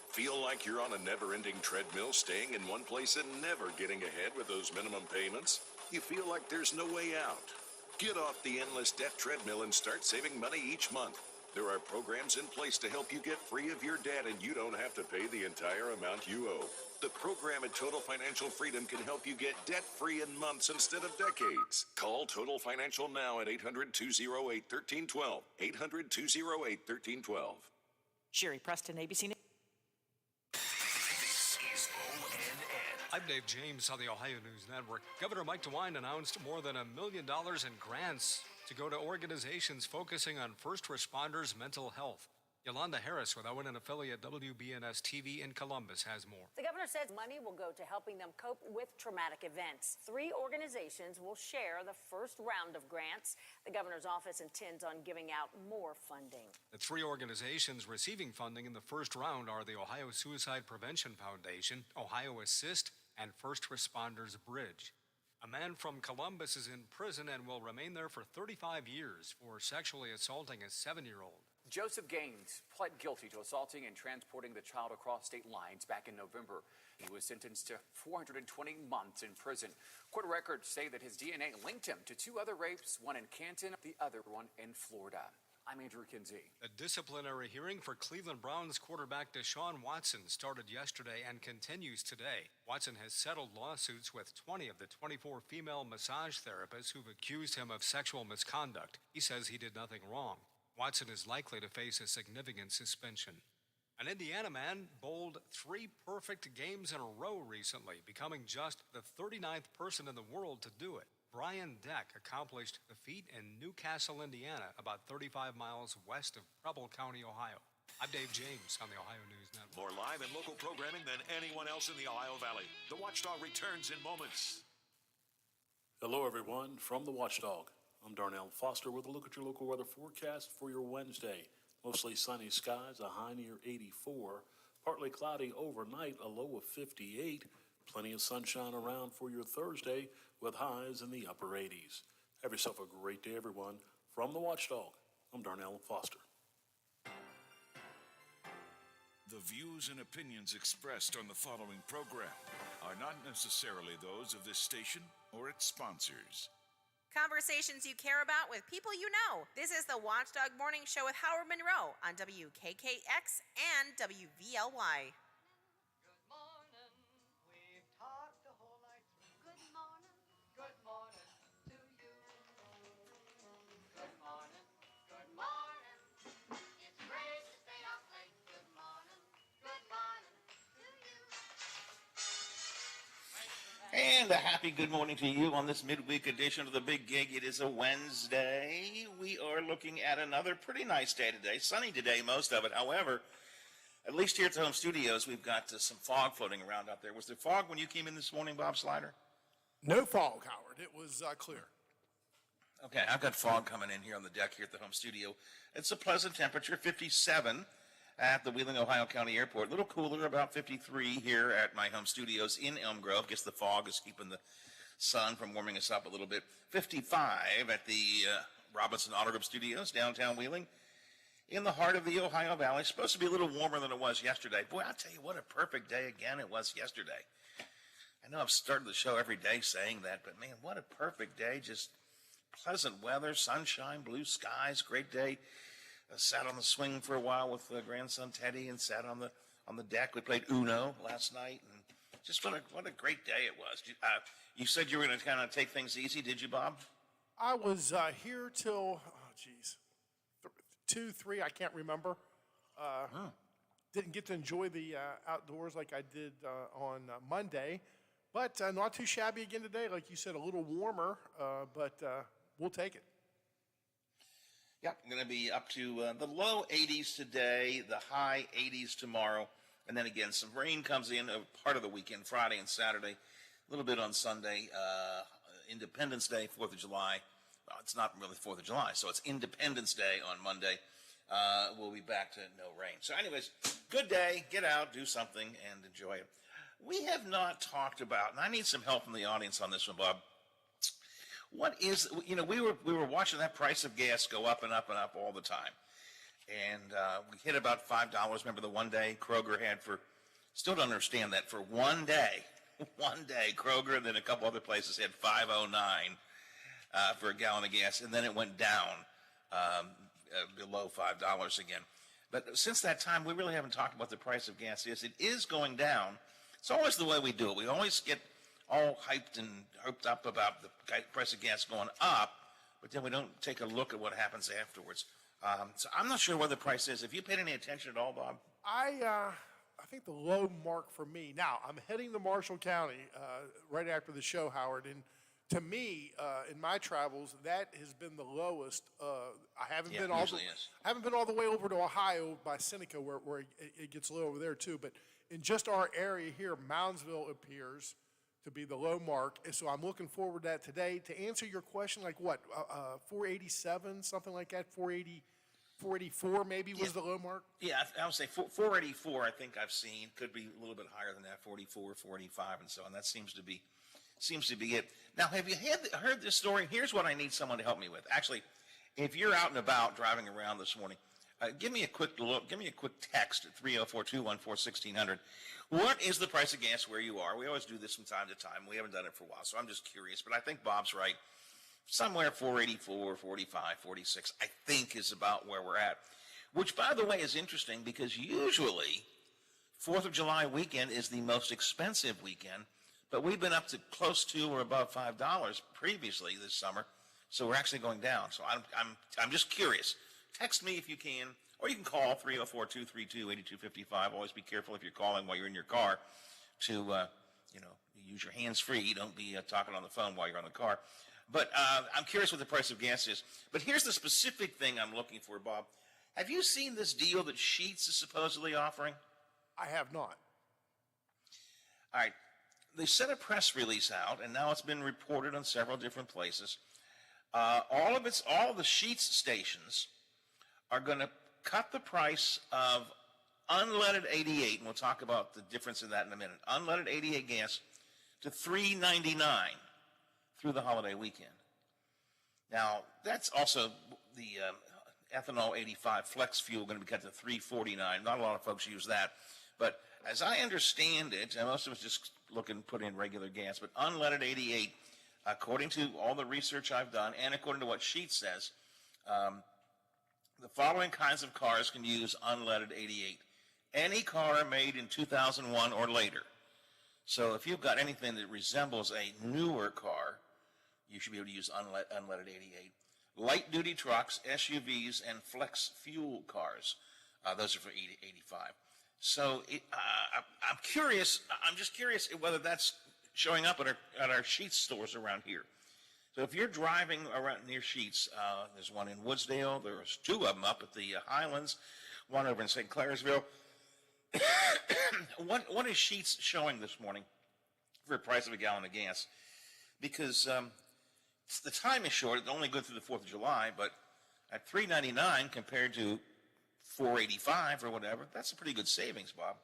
Feel like you're on a never-ending treadmill, staying in one place and never getting ahead with those minimum payments? You feel like there's no way out? Get off the endless debt treadmill and start saving money each month. There are programs in place to help you get free of your debt, and you don't have to pay the entire amount you owe. The program at Total Financial Freedom can help you get debt-free in months instead of decades. Call Total Financial now at 800-208-1312. 800-208-1312. Sherry Preston, ABC News. This is ONN. I'm Dave James on the Ohio News Network. Governor Mike DeWine announced more than $1 million in grants to go to organizations focusing on first responders' mental health. Yolanda Harris with ONN affiliate WBNS TV in Columbus has more. The governor says money will go to helping them cope with traumatic events. 3 organizations will share the first round of grants. The governor's office intends on giving out more funding. The 3 organizations receiving funding in the first round are the Ohio Suicide Prevention Foundation, Ohio Assist, and First Responders Bridge. A man from Columbus is in prison and will remain there for 35 years for sexually assaulting a 7-year-old. Joseph Gaines pled guilty to assaulting and transporting the child across state lines back in November. He was sentenced to 420 months in prison. Court records say that his DNA linked him to 2 other rapes, one in Canton, the other one in Florida. I'm Andrew Kinsey. A disciplinary hearing for Cleveland Browns quarterback Deshaun Watson started yesterday and continues today. Watson has settled lawsuits with 20 of the 24 female massage therapists who've accused him of sexual misconduct. He says he did nothing wrong. Watson is likely to face a significant suspension. An Indiana man bowled 3 perfect games in a row recently, becoming just the 39th person in the world to do it. Brian Deck accomplished the feat in Newcastle, Indiana, about 35 miles west of Preble County, Ohio. I'm Dave James on the Ohio News Network. More live and local programming than anyone else in the Ohio Valley. The Watchdog returns in moments. Hello, everyone, from the Watchdog. I'm Darnell Foster with a look at your local weather forecast for your Wednesday. Mostly sunny skies, a high near 84. Partly cloudy overnight, a low of 58. Plenty of sunshine around for your Thursday with highs in the upper 80s. Have yourself a great day, everyone. From the Watchdog, I'm Darnell Foster. The views and opinions expressed on the following program are not necessarily those of this station or its sponsors. Conversations you care about with people you know. This is the Watchdog Morning Show with Howard Monroe on WKKX and WVLY. Good morning. We've talked the whole night through. Good morning. Good morning to you. Good morning. Good morning. It's great to stay up late. Good morning. Good morning to you. And a happy good morning to you on this midweek edition of the Big Gig. It is a Wednesday. We are looking at another pretty nice day today. Sunny today, most of it. However, at least here at the home studios, we've got some fog floating around out there. Was there fog when you came in this morning, Bob Slider? No fog, Howard. It was clear. Okay, I've got fog coming in here on the deck here at the home studio. It's a pleasant temperature, 57 at the Wheeling, Ohio County Airport. A little cooler, about 53 here at my home studios in Elm Grove. Guess the fog is keeping the sun from warming us up a little bit. 55 at the Robinson Auto Group Studios, downtown Wheeling, in the heart of the Ohio Valley. It's supposed to be a little warmer than it was yesterday. Boy, I'll tell you what a perfect day again it was yesterday. I know I've started the show every day saying that, but man, what a perfect day. Just pleasant weather, sunshine, blue skies, great day. Sat on the swing for a while with grandson Teddy and sat on the deck. We played Uno last night, and just what a great day it was. You said you were going to kind of take things easy, did you, Bob? I was here till, 2, 3, I can't remember. Didn't get to enjoy the outdoors like I did on Monday, but not too shabby again today. Like you said, a little warmer, but we'll take it. Yeah, going to be up to the low 80s today, the high 80s tomorrow, and then again, some rain comes in part of the weekend, Friday and Saturday, a little bit on Sunday, Independence Day, 4th of July. Well, it's not really 4th of July, so it's Independence Day on Monday. We'll be back to no rain. So anyways, good day, get out, do something, and enjoy it. We have not talked about, and I need some help from the audience on this one, Bob. What is, we were watching that price of gas go up and up and up all the time. and we hit about $5. Remember the one day Kroger had for, still don't understand that, for one day, Kroger and then a couple other places had $5.09 for a gallon of gas, and then it went down below $5 again. But since that time, we really haven't talked about the price of gas. It is going down. It's always the way we do it. We always get all hyped up about the price of gas going up, but then we don't take a look at what happens afterwards. So I'm not sure what the price is. Have you paid any attention at all, Bob? I think the low mark for me. Now I'm heading to Marshall County right after the show, Howard, and to me, in my travels, that has been the lowest. I haven't been all the way over to Ohio by Seneca, where it gets low over there too. But in just our area here, Moundsville appears to be the low mark, and so I'm looking forward to that today. To answer your question, like what, 487, something like that, 480, 484 maybe was the low mark? Yeah, I would say 484 I think I've seen. Could be a little bit higher than that, 44, 45, and so on. That seems to be it. Now, have you heard this story? Here's what I need someone to help me with. Actually, if you're out and about driving around this morning, give me a quick look. Give me a quick text at 304-214-1600. What is the price of gas where you are? We always do this from time to time. We haven't done it for a while, so I'm just curious. But I think Bob's right. Somewhere 484, 45, 46, I think is about where we're at. Which, by the way, is interesting because usually 4th of July weekend is the most expensive weekend. But we've been up to close to or above $5 previously this summer, so we're actually going down. So I'm just curious. Text me if you can, or you can call 304-232-8255. Always be careful if you're calling while you're in your car to use your hands free. Don't be talking on the phone while you're on the car. But I'm curious what the price of gas is. But here's the specific thing I'm looking for, Bob. Have you seen this deal that Sheetz is supposedly offering? I have not. All right. They sent a press release out, and now it's been reported on several different places. All of the Sheetz stations are going to cut the price of unleaded 88, and we'll talk about the difference in that in a minute. Unleaded 88 gas to $3.99 through the holiday weekend. Now, that's also the ethanol 85 flex fuel going to be cut to $3.49. Not a lot of folks use that, but as I understand it, and most of us just put in regular gas, but unleaded 88, according to all the research I've done, and according to what Sheetz says, the following kinds of cars can use unleaded 88. Any car made in 2001 or later. So if you've got anything that resembles a newer car, you should be able to use unleaded 88. Light-duty trucks, SUVs, and flex fuel cars. Those are for 85. So I'm curious. I'm just curious whether that's showing up at our Sheetz stores around here. So if you're driving around near Sheetz, there's one in Woodsdale. There's two of them up at the Highlands, one over in St. Clairsville. What is Sheetz showing this morning for the price of a gallon of gas? Because the time is short. It's only good through the 4th of July, but at $3.99 compared to $4.85 or whatever, that's a pretty good savings, Bob.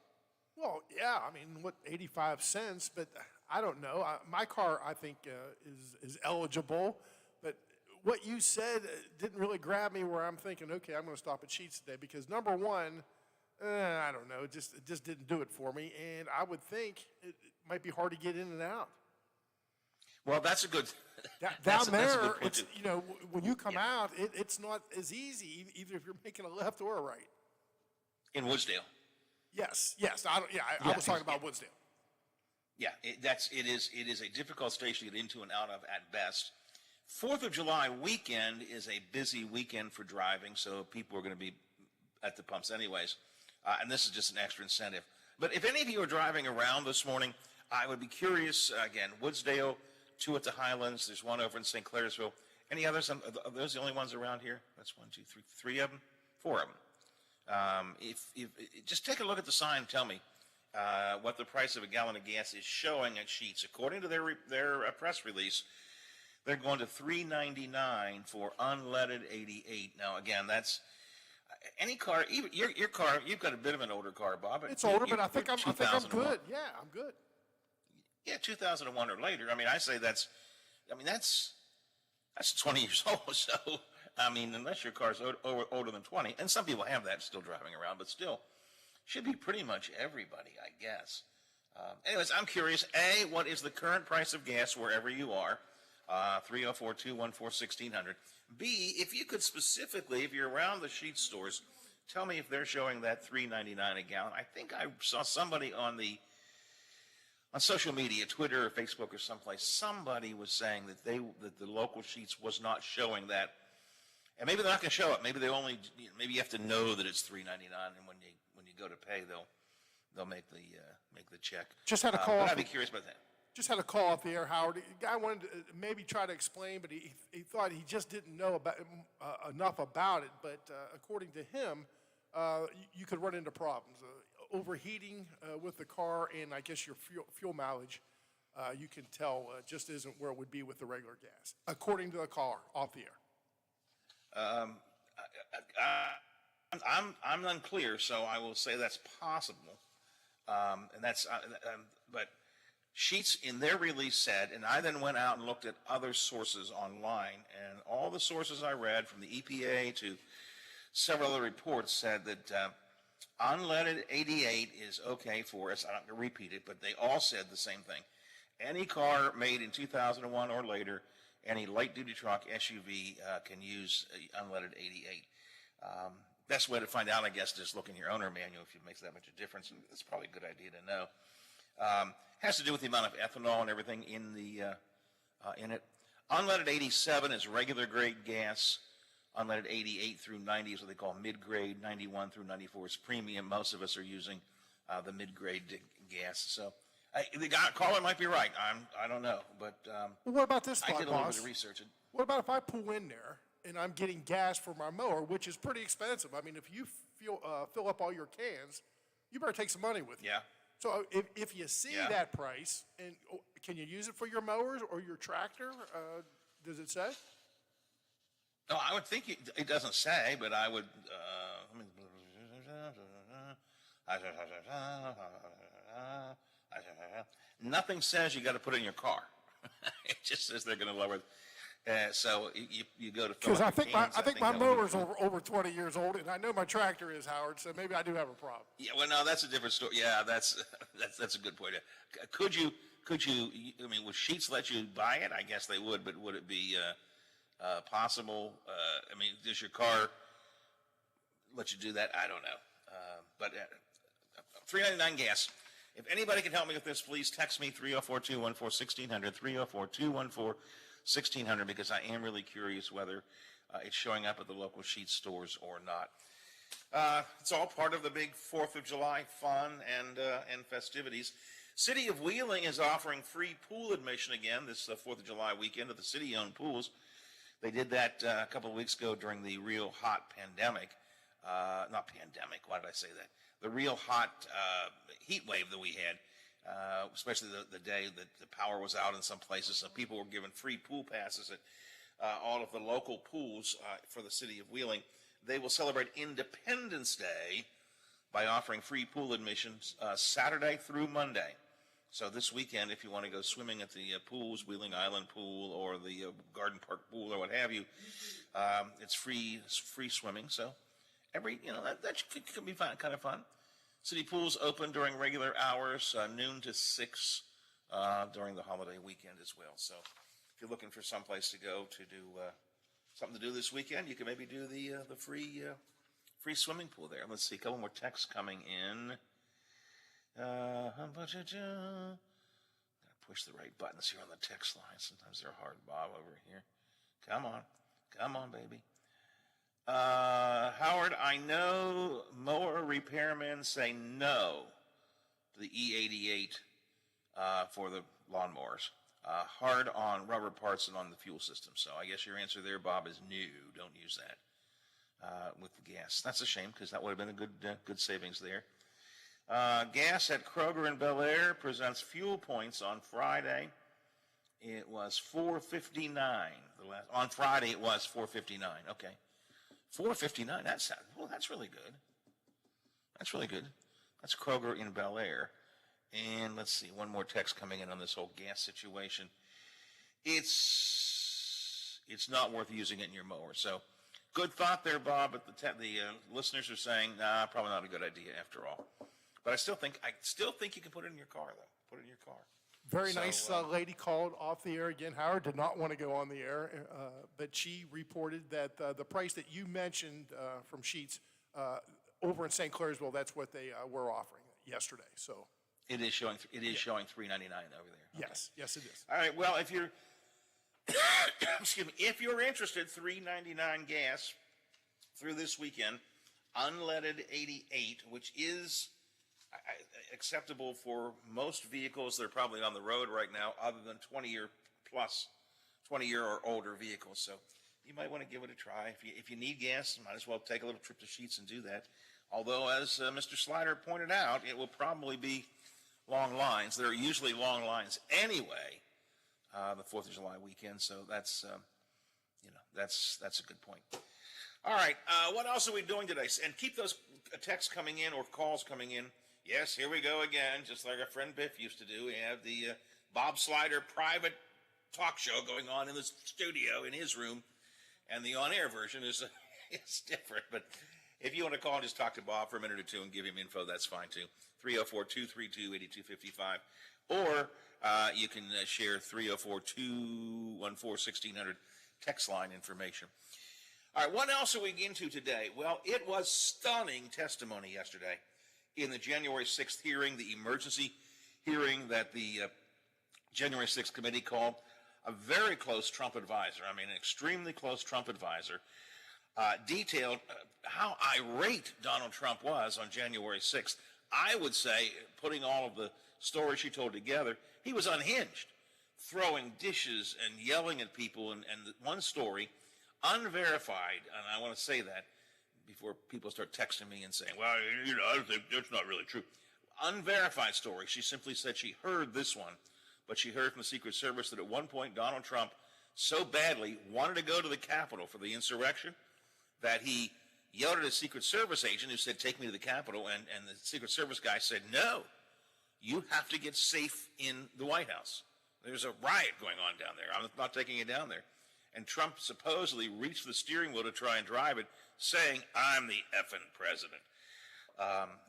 Well, yeah, I mean, 85 cents, but I don't know. My car, I think, is eligible, but what you said didn't really grab me where I'm thinking, okay, I'm going to stop at Sheetz today because, number one, I don't know, it just didn't do it for me, and I would think it might be hard to get in and out. Well, that's a good. Down there, it's when you come out, it's not as easy either if you're making a left or a right. In Woodsdale. Yes. I was talking about Woodsdale. Yeah, it is a difficult station to get into and out of at best. 4th of July weekend is a busy weekend for driving, so people are going to be at the pumps anyways, and this is just an extra incentive. But if any of you are driving around this morning, I would be curious. Again, Woodsdale. 2 at the Highlands. There's one over in St. Clairsville. Any others? Are those the only ones around here? That's 1, 2, 3, 3 of them, 4 of them. If just take a look at the sign. Tell me what the price of a gallon of gas is showing at Sheetz. According to their press release, they're going to $3.99 for unleaded 88. Now, again, that's any car. Even your car. You've got a bit of an older car, Bob. It's older, but I think I'm good. Yeah, I'm good. Yeah, 2001 or later. I mean, I say that's 20 years old. So I mean, unless your car's older than 20, and some people have that still driving around, but still, should be pretty much everybody, I guess. Anyways, I'm curious, A, what is the current price of gas wherever you are? 304-214-1600. B, if you could specifically, if you're around the Sheetz stores, tell me if they're showing that $3.99 a gallon. I think I saw somebody on social media, Twitter or Facebook or someplace, somebody was saying that the local Sheetz was not showing that. And maybe they're not going to show it. Maybe maybe you have to know that it's $3.99, and when you go to pay, they'll make the check. Just had a call. But I'd be curious about that. Just had a call off the air, Howard. The guy wanted to maybe try to explain, but he thought he just didn't know about enough about it. But according to him, you could run into problems. Overheating with the car, and I guess your fuel mileage, you can tell just isn't where it would be with the regular gas, according to the caller off the air. I'm unclear, so I will say that's possible. But Sheetz in their release said, and I then went out and looked at other sources online, and all the sources I read, from the EPA to several other reports, said that unleaded 88 is okay for us. I'm not going to repeat it, but they all said the same thing. Any car made in 2001 or later, any light-duty truck, SUV, can use unleaded 88. Best way to find out, I guess, is look in your owner manual if it makes that much a difference. It's probably a good idea to know. Has to do with the amount of ethanol and everything in it. Unleaded 87 is regular grade gas. Unleaded 88 through 90 is what they call mid-grade. 91 through 94 is premium. Most of us are using the mid-grade gas. So the caller might be right. I don't know, but well, what about this, I did a little boss? bit of research. What about if I pull in there and I'm getting gas for my mower, which is pretty expensive? I mean, if you fill up all your cans, you better take some money with you. Yeah. So if you see that price, and can you use it for your mowers or your tractor? Does it say? No, I would think it doesn't say, but I would. Nothing says you got to put it in your car. It just says they're going to lower it. So you go to fill Because up your cans. I think my mower's over 20 years old, and I know my tractor is, Howard. So maybe I do have a problem. Yeah, well, no, that's a different story. Yeah, that's a good point. Could you? I mean, would Sheetz let you buy it? I guess they would, but would it be possible? I mean, does your car let you do that? I don't know. But $3.99 gas. If anybody can help me with this, please text me 304-214-1600, 304-214-1600, because I am really curious whether it's showing up at the local Sheetz stores or not. It's all part of the big 4th of July fun and festivities. City of Wheeling is offering free pool admission again this 4th of July weekend at the city-owned pools. They did that a couple of weeks ago during the real hot pandemic. Not pandemic, why did I say that? The real hot heat wave that we had, especially the day that the power was out in some places. So people were given free pool passes at all of the local pools for the city of Wheeling. They will celebrate Independence Day by offering free pool admissions Saturday through Monday. So this weekend, if you want to go swimming at the pools, Wheeling Island Pool or the Garden Park Pool or what have you, it's free swimming. So that could be fun, kind of fun. City pools open during regular hours, noon to 6 during the holiday weekend as well. So if you're looking for some place to go to do something to do this weekend, you can maybe do the free swimming pool there. Let's see, a couple more texts coming in. Gotta push the right buttons here on the text line. Sometimes they're hard, Bob, over here. Come on, baby. Howard, I know mower repairmen say no to the E88 for the lawnmowers. Hard on rubber parts and on the fuel system. So I guess your answer there, Bob, is no. Don't use that with the gas. That's a shame because that would have been a good savings there. Gas at Kroger in Bel Air presents fuel points on Friday. It was $4.59. On Friday it was $4.59. Okay, $4.59. That's really good. That's really good. That's Kroger in Bel Air. And let's see, one more text coming in on this whole gas situation. It's not worth using it in your mower. So Good thought there, Bob, but the listeners are saying, nah, probably not a good idea after all. But I still think you can put it in your car, though. Put it in your car. Very So, nice lady called off the air again. Howard did not want to go on the air, but she reported that the price that you mentioned from Sheetz over in St. Clairsville, that's what they were offering yesterday. So it is showing $3.99 over there. Okay. Yes, it is. All right. Well, if you're excuse me, if you're interested, $3.99 gas through this weekend, unleaded 88, which is acceptable for most vehicles that are probably on the road right now, other than 20-year or older vehicles. So you might want to give it a try. If you need gas, you might as well take a little trip to Sheetz and do that. Although, as Mr. Slider pointed out, it will probably be long lines. There are usually long lines anyway, the 4th of July weekend. So that's a good point. All right, what else are we doing today? And keep those texts coming in or calls coming in. Yes, here we go again, just like our friend Biff used to do. We have the Bob Slider private talk show going on in the studio in his room, and the on-air version is different. But if you want to call and just talk to Bob for a minute or two and give him info, that's fine too. 304-232-8255. Or you can share 304-214-1600 text line information. All right, what else are we into today? Well, it was stunning testimony yesterday in the January 6th hearing, the emergency hearing that the January 6th committee called. A very close Trump advisor, an extremely close Trump advisor, detailed how irate Donald Trump was on January 6th. I would say, putting all of the stories she told together, he was unhinged, throwing dishes and yelling at people. And one story, unverified, and I want to say that before people start texting me and saying, well, I think that's not really true. Unverified story. She simply said she heard this one, but she heard from the Secret Service that at one point Donald Trump so badly wanted to go to the Capitol for the insurrection that he yelled at a Secret Service agent who said, take me to the Capitol, and the Secret Service guy said, no, you have to get safe in the White House. There's a riot going on down there. I'm not taking you down there. And Trump supposedly reached the steering wheel to try and drive it, saying, I'm the effing president.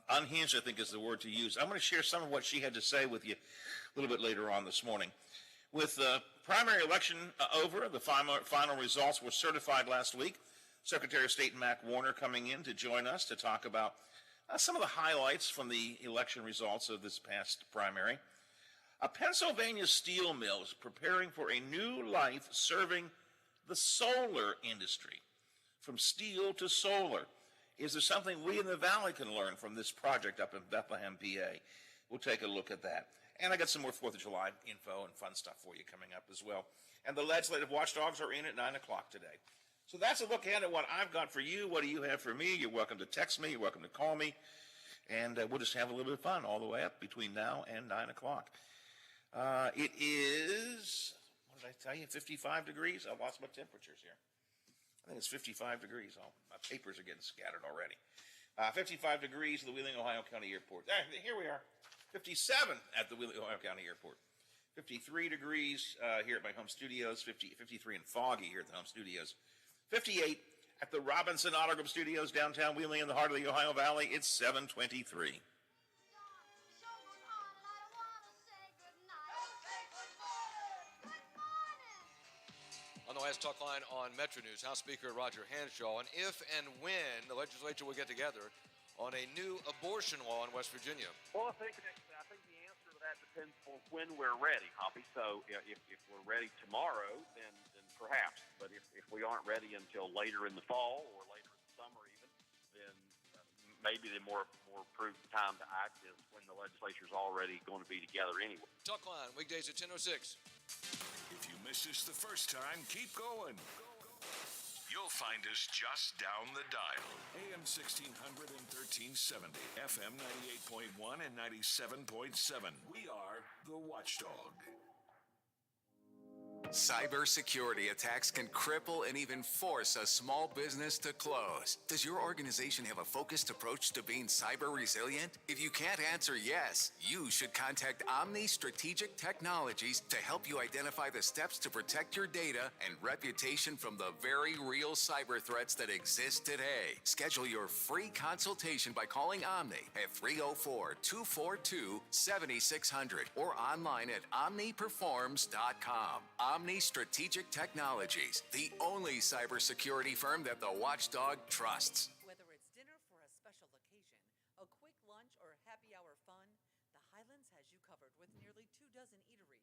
Unhinged, I think, is the word to use. I'm going to share some of what she had to say with you a little bit later on this morning. With the primary election over, the final results were certified last week. Secretary of State Mac Warner coming in to join us to talk about some of the highlights from the election results of this past primary. A Pennsylvania steel mill is preparing for a new life serving the solar industry. From steel to solar. Is there something we in the Valley can learn from this project up in Bethlehem, PA? We'll take a look at that. And I got some more 4th of July info and fun stuff for you coming up as well. And the legislative watchdogs are in at 9 o'clock today. So that's a look at what I've got for you. What do you have for me? You're welcome to text me. You're welcome to call me. And we'll just have a little bit of fun all the way up between now and 9 o'clock. It is, what did I tell you, 55 degrees? I lost my temperatures here. I think it's 55 degrees. Oh, my papers are getting scattered already. 55 degrees at the Wheeling, Ohio County Airport. Here we are. 57 at the Wheeling, Ohio County Airport. 53 degrees here at my home studios. 53 and foggy here at the home studios. 58 at the Robinson Auto Group Studios downtown Wheeling in the heart of the Ohio Valley. It's 7:23. On the last talk line on Metro News, House Speaker Roger Hanshaw, and if and when the legislature will get together on a new abortion law in West Virginia. Well, I think the answer to that depends on when we're ready, Hoppy. So if we're ready tomorrow, then perhaps. But if we aren't ready until later in the fall or later in the summer even, then maybe the more prudent time to act is when the legislature's already going to be together anyway. Talk line, weekdays at 10:06. If you missed us the first time, keep going. You'll find us just down the dial. AM 1600 and 1370, FM 98.1 and 97.7. We are the Watchdog. Cybersecurity attacks can cripple and even force a small business to close. Does your organization have a focused approach to being cyber resilient? If you can't answer yes, you should contact Omni Strategic Technologies to help you identify the steps to protect your data and reputation from the very real cyber threats that exist today. Schedule your free consultation by calling Omni at 304-242-7600 or online at omniperforms.com. Omni Strategic Technologies, the only cybersecurity firm that the Watchdog trusts. Whether it's dinner for a special occasion, a quick lunch, or happy hour fun, the Highlands has you covered with nearly 24 eateries.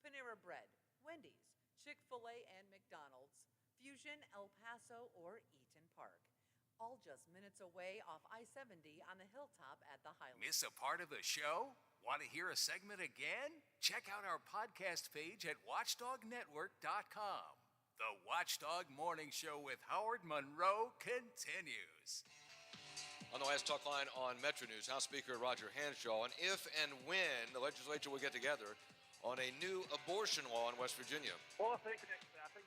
Panera Bread, Wendy's, Chick-fil-A, and McDonald's, Fusion, El Paso, or Eaton Park. All just minutes away off I-70 on the hilltop at the Highlands. Miss a part of the show? Want to hear a segment again? Check out our podcast page at watchdognetwork.com. The Watchdog Morning Show with Howard Monroe continues. On the last talk line on Metro News, House Speaker Roger Hanshaw, and if and when the legislature will get together on a new abortion law in West Virginia. Well, I think the answer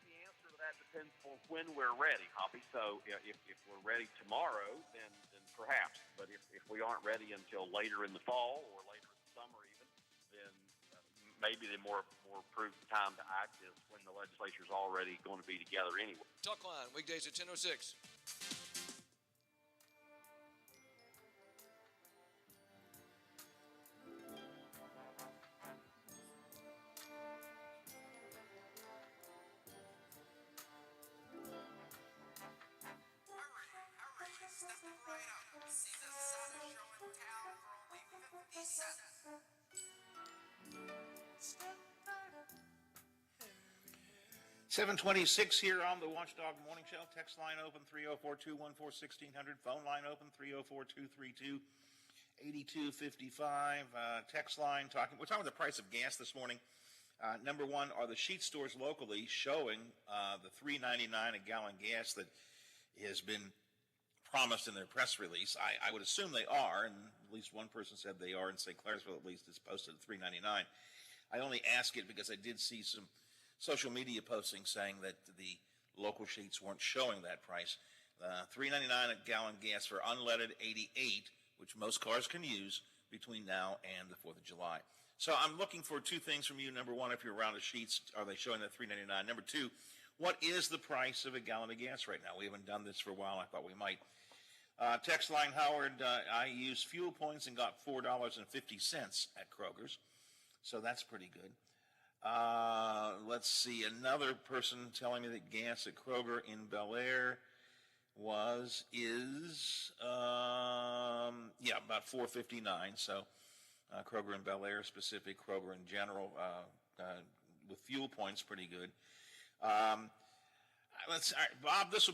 to that depends on when we're ready, Hoppy. So if we're ready tomorrow, then perhaps. But if we aren't ready until later in the fall or later in the summer even, then maybe the more prudent time to act is when the legislature's already going to be together anyway. Talk line, weekdays at 10:06. Right up. See the sun show in town for only 50 cents. 7:26 here on the Watchdog Morning Show. Text line open 304-214-1600. Phone line open 304-232-8255. Text line talking. We're talking about the price of gas this morning. Number one, are the sheet stores locally showing the $3.99 a gallon gas that has been promised in their press release? I would assume they are, and at least one person said they are in St. Clairsville. At least it's posted at $3.99. I only ask it because I did see some social media postings saying that the local sheets weren't showing that price. $3.99 a gallon gas for unleaded 88, which most cars can use between now and the 4th of July. So I'm looking for two things from you. Number one, if you're around the sheets, are they showing that $3.99? Number two, what is the price of a gallon of gas right now? We haven't done this for a while. I thought we might. Text line, Howard, I used fuel points and got $4.50 at Kroger's. So that's pretty good. Let's see, another person telling me that gas at Kroger in Bel Air is about $4.59. So Kroger in Bel Air specific, Kroger in general, with fuel points, pretty good. All right, Bob, this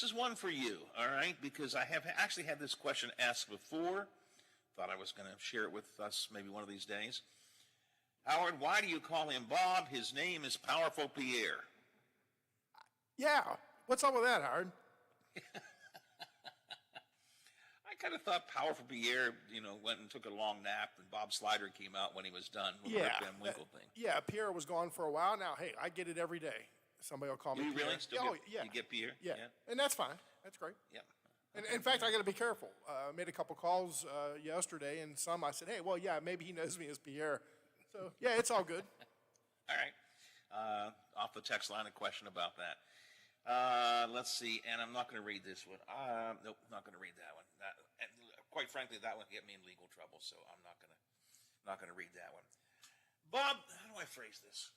is one for you, all right, because I have actually had this question asked before. Thought I was going to share it with us maybe one of these days. Howard, why do you call him Bob? His name is Powerful Pierre. Yeah, what's up with that, Howard? I kind of thought Powerful Pierre, went and took a long nap, and Bob Slider came out when he was done with the Rip Van Winkle thing. Yeah, Pierre was gone for a while. Now, hey, I get it every day. Somebody will call me You Pierre. really still you get Pierre? Yeah, and that's fine. That's great. Yeah. And in fact, I got to be careful. I made a couple calls yesterday, and some I said, hey, well, yeah, maybe he knows me as Pierre. So, yeah, it's all good. All right. Off the text line, a question about that. Let's see, and I'm not going to read this one. Nope, not going to read that one. Quite frankly, that one get me in legal trouble, so I'm not going to read that one. Bob, how do I phrase this?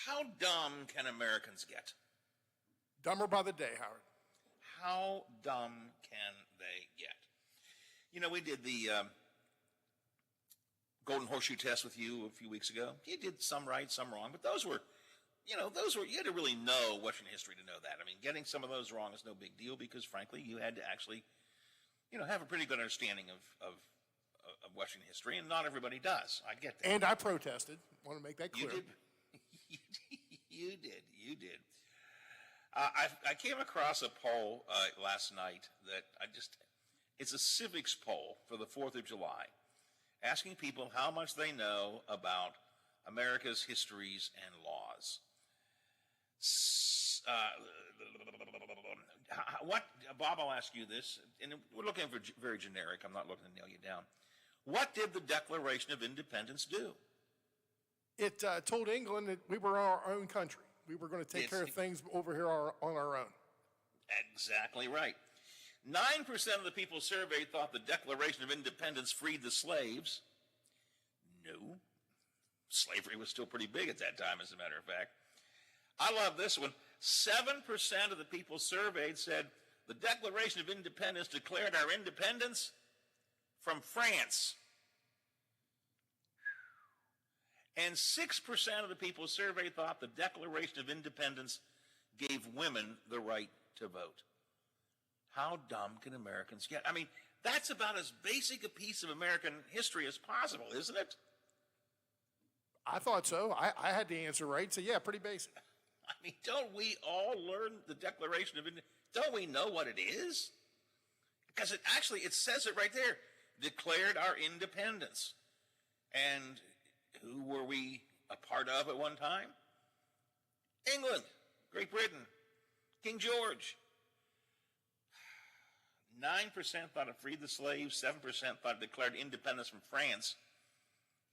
How dumb can Americans get? Dumber by the day, Howard. How dumb can they get? We did the Golden Horseshoe test with you a few weeks ago. You did some right, some wrong, but those were, you had to really know Western history to know that. I mean, getting some of those wrong is no big deal because, frankly, you had to actually, have a pretty good understanding of Western history, and not everybody does. I get that. And I protested. Want to make that clear. You did. You did. I came across a poll last night that it's a civics poll for the 4th of July, asking people how much they know about America's histories and laws. Bob, I'll ask you this, and we're looking for very generic. I'm not looking to nail you down. What did the Declaration of Independence do? It told England that we were our own country. We were going to take care of things over here on our own. Exactly right. 9% of the people surveyed thought the Declaration of Independence freed the slaves. No. Slavery was still pretty big at that time, as a matter of fact. I love this one. 7% of the people surveyed said the Declaration of Independence declared our independence from France. And 6% of the people surveyed thought the Declaration of Independence gave women the right to vote. How dumb can Americans get? I mean, that's about as basic a piece of American history as possible, isn't it? I thought so. I had the answer right, so yeah, pretty basic. I mean, don't we all learn the Declaration of Independence? Don't we know what it is? Because it says it right there. Declared our independence. And who were we a part of at one time? England, Great Britain, King George. 9% thought it freed the slaves. 7% thought it declared independence from France.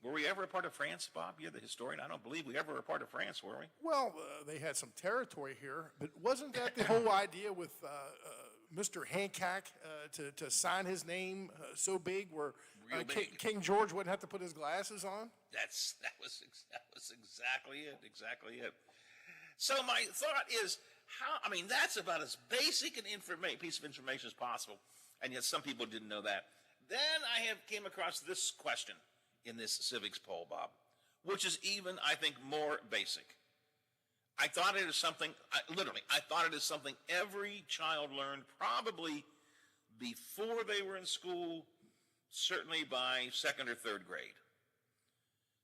Were we ever a part of France, Bob? You're the historian. I don't believe we ever were a part of France, were we? Well, they had some territory here, but wasn't that the whole idea with Mr. Hancock to sign his name so big where King George wouldn't have to put his glasses on? That was exactly it. Exactly it. So my thought is, that's about as basic an piece of information as possible, and yet some people didn't know that. Then I came across this question in this civics poll, Bob, which is even, I think, more basic. I thought it is something, I thought it is something every child learned probably before they were in school, certainly by second or third grade.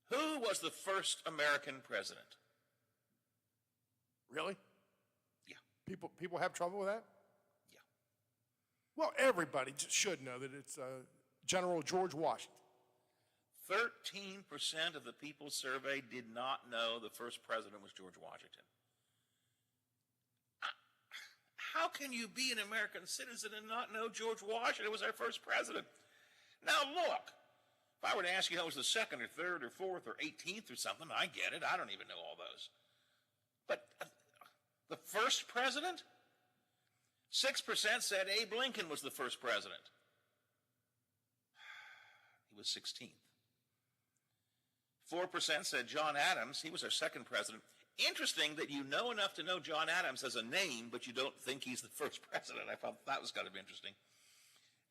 Who was the first American president? Really? Yeah. People have trouble with that? Yeah. Well, everybody should know that it's General George Washington. 13% of the people surveyed did not know the first president was George Washington. How can you be an American citizen and not know George Washington was our first president? Now look, if I were to ask you who was the second or third or fourth or 18th or something, I get it. I don't even know all those. But the first president? 6% said Abe Lincoln was the first president. He was 16th. 4% said John Adams. He was our second president. Interesting that you know enough to know John Adams as a name, but you don't think he's the first president. I thought that was kind of interesting.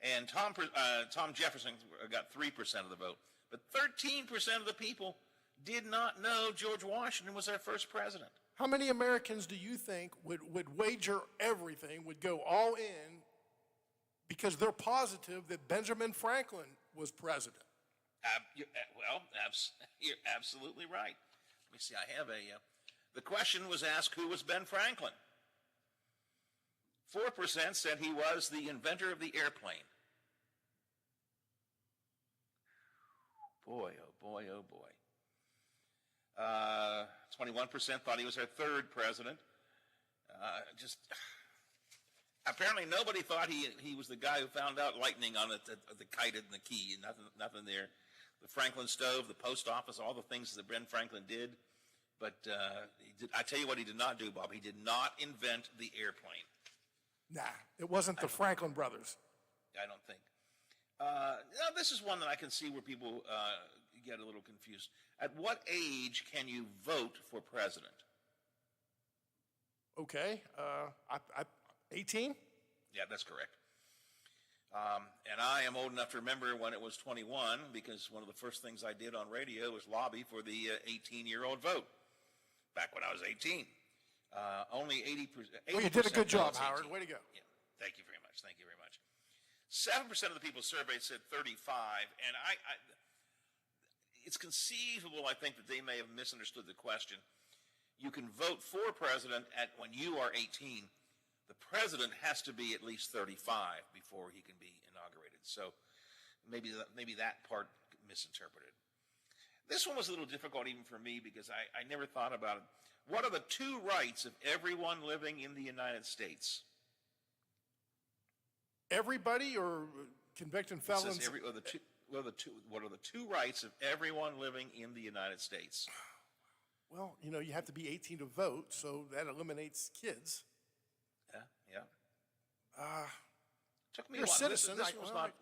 And Tom Jefferson got 3% of the vote. But 13% of the people did not know George Washington was our first president. How many Americans do you think would wager everything, would go all in, because they're positive that Benjamin Franklin was president? You're absolutely right. Let me see, I have the question was asked, who was Ben Franklin? 4% said he was the inventor of the airplane. Boy, oh boy, oh boy. 21% thought he was our third president. Apparently nobody thought he was the guy who found out lightning on the kite and the key. Nothing there. The Franklin stove, the post office, all the things that Ben Franklin did. But I tell you what he did not do, Bob. He did not invent the airplane. Nah, it wasn't the Franklin brothers. I don't think. Now, this is one that I can see where people get a little confused. At what age can you vote for president? Okay, 18? Yeah, that's correct. And I am old enough to remember when it was 21, because one of the first things I did on radio was lobby for the 18-year-old vote, back when I was 18. Only 80%. Well, you did a good job, Howard. Way to go. Yeah, thank you very much. Thank you very much. 7% of the people surveyed said 35, and it's conceivable, I think, that they may have misunderstood the question. You can vote for president when you are 18. The president has to be at least 35 before he can be inaugurated. So maybe that part misinterpreted. This one was a little difficult even for me because I never thought about it. What are the two rights of everyone living in the United States? Everybody or convicted felons? What are the two rights of everyone living in the United States? Well, you have to be 18 to vote, so that eliminates kids. Yeah. Took me You're a while. a citizen. This was not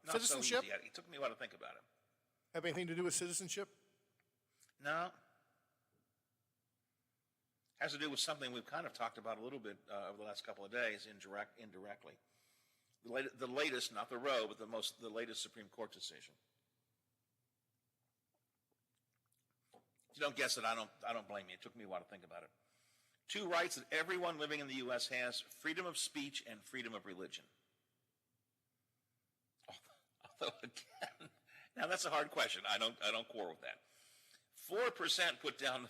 Citizenship? so easy. It took me a while to think about it. Have anything to do with citizenship? No. Has to do with something we've kind of talked about a little bit over the last couple of days, indirectly. The latest, not the Roe, but the latest Supreme Court decision. If you don't guess it, I don't blame you. It took me a while to think about it. Two rights that everyone living in the U.S. has: freedom of speech and freedom of religion. Although again, now that's a hard question. I don't quarrel with that. 4% put down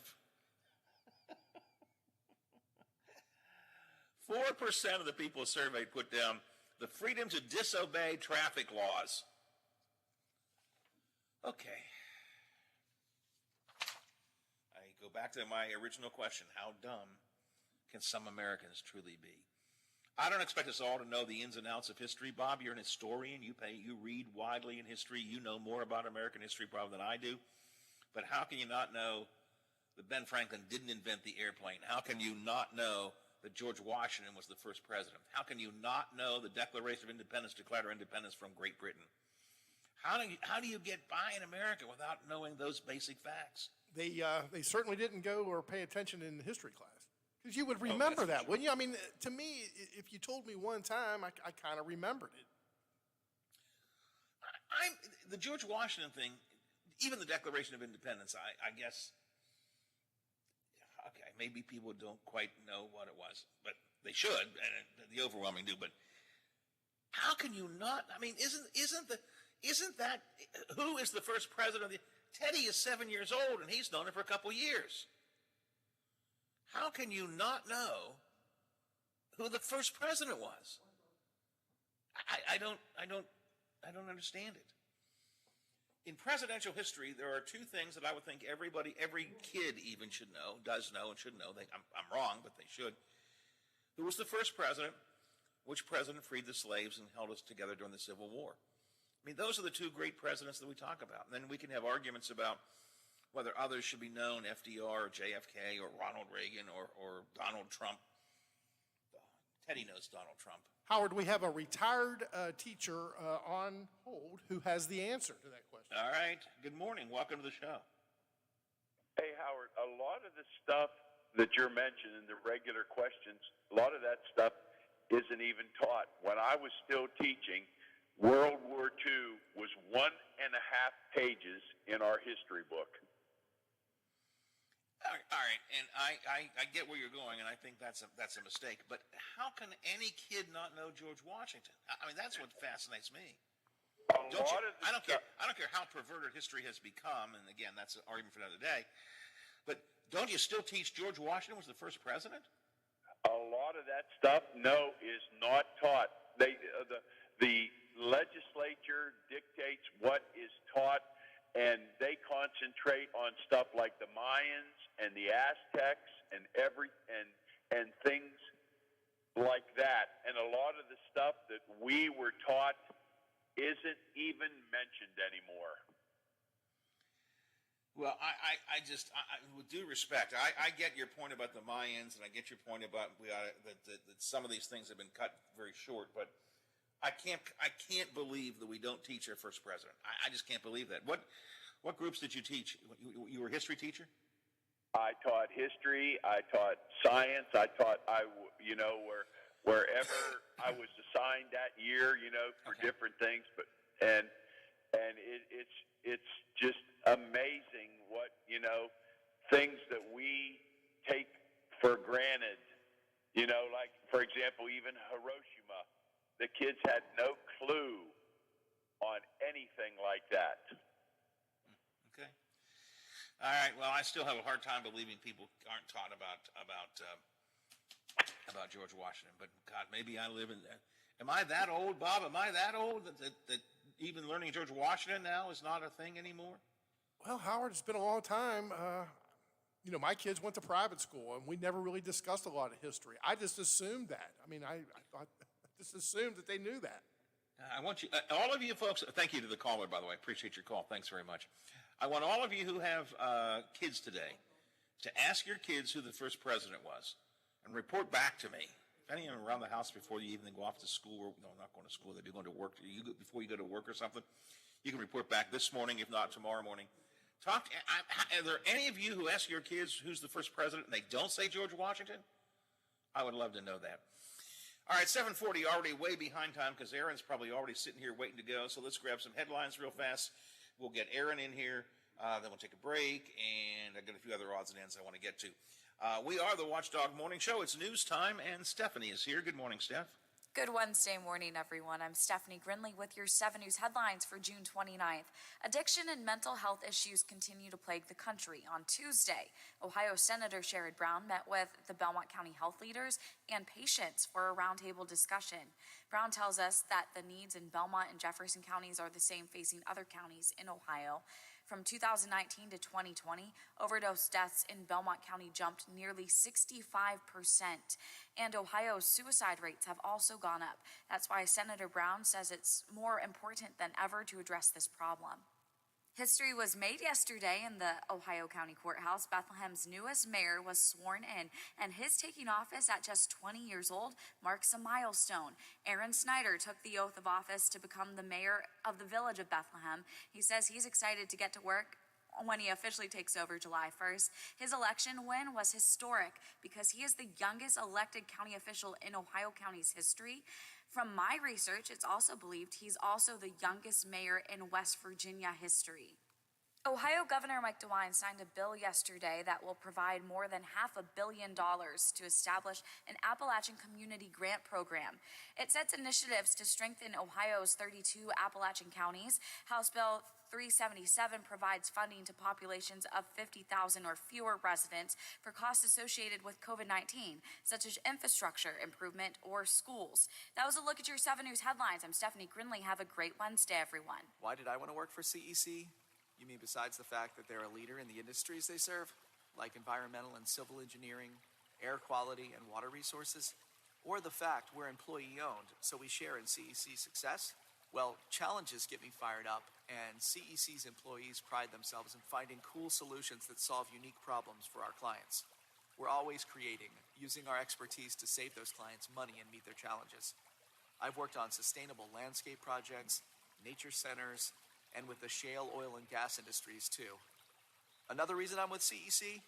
4% of the people surveyed put down the freedom to disobey traffic laws. Okay. I go back to my original question. How dumb can some Americans truly be? I don't expect us all to know the ins and outs of history. Bob, you're an historian. You read widely in history. You know more about American history probably than I do. But how can you not know that Ben Franklin didn't invent the airplane? How can you not know that George Washington was the first president? How can you not know the Declaration of Independence declared our independence from Great Britain? How do you get by in America without knowing those basic facts? They certainly didn't go or pay attention in history class. Because you would remember that, wouldn't you? I mean, to me, if you told me one time, I kind of remembered it. The George Washington thing, even the Declaration of Independence, I guess, okay, maybe people don't quite know what it was, but they should, and the overwhelming do. But how can you not? I mean, isn't that who is the first president of the? Teddy is 7 years old, and he's known it for a couple years. How can you not know who the first president was? I don't understand it. In presidential history, there are two things that I would think every kid even should know, does know, and should know. I'm wrong, but they should. Who was the first president? Which president freed the slaves and held us together during the Civil War? I mean, those are the two great presidents that we talk about. And then we can have arguments about whether others should be known, FDR or JFK or Ronald Reagan or Donald Trump. Teddy knows Donald Trump. Howard, we have a retired teacher on hold who has the answer to that question. All right. Good morning. Welcome to the show. Hey, Howard, a lot of the stuff that you're mentioning, the regular questions, a lot of that stuff isn't even taught. When I was still teaching, World War II was 1.5 pages in our history book. All right, and I get where you're going, and I think that's a mistake. But how can any kid not know George Washington? I mean, that's what fascinates me. I don't care how perverted history has become, and again, that's an argument for another day. But don't you still teach George Washington was the first president? A lot of that stuff, no, is not taught. The legislature dictates what is taught, and they concentrate on stuff like the Mayans and the Aztecs and things like that. And a lot of the stuff that we were taught isn't even mentioned anymore. Well, I with due respect, I get your point about the Mayans, and I get your point about that some of these things have been cut very short, but I can't believe that we don't teach our first president. I just can't believe that. What groups did you teach? You were a history teacher? I taught history. I taught science. Wherever I was assigned that year, for different things. But it's just amazing what things that we take for granted. Like for example, even Hiroshima. The kids had no clue on anything like that. Okay. All right. Well, I still have a hard time believing people aren't taught about George Washington. But God, maybe I live in. Am I that old, Bob? Am I that old that even learning George Washington now is not a thing anymore? Well, Howard, it's been a long time. My kids went to private school, and we never really discussed a lot of history. I just assumed that. I thought, just assumed that they knew that. I want you, all of you folks, thank you to the caller, by the way. I appreciate your call. Thanks very much. I want all of you who have kids today to ask your kids who the first president was and report back to me. If any of them are around the house before you even go off to school, or no, not going to school, they'd be going to work. Before you go to work or something, you can report back this morning, if not tomorrow morning. Are there any of you who ask your kids who's the first president and they don't say George Washington? I would love to know that. All right, 7:40, already way behind time because Aaron's probably already sitting here waiting to go. So let's grab some headlines real fast. We'll get Aaron in here, then we'll take a break, and I've got a few other odds and ends I want to get to. We are the Watchdog Morning Show. It's news time, and Stephanie is here. Good morning, Steph. Good Wednesday morning, everyone. I'm Stephanie Grinley with your 7 News headlines for June 29th. Addiction and mental health issues continue to plague the country. On Tuesday, Ohio Senator Sherrod Brown met with the Belmont County health leaders and patients for a roundtable discussion. Brown tells us that the needs in Belmont and Jefferson counties are the same facing other counties in Ohio. From 2019 to 2020, overdose deaths in Belmont County jumped nearly 65%, and Ohio's suicide rates have also gone up. That's why Senator Brown says it's more important than ever to address this problem. History was made yesterday in the Ohio County Courthouse. Bethlehem's newest mayor was sworn in, and his taking office at just 20 years old marks a milestone. Aaron Snyder took the oath of office to become the mayor of the village of Bethlehem. He says he's excited to get to work when he officially takes over July 1st. His election win was historic because he is the youngest elected county official in Ohio County's history. From my research, it's also believed he's also the youngest mayor in West Virginia history. Ohio Governor Mike DeWine signed a bill yesterday that will provide more than $500 million to establish an Appalachian Community Grant Program. It sets initiatives to strengthen Ohio's 32 Appalachian counties. House Bill 377 provides funding to populations of 50,000 or fewer residents for costs associated with COVID-19, such as infrastructure improvement or schools. That was a look at your 7 News headlines. I'm Stephanie Grinley. Have a great Wednesday, everyone. Why did I want to work for CEC? You mean besides the fact that they're a leader in the industries they serve, like environmental and civil engineering, air quality, and water resources? Or the fact we're employee-owned, so we share in CEC's success? Well, challenges get me fired up, and CEC's employees pride themselves in finding cool solutions that solve unique problems for our clients. We're always creating, using our expertise to save those clients money and meet their challenges. I've worked on sustainable landscape projects, nature centers, and with the shale oil and gas industries too. Another reason I'm with CEC,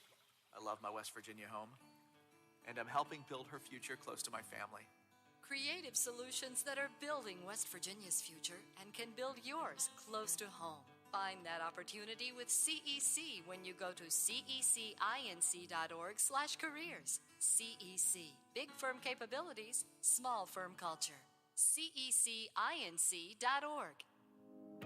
I love my West Virginia home, and I'm helping build her future close to my family. Creative solutions that are building West Virginia's future and can build yours close to home. Find that opportunity with CEC when you go to cecinc.org/careers. CEC, big firm capabilities, small firm culture. cecinc.org.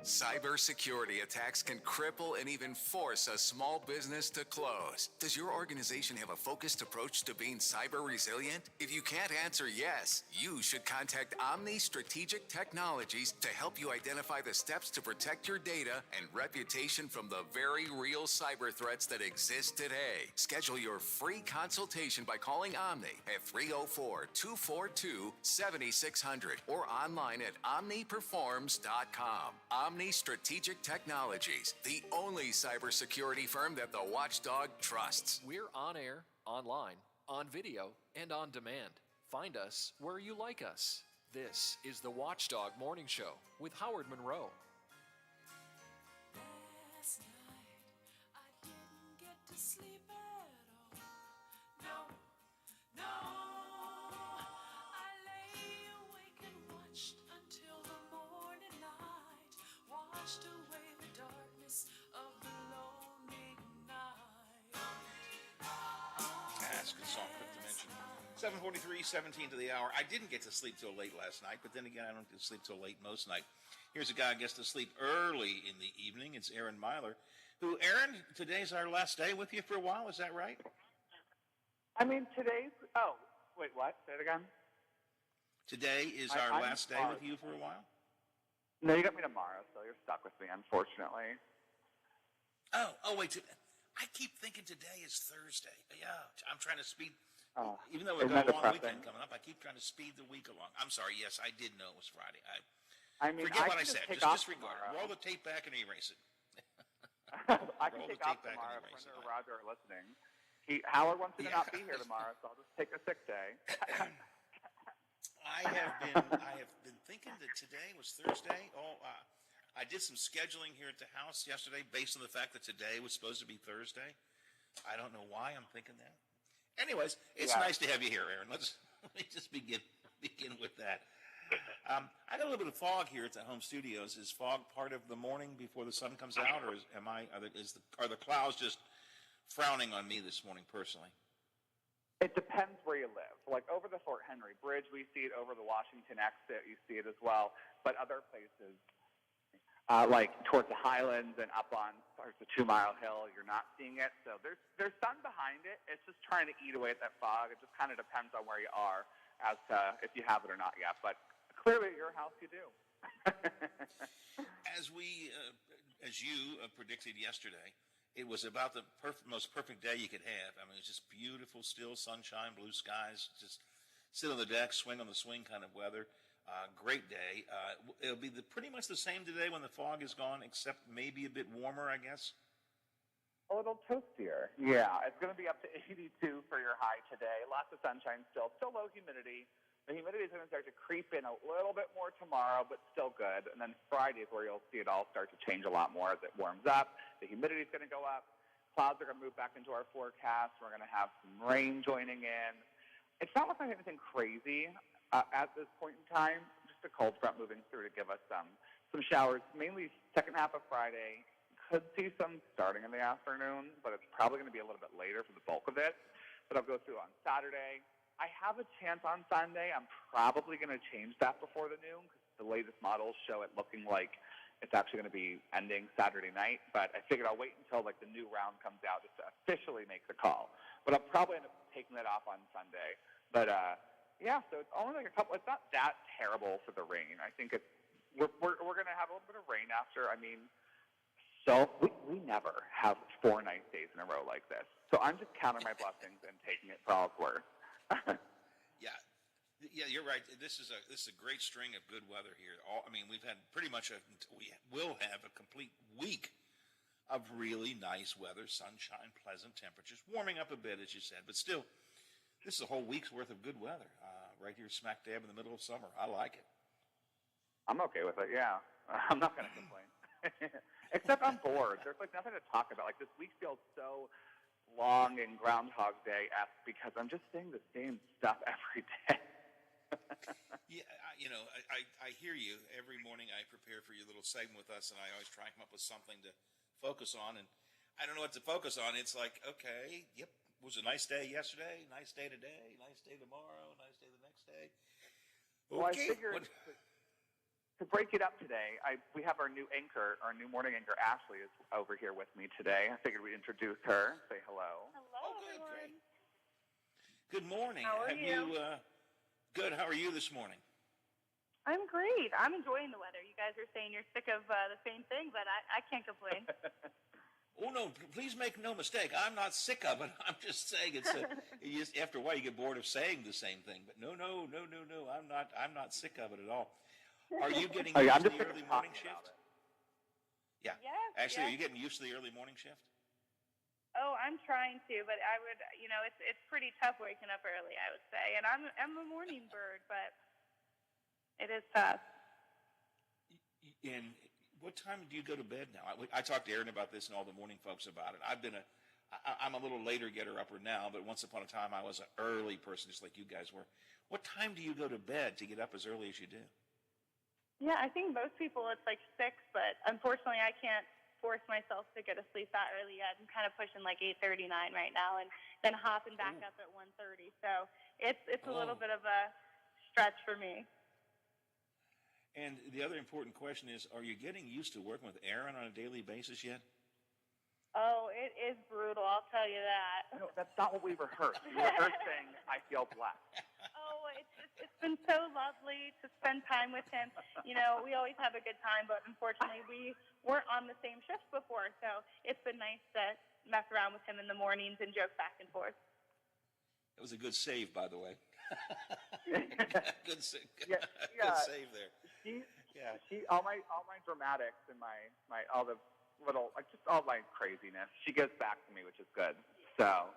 Cybersecurity attacks can cripple and even force a small business to close. Does your organization have a focused approach to being cyber resilient? If you can't answer yes, you should contact Omni Strategic Technologies to help you identify the steps to protect your data and reputation from the very real cyber threats that exist today. Schedule your free consultation by calling Omni at 304-242-7600 or online at omniperforms.com. Omni Strategic Technologies, the only cybersecurity firm that the Watchdog trusts. We're on air, online, on video, and on demand. Find us where you like us. This is the Watchdog Morning Show with Howard Monroe. Last night, I didn't get to sleep at all. No. I lay awake and watched until the morning light. Washed away the darkness of the lonely night. That's a good song, Fifth Dimension. 7:43, 17 to the hour. I didn't get to sleep till late last night, but then again, I don't get to sleep till late most night. Here's a guy who gets to sleep early in the evening. It's Aaron Myler, who, Aaron, today's our last day with you for a while. Is that right? I mean, today's... Oh, wait, what? Say it again. Today is our last day with you for a while? No, you got me tomorrow, so you're stuck with me, unfortunately. Oh, wait. I keep thinking today is Thursday. Yeah, I'm trying to speed. Even though we've got a long weekend coming up, I keep trying to speed the week along. I'm sorry. Yes, I did know it was Friday. Forget what I said. Just disregard it. Roll the tape back and erase it. I can take off tomorrow if Brenda or Roger are listening. Howard wants you to not be here tomorrow, so I'll just take a sick day. I have been thinking that today was Thursday. I did some scheduling here at the house yesterday based on the fact that today was supposed to be Thursday. I don't know why I'm thinking that. Anyways, it's nice to have you here, Aaron. Let me just begin with that. I got a little bit of fog here at the home studios. Is fog part of the morning before the sun comes out, or are the clouds just frowning on me this morning personally? It depends where you live. Like over the Fort Henry Bridge, we see it. Over the Washington exit, you see it as well. But other places, like towards the Highlands and up on towards the 2 Mile Hill, you're not seeing it. So there's sun behind it. It's just trying to eat away at that fog. It just kind of depends on where you are as to if you have it or not yet. But clearly at your house you do. As you predicted yesterday, it was about the most perfect day you could have. I mean, it was just beautiful, still sunshine, blue skies, just sit on the deck, swing on the swing kind of weather. Great day. It'll be pretty much the same today when the fog is gone, except maybe a bit warmer, I guess. A little toastier. Yeah, it's going to be up to 82 for your high today. Lots of sunshine still low humidity. The humidity is going to start to creep in a little bit more tomorrow, but still good. And then Friday is where you'll see it all start to change a lot more as it warms up. The humidity is going to go up. Clouds are going to move back into our forecast. We're going to have some rain joining in. It's not looking like anything crazy at this point in time. Just a cold front moving through to give us some showers, mainly second half of Friday. Could see some starting in the afternoon, but it's probably going to be a little bit later for the bulk of it. But I'll go through on Saturday. I have a chance on Sunday. I'm probably going to change that before the noon because the latest models show it looking like it's actually going to be ending Saturday night. But I figured I'll wait until like the new round comes out just to officially make the call. But I'll probably end up taking that off on Sunday. But yeah, so it's only like a couple. It's not that terrible for the rain. I think we're going to have a little bit of rain after. I mean, so we never have 4 nice days in a row like this. So I'm just counting my blessings and taking it for all it's worth. Yeah, you're right. This is a great string of good weather here. We've had pretty much we will have a complete week of really nice weather, sunshine, pleasant temperatures, warming up a bit, as you said, but still, this is a whole week's worth of good weather right here, smack dab in the middle of summer. I like it. I'm okay with it. Yeah, I'm not going to complain. Except I'm bored. There's like nothing to talk about. Like this week feels so long and Groundhog Day-esque because I'm just saying the same stuff every day. Yeah, I hear you. Every morning I prepare for your little segment with us, and I always try and come up with something to focus on, and I don't know what to focus on. It's like, okay, yep, it was a nice day yesterday, nice day today, nice day tomorrow, nice day the next day. Okay. Well, I figured to break it up today, we have our new morning anchor, Ashley, is over here with me today. I figured we'd introduce her, say hello. Hello, everyone. Good morning. How are you? Good. How are you this morning? I'm great. I'm enjoying the weather. You guys are saying you're sick of the same thing, but I can't complain. Oh, no, please make no mistake. I'm not sick of it. I'm just saying after a while you get bored of saying the same thing. But no. I'm not sick of it at all. Are you getting used to the early morning shift? Yeah. Yes. Actually, yes. Are you getting used to the early morning shift? Oh, I'm trying to, but I would, it's pretty tough waking up early, I would say. And I'm a morning bird, but it is tough. And what time do you go to bed now? I talked to Aaron about this and all the morning folks about it. I'm a little later getter-upper now, but once upon a time I was an early person, just like you guys were. What time do you go to bed to get up as early as you do? Yeah, I think most people it's like 6, but unfortunately I can't force myself to go to sleep that early yet. I'm kind of pushing like 8:39 right now, and then hopping back up at 1:30. So it's a little bit of a stretch for me. And the other important question is, are you getting used to working with Aaron on a daily basis yet? Oh, it is brutal, I'll tell you that. No, that's not what we rehearsed. We rehearsed saying, I feel blessed. Oh, it's been so lovely to spend time with him. You know, we always have a good time, but unfortunately we weren't on the same shift before, so it's been nice to mess around with him in the mornings and joke back and forth. It was a good save, by the way. Good save. Yeah, Good save there. She all my dramatics and my all the little just all my craziness. She gives back to me, which is good. So.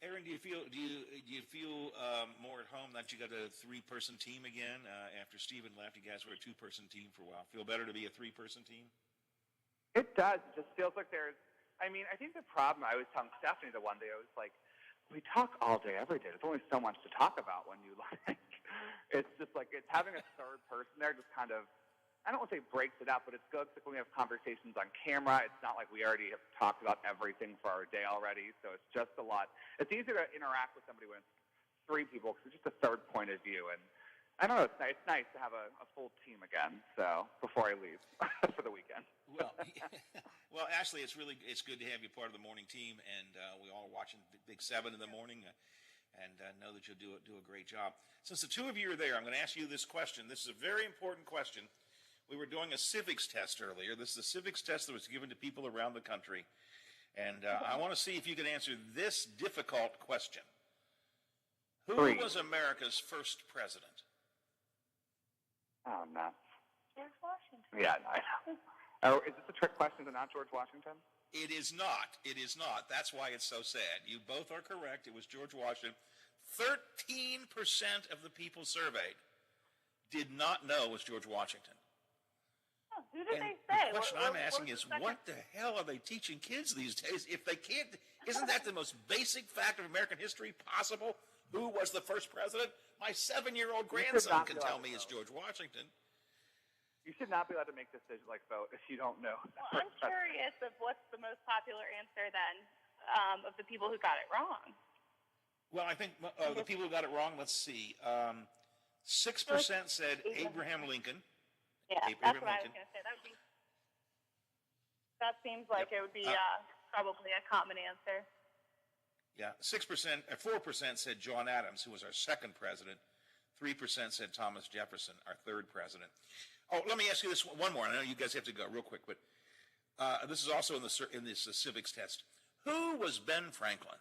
Aaron, do you feel more at home that you got a 3-person team again after Steven left? You guys were a 2-person team for a while. Feel better to be a 3-person team? It does. It just feels like there's. I mean, I think the problem. I was telling Stephanie the one day. I was like, we talk all day, every day. There's only so much to talk about when you like. It's just like it's having a third person there just kind of. I don't want to say breaks it up, but it's good when we have conversations on camera. It's not like we already have talked about everything for our day already, so it's just a lot. It's easier to interact with somebody when it's 3 people because it's just a third point of view. And I don't know, it's nice to have a full team again. So before I leave for the weekend. Well, Ashley, it's good to have you part of the morning team, and we all are watching Big 7 in the morning, and know that you'll do a great job. Since the two of you are there, I'm going to ask you this question. This is a very important question. We were doing a civics test earlier. This is a civics test that was given to people around the country. And I want to see if you can answer this difficult question. Who was America's first president? Oh, no. George Washington. Yeah, I know. Oh, is this a trick question? Is it not George Washington? It is not. It is not. That's why it's so sad. You both are correct. It was George Washington. 13% of the people surveyed did not know it was George Washington. Who did they say? The question I'm asking is, what the hell are they teaching kids these days? If they can't, isn't that the most basic fact of American history possible? Who was the first president? My 7-year-old grandson can tell me it's George Washington. You should not be allowed to make decisions like vote if you don't know. Well, I'm curious of what's the most popular answer then of the people who got it wrong. Well, I think the people who got it wrong, let's see. 6% said Abraham Lincoln. Yeah, that's what I was going to say. That seems like it would be probably a common answer. Yeah, 6%, 4% said John Adams, who was our second president. 3% said Thomas Jefferson, our third president. Oh, let me ask you this one more. I know you guys have to go real quick, but this is also in this civics test. Who was Ben Franklin?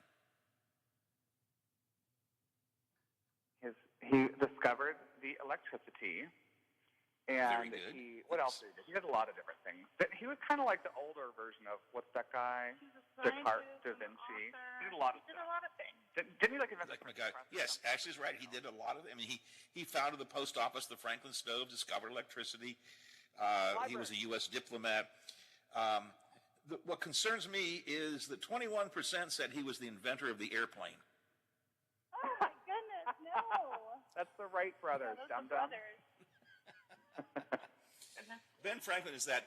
He discovered the electricity. And what else did he do? He did a lot of different things. But he was kind of like the older version of, what's that guy? Descartes, Da Vinci. He did a lot of things. Didn't he like invent the guy? Yes, Ashley's right. He did a lot of it. I mean, he founded the post office, the Franklin stove, discovered electricity. He was a U.S. diplomat. What concerns me is that 21% said he was the inventor of the airplane. Oh, my goodness, no. That's the Wright brothers, dum-dum. Ben Franklin is the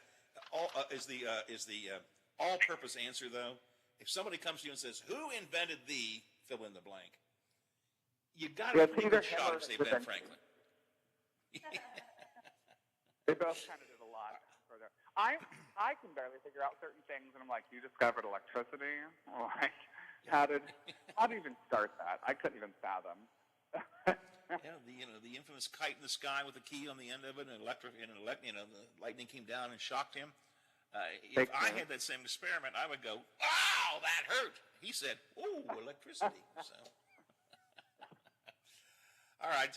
all-purpose answer, though. If somebody comes to you and says, "Who invented the fill in the blank?" You got a pretty good shot if say Ben Franklin. They both kind of did a lot. I can barely figure out certain things, and I'm like, "You discovered electricity? Like, how did you even start that? I couldn't even fathom." Yeah, the infamous kite in the sky with a key on the end of it, and the lightning came down and shocked him. If I had that same experiment, I would go, "Wow, that hurt." He said, "Ooh, electricity." So, all right.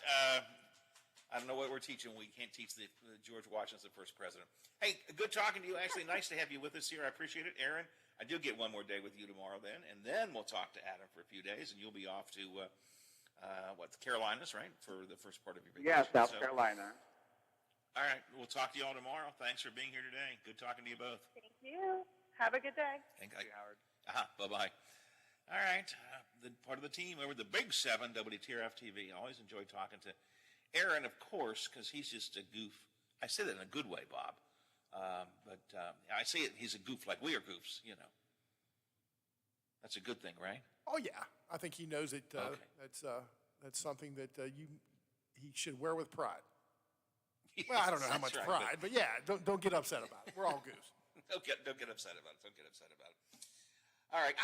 I don't know what we're teaching. We can't teach the George Washington's the first president. Hey, good talking to you, Ashley. Nice to have you with us here. I appreciate it, Aaron. I do get one more day with you tomorrow, and then we'll talk to Adam for a few days, and you'll be off to. The Carolinas, right, for the first part of your vacation? Yeah, South Carolina. All right, we'll talk to you all tomorrow. Thanks for being here today. Good talking to you both. Thank you. Have a good day. Thank you, Howard. Bye-bye. All right, the part of the team over the Big 7, WTRF TV. I always enjoy talking to Aaron, of course, because he's just a goof. I say that in a good way, Bob. But I say it, he's a goof like we are goofs, That's a good thing, right? Oh, yeah. I think he knows it. That's something that he should wear with pride. Well, I don't know how much pride, but yeah, don't get upset about it. We're all goofs. Don't get upset about it. All right.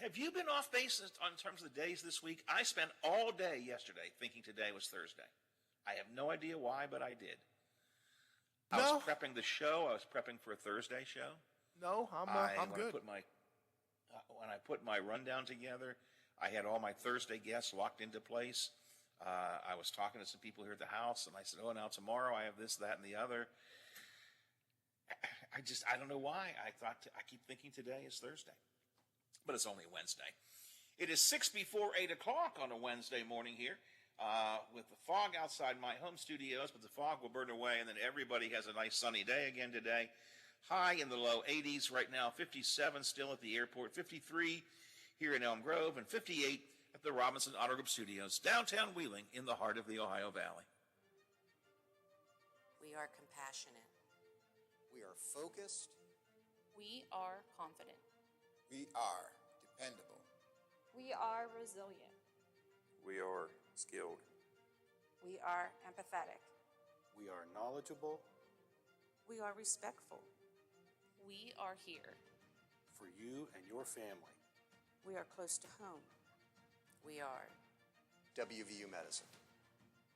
Have you been off base on terms of the days this week? I spent all day yesterday thinking today was Thursday. I have no idea why, but I did. I was prepping the show. I was prepping for a Thursday show. No, I'm good. When I put my rundown together, I had all my Thursday guests locked into place. I was talking to some people here at the house, and I said, now tomorrow I have this, that, and the other. I don't know why. I keep thinking today is Thursday, but it's only Wednesday. It is 6 before 8 o'clock on a Wednesday morning here, with the fog outside my home studios, but the fog will burn away, and then everybody has a nice sunny day again today. High in the low 80s right now, 57 still at the airport, 53 here in Elm Grove, and 58 at the Robinson Auto Group Studios, downtown Wheeling in the heart of the Ohio Valley. We are compassionate. We are focused. We are confident. We are dependable. We are resilient. We are skilled. We are empathetic. We are knowledgeable. We are respectful. We are here. For you and your family. We are close to home. We are WVU Medicine.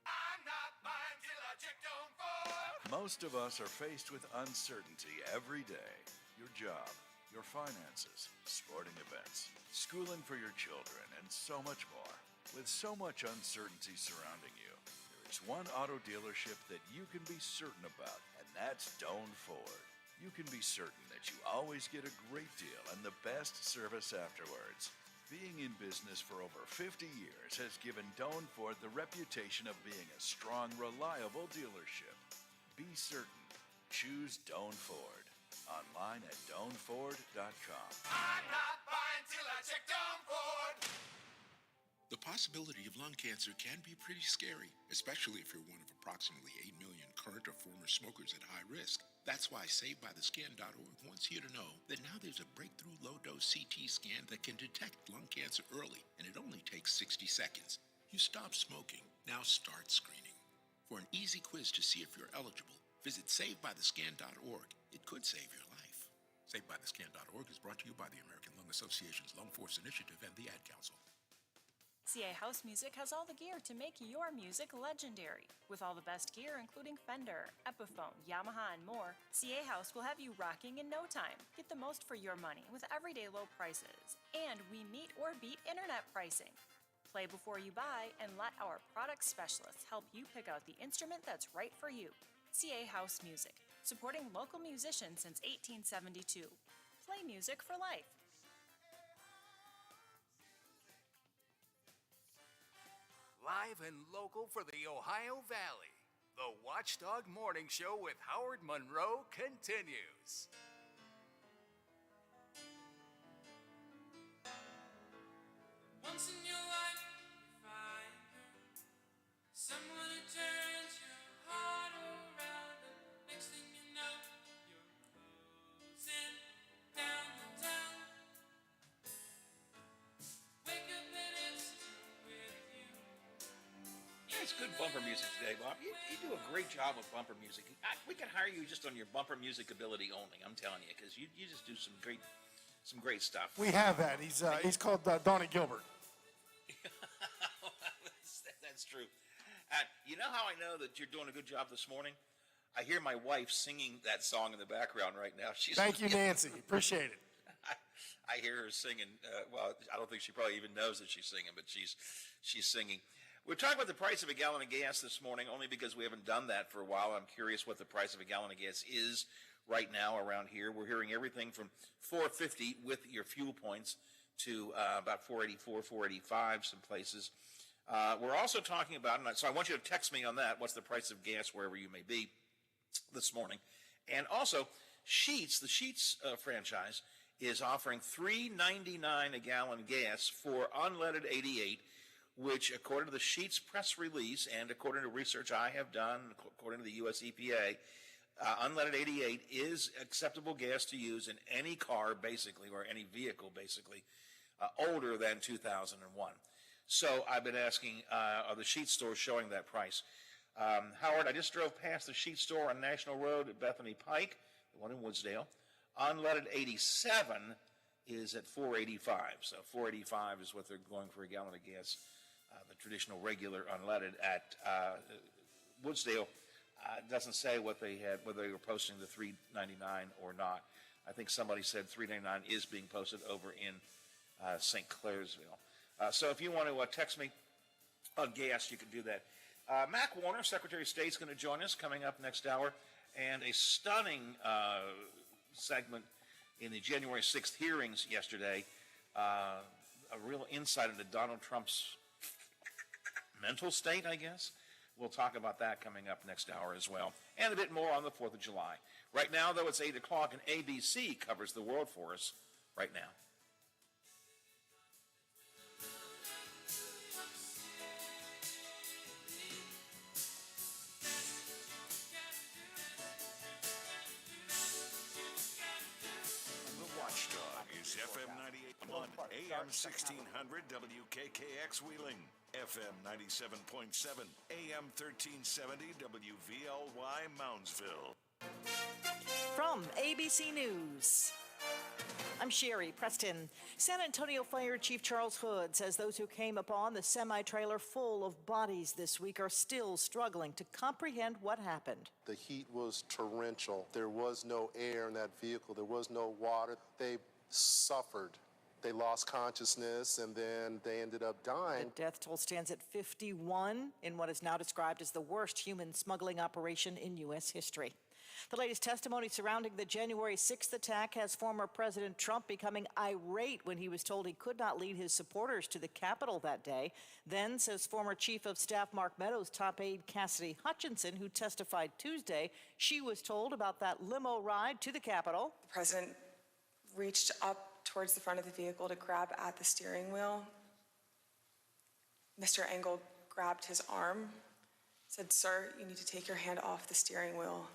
I'm not mine till I check on for. Most of us are faced with uncertainty every day. Your job, your finances, sporting events, schooling for your children, and so much more. With so much uncertainty surrounding you, there is one auto dealership that you can be certain about, and that's Doan Ford. You can be certain that you always get a great deal and the best service afterwards. Being in business for over 50 years has given Doan Ford the reputation of being a strong, reliable dealership. Be certain. Choose Doan Ford. Online at DoanFord.com. I'm not buying till I check on Ford. The possibility of lung cancer can be pretty scary, especially if you're one of approximately 8 million current or former smokers at high risk. That's why SaveByTheScan.org wants you to know that now there's a breakthrough low-dose CT scan that can detect lung cancer early, and it only takes 60 seconds. You stop smoking, now start screening. For an easy quiz to see if you're eligible, visit SaveByTheScan.org. It could save your life. SaveByTheScan.org is brought to you by the American Lung Association's Lung Force Initiative and the Ad Council. CA House Music has all the gear to make your music legendary. With all the best gear, including Fender, Epiphone, Yamaha, and more, CA House will have you rocking in no time. Get the most for your money with everyday low prices. And we meet or beat internet pricing. Play before you buy and let our product specialists help you pick out the instrument that's right for you. CA House Music, supporting local musicians since 1872. Play music for life. Live and local for the Ohio Valley, the Watchdog Morning Show with Howard Monroe continues. Once in your life, you find someone who turns your heart around, and next thing you know, you're cruising down the town. Wake up and it's with you. It's good bumper music today, Bob. You do a great job with bumper music. We can hire you just on your bumper music ability only, I'm telling you, because you just do some great stuff. We have that. He's called Donnie Gilbert. That's true. You know how I know that you're doing a good job this morning? I hear my wife singing that song in the background right now. Thank you, Nancy. Appreciate it. I hear her singing. Well, I don't think she probably even knows that she's singing, but she's singing. We're talking about the price of a gallon of gas this morning only because we haven't done that for a while. I'm curious what the price of a gallon of gas is right now around here. We're hearing everything from $4.50 with your fuel points to about $4.84, $4.85 some places. We're also talking about, so I want you to text me on that, what's the price of gas wherever you may be this morning. And also, Sheetz, the Sheetz franchise, is offering $3.99 a gallon gas for unleaded 88, which, according to the Sheetz press release and according to research I have done, according to the U.S. EPA, unleaded 88 is acceptable gas to use in any car, basically, or any vehicle, basically, older than 2001. So I've been asking, are the Sheetz stores showing that price? Howard, I just drove past the Sheetz store on National Road at Bethany Pike, the one in Woodsdale. Unleaded 87, is at $4.85. So $4.85 is what they're going for a gallon of gas, the traditional regular unleaded at Woodsdale. It doesn't say what they had, whether they were posting the $3.99 or not. I think somebody said $3.99 is being posted over in St. Clairsville. So if you want to text me on gas, you can do that. Mac Warner, Secretary of State, is going to join us coming up next hour, and a stunning segment in the January 6th hearings yesterday, a real insight into Donald Trump's mental state, I guess. We'll talk about that coming up next hour as well, and a bit more on the 4th of July. Right now, though, it's 8 o'clock, and ABC covers the world for us right now. FM 98.1, AM 1600 WKKX Wheeling, FM 97.7, AM 1370 WVLY Moundsville. From ABC News, I'm Sherry Preston. San Antonio Fire Chief Charles Hood says those who came upon the semi-trailer full of bodies this week are still struggling to comprehend what happened. The heat was torrential. There was no air in that vehicle. There was no water. They suffered. They lost consciousness, and then they ended up dying. The death toll stands at 51 in what is now described as the worst human smuggling operation in U.S. history. The latest testimony surrounding the January 6th attack has former President Trump becoming irate when he was told he could not lead his supporters to the Capitol that day. Then, says former Chief of Staff Mark Meadows' top aide Cassidy Hutchinson, who testified Tuesday, she was told about that limo ride to the Capitol. The president reached up towards the front of the vehicle to grab at the steering wheel. Mr. Engel grabbed his arm, said, "Sir, you need to take your hand off the steering wheel.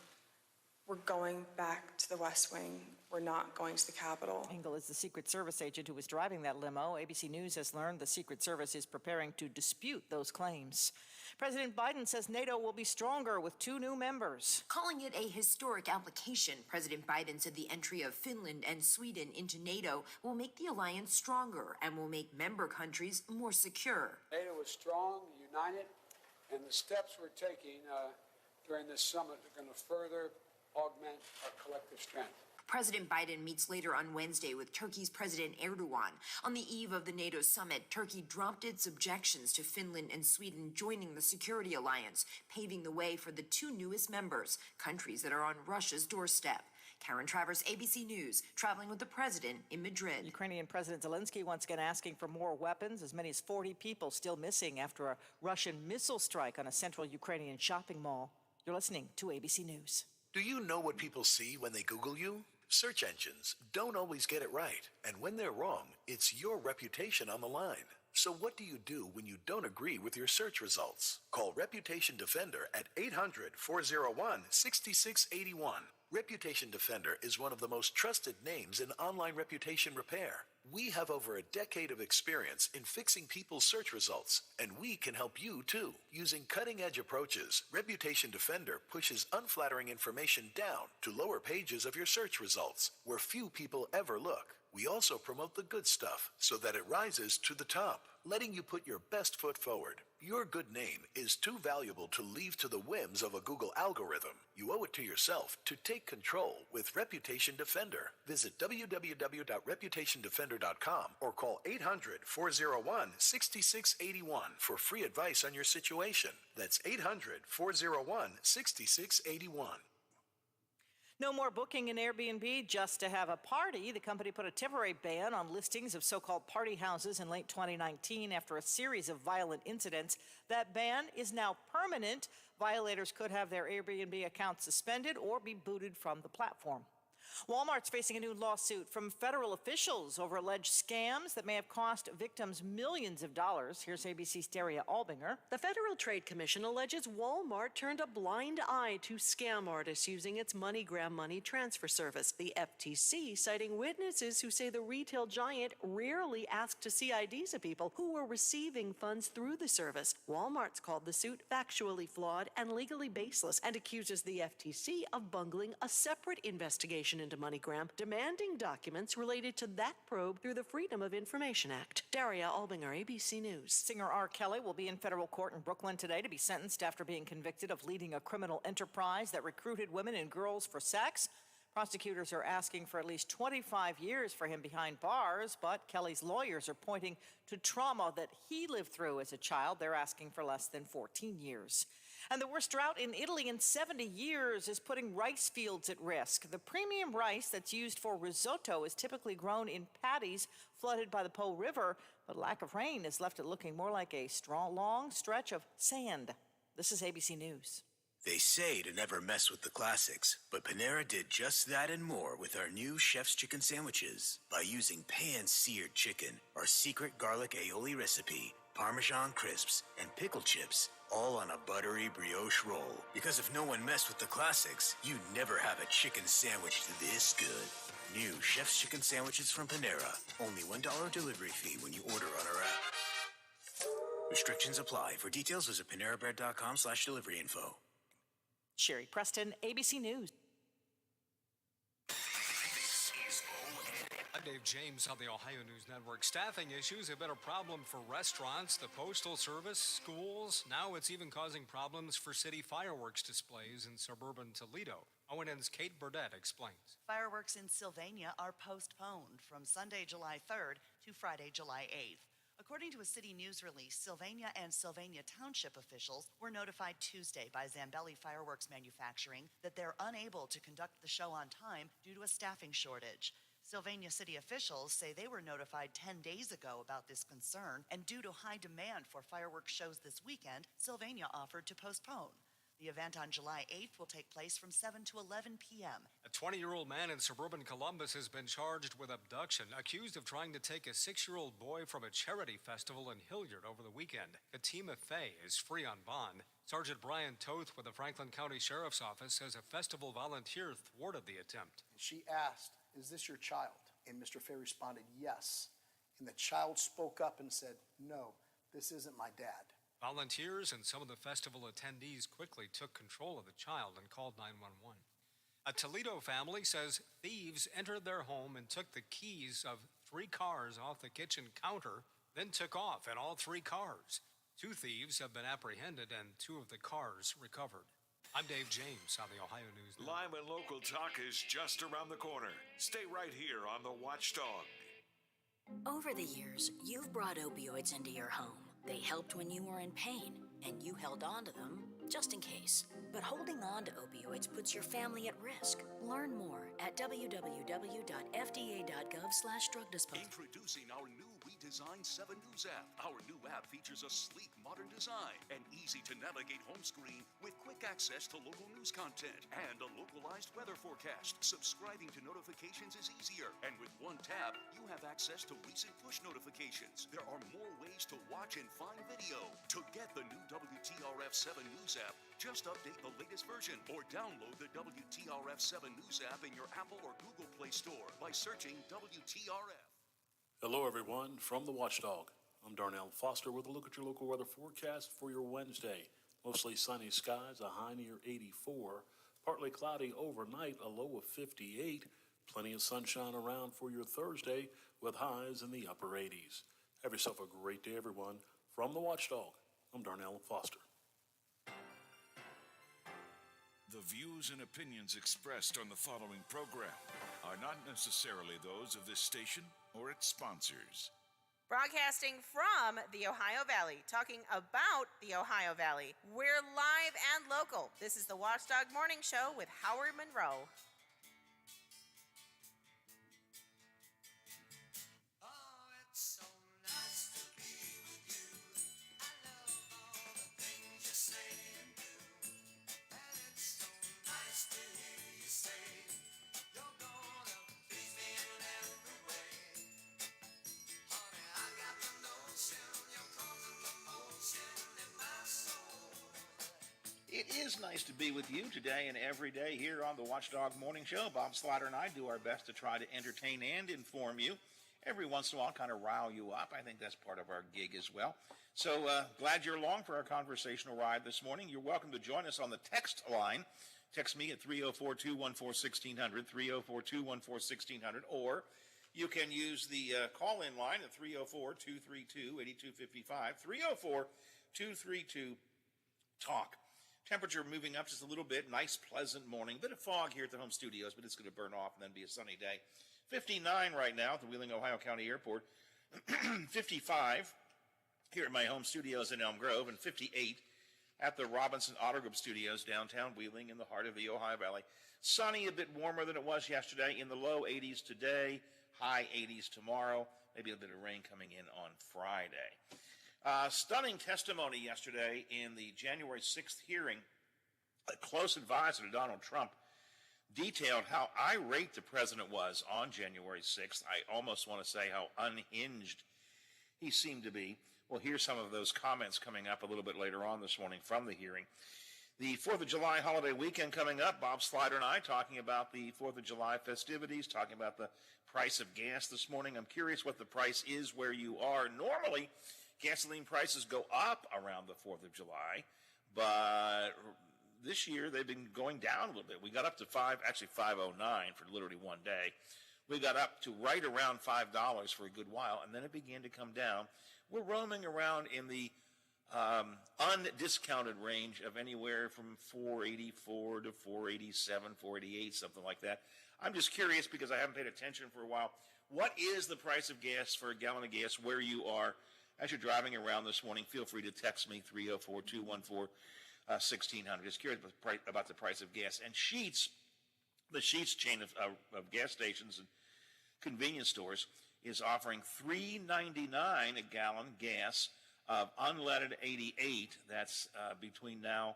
We're going back to the West Wing. We're not going to the Capitol." Engel is the Secret Service agent who was driving that limo. ABC News has learned the Secret Service is preparing to dispute those claims. President Biden says NATO will be stronger with 2 new members. Calling it a historic application, President Biden said the entry of Finland and Sweden into NATO will make the alliance stronger and will make member countries more secure. NATO is strong, united, and the steps we're taking during this summit are going to further augment our collective strength. President Biden meets later on Wednesday with Turkey's President Erdogan. On the eve of the NATO summit, Turkey dropped its objections to Finland and Sweden joining the security alliance, paving the way for the 2 newest members, countries that are on Russia's doorstep. Karen Travers, ABC News, traveling with the president in Madrid. Ukrainian President Zelensky once again asking for more weapons. As many as 40 people still missing after a Russian missile strike on a central Ukrainian shopping mall. You're listening to ABC News. Do you know what people see when they Google you? Search engines don't always get it right. And when they're wrong, it's your reputation on the line. So what do you do when you don't agree with your search results? Call Reputation Defender at 800-401-6681. Reputation Defender is one of the most trusted names in online reputation repair. We have over a decade of experience in fixing people's search results, and we can help you too. Using cutting-edge approaches, Reputation Defender pushes unflattering information down to lower pages of your search results, where few people ever look. We also promote the good stuff so that it rises to the top, letting you put your best foot forward. Your good name is too valuable to leave to the whims of a Google algorithm. You owe it to yourself to take control with Reputation Defender. Visit www.reputationdefender.com or call 800-401-6681 for free advice on your situation. That's 800-401-6681. No more booking in Airbnb just to have a party. The company put a temporary ban on listings of so-called party houses in late 2019 after a series of violent incidents. That ban is now permanent. Violators could have their Airbnb accounts suspended or be booted from the platform. Walmart's facing a new lawsuit from federal officials over alleged scams that may have cost victims millions of dollars. Here's ABC's Daria Albinger. The Federal Trade Commission alleges Walmart turned a blind eye to scam artists using its MoneyGram money transfer service. The FTC citing witnesses who say the retail giant rarely asked to see IDs of people who were receiving funds through the service. Walmart's called the suit factually flawed and legally baseless and accuses the FTC of bungling a separate investigation investigation into MoneyGram, demanding documents related to that probe through the Freedom of Information Act. Daria Albinger, ABC News. Singer R. Kelly will be in federal court in Brooklyn today to be sentenced after being convicted of leading a criminal enterprise that recruited women and girls for sex. Prosecutors are asking for at least 25 years for him behind bars, but Kelly's lawyers are pointing to trauma that he lived through as a child. They're asking for less than 14 years. And the worst drought in Italy in 70 years is putting rice fields at risk. The premium rice that's used for risotto is typically grown in paddies flooded by the Po River, but lack of rain has left it looking more like a long stretch of sand. This is ABC News. They say to never mess with the classics, but Panera did just that and more with our new Chef's Chicken Sandwiches. By using pan-seared chicken, our secret garlic aioli recipe, Parmesan crisps, and pickle chips, all on a buttery brioche roll. Because if no one messed with the classics, you'd never have a chicken sandwich this good. New Chef's Chicken Sandwiches from Panera. Only $1 delivery fee when you order on our app. Restrictions apply. For details, visit PaneraBread.com/delivery info. Sherry Preston, ABC News. I'm Dave James on the Ohio News Network. Staffing issues have been a problem for restaurants, the Postal Service, schools. Now it's even causing problems for city fireworks displays in suburban Toledo. ONN's Kate Burdett explains. Fireworks in Sylvania are postponed from Sunday, July 3rd to Friday, July 8th. According to a city news release, Sylvania and Sylvania Township officials were notified Tuesday by Zambelli Fireworks Manufacturing that they're unable to conduct the show on time due to a staffing shortage. Sylvania city officials say they were notified 10 days ago about this concern, and due to high demand for fireworks shows this weekend, Sylvania offered to postpone. The event on July 8th will take place from 7 to 11 p.m. A 20-year-old man in suburban Columbus has been charged with abduction, accused of trying to take a 6-year-old boy from a charity festival in Hilliard over the weekend. Fatima Faye is free on bond. Sergeant Brian Toth with the Franklin County Sheriff's Office says a festival volunteer thwarted the attempt. She asked, "Is this your child?" And Mr. Faye responded, "Yes." And the child spoke up and said, "No, this isn't my dad." Volunteers and some of the festival attendees quickly took control of the child and called 911. A Toledo family says thieves entered their home and took the keys of 3 cars off the kitchen counter, then took off in all 3 cars. 2 thieves have been apprehended and 2 of the cars recovered. I'm Dave James on the Ohio News Network. Live and local talk is just around the corner. Stay right here on The Watchdog. Over the years, you've brought opioids into your home. They helped when you were in pain, and you held on to them just in case. But holding on to opioids puts your family at risk. Learn more at www.fda.gov/drug disposal. Introducing our new redesigned 7 News app. Our new app features a sleek, modern design, an easy-to-navigate home screen with quick access to local news content and a localized weather forecast. Subscribing to notifications is easier, and with one tab, you have access to recent push notifications. There are more ways to watch and find video. To get the new WTRF 7 News app, just update the latest version or download the WTRF 7 News app in your Apple or Google Play Store by searching WTRF. Hello, everyone, from The Watchdog. I'm Darnell Foster with a look at your local weather forecast for your Wednesday. Mostly sunny skies, a high near 84. Partly cloudy overnight, a low of 58. Plenty of sunshine around for your Thursday with highs in the upper 80s. Have yourself a great day, everyone. From The Watchdog, I'm Darnell Foster. The views and opinions expressed on the following program are not necessarily those of this station or its sponsors. Broadcasting from the Ohio Valley, talking about the Ohio Valley. We're live and local. This is the Watchdog Morning Show with Howard Monroe. It is nice to be with you today and every day here on the Watchdog Morning Show. Bob Slaughter and I do our best to try to entertain and inform you. Every once in a while, kind of rile you up. I think that's part of our gig as well. So glad you're along for our conversational ride this morning. You're welcome to join us on the text line. Text me at 304-214-1600, 304-214-1600, or you can use the call-in line at 304-232-8255, 304-232-TALK. Temperature moving up just a little bit. Nice, pleasant morning. Bit of fog here at the home studios, but it's going to burn off and then be a sunny day. 59 right now at the Wheeling, Ohio County Airport. 55 here at my home studios in Elm Grove, and 58 at the Robinson Auto Group Studios downtown Wheeling in the heart of the Ohio Valley. Sunny, a bit warmer than it was yesterday, in the low 80s today, high 80s tomorrow, maybe a bit of rain coming in on Friday. Stunning testimony yesterday in the January 6th hearing. A close advisor to Donald Trump detailed how irate the president was on January 6th. I almost want to say how unhinged he seemed to be. Well, here's some of those comments coming up a little bit later on this morning from the hearing. The 4th of July holiday weekend coming up. Bob Slider and I talking about the 4th of July festivities, talking about the price of gas this morning. I'm curious what the price is where you are. Normally, gasoline prices go up around the 4th of July, but this year they've been going down a little bit. We got up to $5.09 for literally one day. We got up to right around $5 for a good while, and then it began to come down. We're roaming around in the undiscounted range of anywhere from $4.84 to $4.87, $4.88, something like that. I'm just curious because I haven't paid attention for a while. What is the price of gas for a gallon of gas where you are? As you're driving around this morning, feel free to text me, 304-214-1600. Just curious about the price of gas. And Sheetz, the Sheetz chain of gas stations and convenience stores, is offering $3.99 a gallon gas of unleaded 88. That's between now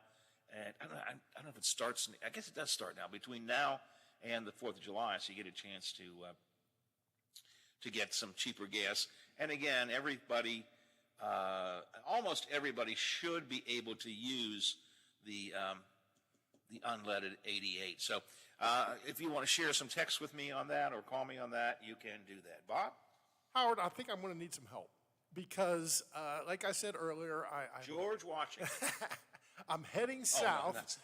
and, I don't know if it starts, I guess it does start now, between now and the 4th of July, so you get a chance to get some cheaper gas. And again, almost everybody should be able to use the unleaded 88. So if you want to share some text with me on that or call me on that, you can do that. Bob? Howard, I think I'm going to need some help because, like I said earlier, George Washington. I'm heading south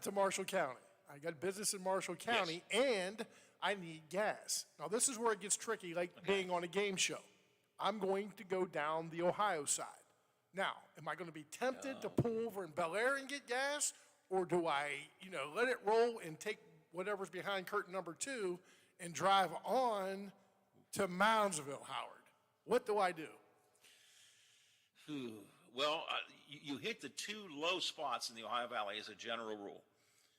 to Marshall County. I got business in Marshall County, and I need gas. Now, this is where it gets tricky, like being on a game show. I'm going to go down the Ohio side. Now, am I going to be tempted to pull over in Bel Air and get gas, or do I, let it roll and take whatever's behind curtain number 2 and drive on to Moundsville, Howard? What do I do? Well, you hit the two low spots in the Ohio Valley as a general rule.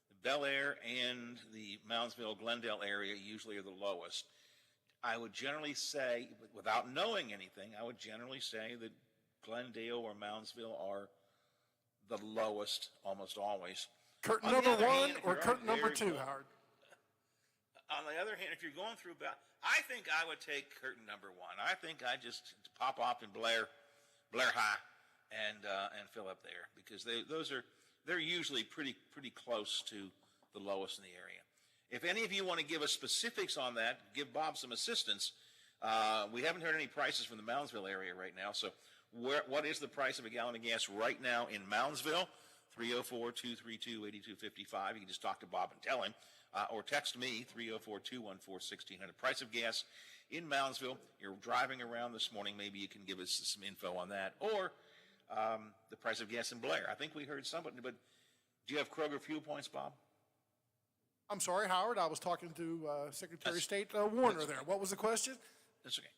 The Bel Air and the Moundsville, Glendale area usually are the lowest. I would generally say, without knowing anything, I would generally say that Glendale or Moundsville are the lowest almost always. Curtain number 1 or curtain number 2, Howard? On the other hand, if you're going through, I think I would take curtain number 1. I think I just pop off in Blair High, and fill up there because they're usually pretty close to the lowest in the area. If any of you want to give us specifics on that, give Bob some assistance. We haven't heard any prices from the Moundsville area right now. So what is the price of a gallon of gas right now in Moundsville? 304-232-8255. You can just talk to Bob and tell him. Or text me, 304-214-1600. Price of gas in Moundsville. You're driving around this morning. Maybe you can give us some info on that. Or the price of gas in Blair. I think we heard somebody, but do you have Kroger fuel points, Bob? I'm sorry, Howard. I was talking to Secretary of State Warner there. What was the question? That's okay.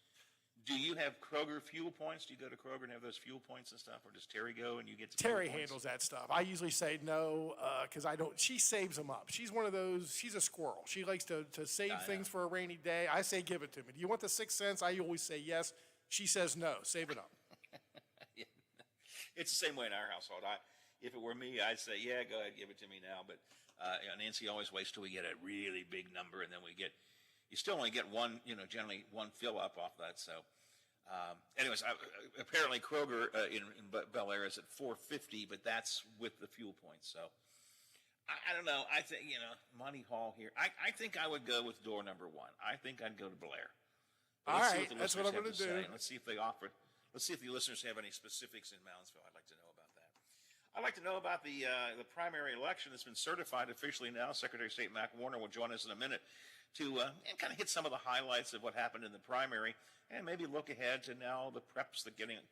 Do you have Kroger fuel points? Do you go to Kroger and have those fuel points and stuff? Or does Terry go and you get to Terry handles that stuff. I usually say no because I don't. She saves them up. She's one of those. She's a squirrel. She likes to save things for a rainy day. I say give it to me. Do you want the 6 cents? I always say yes. She says no. Save it up. Yeah. It's the same way in our household. If it were me, I'd say, yeah, go ahead, give it to me now. But Nancy always waits till we get a really big number, and then you still only get one, generally one fill up off that. So, anyways, apparently Kroger in Bel Air is at $4.50, but that's with the fuel points. So, I don't know. I think Money Hall here. I think I would go with door number 1. I think I'd go to Blair. All right, that's what I'm going to do. Let's see if they offer. Let's see if the listeners have any specifics in Moundsville. I'd like to know about that. I'd like to know about the primary election that's been certified officially now. Secretary of State Mac Warner will join us in a minute to and kind of hit some of the highlights of what happened in the primary and maybe look ahead to now the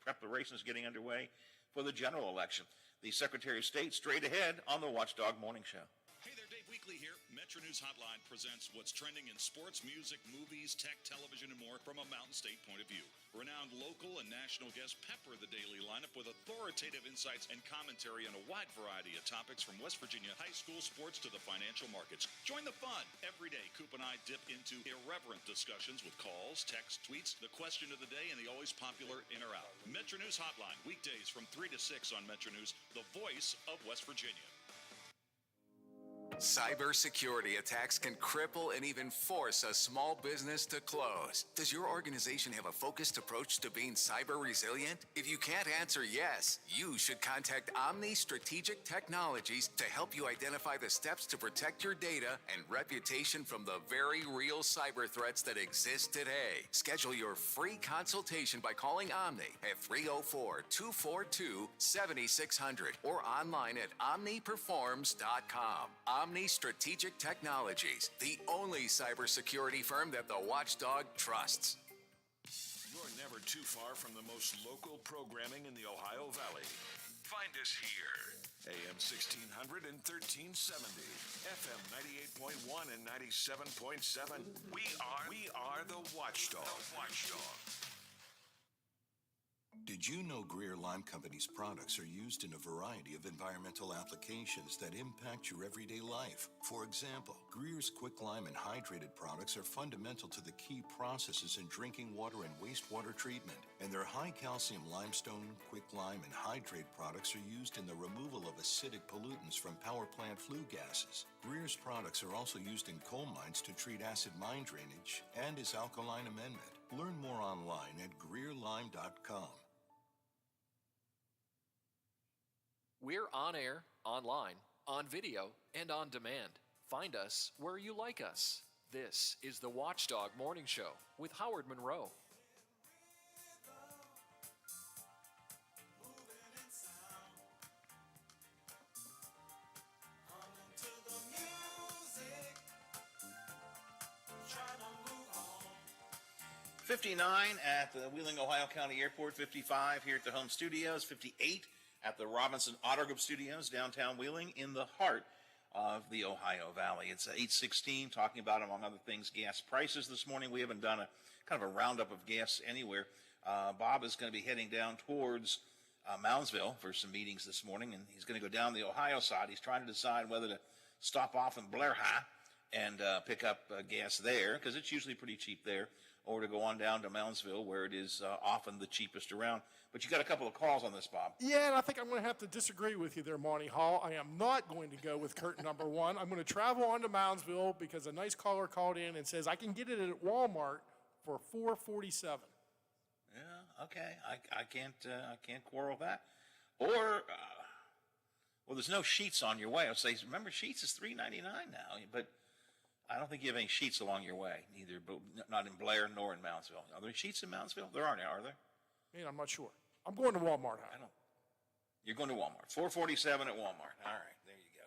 preparations getting underway for the general election. The Secretary of State straight ahead on the Watchdog Morning Show. Hey there, Dave Weekly here. Metro News Hotline presents what's trending in sports, music, movies, tech, television, and more from a Mountain State point of view. Renowned local and national guests pepper the daily lineup with authoritative insights and commentary on a wide variety of topics from West Virginia high school sports to the financial markets. Join the fun. Every day, Coop and I dip into irreverent discussions with calls, texts, tweets, the question of the day, and the always popular in or out. Metro News Hotline, weekdays from 3 to 6 on Metro News, the voice of West Virginia. Cybersecurity attacks can cripple and even force a small business to close. Does your organization have a focused approach to being cyber resilient? If you can't answer yes, you should contact Omni Strategic Technologies to help you identify the steps to protect your data and reputation from the very real cyber threats that exist today. Schedule your free consultation by calling Omni at 304-242-7600 or online at omniperforms.com. Omni Strategic Technologies, the only cybersecurity firm that the Watchdog trusts. You're never too far from the most local programming in the Ohio Valley. Find us here. AM 1600 and 1370, FM 98.1 and 97.7. We are the Watchdog. The Watchdog. Did you know Greer Lime Company's products are used in a variety of environmental applications that impact your everyday life? For example, Greer's Quick Lime and Hydrated products are fundamental to the key processes in drinking water and wastewater treatment, and their high-calcium limestone, Quick Lime, and Hydrate products are used in the removal of acidic pollutants from power plant flue gases. Greer's products are also used in coal mines to treat acid mine drainage and as alkaline amendment. Learn more online at GreerLime.com. We're on air, online, on video, and on demand. Find us where you like us. This is the Watchdog Morning Show with Howard Monroe. .59 at the Wheeling, Ohio County Airport, 55 here at the home studios, 58 at the Robinson Auto Group Studios, downtown Wheeling, in the heart of the Ohio Valley. It's 8:16, talking about, among other things, gas prices this morning. We haven't done a kind of a roundup of gas anywhere. Bob is going to be heading down towards Moundsville for some meetings this morning, and he's going to go down the Ohio side. He's trying to decide whether to stop off in Blair High and pick up gas there, because it's usually pretty cheap there, or to go on down to Moundsville, where it is often the cheapest around. But you got a couple of calls on this, Bob. Yeah, and I think I'm going to have to disagree with you there, Monty Hall. I am not going to go with curtain number one. I'm going to travel on to Moundsville because a nice caller called in and says I can get it at Walmart for $4.47. Yeah, okay. I can't quarrel with that. Or, well, there's no Sheets on your way. I'll say, remember, Sheets is $3.99 now, but I don't think you have any Sheets along your way, neither, but not in Blair nor in Moundsville. Are there Sheets in Moundsville? There aren't, are there? Man, I'm not sure. I'm going to Walmart. I don't. You're going to Walmart. $4.47 at Walmart. All right, there you go.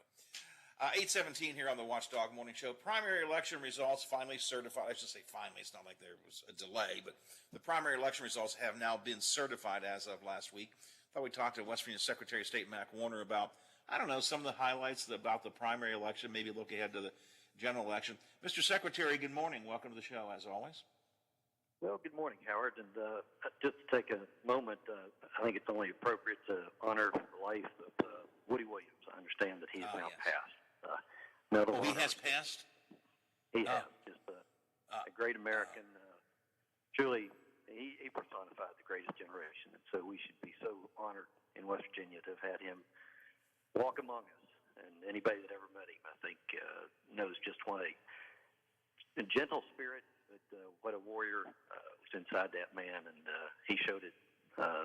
8:17 here on the Watchdog Morning Show. Primary election results finally certified. I should say finally. It's not like there was a delay, but the primary election results have now been certified as of last week. Thought we talked to West Virginia Secretary of State Mac Warner about, I don't know, some of the highlights about the primary election, maybe look ahead to the general election. Mr. Secretary, good morning. Welcome to the show, as always. Well, good morning, Howard. And just to take a moment, I think it's only appropriate to honor the life of Woody Williams. I understand that he's now passed. He has passed? He has. Just a great American. Truly, he personified the greatest generation. And so we should be so honored in West Virginia to have had him walk among us. And anybody that ever met him, I think, knows just what a gentle spirit, but what a warrior was inside that man, and he showed it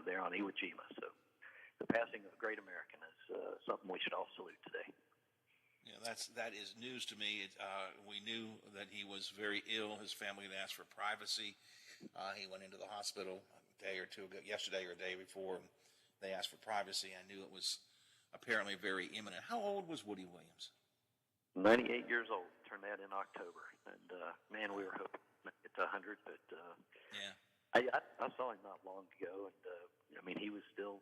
there on Iwo Jima. So the passing of a great American is something we should all salute today. Yeah, that is news to me. We knew that he was very ill. His family had asked for privacy. He went into the hospital a day or two ago, yesterday or the day before, and they asked for privacy. I knew it was apparently very imminent. How old was Woody Williams? 98 years old. Turned that in October, and man, we were hoping to make it to 100, but yeah, I saw him not long ago, and I mean, he was still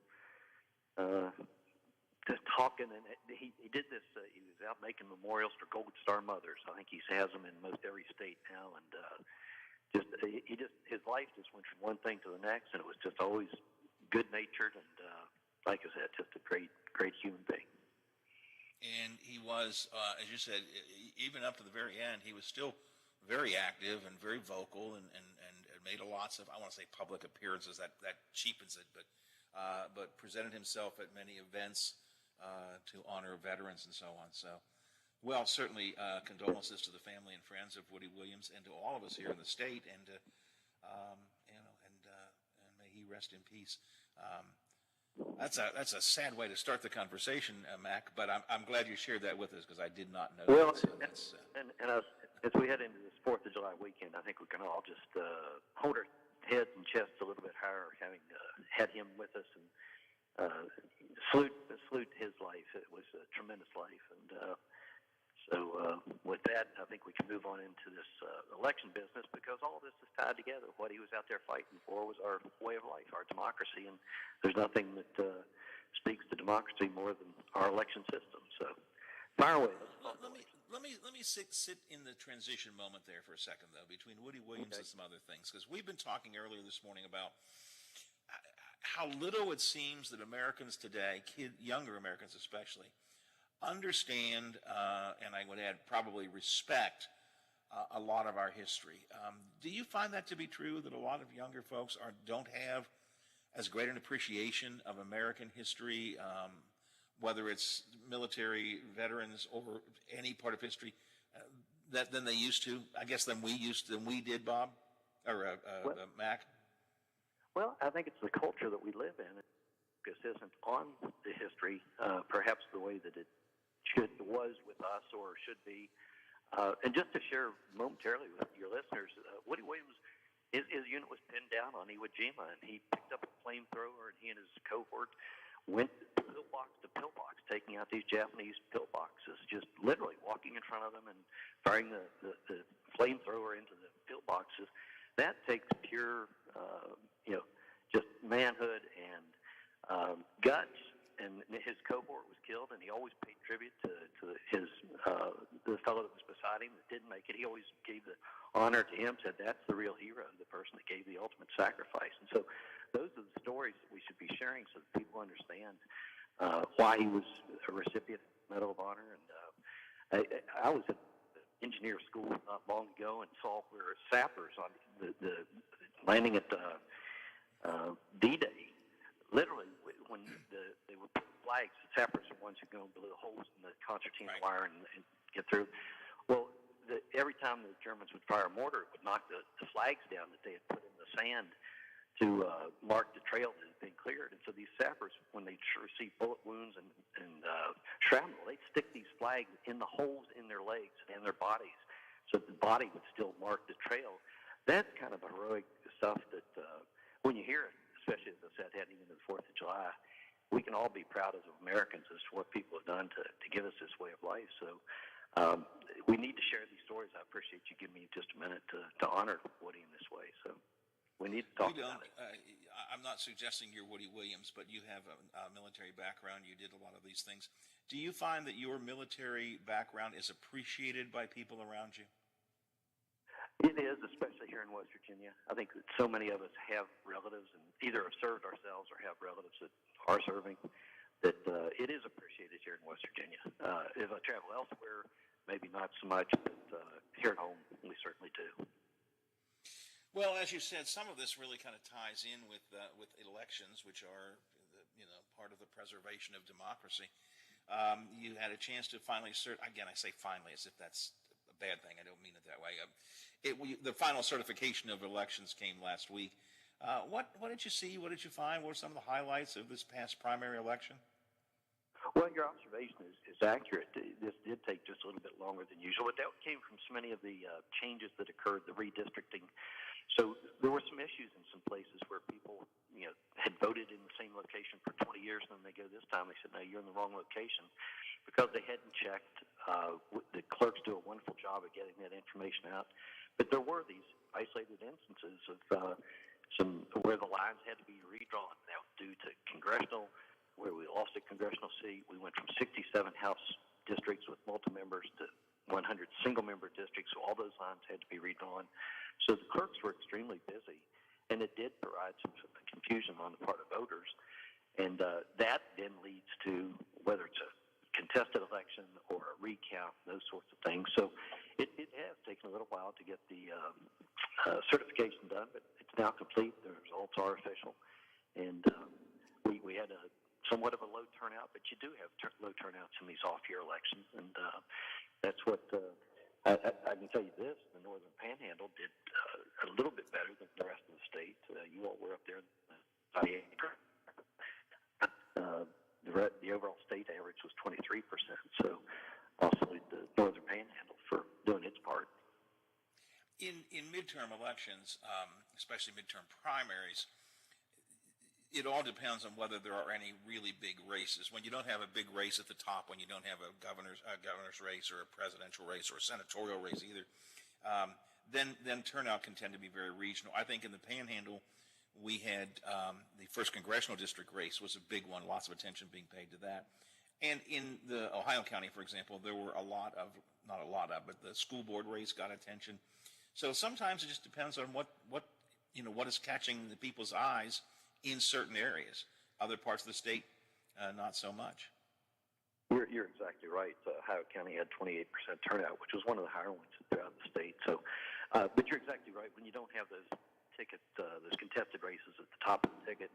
just talking, and he did this. He was out making memorials for Gold Star mothers. I think he has them in most every state now, and his life just went from one thing to the next, and it was just always good natured, and like I said, just a great human being. And he was, as you said, even up to the very end, he was still very active and very vocal, and made lots of, I want to say, public appearances. That cheapens it, but presented himself at many events to honor veterans and so on. So, well, certainly condolences to the family and friends of Woody Williams, and to all of us here in the state, and and may he rest in peace. That's a sad way to start the conversation, Mac. But I'm glad you shared that with us, because I did not know. Well, that. So as we head into this 4th of July weekend, I think we can all just hold our heads and chests a little bit higher, having had him with us, and salute his life. It was a tremendous life, and so with that, I think we can move on into this election business, because all of this is tied together. What he was out there fighting for was our way of life, our democracy, and there's nothing that speaks to democracy more than our election system. So, fire away. Let me sit in the transition moment there for a second, though, between Woody Williams and some other things, because we've been talking earlier this morning about how little it seems that Americans today, younger Americans especially, understand, and I would add probably respect, a lot of our history. Do you find that to be true, that a lot of younger folks don't have as great an appreciation of American history, whether it's military veterans or any part of history, than they used to? I guess than we did, Bob, or Mac? Well, I think it's the culture that we live in. Focus isn't on the history, perhaps the way that it was with us or should be. And just to share momentarily with your listeners, Woody Williams, his unit was pinned down on Iwo Jima, and he picked up a flamethrower, and he and his cohort went pillbox to pillbox, taking out these Japanese pillboxes, just literally walking in front of them and firing the flamethrower into the pillboxes. That takes pure, just manhood and guts. And his cohort was killed, and he always paid tribute to the fellow that was beside him that didn't make it. He always gave the honor to him, said that's the real hero, the person that gave the ultimate sacrifice. And so those are the stories that we should be sharing, so that people understand why he was a recipient of the Medal of Honor. And I was at engineer school not long ago and saw where sappers on the landing at D-Day, literally, when they would put flags, the sappers are the ones who go and blow holes in the concertina wire and get through. Well, every time the Germans would fire a mortar, it would knock the flags down that they had put in the sand to mark the trail that had been cleared. And so these sappers, when they received bullet wounds and shrapnel, they'd stick these flags in the holes in their legs and their bodies, so that the body would still mark the trail. That's kind of heroic stuff that when you hear it, especially, as I said, heading into the 4th of July, we can all be proud as Americans as to what people have done to give us this way of life. So we need to share these stories. I appreciate you giving me just a minute to honor Woody in this way. So we need to talk about it. I'm not suggesting you're Woody Williams, but you have a military background. You did a lot of these things. Do you find that your military background is appreciated by people around you? It is, especially here in West Virginia. I think that so many of us have relatives, and either have served ourselves or have relatives that are serving, that it is appreciated here in West Virginia. If I travel elsewhere, maybe not so much, but here at home, we certainly do. Well, as you said, some of this really kind of ties in with elections, which are part of the preservation of democracy. You had a chance to finally again, I say finally as if that's a bad thing. I don't mean it that way. The final certification of elections came last week. What did you see? What did you find? What were some of the highlights of this past primary election? Well, your observation is accurate. This did take just a little bit longer than usual, but that came from so many of the changes that occurred, the redistricting So there were some issues in some places where people, had voted in the same location for 20 years, and then they go this time, they said, no, you're in the wrong location, because they hadn't checked. The clerks do a wonderful job of getting that information out. But there were these isolated instances of some where the lines had to be redrawn. Now, due to congressional, where we lost a congressional seat, we went from 67 House districts with multi-members to 100 single-member districts, so all those lines had to be redrawn. So the clerks were extremely busy, and it did provide some confusion on the part of voters. And that then leads to whether it's a contested election or a recount, those sorts of things. So it has taken a little while to get the certification done, but it's now complete. The results are official. And we had somewhat of a low turnout, but you do have low turnouts in these off-year elections. And that's what I can tell you this, the Northern Panhandle did a little bit better than the rest of the state. You all were up there in the overall state average was 23%. So also the Northern Panhandle for doing its part. In midterm elections, especially midterm primaries, it all depends on whether there are any really big races. When you don't have a big race at the top, when you don't have a governor's race or a presidential race or a senatorial race either, then turnout can tend to be very regional. I think in the Panhandle, we had the first congressional district race was a big one, lots of attention being paid to that. And in the Ohio County, for example, there were but the school board race got attention. So sometimes it just depends on what is catching the people's eyes in certain areas. Other parts of the state, not so much. You're exactly right. Ohio County had 28% turnout, which was one of the higher ones throughout the state. So, but you're exactly right. When you don't have those those contested races at the top of the ticket,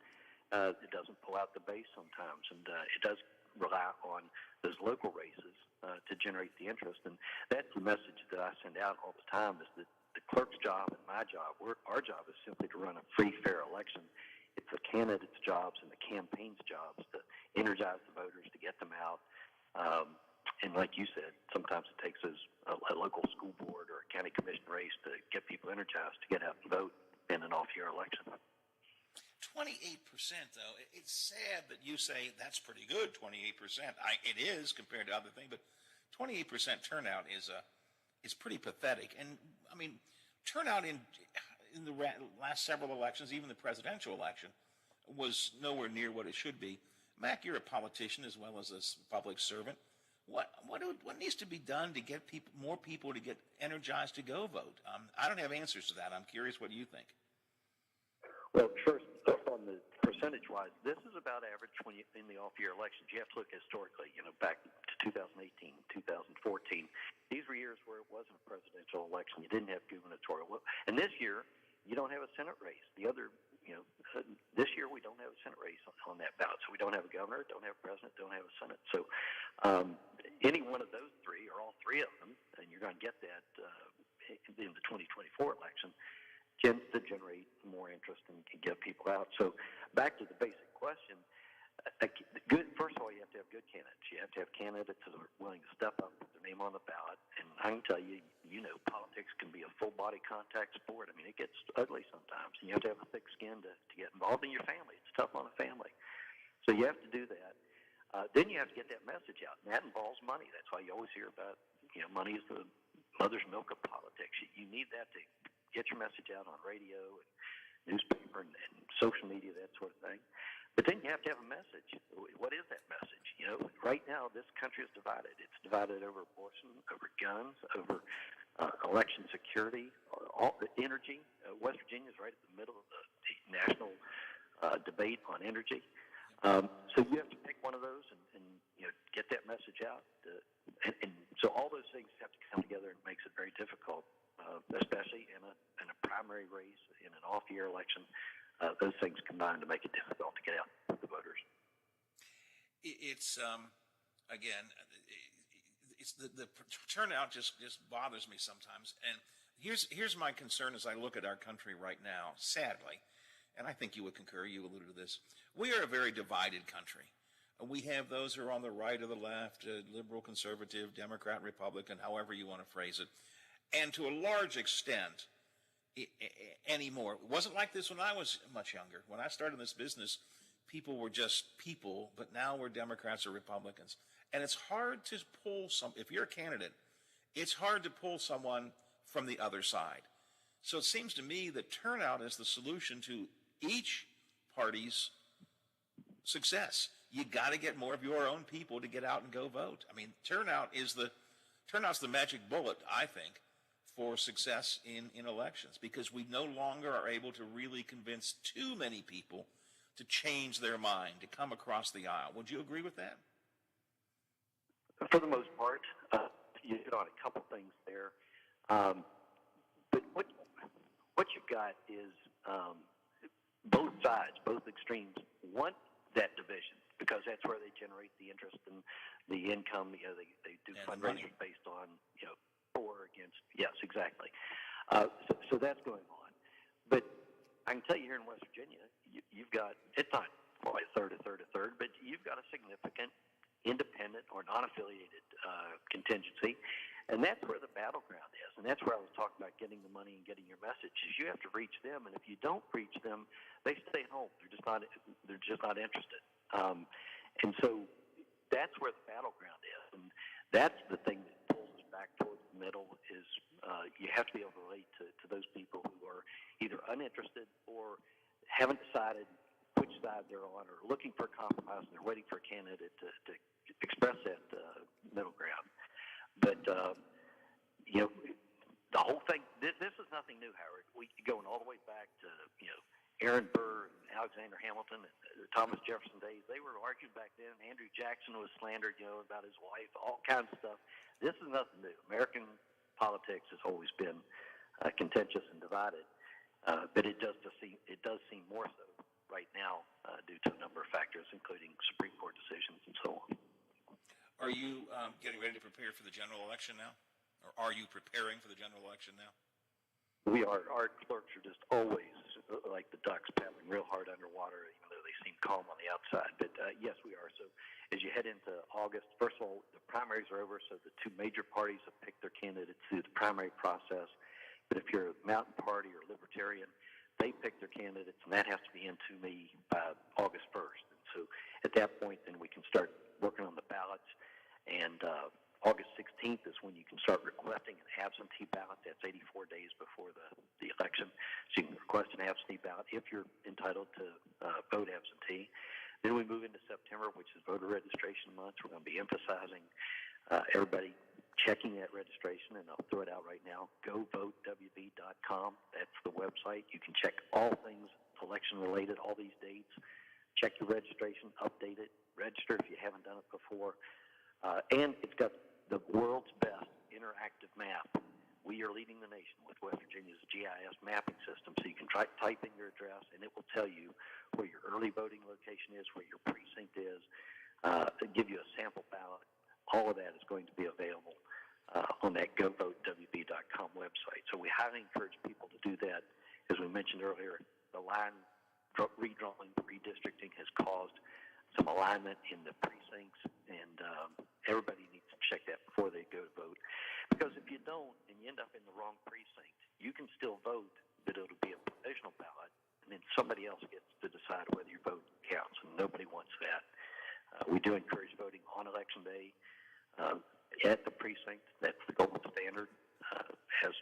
it doesn't pull out the base sometimes, and it does rely on those local races to generate the interest. And that's the message that I send out all the time: is that the clerk's job and my job, our job, is simply to run a free, fair election. It's the candidates' jobs and the campaign's jobs to energize the voters, to get them out. And like you said, sometimes it takes a local school board or a county commission race to get people energized to get out and vote in an off-year election. 28%, though, it's sad that you say that's pretty good, 28%. It is compared to other things, but 28% turnout is pretty pathetic. And, I mean, turnout in the last several elections, even the presidential election, was nowhere near what it should be. Mac, you're a politician as well as a public servant. What needs to be done to get more people to get energized to go vote? I don't have answers to that. I'm curious what you think. Well, first, on the percentage-wise, this is about average when in the off-year elections. You have to look historically, back to 2018, 2014. These were years where it wasn't a presidential election. You didn't have gubernatorial. And this year, you don't have a Senate race. This year we don't have a Senate race on that ballot. So we don't have a governor, don't have a president, don't have a Senate. So any one of those three, or all three of them, and you're going to get that in the 2024 election, tends to generate more interest and can get people out. So back to the basic question, first of all, you have to have good candidates. You have to have candidates that are willing to step up, put their name on the ballot. And I can tell you, politics can be a full-body contact sport. I mean, it gets ugly sometimes. And you have to have a thick skin to get involved in your family. It's tough on a family. So you have to do that. Then you have to get that message out. And that involves money. That's why you always hear about, money is the mother's milk of politics. You need that to get your message out on radio and newspaper and social media, that sort of thing. But then you have to have a message. What is that message? Right now this country is divided. It's divided over abortion, over guns, over election security, all the energy. West Virginia is right at the middle of the national debate on energy. So you have to pick one of those and get that message out. And so all those things have to come together, and it makes it very difficult, especially in a primary race, in an off-year election. Those things combine to make it difficult to get out to the voters. It's again, it's the turnout just bothers me sometimes. And here's my concern as I look at our country right now. Sadly, and I think you would concur. You alluded to this. We are a very divided country. We have those who are on the right or the left, liberal, conservative, Democrat, Republican, however you want to phrase it. And to a large extent, anymore. It wasn't like this when I was much younger. When I started in this business, people were just people, but now we're Democrats or Republicans. And it's hard to pull if you're a candidate, it's hard to pull someone from the other side. So it seems to me that turnout is the solution to each party's success. You got to get more of your own people to get out and go vote. I mean, turnout's the magic bullet, I think, for success in elections, because we no longer are able to really convince too many people to change their mind, to come across the aisle. Would you agree with that? For the most part, you hit on a couple things there. But what you've got is both sides, both extremes, want that division because that's where they generate the interest and the income. You know, they do fundraisers based on, you know, for or against. Yes, exactly. So that's going on. But I can tell you here in West Virginia, you've got, it's not quite a third, but you've got a significant independent or non-affiliated contingency. And that's where the battleground is. And that's where I was talking about getting the money and getting your message. Is you have to reach them, and if you don't reach them, they stay at home. They're just not interested. And so that's where the battleground is. And that's the thing that pulls us back towards the middle is you have to be able to relate to those people who are either uninterested or haven't decided which side they're on, or looking for a compromise, and they're waiting for a candidate to express that middle ground. But, you know, the whole thing, this is nothing new, Howard. We going all the way back to, you know, Aaron Burr and Alexander Hamilton and Thomas Jefferson days. They were arguing back then. Andrew Jackson was slandered, you know, about his wife, all kinds of stuff. This is nothing new. American politics has always been contentious and divided, but it does seem more so right now due to a number of factors, including Supreme Court decisions and so on. Are you getting ready to prepare for the general election now? Or are you preparing for the general election now? We are. Our clerks are just always like the ducks paddling real hard underwater, even though they seem calm on the outside. But yes, we are. So as you head into August, first of all, the primaries are over, so the two major parties have picked their candidates through the primary process. But if you're a Mountain Party or Libertarian, they pick their candidates, and that has to be into me by August 1st. And so at that point, then we can start working on the ballots. And August 16th is when you can start requesting an absentee ballot. That's 84 days before the election. So you can request an absentee ballot if you're entitled to vote absentee. Then we move into September, which is voter registration month. We're going to be emphasizing everybody checking that registration, and I'll throw it out right now. GoVoteWB.com. That's the website. You can check all things election-related, all these dates. Check your registration, update it, register if you haven't done it before. And it's got the world's best interactive map. We are leading the nation with West Virginia's GIS mapping system. So you can type in your address, and it will tell you where your early voting location is, where your precinct is, give you a sample ballot. All of that is going to be available on that GoVoteWB.com website. So we highly encourage people to do that. As we mentioned earlier, the line redrawing, redistricting has caused some alignment in the precincts, and everybody needs to check that before they go to vote. Because if you don't and you end up in the wrong precinct, you can still vote, but it'll be a provisional ballot, and then somebody else gets to decide whether your vote counts, and nobody wants that. We do encourage voting on Election Day at the precinct. That's the gold standard, as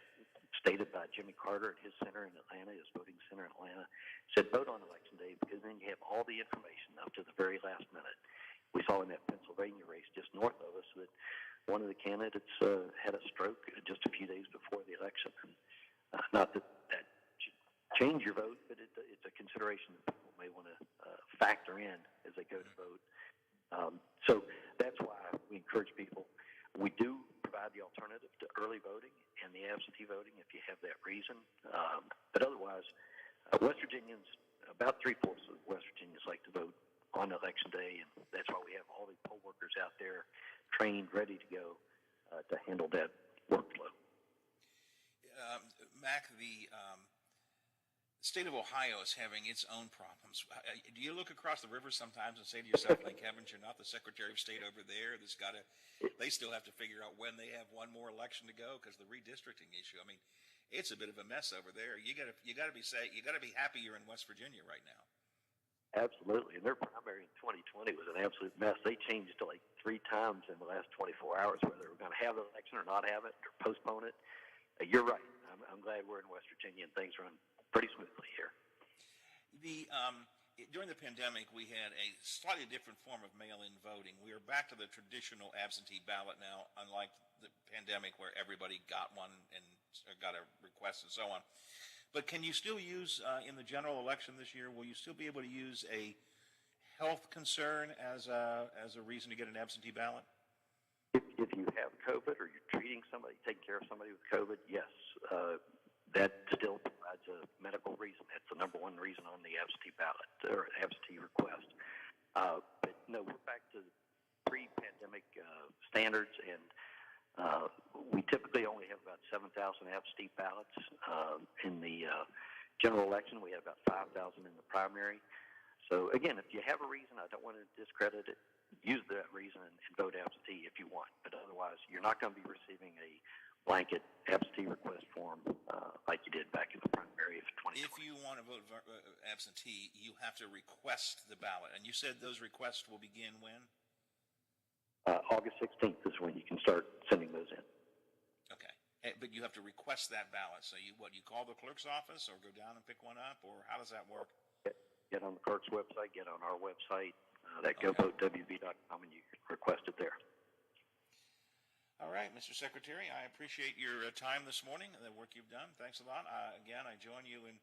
stated by Jimmy Carter at his center in Atlanta, his voting center in Atlanta, said vote on Election Day because then you have all the information up to the very last minute. We saw in that Pennsylvania race just north of us that one of the candidates had a stroke just a few days before the election. Not that should change your vote, but it's a consideration that people may want to factor in as they go to vote. So that's why we encourage people. We do provide the alternative to early voting and the absentee voting if you have that reason. But otherwise, West Virginians, about 3/4 of West Virginians like to vote on Election Day, and that's why we have all the poll workers out there trained, ready to go to handle that workflow. Mac, the state of Ohio is having its own problems. Do you look across the river sometimes and say to yourself, thank heavens you're not the Secretary of State over there? They still have to figure out when they have one more election to go because the redistricting issue. I mean, it's a bit of a mess over there. You gotta be happy you're in West Virginia right now. Absolutely. And their primary in 2020 was an absolute mess. They changed like 3 times in the last 24 hours whether they were going to have the election or not have it or postpone it. You're right. I'm glad we're in West Virginia and things run pretty smoothly here. During the pandemic, we had a slightly different form of mail-in voting. We are back to the traditional absentee ballot now, unlike the pandemic where everybody got one and got a request and so on. But can you still use, in the general election this year, will you still be able to use a health concern as a reason to get an absentee ballot? If you have COVID or you're treating somebody, taking care of somebody with COVID, yes, that still provides a medical reason. That's the number one reason on the absentee ballot or absentee request. But no, we're back to pre-pandemic standards, and we typically only have about 7,000 absentee ballots in the general election. We had about 5,000 in the primary. So again, if you have a reason, I don't want to discredit it, use that reason and vote absentee if you want. But otherwise, you're not going to be receiving a blanket absentee request form like you did back in the primary of 2020. If you want to vote absentee, you have to request the ballot. And you said those requests will begin when? August 16th is when you can start sending those in. Okay. But you have to request that ballot. So you call the clerk's office or go down and pick one up, or how does that work? Get on the clerk's website, get on our website, that govotewv.com, and you can request it there. All right, Mr. Secretary, I appreciate your time this morning and the work you've done. Thanks a lot. Again, I join you in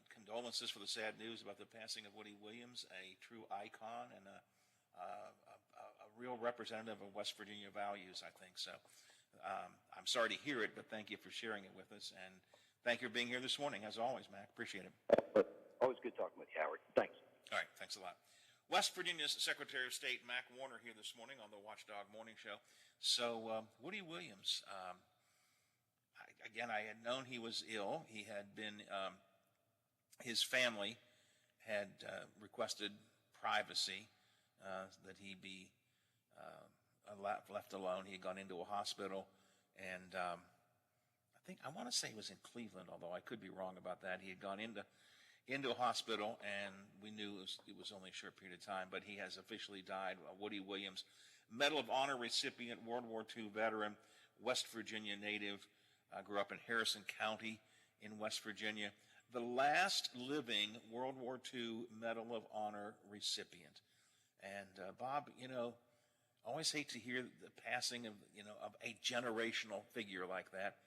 condolences for the sad news about the passing of Woody Williams, a true icon and a real representative of West Virginia values, I think. So I'm sorry to hear it, but thank you for sharing it with us. And thank you for being here this morning, as always, Mac. Appreciate it. Always good talking with you, Howard. Thanks. All right, thanks a lot. West Virginia's Secretary of State, Mac Warner, here this morning on the Watchdog Morning Show. So, Woody Williams, I had known he was ill. He had been, his family had requested privacy, that he be left alone. He had gone into a hospital, and I want to say he was in Cleveland, although I could be wrong about that. He had gone into a hospital, and we knew it was only a short period of time, but he has officially died. Woody Williams, Medal of Honor recipient, World War II veteran, West Virginia native, grew up in Harrison County in West Virginia, the last living World War II Medal of Honor recipient. And Bob, I always hate to hear the passing of a generational figure like that.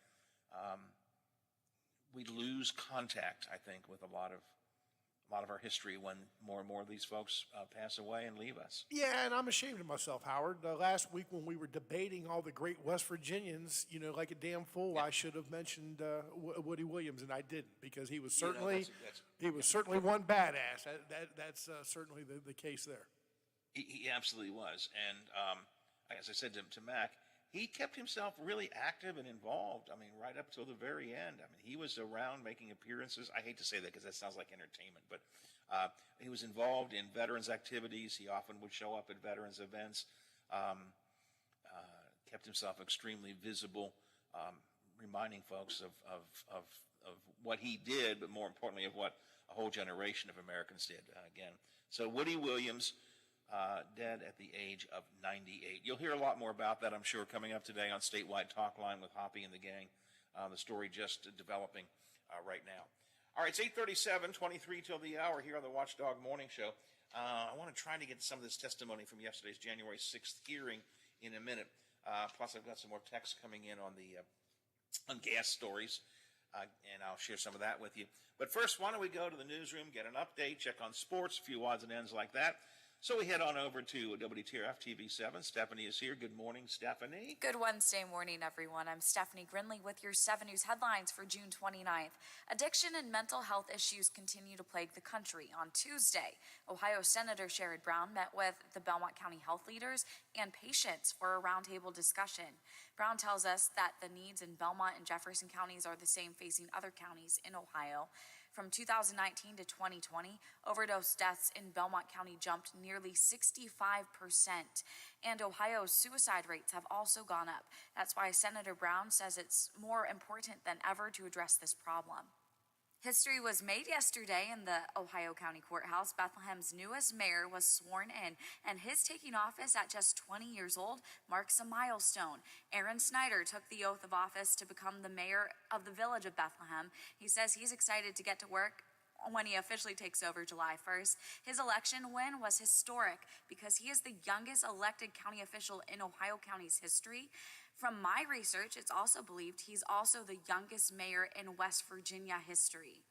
We lose contact, I think, with a lot of our history when more and more of these folks pass away and leave us. Yeah, and I'm ashamed of myself, Howard. Last week when we were debating all the great West Virginians, like a damn fool, I should have mentioned Woody Williams, and I didn't, because he was certainly certainly one badass. That's certainly the case there. He absolutely was, and as I said to Mac, he kept himself really active and involved. Right up till the very end. He was around making appearances. I hate to say that because that sounds like entertainment, but he was involved in veterans activities. He often would show up at veterans events. Kept himself extremely visible, reminding folks of what he did, but more importantly of what a whole generation of Americans did. Again, so Woody Williams. Dead at the age of 98. You'll hear a lot more about that, I'm sure, coming up today on Statewide Talk Line with Hoppy and the gang. The story just developing right now. All right, it's 8:37, 23 till the hour here on the Watchdog Morning Show. I want to try to get some of this testimony from yesterday's January 6th hearing in a minute. Plus, I've got some more texts coming in on gas stories, and I'll share some of that with you. But first, why don't we go to the newsroom, get an update, check on sports, a few odds and ends like that. So we head on over to WTRF TV7. Stephanie is here. Good morning, Stephanie. Good Wednesday morning, everyone. I'm Stephanie Grinley with your 7 News headlines for June 29th. Addiction and mental health issues continue to plague the country. On Tuesday, Ohio Senator Sherrod Brown met with the Belmont County health leaders and patients for a roundtable discussion. Brown tells us that the needs in Belmont and Jefferson counties are the same facing other counties in Ohio. From 2019 to 2020, overdose deaths in Belmont County jumped nearly 65%, and Ohio's suicide rates have also gone up. That's why Senator Brown says it's more important than ever to address this problem. History was made yesterday in the Ohio County Courthouse. Bethlehem's newest mayor was sworn in, and his taking office at just 20 years old marks a milestone. Aaron Snyder took the oath of office to become the mayor of the village of Bethlehem. He says he's excited to get to work when he officially takes over July 1st. His election win was historic because he is the youngest elected county official in Ohio County's history. From my research, it's also believed he's also the youngest mayor in West Virginia history.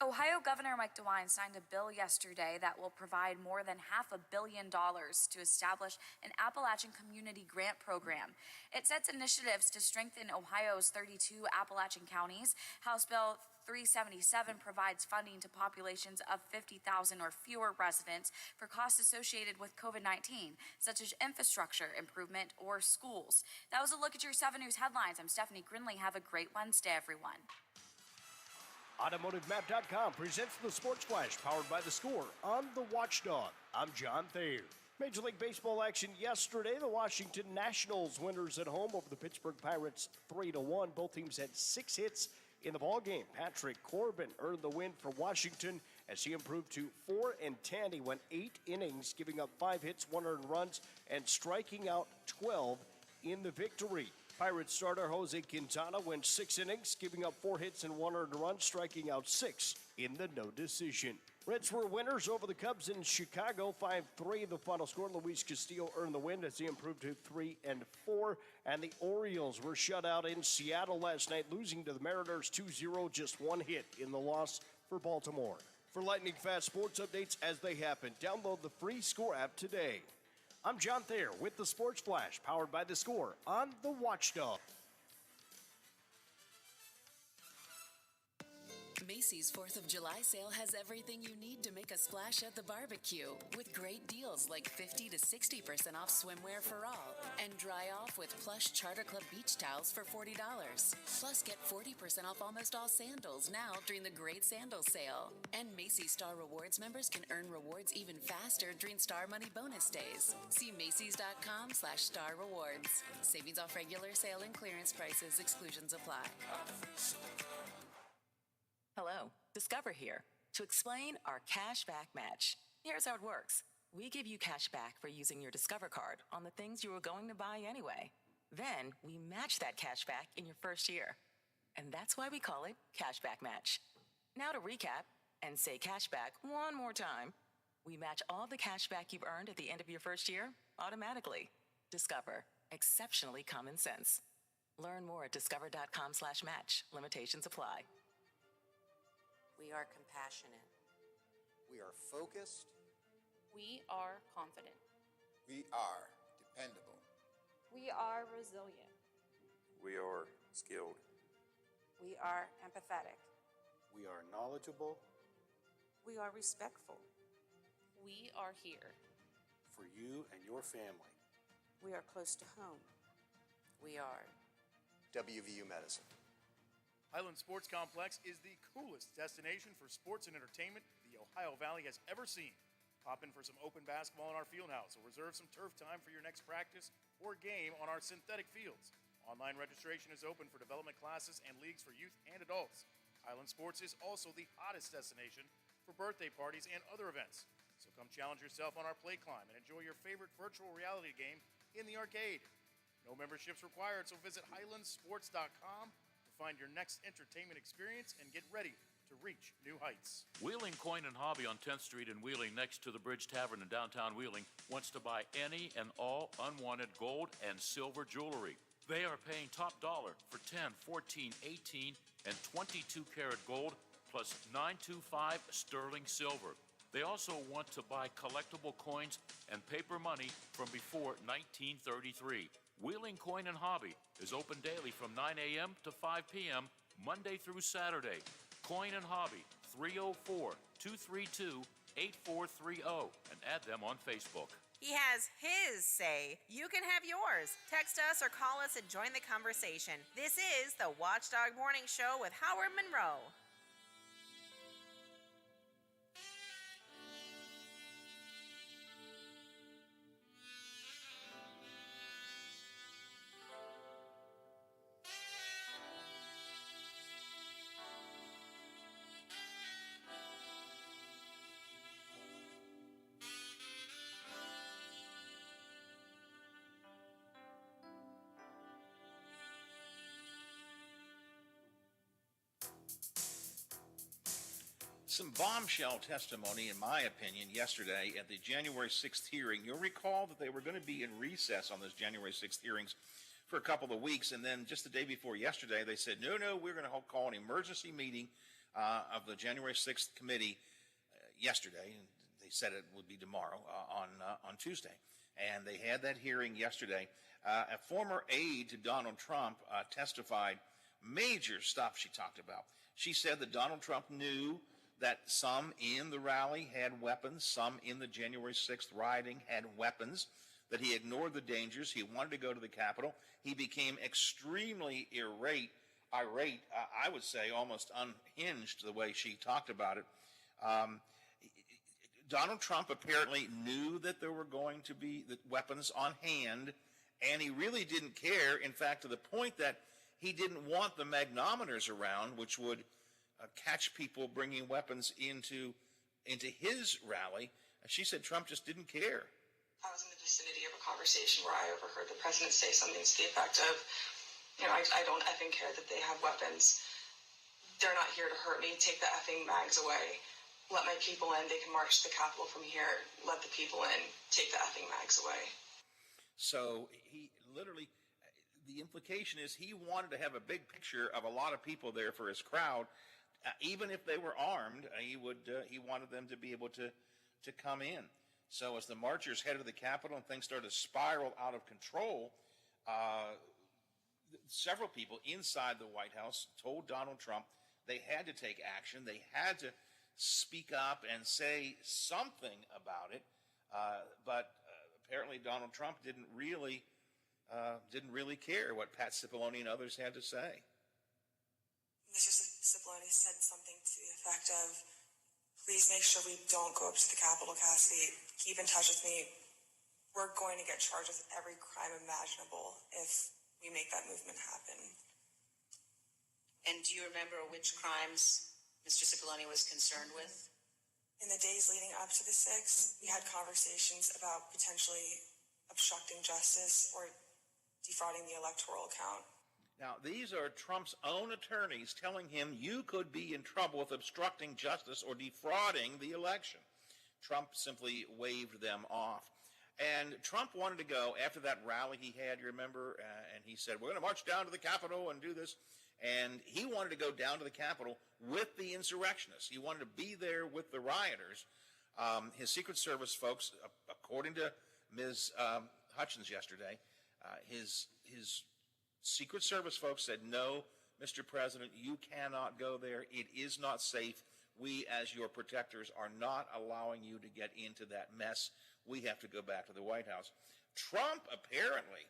Ohio Governor Mike DeWine signed a bill yesterday that will provide more than $500 million to establish an Appalachian Community Grant Program. It sets initiatives to strengthen Ohio's 32 Appalachian counties. House Bill 377 provides funding to populations of 50,000 or fewer residents for costs associated with COVID-19, such as infrastructure improvement or schools. That was a look at your 7 News headlines. I'm Stephanie Grinley. Have a great Wednesday, everyone. AutomotiveMap.com presents the Sports Flash, powered by The Score on The Watchdog. I'm John Thayer. Major League Baseball action yesterday. The Washington Nationals winners at home over the Pittsburgh Pirates 3-1. Both teams had 6 hits in the ballgame. Patrick Corbin earned the win for Washington as he improved to 4-10. He went 8 innings, giving up 5 hits, 1 earned runs, and striking out 12 in the victory. Pirates starter Jose Quintana went 6 innings, giving up 4 hits and 1 earned run, striking out 6 in the no decision. Reds were winners over the Cubs in Chicago, 5-3 the final score. Luis Castillo earned the win as he improved to 3-4. And the Orioles were shut out in Seattle last night, losing to the Mariners 2-0, just 1 hit in the loss for Baltimore. For lightning fast sports updates as they happen, download the free Score app today. I'm John Thayer with the Sports Flash, powered by The Score on The Watchdog. Macy's 4th of July sale has everything you need to make a splash at the barbecue, with great deals like 50 to 60% off swimwear for all, and dry off with plush Charter Club beach towels for $40. Plus, get 40% off almost all sandals now during the great sandal sale. And Macy's Star Rewards members can earn rewards even faster during Star Money bonus days. See Macys.com/Star Rewards. Savings off regular sale and clearance prices. Exclusions apply. Hello, Discover here to explain our cash back match. Here's how it works. We give you cash back for using your Discover card on the things you were going to buy anyway. Then we match that cash back in your first year. And that's why we call it Cash Back Match. Now to recap and say cash back one more time. We match all the cash back you've earned at the end of your first year automatically. Discover. Exceptionally common sense. Learn more at discover.com/match. Limitations apply. We are compassionate. We are focused. We are confident. We are dependable. We are resilient. We are skilled. We are empathetic. We are knowledgeable. We are respectful. We are here. For you and your family. We are close to home. We are WVU Medicine. Highland Sports Complex is the coolest destination for sports and entertainment the Ohio Valley has ever seen. Pop in for some open basketball in our field house or reserve some turf time for your next practice or game on our synthetic fields. Online registration is open for development classes and leagues for youth and adults. Highland Sports is also the hottest destination for birthday parties and other events. So come challenge yourself on our play climb and enjoy your favorite virtual reality game in the arcade. No memberships required, so visit highlandsports.com find your next entertainment experience and get ready to reach new heights. Wheeling Coin and Hobby on 10th Street in Wheeling, next to the Bridge Tavern in downtown Wheeling, wants to buy any and all unwanted gold and silver jewelry. They are paying top dollar for 10, 14, 18, and 22 karat gold plus 925 sterling silver. They also want to buy collectible coins and paper money from before 1933. Wheeling Coin and Hobby is open daily from 9 a.m. to 5 p.m. Monday through Saturday. Coin and Hobby, 304-232-8430, and add them on Facebook. He has his say. You can have yours. Text us or call us and join the conversation. This is the Watchdog Morning Show with Howard Monroe. Some bombshell testimony, in my opinion, yesterday at the January 6th hearing. You'll recall that they were going to be in recess on those January 6th hearings for a couple of weeks, and then just the day before yesterday, they said, no, we're going to call an emergency meeting of the January 6th committee yesterday, and they said it would be tomorrow on Tuesday. And they had that hearing yesterday. A former aide to Donald Trump testified. Major stuff she talked about. She said that Donald Trump knew that some in the rally had weapons, some in the January 6th rioting had weapons, that he ignored the dangers. He wanted to go to the Capitol. He became extremely irate, I would say almost unhinged the way she talked about it. Donald Trump apparently knew that there were going to be weapons on hand, and he really didn't care, in fact, to the point that he didn't want the magnometers around, which would catch people bringing weapons into his rally. And she said Trump just didn't care. I was in the vicinity of a conversation where I overheard the president say something to the effect of, I don't effing care that they have weapons. They're not here to hurt me. Take the effing mags away. Let my people in. They can march to the Capitol from here. Let the people in. Take the effing mags away. So he literally, the implication is he wanted to have a big picture of a lot of people there for his crowd. Even if they were armed, he wanted them to be able to come in. So as the marchers headed to the Capitol and things started to spiral out of control, several people inside the White House told Donald Trump they had to take action. They had to speak up and say something about it. But apparently Donald Trump didn't really care what Pat Cipollone and others had to say. Mr. Cipollone said something to the effect of, please make sure we don't go up to the Capitol, Cassidy. Keep in touch with me. We're going to get charged with every crime imaginable if we make that movement happen. And do you remember which crimes Mr. Cipollone was concerned with? In the days leading up to the 6th, we had conversations about potentially obstructing justice or defrauding the electoral count. Now, these are Trump's own attorneys telling him you could be in trouble with obstructing justice or defrauding the election. Trump simply waved them off. And Trump wanted to go after that rally he had, you remember, and he said, we're going to march down to the Capitol and do this. And he wanted to go down to the Capitol with the insurrectionists. He wanted to be there with the rioters. His Secret Service folks, according to Ms. Hutchins yesterday, his Secret Service folks said, no, Mr. President, you cannot go there. It is not safe. We, as your protectors, are not allowing you to get into that mess. We have to go back to the White House. Trump apparently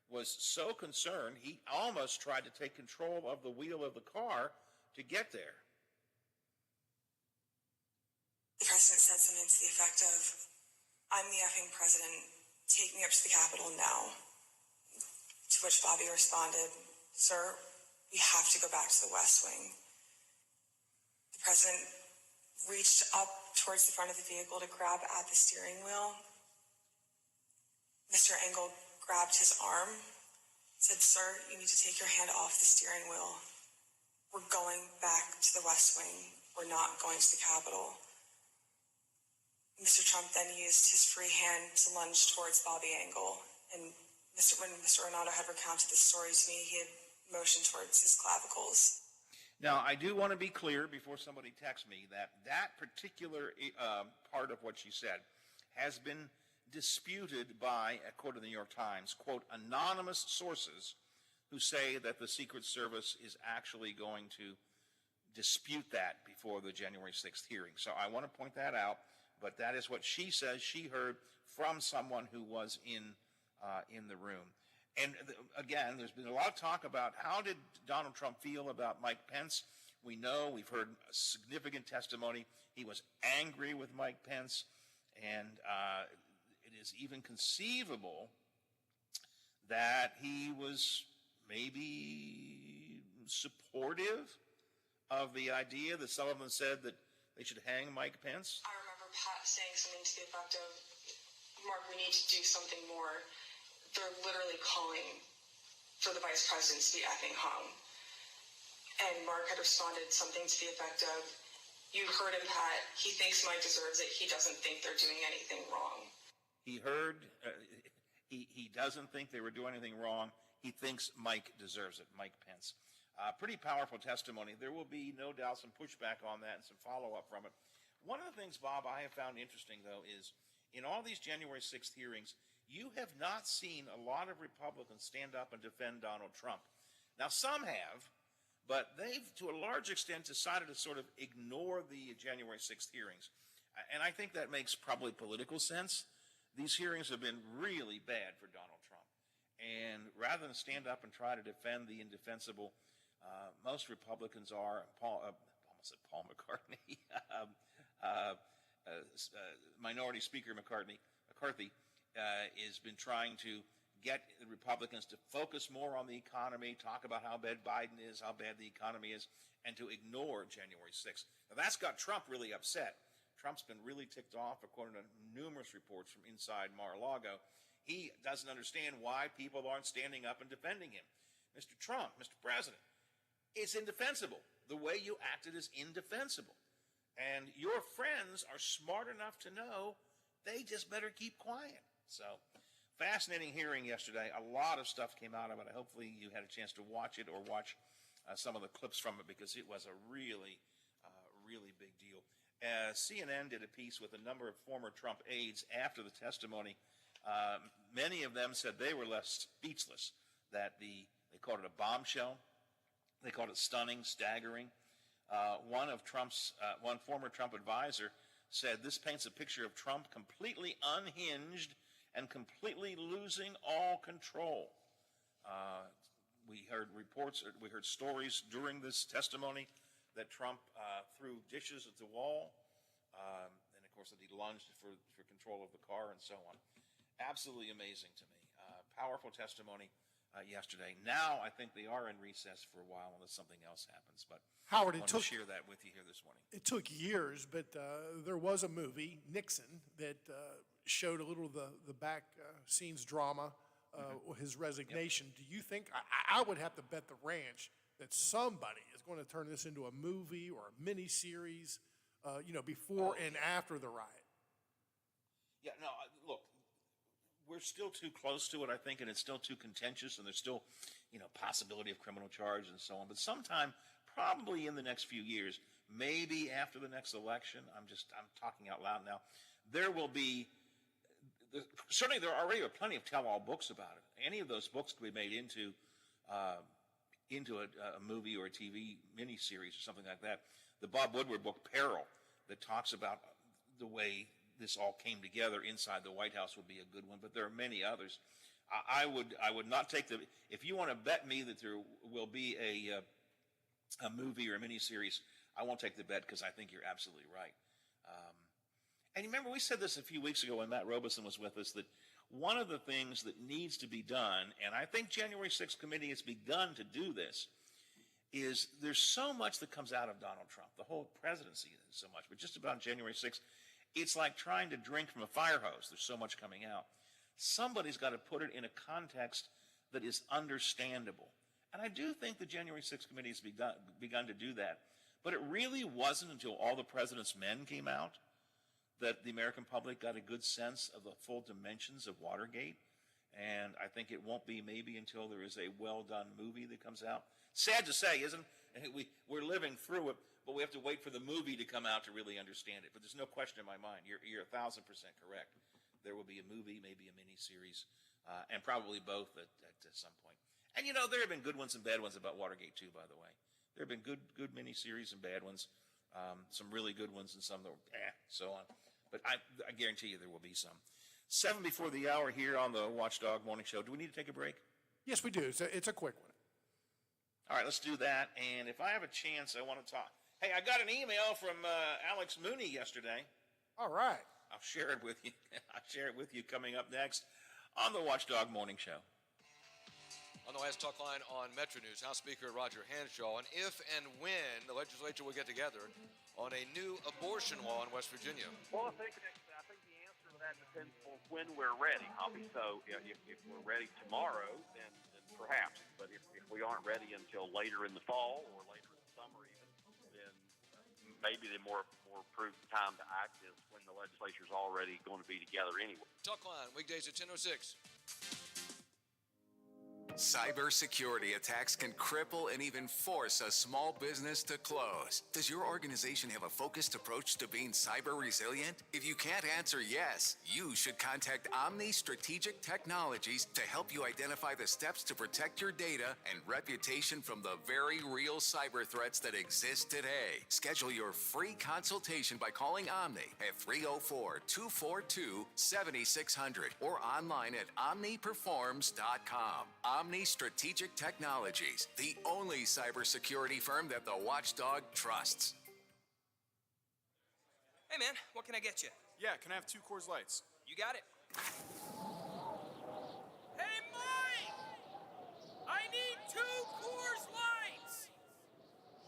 was so concerned, he almost tried to take control of the wheel of the car to get there. The president said something to the effect of, I'm the effing president. Take me up to the Capitol now. To which Bobby responded, sir, we have to go back to the West Wing. The president reached up towards the front of the vehicle to grab at the steering wheel. Mr. Engel grabbed his arm, said, sir, you need to take your hand off the steering wheel. We're going back to the West Wing. We're not going to the Capitol. Mr. Trump then used his free hand to lunge towards Bobby Engel, and when Mr. Renato had recounted this story to me, he had motioned towards his clavicles. Now, I do want to be clear before somebody texts me that particular part of what she said has been disputed by, according to the New York Times, quote, anonymous sources who say that the Secret Service is actually going to dispute that before the January 6th hearing. So I want to point that out but that is what she says she heard from someone who was in the room. And again, there's been a lot of talk about how did Donald Trump feel about Mike Pence. We know, we've heard significant testimony. He was angry with Mike Pence, and it is even conceivable that he was maybe supportive of the idea that some of them said that they should hang Mike Pence. I remember Pat saying something to the effect of, Mark, we need to do something more. They're literally calling for the vice president to be effing hung. And Mark had responded something to the effect of, you heard him, Pat. He thinks Mike deserves it. He doesn't think they're doing anything wrong. He heard, he doesn't think they were doing anything wrong. He thinks Mike deserves it, Mike Pence. Pretty powerful testimony. There will be no doubt some pushback on that and some follow-up from it. One of the things, Bob, I have found interesting, though, is in all these January 6th hearings, you have not seen a lot of Republicans stand up and defend Donald Trump. Now, some have, but they've, to a large extent, decided to sort of ignore the January 6th hearings. And I think that makes probably political sense. These hearings have been really bad for Donald Trump. And rather than stand up and try to defend the indefensible, most Republicans are, almost said Paul McCartney, Minority Speaker McCarthy has been trying to get the Republicans to focus more on the economy, talk about how bad Biden is, how bad the economy is, and to ignore January 6th. Now, that's got Trump really upset. Trump's been really ticked off, according to numerous reports from inside Mar-a-Lago. He doesn't understand why people aren't standing up and defending him. Mr. Trump, Mr. President, it's indefensible. The way you acted is indefensible. And your friends are smart enough to know they just better keep quiet. So, fascinating hearing yesterday. A lot of stuff came out of it. Hopefully you had a chance to watch it or watch some of the clips from it, because it was a really, really big deal. CNN did a piece with a number of former Trump aides after the testimony. Many of them said they were left speechless, that they called it a bombshell. They called it stunning, staggering. One former Trump advisor said this paints a picture of Trump completely unhinged and completely losing all control. We heard stories during this testimony that Trump threw dishes at the wall, and of course that he lunged for control of the car and so on. Absolutely amazing to me. Powerful testimony yesterday. Now I think they are in recess for a while unless something else happens. But Howard, I want to share that with you here this morning. It took years, but there was a movie, Nixon, that showed a little of the back scenes drama, his resignation. Yep. Do you think, I would have to bet the ranch that somebody is going to turn this into a movie or a mini series, before and after the riot? Yeah, no, look, we're still too close to it, I think, and it's still too contentious, and there's still, possibility of criminal charges and so on. But sometime, probably in the next few years, maybe after the next election, I'm talking out loud now, there will be, certainly there already are plenty of tell-all books about it. Any of those books could be made into a movie or a TV miniseries or something like that. The Bob Woodward book, Peril, that talks about the way this all came together inside the White House, would be a good one, but there are many others. I would not take if you want to bet me that there will be a movie or a miniseries, I won't take the bet, because I think you're absolutely right. And remember, we said this a few weeks ago when Matt Robeson was with us, that one of the things that needs to be done, and I think January 6th committee has begun to do this, is there's so much that comes out of Donald Trump. The whole presidency is so much, but just about January 6th, it's like trying to drink from a fire hose. There's so much coming out. Somebody's got to put it in a context that is understandable. And I do think the January 6th committee has begun to do that. But it really wasn't until all the president's men came out that the American public got a good sense of the full dimensions of Watergate. And I think it won't be maybe until there is a well-done movie that comes out. Sad to say, isn't it? We're living through it, but we have to wait for the movie to come out to really understand it. But there's no question in my mind. You're 1,000% correct. There will be a movie, maybe a mini-series, and probably both at some point. And, there have been good ones and bad ones about Watergate, too, by the way. There have been good mini-series and bad ones, some really good ones and some that were so on. But I guarantee you there will be some. 7 before the hour here on the Watchdog Morning Show. Do we need to take a break? Yes, we do. It's a quick one. All right, let's do that. And if I have a chance, I want to talk. Hey, I got an email from Alex Mooney yesterday. All right. I'll share it with you. I'll share it with you coming up next on the Watchdog Morning Show. On the last talk line on Metro News, House Speaker Roger Hanshaw, and if and when the legislature will get together on a new abortion law in West Virginia. Well, I think the answer to that depends on when we're ready, Hobby. So if we're ready tomorrow, then perhaps. But if we aren't ready until later in the fall or later in the summer even, then maybe the more prudent time to act is when the legislature's already going to be together anyway. Talk line, weekdays at 10:06. Cybersecurity attacks can cripple and even force a small business to close. Does your organization have a focused approach to being cyber resilient? If you can't answer yes, you should contact Omni Strategic Technologies to help you identify the steps to protect your data and reputation from the very real cyber threats that exist today. Schedule your free consultation by calling Omni at 304-242-7600 or online at omniperforms.com. Omni Strategic Technologies, the only cybersecurity firm that the Watchdog trusts. Hey man, what can I get you? Yeah, can I have 2 Coors Lights? You got it. Hey Mike! I need 2 Coors Lights!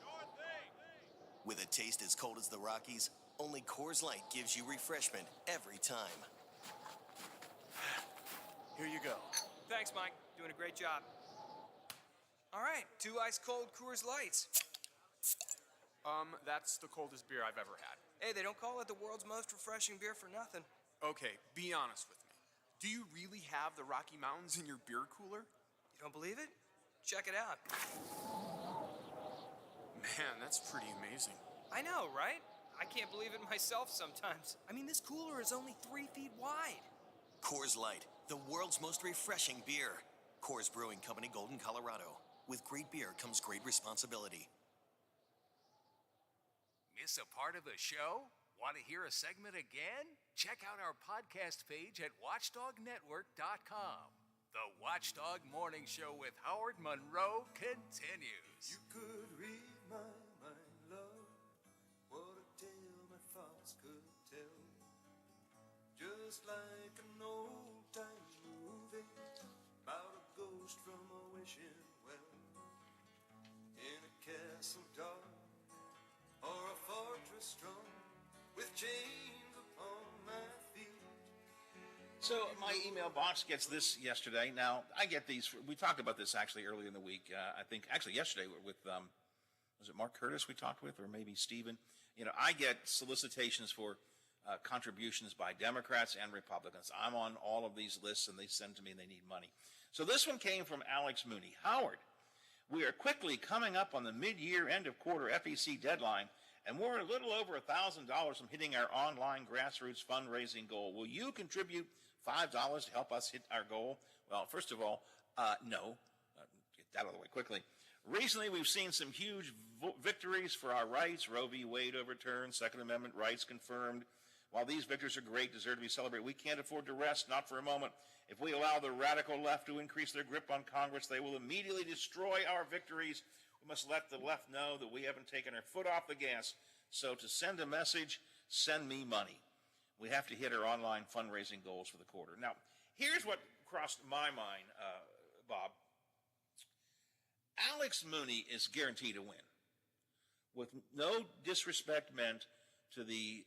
Sure thing. With a taste as cold as the Rockies, only Coors Light gives you refreshment every time. Here you go. Thanks, Mike. Doing a great job. All right, 2 ice-cold Coors Lights. That's the coldest beer I've ever had. Hey, they don't call it the world's most refreshing beer for nothing. Okay, be honest with me. Do you really have the Rocky Mountains in your beer cooler? You don't believe it? Check it out. Man, that's pretty amazing. I know, right? I can't believe it myself sometimes. I mean, this cooler is only 3 feet wide. Coors Light, the world's most refreshing beer. Coors Brewing Company, Golden, Colorado. With great beer comes great responsibility. Miss a part of the show? Want to hear a segment again? Check out our podcast page at watchdognetwork.com. The Watchdog Morning Show with Howard Monroe continues. You could read my mind, love. What a tale my thoughts could tell. Just like an old-time movie about a ghost from a wishing well. In a castle dark or a fortress strong with chains upon my feet. So my email box gets this yesterday. Now, I get these. We talked about this actually earlier in the week. I think actually yesterday with, was it Mark Curtis we talked with, or maybe Stephen? You know, I get solicitations for contributions by Democrats and Republicans. I'm on all of these lists, and they send to me and they need money. So this one came from Alex Mooney. Howard, we are quickly coming up on the mid-year end of quarter FEC deadline, and we're a little over $1,000 from hitting our online grassroots fundraising goal. Will you contribute $5 to help us hit our goal? Well, first of all, no. Get that out of the way quickly. Recently, we've seen some huge victories for our rights. Roe v. Wade overturned, Second Amendment rights confirmed. While these victories are great, deserve to be celebrated, we can't afford to rest, not for a moment. If we allow the radical left to increase their grip on Congress, they will immediately destroy our victories. We must let the left know that we haven't taken our foot off the gas. So to send a message, send me money. We have to hit our online fundraising goals for the quarter. Now, here's what crossed my mind, Bob. Alex Mooney is guaranteed to win, with no disrespect meant to the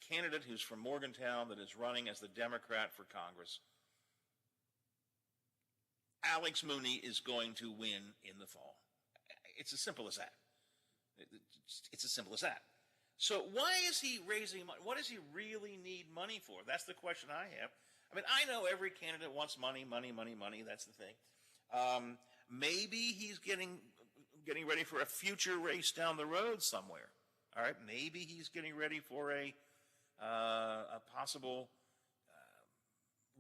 candidate who's from Morgantown that is running as the Democrat for Congress. Alex Mooney is going to win in the fall. It's as simple as that. It's as simple as that. So why is he raising money? What does he really need money for? That's the question I have. I mean, I know every candidate wants money. That's the thing. Maybe he's getting ready for a future race down the road somewhere. All right, maybe he's getting ready for a possible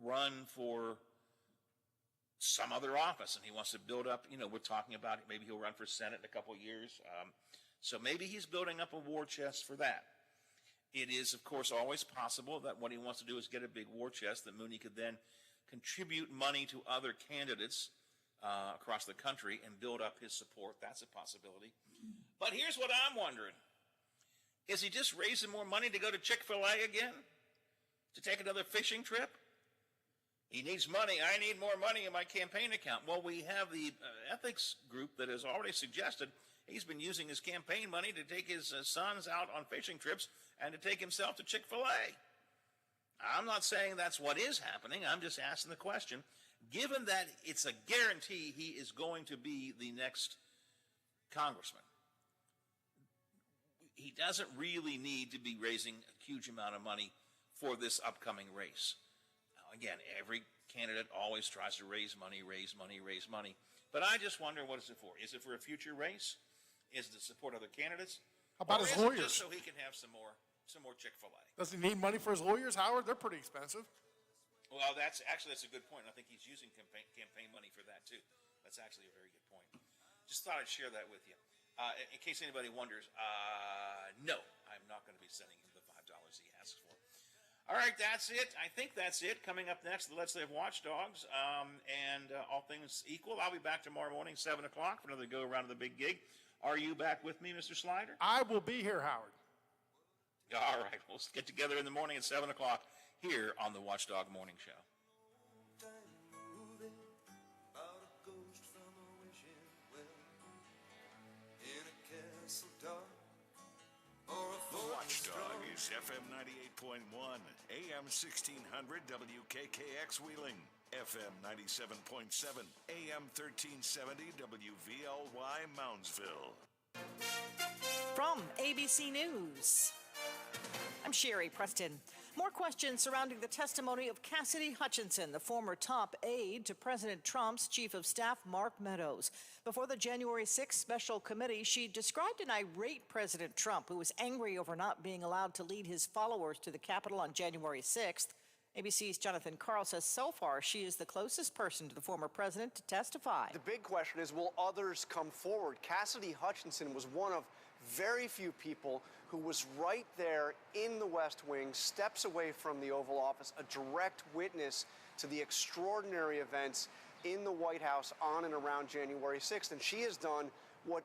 run for some other office, and he wants to build up. You know, we're talking about maybe he'll run for Senate in a couple of years. So maybe he's building up a war chest for that. It is, of course, always possible that what he wants to do is get a big war chest that Mooney could then contribute money to other candidates across the country and build up his support. That's a possibility. But here's what I'm wondering. Is he just raising more money to go to Chick-fil-A again? To take another fishing trip? He needs money. I need more money in my campaign account. Well, we have the ethics group that has already suggested he's been using his campaign money to take his sons out on fishing trips and to take himself to Chick-fil-A. I'm not saying that's what is happening. I'm just asking the question. Given that it's a guarantee he is going to be the next congressman, he doesn't really need to be raising a huge amount of money for this upcoming race. Now, again, every candidate always tries to raise money. But I just wonder, what is it for? Is it for a future race? Is it to support other candidates? How about or his is it lawyers? just so he can have some more Chick-fil-A? Does he need money for his lawyers, Howard? They're pretty expensive. Well, that's a good point. I think he's using campaign money for that too. That's actually a very good point. Just thought I'd share that with you. In case anybody wonders, no, I'm not going to be sending him the $5 he asks for. All right, that's it. I think that's it. Coming up next, the Let's Live Watchdogs. And all things equal, I'll be back tomorrow morning, 7 o'clock, for another go-around of the big gig. Are you back with me, Mr. Slider? I will be here, Howard. All right, we'll get together in the morning at 7 o'clock here on the Watchdog Morning Show. The Watchdog is FM 98.1, AM 1600 WKKX Wheeling, FM 97.7, AM 1370 WVLY Moundsville. From ABC News, I'm Sherry Preston. More questions surrounding the testimony of Cassidy Hutchinson, the former top aide to President Trump's chief of staff, Mark Meadows. Before the January 6th special committee, she described an irate President Trump who was angry over not being allowed to lead his followers to the Capitol on January 6th. ABC's Jonathan Karl says so far she is the closest person to the former president to testify. The big question is, will others come forward? Cassidy Hutchinson was one of very few people who was right there in the West Wing, steps away from the Oval Office, a direct witness to the extraordinary events in the White House on and around January 6th. And she has done what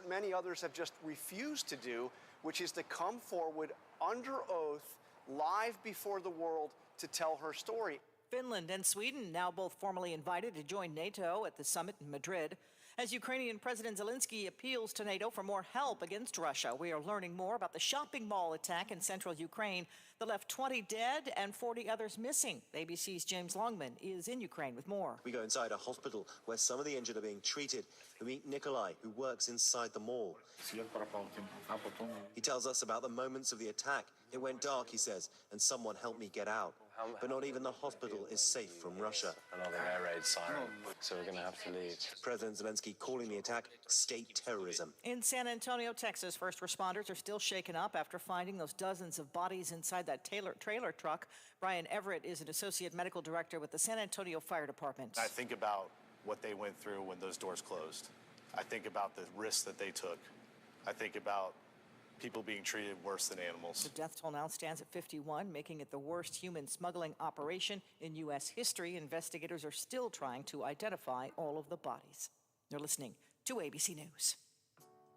many others have just refused to do, which is to come forward under oath, live before the world, to tell her story. Finland and Sweden now both formally invited to join NATO at the summit in Madrid. As Ukrainian President Zelensky appeals to NATO for more help against Russia, we are learning more about the shopping mall attack in central Ukraine that left 20 dead and 40 others missing. ABC's James Longman is in Ukraine with more. We go inside a hospital where some of the injured are being treated. We meet Nikolai, who works inside the mall. He tells us about the moments of the attack. It went dark, he says, and someone helped me get out. But not even the hospital is safe from Russia. Another air raid siren, so we're going to have to leave. President Zelensky calling the attack state terrorism. In San Antonio, Texas, first responders are still shaken up after finding those dozens of bodies inside that trailer truck. Brian Everett is an associate medical director with the San Antonio Fire Department. I think about what they went through when those doors closed. I think about the risks that they took. I think about people being treated worse than animals. The death toll now stands at 51, making it the worst human smuggling operation in U.S. history. Investigators are still trying to identify all of the bodies. You're listening to ABC News.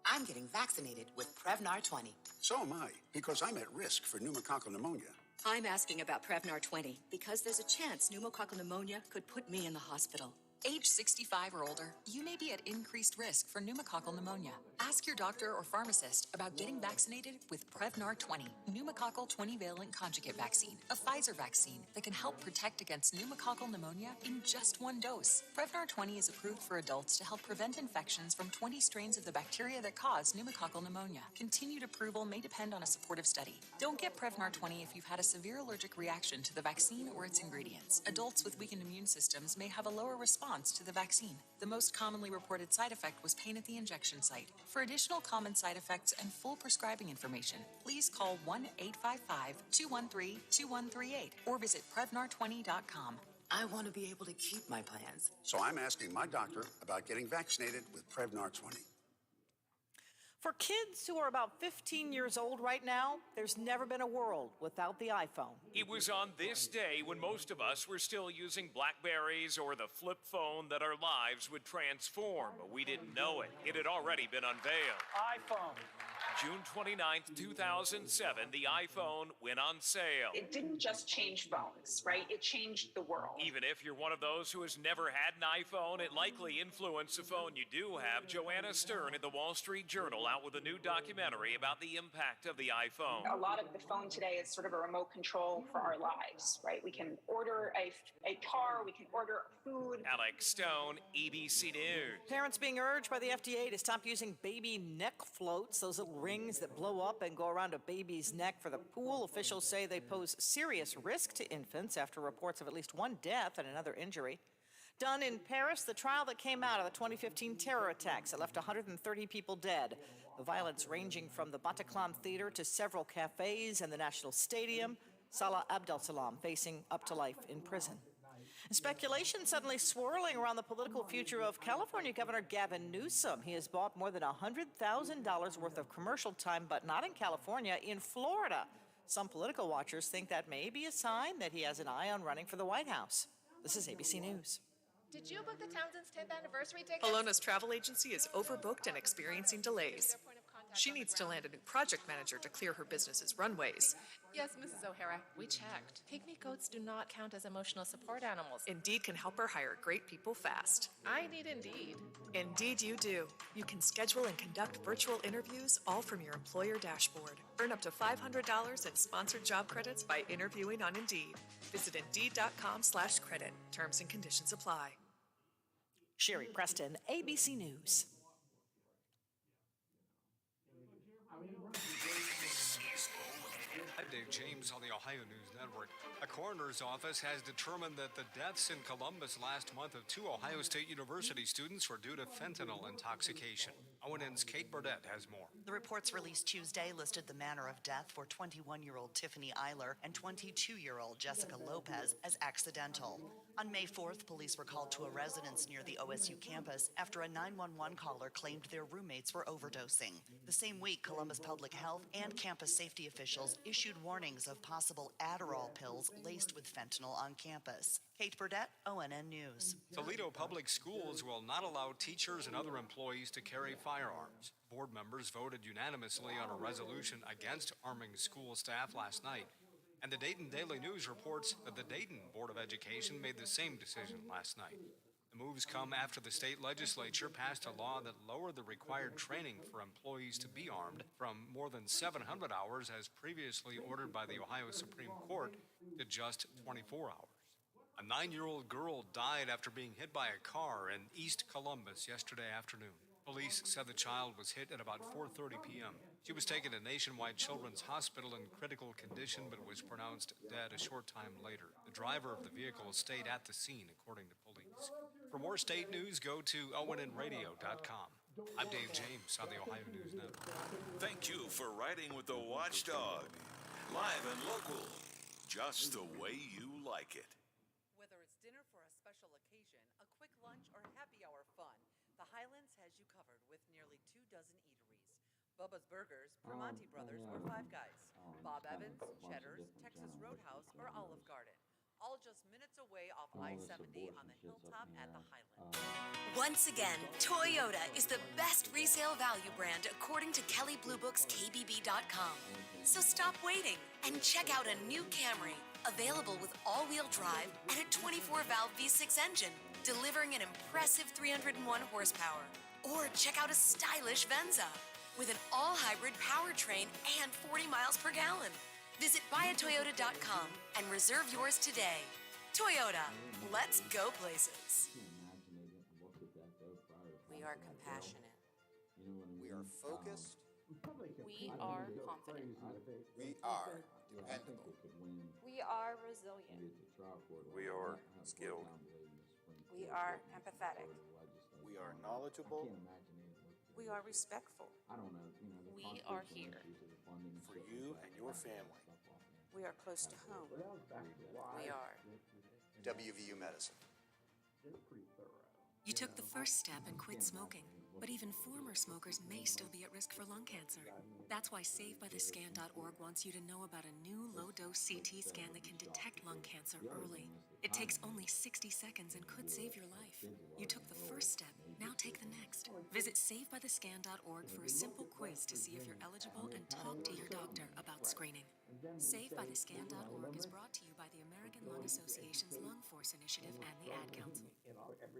I'm getting vaccinated with Prevnar 20. So am I, because I'm at risk for pneumococcal pneumonia. I'm asking about Prevnar 20 because there's a chance pneumococcal pneumonia could put me in the hospital. Age 65 or older, you may be at increased risk for pneumococcal pneumonia. Ask your doctor or pharmacist about getting vaccinated with Prevnar 20, pneumococcal 20-valent conjugate vaccine, a Pfizer vaccine that can help protect against pneumococcal pneumonia in just one dose. Prevnar 20 is approved for adults to help prevent infections from 20 strains of the bacteria that cause pneumococcal pneumonia. Continued approval may depend on a supportive study. Don't get Prevnar 20 if you've had a severe allergic reaction to the vaccine or its ingredients. Adults with weakened immune systems may have a lower response to the vaccine. The most commonly reported side effect was pain at the injection site. For additional common side effects and full prescribing information, please call 1-855-213-2138 or visit Prevnar20.com. I want to be able to keep my plans. So I'm asking my doctor about getting vaccinated with Prevnar 20. For kids who are about 15 years old right now, there's never been a world without the iPhone. It was on this day when most of us were still using Blackberries or the flip phone that our lives would transform. We didn't know it. It had already been unveiled. iPhone. June 29th, 2007, the iPhone went on sale. It didn't just change phones, right? It changed the world. Even if you're one of those who has never had an iPhone, it likely influenced the phone you do have. Joanna Stern at the Wall Street Journal out with a new documentary about the impact of the iPhone. A lot of the phone today is sort of a remote control for our lives, right? We can order a car, we can order food. Alex Stone, ABC News. Parents being urged by the FDA to stop using baby neck floats, those little rings that blow up and go around a baby's neck for the pool. Officials say they pose serious risk to infants after reports of at least one death and another injury. Done in Paris, the trial that came out of the 2015 terror attacks that left 130 people dead. The violence ranging from the Bataclan Theater to several cafes and the National Stadium. Salah Abdel-Salam facing up to life in prison. Speculation suddenly swirling around the political future of California Governor Gavin Newsom. He has bought more than $100,000 worth of commercial time, but not in California, in Florida. Some political watchers think that may be a sign that he has an eye on running for the White House. This is ABC News. Did you book the Townsend's 10th anniversary ticket? Alona's travel agency is overbooked and experiencing delays. She needs to land a new project manager to clear her business's runways. Yes, Mrs. O'Hara, we checked. Pygmy goats do not count as emotional support animals. Indeed can help her hire great people fast. I need Indeed. Indeed you do. You can schedule and conduct virtual interviews all from your employer dashboard. Earn up to $500 in sponsored job credits by interviewing on Indeed. Visit Indeed.com/credit. Terms and conditions apply. Sherry Preston, ABC News. I'm Dave James on the Ohio News Network. A coroner's office has determined that the deaths in Columbus last month of 2 Ohio State University students were due to fentanyl intoxication. ONN's Kate Burdett has more. The reports released Tuesday listed the manner of death for 21-year-old Tiffany Eiler and 22-year-old Jessica Lopez as accidental. On May 4th, police were called to a residence near the OSU campus after a 911 caller claimed their roommates were overdosing. The same week, Columbus Public Health and campus safety officials issued warnings of possible Adderall pills laced with fentanyl on campus. Kate Burdett, ONN News. Toledo Public Schools will not allow teachers and other employees to carry firearms. Board members voted unanimously on a resolution against arming school staff last night. And the Dayton Daily News reports that the Dayton Board of Education made the same decision last night. The moves come after the state legislature passed a law that lowered the required training for employees to be armed from more than 700 hours as previously ordered by the Ohio Supreme Court to just 24 hours. A 9-year-old girl died after being hit by a car in East Columbus yesterday afternoon. Police said the child was hit at about 4:30 p.m. She was taken to Nationwide Children's Hospital in critical condition but was pronounced dead a short time later. The driver of the vehicle stayed at the scene, according to police. For more state news, go to ONNradio.com. I'm Dave James on the Ohio News Network. Thank you for riding with the Watchdog. Live and local, just the way you like it. Whether it's dinner for a special occasion, a quick lunch, or happy hour fun, the Highlands has you covered with nearly 24 eateries. Bubba's Burgers, Primanti Brothers, or Five Guys. Bob Evans, Cheddar's, Texas Roadhouse, or Olive Garden. All just minutes away off I-70 on the hilltop at the Highlands. Once again, Toyota is the best resale value brand according to Kelley Blue Book's KBB.com. So stop waiting and check out a new Camry, available with all-wheel drive and a 24-valve V6 engine, delivering an impressive 301 horsepower. Or check out a stylish Venza with an all-hybrid powertrain and 40 miles per gallon. Visit buyatoyota.com and reserve yours today. Toyota, let's go places. We are compassionate. We are focused. We are confident. We are dependable. We are resilient. We are skilled. We are empathetic. We are knowledgeable. We are respectful. We are here. For you and your family. We are close to home. We are WVU Medicine. You took the first step and quit smoking. But even former smokers may still be at risk for lung cancer. That's why SaveByTheScan.org wants you to know about a new low-dose CT scan that can detect lung cancer early. It takes only 60 seconds and could save your life. You took the first step, now take the next. Visit SaveByTheScan.org for a simple quiz to see if you're eligible and talk to your doctor about screening. SaveByTheScan.org is brought to you by the American Lung Association's Lung Force Initiative and the Ad Council.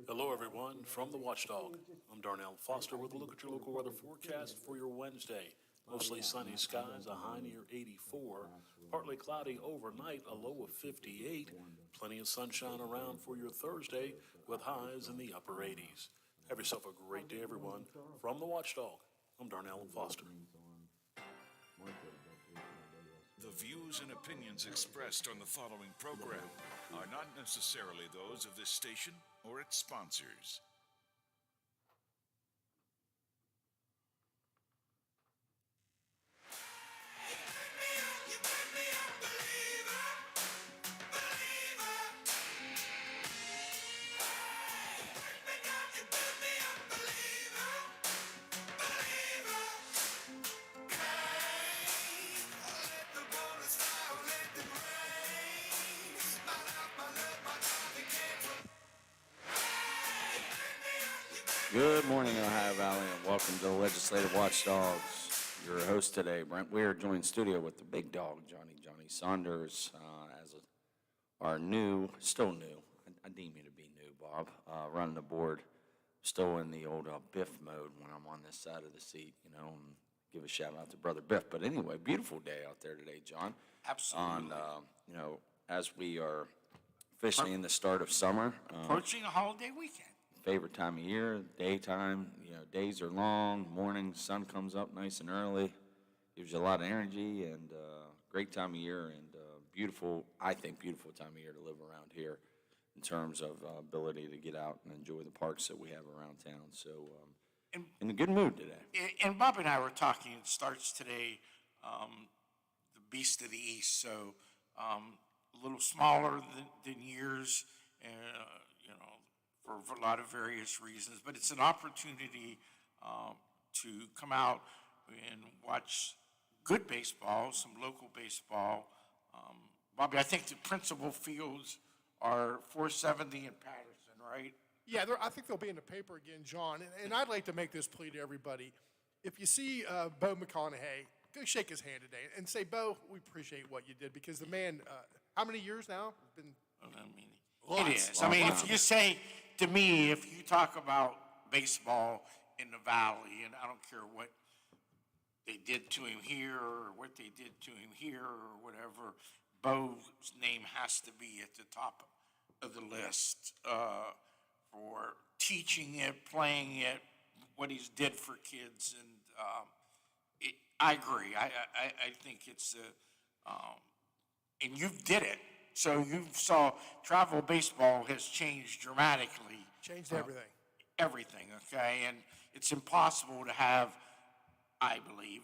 Hello, everyone, from the Watchdog. I'm Darnell Foster with a look at your local weather forecast for your Wednesday. Mostly sunny skies, a high near 84. Partly cloudy overnight, a low of 58. Plenty of sunshine around for your Thursday with highs in the upper 80s. Have yourself a great day, everyone. From the Watchdog, I'm Darnell Foster. The views and opinions expressed on the following program are not necessarily those of this station or its sponsors. Good morning, Ohio Valley, and welcome to the Legislative Watchdogs. Your host today, Brent Weir, joined in studio with the big dog, Johnny Saunders, as our still new, I deem you to be new, Bob, running the board, still in the old Biff mode when I'm on this side of the seat, and give a shout out to Brother Biff. But anyway, beautiful day out there today, John. Absolutely. As we are officially in the start of summer. Approaching a holiday weekend. Favorite time of year, daytime, days are long, morning, sun comes up nice and early, gives you a lot of energy, and great time of year, and beautiful time of year to live around here in terms of ability to get out and enjoy the parks that we have around town. So in a good mood today. And Bob and I were talking, it starts today, the Beast of the East, so a little smaller than years, for a lot of various reasons, but it's an opportunity to come out and watch good baseball, some local baseball. Bobby, I think the principal fields are 470 and Patterson, right? Yeah, I think they'll be in the paper again, John, and I'd like to make this plea to everybody. If you see Bo McConaughey, go shake his hand today and say, Bo, we appreciate what you did, because the man, how many years now? It is. If you say to me, if you talk about baseball in the Valley, and I don't care what they did to him here or what they did to him here or whatever, Bo's name has to be at the top of the list for teaching it, playing it, what he's did for kids, and I agree. I think it's and you did it. So you saw travel baseball has changed dramatically. Changed everything. Everything, okay? And it's impossible to have, I believe,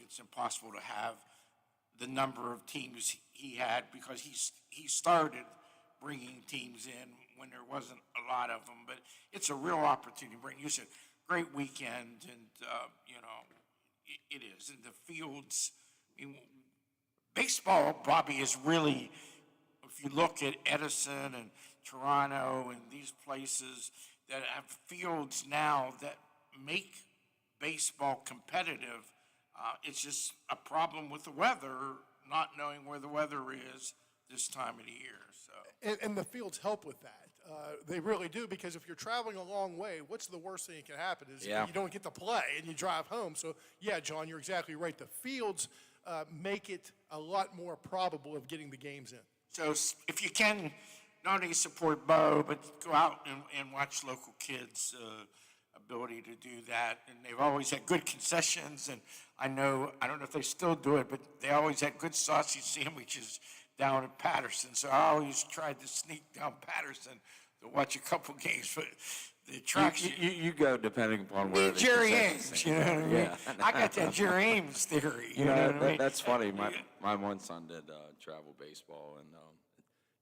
the number of teams he had, because he started bringing teams in when there wasn't a lot of them. But it's a real opportunity to bring. You said, great weekend, and, it is. And the fields, baseball, Bobby, is really... If you look at Edison and Toronto and these places that have fields now that make baseball competitive, it's just a problem with the weather, not knowing where the weather is this time of the year. So. And the fields help with that. They really do, because if you're traveling a long way, what's the worst thing that can happen is you don't get to play and you drive home. So, yeah, John, you're exactly right. The fields make it a lot more probable of getting the games in. So if you can, not only support Bo, but go out and watch local kids' ability to do that. And they've always had good concessions, and I don't know if they still do it, but they always had good sausage sandwiches down at Patterson. So I always tried to sneak down Patterson to watch a couple games, but the attraction. You go depending upon where the Jerry Ames, you know what I mean? Yeah. I got that Jerry Ames theory. You know what I mean? That's funny. My one son did travel baseball and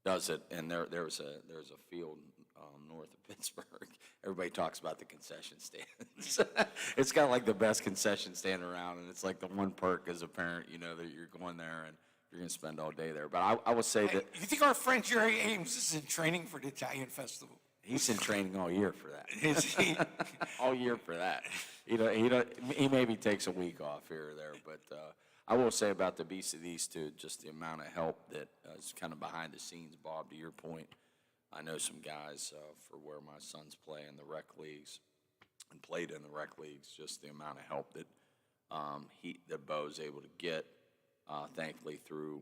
does it. And there's a field north of Pittsburgh. Everybody talks about the concession stands. It's got like the best concession stand around, and it's like the one perk as a parent, you know, that you're going there and you're going to spend all day there. But I will say that You think our friend Jerry Ames is in training for the Italian festival? he's in training all year for that. Is he? All year for that. He maybe takes a week off here or there, but I will say about the Beast of the East too, just the amount of help that is kind of behind the scenes, Bob, to your point. I know some guys for where my sons play in the rec leagues and played in the rec leagues, just the amount of help that that Bo's able to get, thankfully through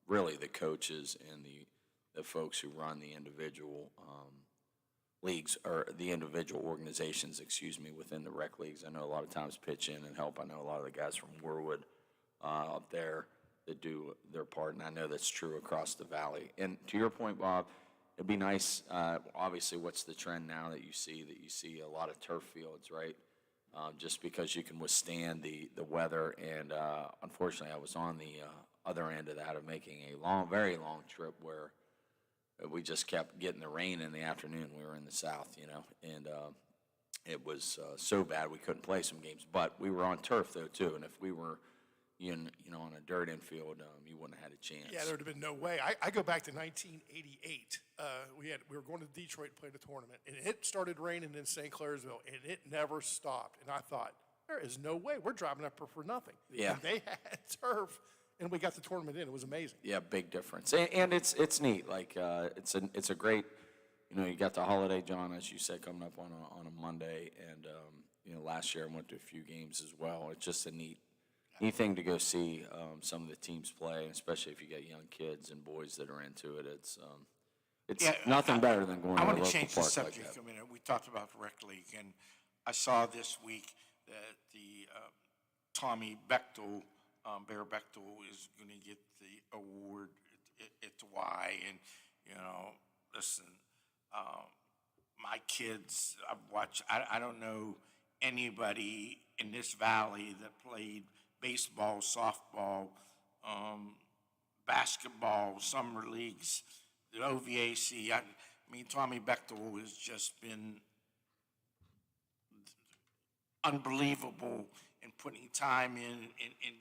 really the coaches and the folks who run the individual leagues or the individual organizations, within the rec leagues. I know a lot of times pitch in and help. I know a lot of the guys from Warwood up there that do their part, and I know that's true across the valley. And to your point, Bob, it'd be nice, obviously, what's the trend now that you see a lot of turf fields, right? Just because you can withstand the weather. And unfortunately, I was on the other end of that of making a very long trip where we just kept getting the rain in the afternoon. We were in the south, and it was so bad we couldn't play some games. But we were on turf, though, too, and if we were on a dirt infield, you wouldn't have had a chance. Yeah, there would have been no way. I go back to 1988. We were going to Detroit to play the tournament, and it started raining in St. Clairsville, and it never stopped. And I thought, there is no way we're driving up here for nothing. Yeah. And they had turf, and we got the tournament in. It was amazing. Yeah, big difference, and it's neat. Like it's a great, you got the holiday, John, as you said, coming up on a Monday, and last year I went to a few games as well. It's just a neat thing to go see some of the teams play, especially if you get young kids and boys that are into it. It's nothing better than going to a local park like that. I want to change the subject a minute. We talked about the rec league, and I saw this week that the Tommy Bechtel, Bear Bechtel, is going to get the award at Y. And listen, my kids, I've watched. I don't know anybody in this valley that played baseball, softball, basketball, summer leagues, the OVAC. I mean, Tommy Bechtel has just been unbelievable in putting time in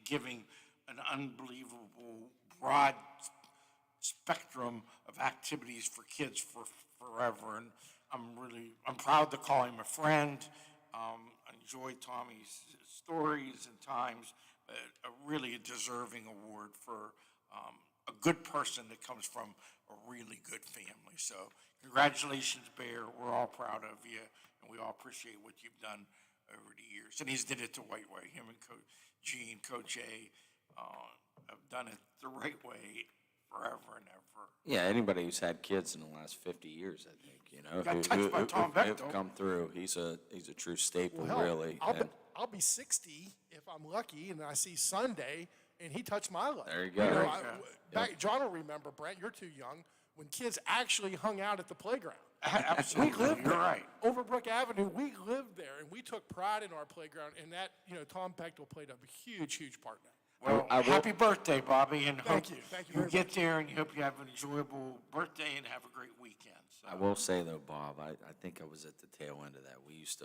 giving an unbelievable broad spectrum of activities for kids for forever. And I'm proud to call him a friend. I enjoy Tommy's stories and times, but really a deserving award for a good person that comes from a really good family. So congratulations, Bear. We're all proud of you, and we all appreciate what you've done over the years. And he's did it the right way. Him and Coach G and Coach A have done it the right way forever and ever. Yeah, anybody who's had kids in the last 50 years, I think, Got touched by Tom Bechtel. who've come through. He's a true staple, Well, hell, really. I'll be 60 if I'm lucky, and I see Sunday, and he touched my leg. There you go. John will remember, Brent, you're too young, when kids actually hung out at the playground. Absolutely, We lived you're there. right. Over Brook Avenue, we lived there, and we took pride in our playground, and that, Tom Bechtel played a huge, huge part in that. Well, happy birthday, Bobby, and Thank you you very get much. there and you hope you have an enjoyable birthday and have a great weekend. So. I will say though, Bob, I think I was at the tail end of that. We used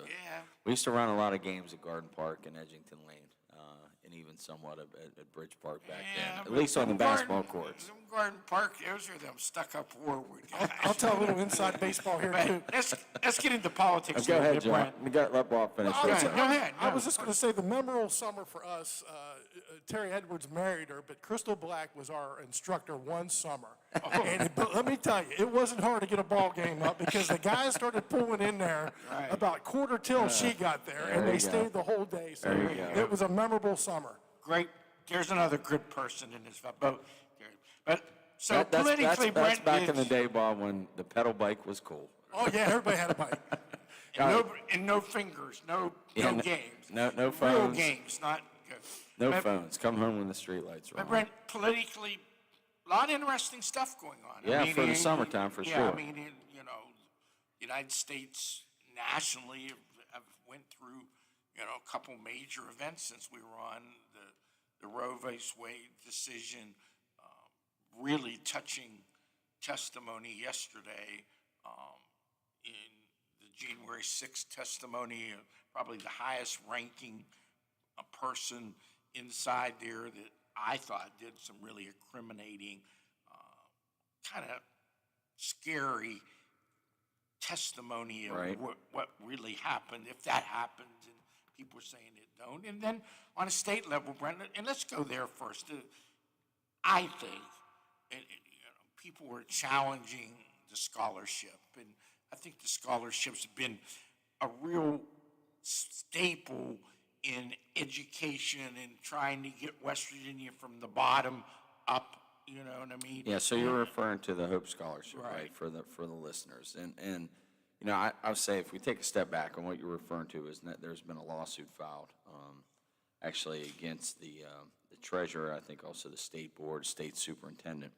to run a lot of games at Garden Park and Edgington Lane, and even somewhat at Bridge Park back then. At least on the basketball courts. Garden Park, those are them stuck-up Warwood guys. I'll tell a little inside baseball here, too. Let's get into politics. Go a ahead, bit, John. Brent. Let Bob finish. Go ahead. I was just going to say the memorable summer for us, Terry Edwards married her, but Crystal Black was our instructor one summer. But let me tell you, it wasn't hard to get a ball game up because the guys started pulling in there about quarter till she got there, and they stayed the whole day. So it was a memorable summer. Great. There's another good person in this boat. But so That's politically, Brent, back in the day, Bob, when the pedal bike was cool. Oh, yeah, everybody had a bike. and no fingers, no games. No Real phones. games, not good. No But- phones. Come home when the street lights are But on. Brent, politically, a lot of interesting stuff going on. Yeah, for the summertime, for yeah, sure. I mean, United States nationally have went through, a couple major events since we were on the Roe v. Wade decision, really touching testimony yesterday in the January 6th testimony, probably the highest ranking person inside there that I thought did some really incriminating, kind of scary testimony of Right. what really happened, if that happened, and people are saying it don't. And then on a state level, Brent, and let's go there first. I think people were challenging the scholarship, and I think the scholarship's been a real staple in education and trying to get West Virginia from the bottom up. You know what I mean? Yeah, so you're referring to the Hope Scholarship, right, for the listeners. And you know, I would say if we take a step back on what you're referring to is that there's been a lawsuit filed, actually against the treasurer, I think also the state board, state superintendent.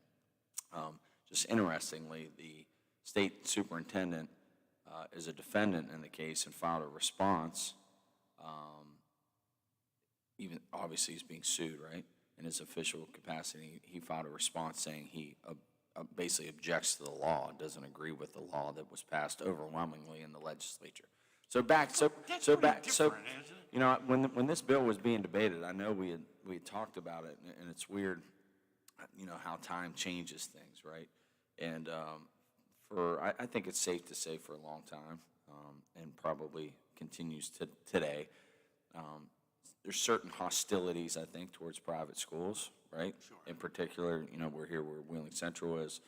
Just interestingly, the state superintendent is a defendant in the case and filed a response. Even obviously he's being sued, right? In his official capacity, he filed a response saying he basically objects to the law, doesn't agree with the law that was passed overwhelmingly in the legislature. So you know, when this bill was being debated, I know we had talked about it, and it's weird, you know, how time changes things, right? And I think it's safe to say for a long time, and probably continues today. There's certain hostilities, I think, towards private schools, right? Sure. In particular, you know, we're here where Wheeling Central is.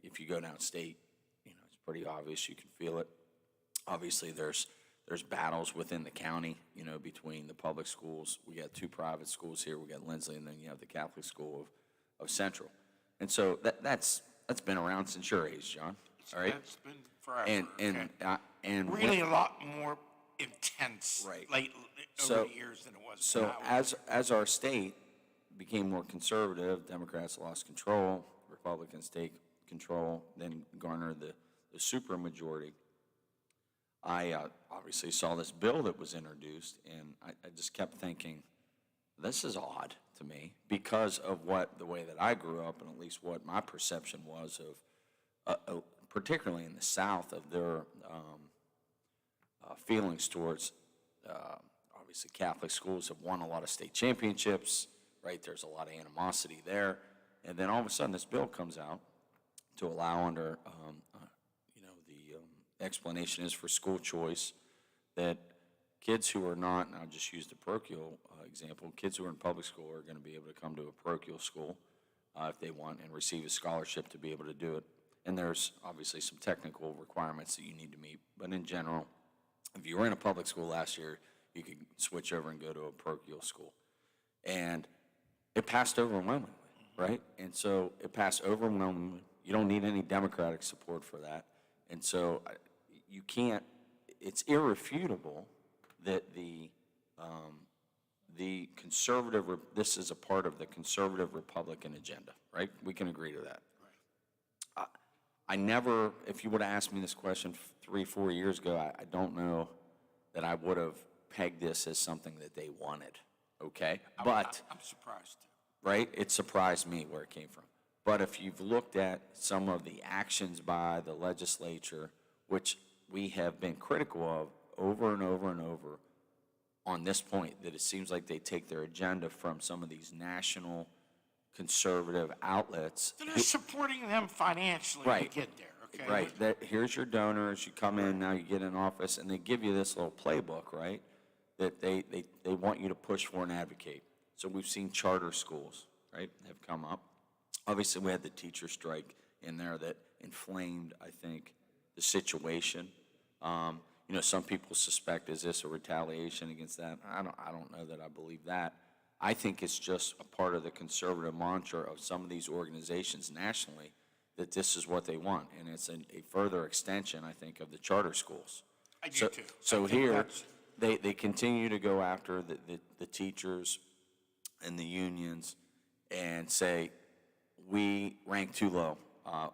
If you go downstate, you know, it's pretty obvious. You can feel it. Obviously, there's battles within the county, you know, between the public schools. We got 2 private schools here. We got Lindsley, and then you have the Catholic school of Central. And so that's been around since your age, John. All right? That's been forever. And really a lot more intense over the years than it was. So as our state became more conservative, Democrats lost control, Republicans take control, then garner the supermajority. I obviously saw this bill that was introduced, and I just kept thinking, this is odd to me because of the way that I grew up, and at least what my perception was of, particularly in the South, of their feelings towards, obviously Catholic schools have won a lot of state championships, right? There's a lot of animosity there. And then all of a sudden this bill comes out to allow under, you know, the explanation is for school choice that kids who are not, and I'll just use the parochial example, kids who are in public school are going to be able to come to a parochial school if they want and receive a scholarship to be able to do it. And there's obviously some technical requirements that you need to meet, but in general, if you were in a public school last year, you could switch over and go to a parochial school. And it passed overwhelmingly, right? And so it passed overwhelmingly. You don't need any Democratic support for that. And so you can't, it's irrefutable that the conservative, this is a part of the conservative Republican agenda, right? We can agree to that. Right. I never, if you would have asked me this question 3-4 years ago, I don't know that I would have pegged this as something that they wanted, okay? But I'm surprised. Right? It surprised me where it came from. But if you've looked at some of the actions by the legislature, which we have been critical of over and over and over on this point, that it seems like they take their agenda from some of these national conservative outlets. They're supporting them financially to get there, okay? Right. Here's your donors. You come in, now you get in office, and they give you this little playbook, right, that they want you to push for and advocate. So we've seen charter schools, right, have come up. Obviously, we had the teacher strike in there that inflamed, I think, the situation. You know, some people suspect, is this a retaliation against that? I don't know that I believe that. I think it's just a part of the conservative mantra of some of these organizations nationally that this is what they want, and it's a further extension, I think, of the charter schools. I do too. So here, they continue to go after the teachers and the unions and say, we rank too low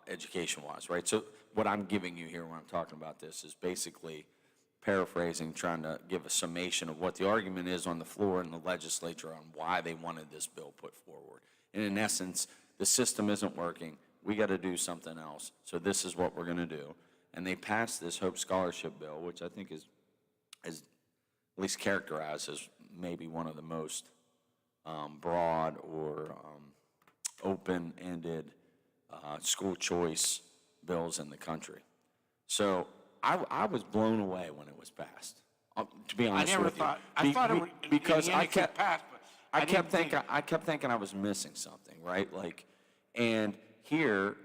education-wise, right? So what I'm giving you here when I'm talking about this is basically paraphrasing, trying to give a summation of what the argument is on the floor in the legislature on why they wanted this bill put forward. And in essence, the system isn't working. We got to do something else. So this is what we're going to do. and they passed this Hope Scholarship bill, which I think is at least characterized as maybe one of the most broad or open-ended school choice bills in the country. So I was blown away when it was passed. To be honest with you, I thought it would because I kept pass, but I kept thinking I was missing something, right? Like, and here,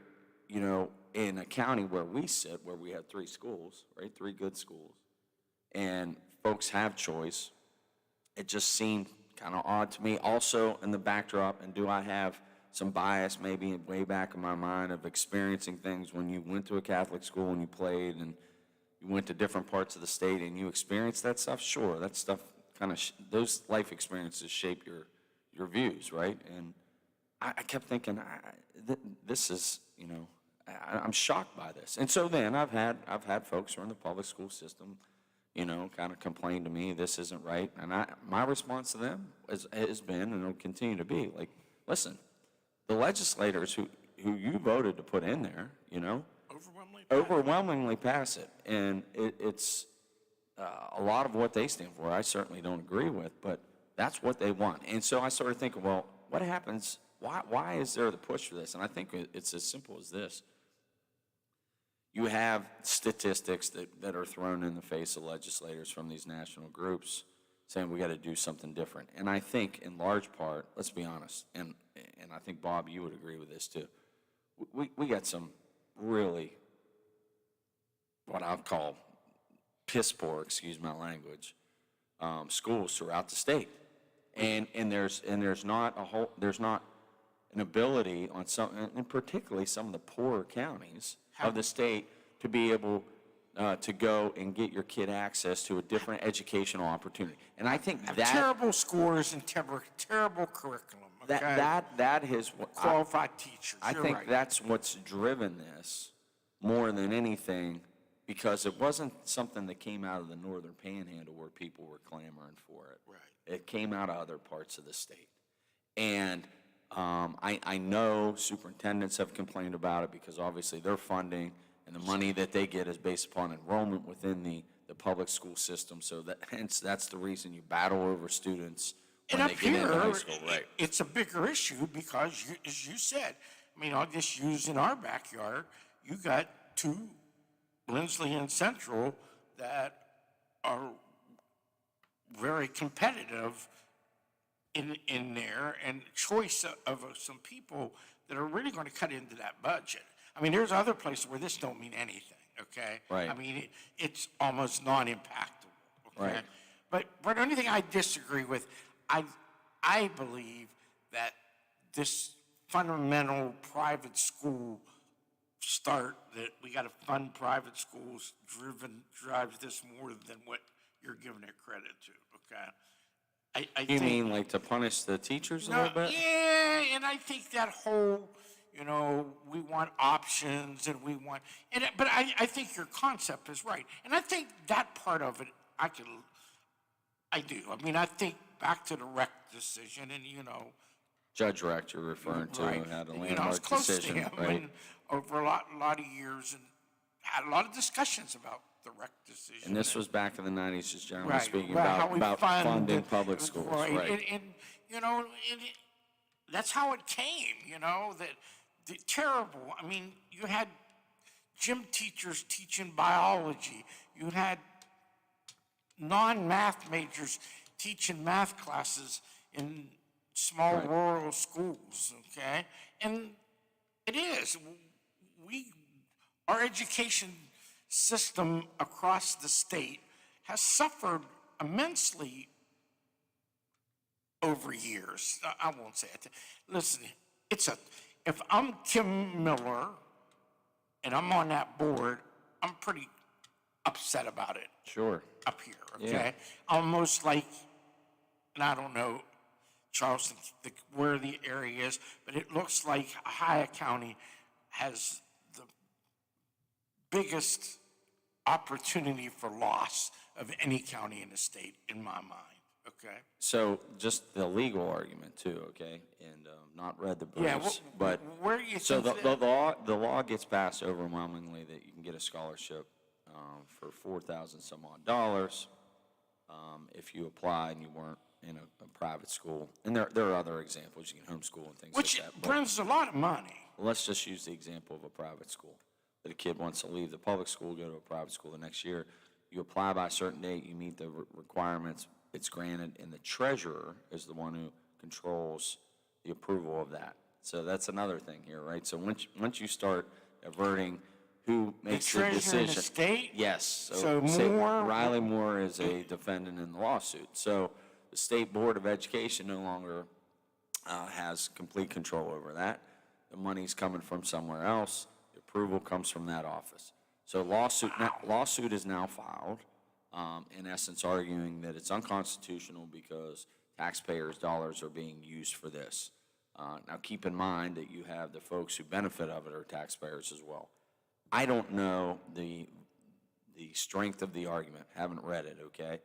you know, in a county where we sit, where we have 3 schools, right, 3 good schools, and folks have choice, it just seemed kind of odd to me. Also, in the backdrop, and do I have some bias maybe way back in my mind of experiencing things when you went to a Catholic school and you played and you went to different parts of the state and you experienced that stuff? Sure, that stuff kind of, those life experiences shape your views, right? And I kept thinking, this is, you know, I'm shocked by this. And so then I've had folks who are in the public school system, you know, kind of complain to me, this isn't right. And my response to them has been, and will continue to be, like, listen, the legislators who you voted to put in there, you know, overwhelmingly pass it. And it's a lot of what they stand for, I certainly don't agree with, but that's what they want. And so I started thinking, well, what happens? Why is there the push for this? And I think it's as simple as this. You have statistics that are thrown in the face of legislators from these national groups saying we got to do something different. And I think in large part, let's be honest, and I think, Bob, you would agree with this too, we got some really, what I'll call piss poor, excuse my language, schools throughout the state. And there's not an ability on some, and particularly some of the poorer counties of the state, to be able to go and get your kid access to a different educational opportunity. And I think that terrible scores and terrible curriculum. Okay? that is what qualified teachers. I think right. That's what's driven this more than anything, because it wasn't something that came out of the northern panhandle where people were clamoring for it. Right. It came out of other parts of the state. And I know superintendents have complained about it because obviously their funding and the money that they get is based upon enrollment within the public school system. So hence that's the reason you battle over students when and they up get here, into high school. Right. It's a bigger issue because, as you said, I mean, I'll just use in our backyard, you got 2, Lindsley and Central, that are very competitive in there, and choice of some people that are really going to cut into that budget. I mean, there's other places where this don't mean anything, okay? Right. I mean, it's almost non-impactable, okay? Right. But the only thing I disagree with, I believe that this fundamental private school start, that we got to fund private schools, drives this more than what you're giving it credit to, okay? I You think, mean like to punish the teachers a little bit? yeah, and I think that whole, you know, we want options and we want, but I think your concept is right. And I think that part of it, I do. I mean, I think back to the rec decision and, you know. Judge Rec you're referring to, Right. had a You know, I was landmark close decision, to him right? and over a lot of years, and had a lot of discussions about the rec decision. And this was back in the 90s, just generally Right, speaking, right, how we about fund funding it, public schools, right? And you know, that's how it came, you know, the terrible. I mean, you had gym teachers teaching biology. You had non-math majors teaching math classes in small rural schools, okay? And it is. Our education system across the state has suffered immensely over years. I won't say it. Listen, if I'm Kim Miller and I'm on that board, I'm pretty upset about it. Sure. Up here, okay? Yeah. Almost like, and I don't know, Charleston, where the area is, but it looks like Ohio County has the biggest opportunity for loss of any county in the state, in my mind, Okay. So just the legal argument too, okay? And not read the briefs, Yeah, but where do you so think the law gets passed overwhelmingly that you can get a scholarship for $4,000 some odd dollars if you apply and you weren't in a private school. And there are other examples. You can homeschool and things Which like that. But brings a lot of money. let's just use the example of a private school. That a kid wants to leave the public school, go to a private school the next year. You apply by a certain date, you meet the requirements, it's granted, and the treasurer is the one who controls the approval of that. So that's another thing here, right? So once you start averting who makes the treasurer decision. in the state? Yes. So say Moore- Riley Moore is a defendant in the lawsuit. So the State Board of Education no longer has complete control over that. The money's coming from somewhere else. The approval comes from that office. So lawsuit is now filed, in essence arguing that it's unconstitutional because taxpayers' dollars are being used for this. Now keep in mind that you have the folks who benefit of it are taxpayers as well. I don't know the strength of the argument. Haven't read it, okay?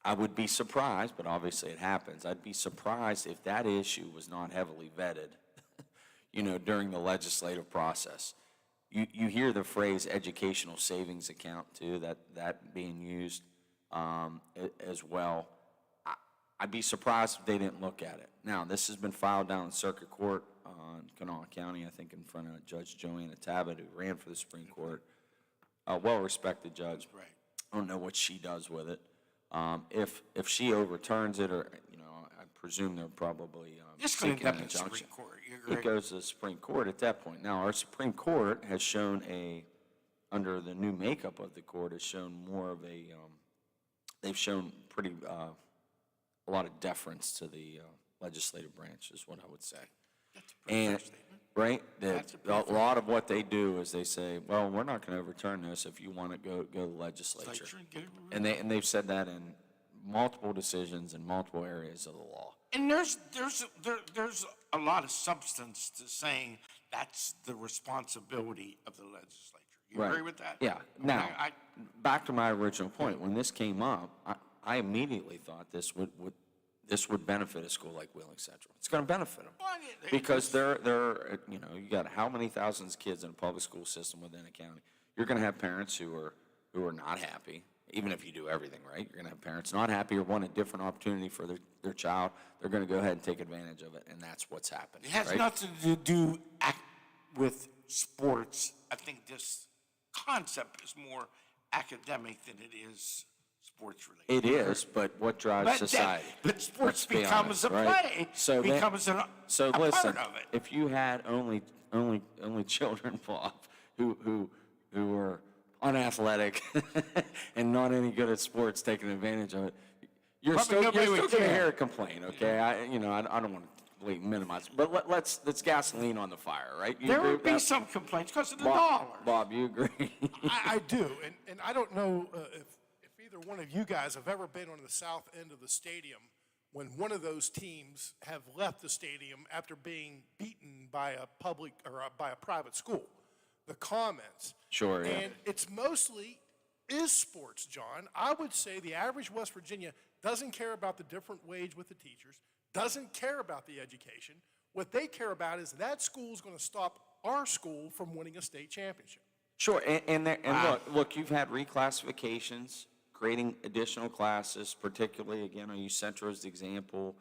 I would be surprised, but obviously it happens. I'd be surprised if that issue was not heavily vetted, during the legislative process. You hear the phrase educational savings account too, that being used as well. I'd be surprised if they didn't look at it. Now, this has been filed down in Circuit Court in Kanawha County, I think in front of Judge Joanna Tabbitt, who ran for the Supreme Court. A well-respected judge. Right. I don't know what she does with it. If she overturns it, or I presume they're probably It's going to seeking end up an in the injunction. Supreme Court. It goes to the Supreme Court at that point. Now, our Supreme Court has shown under the new makeup of the court, has shown more of they've shown pretty a lot of deference to the legislative branch, is what I would say. That's a pretty fair statement. Right? That's A lot of what they do is they say, well, we're not going to overturn this if you want to go to the legislature. And they've said that in multiple decisions in multiple areas of the law. And there's a lot of substance to saying that's the responsibility of the legislature. You agree with that? Yeah. Now, back to my original point. When this came up, I immediately thought this would benefit a school like Wheeling Central. It's going to benefit them because they're you got how many thousands of kids in a public school system within a county. You're going to have parents who are not happy. Even if you do everything right, you're going to have parents not happy or want a different opportunity for their child. They're going to go ahead and take advantage of it, and that's what's happening. It has right? nothing to do with sports. I think this concept is more academic than it is sports related. It is, but what drives society? But sports becomes a play. Becomes a listen, part of it. if you had only children, Bob, who were unathletic and not any good at sports, taking advantage of it, you're still going to hear a complaint, okay? I don't want to minimize, but let's gasoline on the fire, right? There would be some complaints because of the dollar. Bob, you agree? I do, and I don't know if either one of you guys have ever been on the south end of the stadium when one of those teams have left the stadium after being beaten by a public or by a private school. The comments. Sure, yeah. And it's mostly is sports, John. I would say the average West Virginia doesn't care about the different wage with the teachers, doesn't care about the education. What they care about is that school's going to stop our school from winning a state championship. Sure, and look, you've had reclassifications, creating additional classes, particularly, again, I use Centro as the example.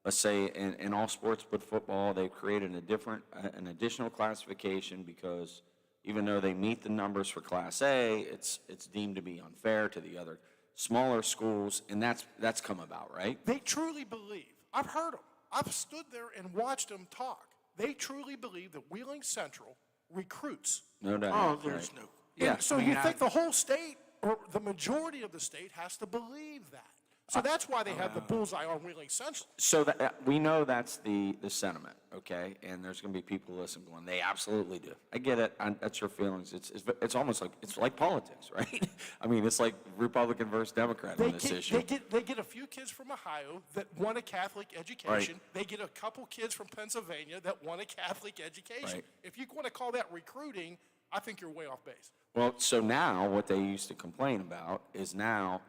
Let's say in all sports but football, they've created an additional classification because even though they meet the numbers for Class A, it's deemed to be unfair to the other smaller schools, and that's come about, right? They truly believe. I've heard them. I've stood there and watched them talk. They truly believe that Wheeling Central recruits. No doubt. Oh, there's no. Yeah. So you think the whole state or the majority of the state has to believe that. So that's why they have the bullseye on Wheeling Central. So we know that's the sentiment, okay? And there's going to be people listening going, they absolutely do. I get it. That's your feelings. It's almost like it's like politics, right? I mean, it's like Republican versus Democrat on this issue. They get a few kids from Ohio that want a Catholic education. Right. They get a couple kids from Pennsylvania that want a Catholic education. Right. If you want to call that recruiting, I think you're way off base. Well, so now what they used to complain about is now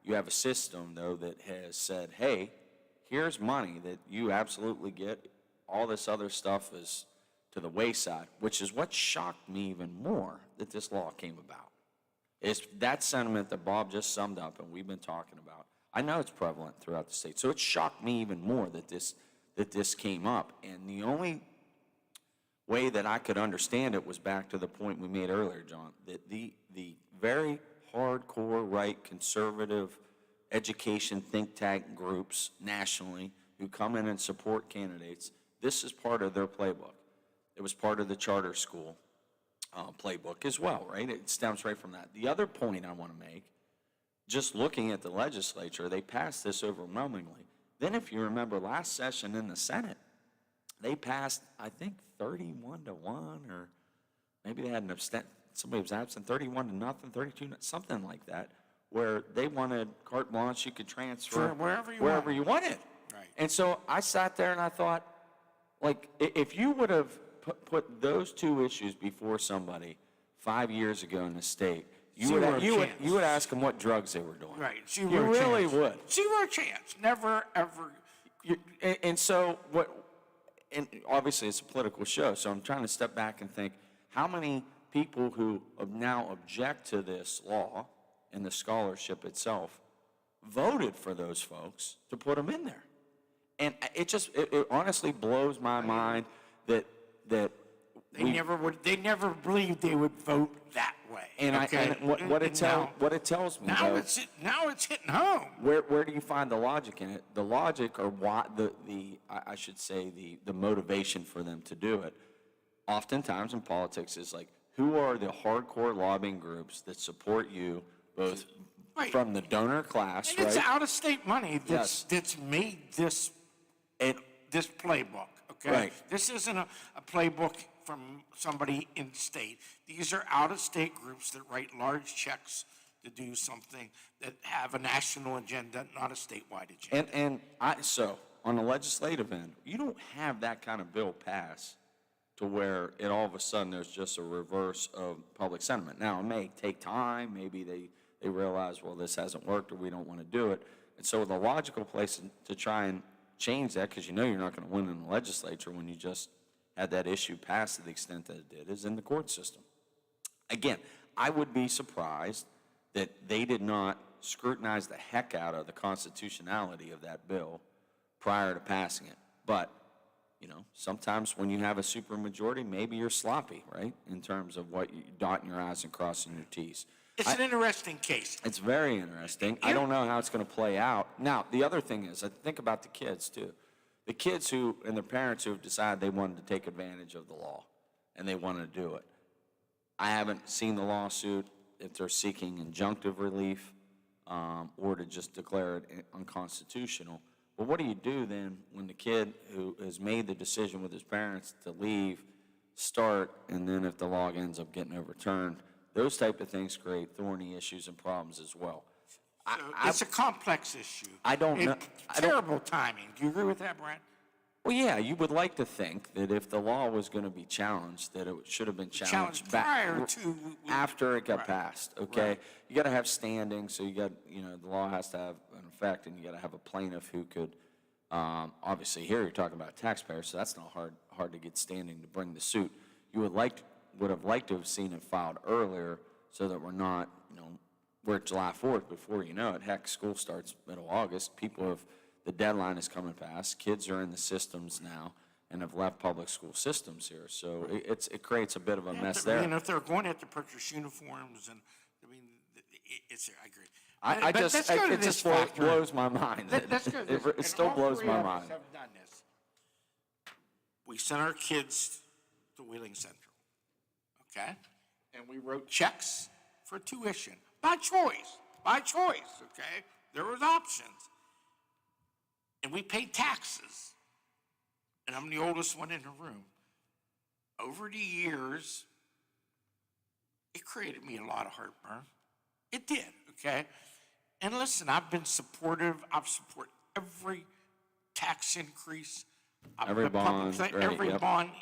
you have a system, though, that has said, hey, here's money that you absolutely get. All this other stuff is to the wayside, which is what shocked me even more that this law came about. It's that sentiment that Bob just summed up and we've been talking about. I know it's prevalent throughout the state, so it shocked me even more that this came up. And the only way that I could understand it was back to the point we made earlier, John, that the very hardcore right conservative education think tank groups nationally who come in and support candidates, this is part of their playbook. It was part of the charter school playbook as well, right? It stems right from that. The other point I want to make, just looking at the legislature, they passed this overwhelmingly. Then if you remember last session in the Senate, they passed, I think, 31-1, or maybe they had an somebody was absent, 31-0, 32, something like that, where they wanted carte blanche, you could transfer wherever you wanted. Right. And so I sat there and I thought, like, if you would have put those two issues before somebody 5 years ago in the state, you would ask them what drugs they were doing. Right. You really would. Zero chance. Never, ever. And so and obviously it's a political show, so I'm trying to step back and think, how many people who now object to this law and the scholarship itself voted for those folks to put them in there? And it honestly blows my mind that they never believed they would vote that way. And what it tells me, now it's hitting home. Where do you find the logic in it? The logic, or why I should say the motivation for them to do it, oftentimes in politics is like, who are the hardcore lobbying groups that support you, both from the donor class, and it's out-of-state money that's made this playbook. Okay, right. This isn't a playbook from somebody in state. These are out-of-state groups that write large checks to do something that have a national agenda, not a statewide agenda. So on the legislative end, you don't have that kind of bill pass to where it all of a sudden there's just a reverse of public sentiment. Now, it may take time. Maybe they realize, well, this hasn't worked or we don't want to do it. And so the logical place to try and change that, because you know you're not going to win in the legislature when you just had that issue passed to the extent that it did, is in the court system. Again, I would be surprised that they did not scrutinize the heck out of the constitutionality of that bill prior to passing it. But, you know, sometimes when you have a supermajority, maybe you're sloppy, right, in terms of what you dotting your I's and crossing your T's. It's an interesting case. It's very interesting. I don't know how it's going to play out. Now, the other thing is, I think about the kids, too. The kids and their parents who have decided they wanted to take advantage of the law, and they wanted to do it. I haven't seen the lawsuit, if they're seeking injunctive relief or to just declare it unconstitutional. But what do you do then when the kid who has made the decision with his parents to leave, start, and then if the law ends up getting overturned? Those type of things create thorny issues and problems as well. It's a complex issue. I don't know. Terrible timing. Do you agree with that, Brent? Well, yeah, you would like to think that if the law was going to be challenged, that it should have been challenged after it got passed. Okay, Right. You got to have standing, so the law has to have an effect, and you got to have a plaintiff who could. Obviously, here you're talking about taxpayers, so that's not hard to get standing to bring the suit. You would have liked to have seen it filed earlier, so that we're not, we're July 4th before you know it. Heck, school starts middle August. The deadline is coming past. Kids are in the systems now and have left public school systems here. So it creates a bit of a mess there. If they're going to have to purchase uniforms, and I agree. It just blows my mind. It still blows my mind. Have done this. We sent our kids to Wheeling Central, okay? And we wrote checks for tuition by choice, okay? There was options. And we paid taxes. And I'm the oldest one in the room. Over the years, it created me a lot of heartburn. It did, okay? And listen, I've been supportive. I've supported every tax increase. Every bond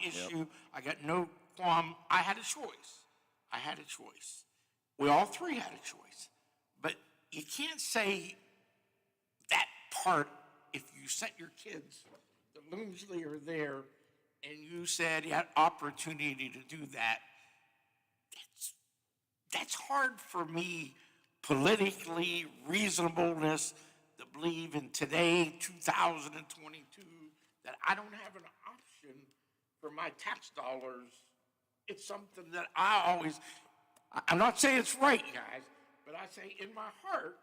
issue. Yep. I got no qualm. I had a choice. We all three had a choice. But you can't say that part if you sent your kids to Loomsley or there and you said you had opportunity to do that. That's hard for me, politically, reasonableness, to believe in today, 2022, that I don't have an option for my tax dollars. It's something that I'm not saying it's right, guys, but I say in my heart,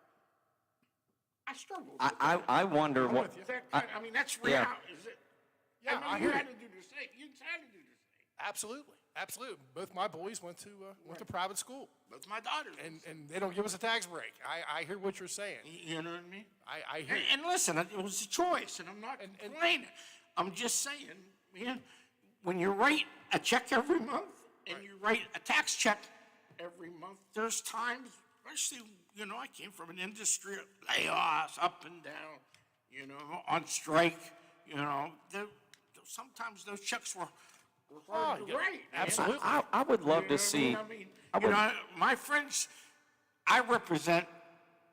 I struggle with that. I wonder what. I mean, that's Yeah. reality. Is it? Yeah, I I mean, hear you had you. to do the same. You had to do the same. Absolutely, absolutely. Both my boys went to private school. Both my daughters. And they don't give us a tax break. I hear what you're saying. You know what I mean? I hear you. And listen, it was a choice, and I'm not complaining. I'm just saying, man, when you write a check every month and you write a tax check every month, there's times, especially, I came from an industry of layoffs, up and down, on strike, sometimes those checks were hard to write. Absolutely. I would love to see. My friends, I represent,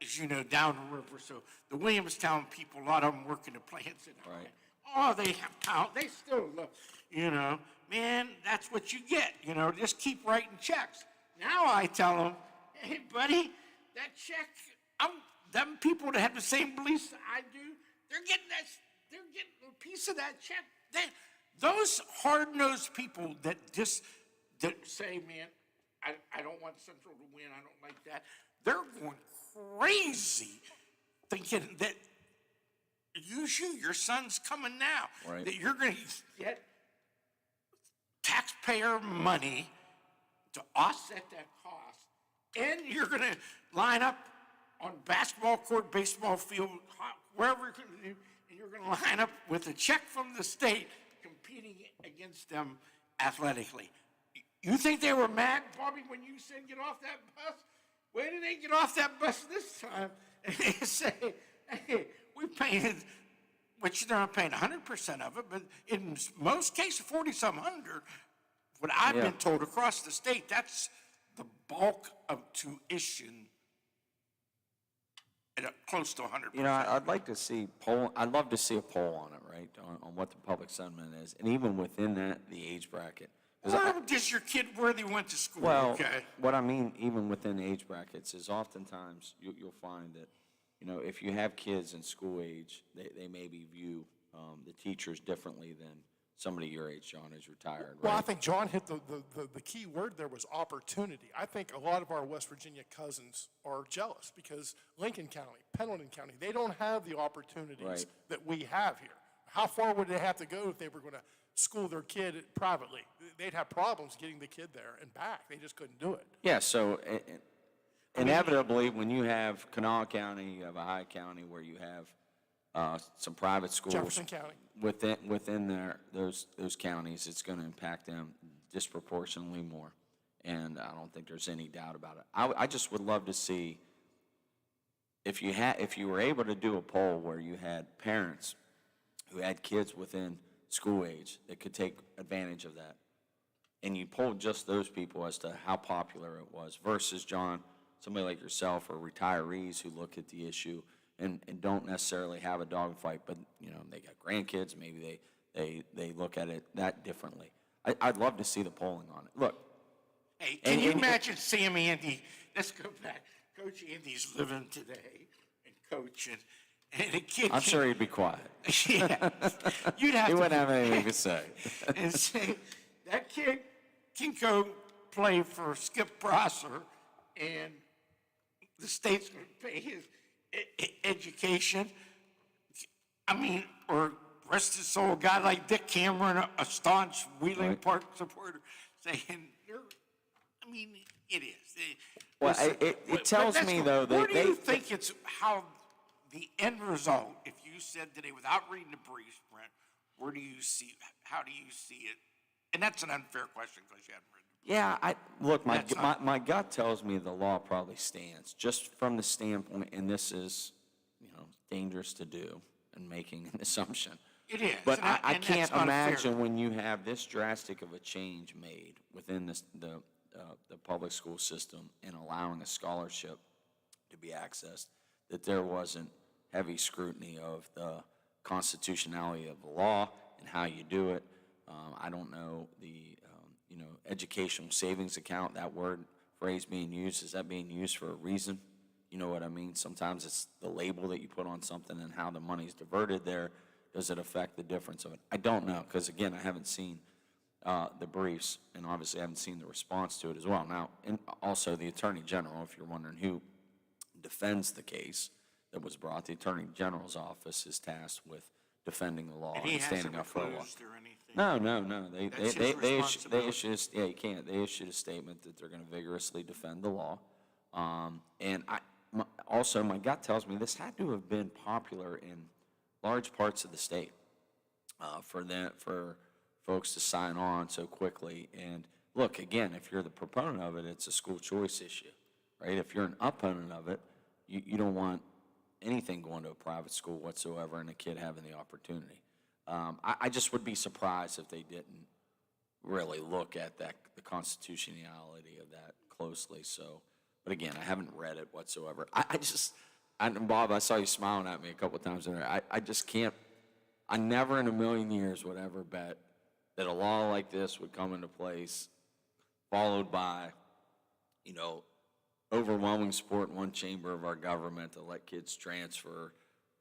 as you know, down the river. So the Williamstown people, a lot of them work in the plants. Right. Oh, they have talent. They still love, man, that's what you get. Just keep writing checks. Now I tell them, hey, buddy, that check, them people that have the same beliefs that I do, they're getting a piece of that check. Those hard-nosed people that say, man, I don't want Central to win, I don't like that, they're going crazy thinking that your son's coming now, Right. that you're going to get taxpayer money to offset that cost, and you're going to line up on basketball court, baseball field, wherever you're going to do, and you're going to line up with a check from the state competing against them athletically. You think they were mad, Bobby, when you said get off that bus? Where did they get off that bus this time? And they say, hey, we paid, which they're not paying 100% of it, but in most cases, 40-some hundred, what I've been told across the state, that's the bulk of tuition at close to 100%. I'd like to see poll. I'd love to see a poll on it, right, on what the public sentiment is, and even within that, the age bracket. Does your kid where they went to school? Well, okay. what I mean, even within age brackets, is oftentimes you'll find that, if you have kids in school age, they maybe view the teachers differently than somebody your age, John, is retired. Well, right? I think John hit the key word there was opportunity. I think a lot of our West Virginia cousins are jealous because Lincoln County, Pendleton County, they don't have the opportunities that we have here. How far would they have to go if they were going to school their kid privately? They'd have problems getting the kid there and back. They just couldn't do it. Yeah, so inevitably, when you have Kanawha County, you have Ohio County, where you have some private schools. Jefferson County. Within those counties, it's going to impact them disproportionately more, and I don't think there's any doubt about it. I just would love to see if you were able to do a poll where you had parents who had kids within school age that could take advantage of that, and you polled just those people as to how popular it was versus, John, somebody like yourself or retirees who look at the issue and don't necessarily have a dogfight, but they got grandkids, maybe they look at it that differently. I'd love to see the polling on it. Look. Hey, can you imagine Sam Andy? Let's go back. Coach Andy's living today and coaching, and a kid. I'm sure he'd be quiet. Yeah, you'd have. He to wouldn't have anything to say. And say that kid can go play for Skip Prosser, and the state's going to pay his education. I mean, or rest his soul, a guy like Dick Cameron, a staunch Wheeling Park supporter, saying, it is. Well, it tells me, though, where do you think it's how the end result, if you said today, without reading the briefs, Brent, how do you see it? And that's an unfair question because you haven't read the briefs. Yeah, my gut tells me the law probably stands, just from the standpoint, and this is, dangerous to do and making an assumption. It is. But I and can't that's imagine unfair. when you have this drastic of a change made within the public school system and allowing a scholarship to be accessed, that there wasn't heavy scrutiny of the constitutionality of the law and how you do it. I don't know the, educational savings account, that phrase being used, is that being used for a reason? You know what I mean? Sometimes it's the label that you put on something and how the money's diverted there. Does it affect the difference of it? I don't know, because again, I haven't seen the briefs, and obviously I haven't seen the response to it as well. Now, and also the Attorney General, if you're wondering who defends the case that was brought, the Attorney General's office is tasked with defending the law and standing up for the law. Or anything. No. That's his They responsibility. you can't. They issued a statement that they're going to vigorously defend the law. And also, my gut tells me this had to have been popular in large parts of the state for folks to sign on so quickly. And look, again, if you're the proponent of it, it's a school choice issue, right? If you're an opponent of it, you don't want anything going to a private school whatsoever and a kid having the opportunity. I just would be surprised if they didn't really look at the constitutionality of that closely. So, but again, I haven't read it whatsoever. Bob, I saw you smiling at me a couple of times in there. I just can't, I never in a million years would ever bet that a law like this would come into place, followed by, overwhelming support in one chamber of our government to let kids transfer,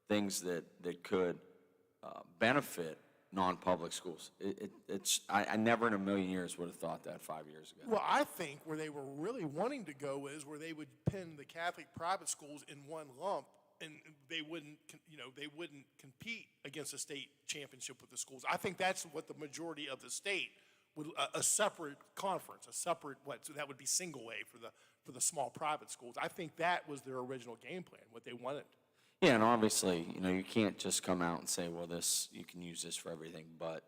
things that could benefit non-public schools. I never in a million years would have thought that 5 years ago. Well, I think where they were really wanting to go is where they would pin the Catholic private schools in one lump, and they wouldn't compete against a state championship with the schools. I think that's what the majority of the state would, a separate conference, so that would be single A for the small private schools. I think that was their original game plan, what they wanted. Yeah, and obviously, you can't just come out and say, well, you can use this for everything, but,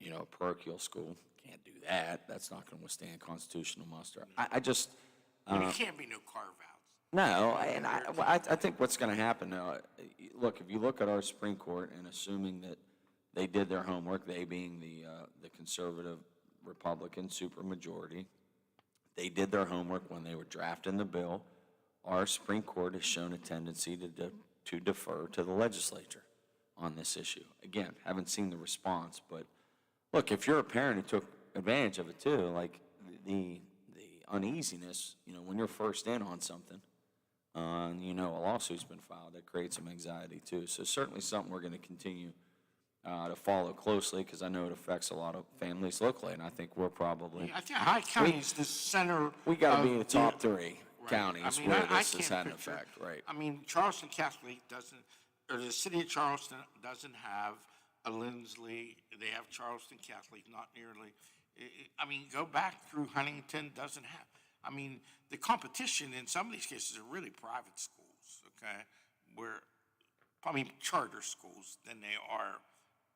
a parochial school can't do that. That's not going to withstand constitutional muster. I just... There can't be no carve-outs. No, and I think what's going to happen now, look, if you look at our Supreme Court and assuming that they did their homework, they being the conservative Republican supermajority, they did their homework when they were drafting the bill. Our Supreme Court has shown a tendency to defer to the legislature on this issue. Again, haven't seen the response, but look, if you're a parent who took advantage of it too, like the uneasiness, when you're first in on something, and a lawsuit's been filed, that creates some anxiety too. So certainly something we're going to continue to follow closely, because I know it affects a lot of families locally, and I think we're probably... I think High County is the center. We got to be in the top three counties I mean, where I this has can't had an picture- effect, right? I mean, Charleston Catholic doesn't, or the city of Charleston doesn't have a Lindsley. They have Charleston Catholic, not nearly. I mean, go back through Huntington, doesn't have. I mean, the competition in some of these cases are really private schools, okay? Charter schools than they are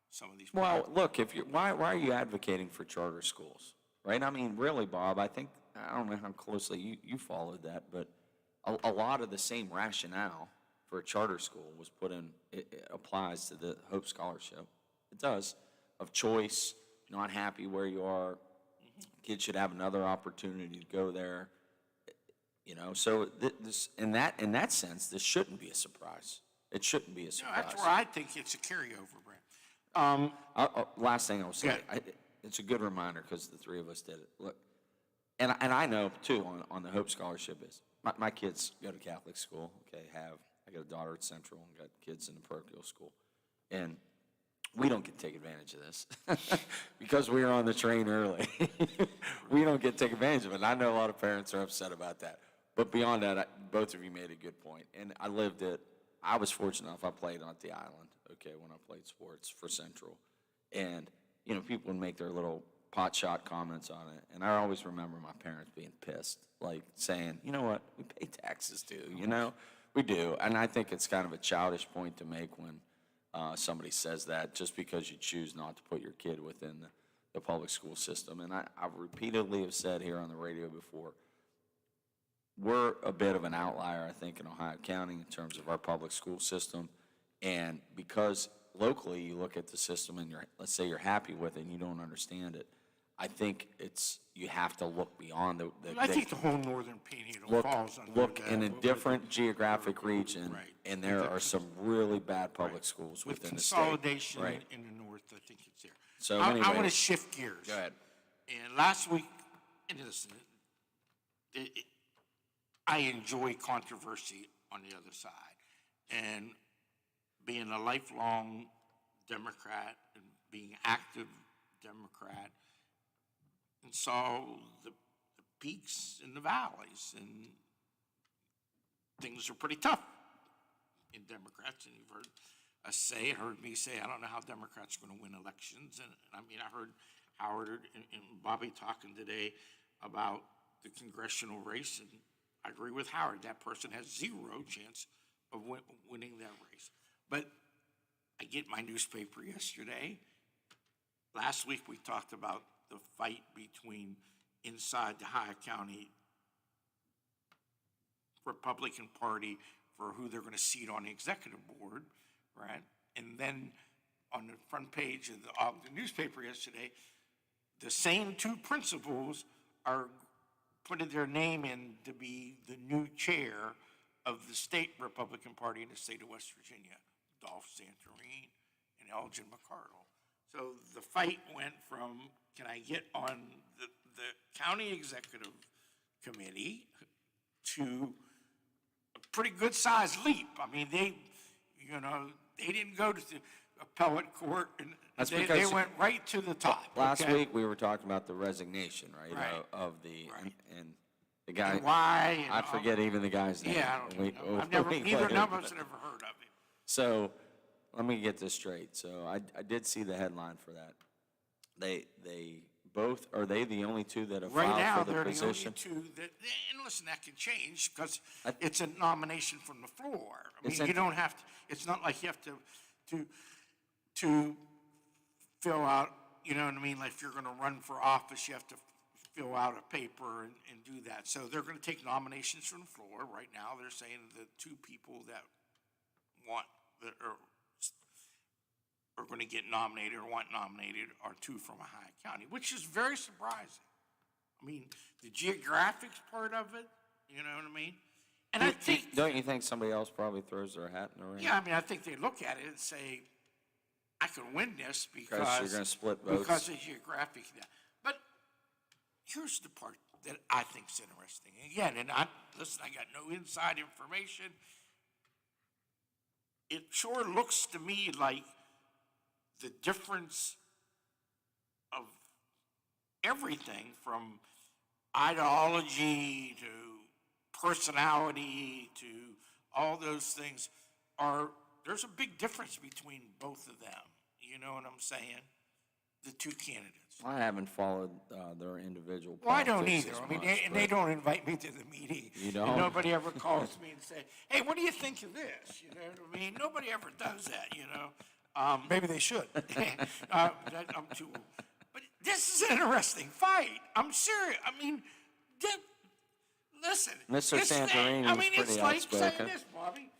some of these. Well, look, why are you advocating for charter schools, right? I mean, really, Bob, I don't know how closely you followed that, but a lot of the same rationale for a charter school was put in, it applies to the Hope Scholarship. It does, of choice, not happy where you are, kids should have another opportunity to go there, so this, in that sense, this shouldn't be a surprise. It shouldn't be a surprise. No, that's where I think it's a carryover, Brent. Last thing I'll say, it's a good reminder because the three of us did it. Look, and I know too on the Hope Scholarship is my kids go to Catholic school. Okay, I got a daughter at Central and got kids in the parochial school, and we don't get to take advantage of this because we were on the train early. We don't get to take advantage of it. And I know a lot of parents are upset about that. But beyond that, both of you made a good point. And I was fortunate enough, I played on the island, okay, when I played sports for Central. And, people would make their little pot shot comments on it. And I always remember my parents being pissed, like saying, you know what, we pay taxes too, we do. And I think it's kind of a childish point to make when somebody says that just because you choose not to put your kid within the public school system. And I repeatedly have said here on the radio before, we're a bit of an outlier, I think, in Ohio County in terms of our public school system. And because locally you look at the system and let's say you're happy with it and you don't understand it, I think you have to look beyond I think the whole northern Panhandle look, falls under look that. in a different geographic region, and there are some really bad public schools With within the state. consolidation Right. in the north, I think it's there. So I anyway, want to shift gears. Go ahead. And last week, and listen, I enjoy controversy on the other side. And being a lifelong Democrat and being active Democrat, and saw the peaks and the valleys, and things are pretty tough in Democrats. And you've heard me say, I don't know how Democrats are going to win elections. And I mean, I heard Howard and Bobby talking today about the congressional race, and I agree with Howard. That person has zero chance of winning that race. But I get my newspaper yesterday. Last week we talked about the fight between inside the Ohio County Republican Party for who they're going to seat on the executive board, right? And then on the front page of the Ogden newspaper yesterday, the same two principals are putting their name in to be the new chair of the state Republican Party in the state of West Virginia, Dolph Santorini and Elgin McCardle. So the fight went from, can I get on the county executive committee, to a pretty good sized leap. I mean, they didn't go to the appellate court, and they went right to the top. Last week we were talking about the resignation, right? Right. Of the and the guy. And why? I forget even the guy's name. Yeah, I don't know. Neither of us have ever heard of him. So let me get this straight. So I did see the headline for that. They both, are they the only two that have Right filed now, for the they're position? the only two that, and listen, that can change because it's a nomination from the floor. I mean, It's you don't have to, it's not like you have to fill out, you know what I mean? Like if you're going to run for office, you have to fill out a paper and do that. So they're going to take nominations from the floor. Right now, they're saying the two people that are going to get nominated or want nominated are two from Ohio County, which is very surprising. I mean, the geographics part of it, you know what I mean? And I think... Don't you think somebody else probably throws their hat in the ring? Yeah, I mean, I think they look at it and say, I can win this because you're going to split votes. Because of geographic. But here's the part that I think is interesting. Again, and I got no inside information. It sure looks to me like the difference of everything from ideology to personality to all those things there's a big difference between both of them. You know what I'm saying? The two candidates. I haven't followed their individual Well, I don't politics either. as I mean, much, they don't invite me to the meeting. You don't? And nobody ever calls me and say, hey, what do you think of this? You know what I mean? Nobody ever does that, you know? Maybe they should. I'm too old. But this is an interesting fight. I'm serious. I mean, listen. Mr. Santorini I was mean, pretty it's like outspoken. saying this, Bobby.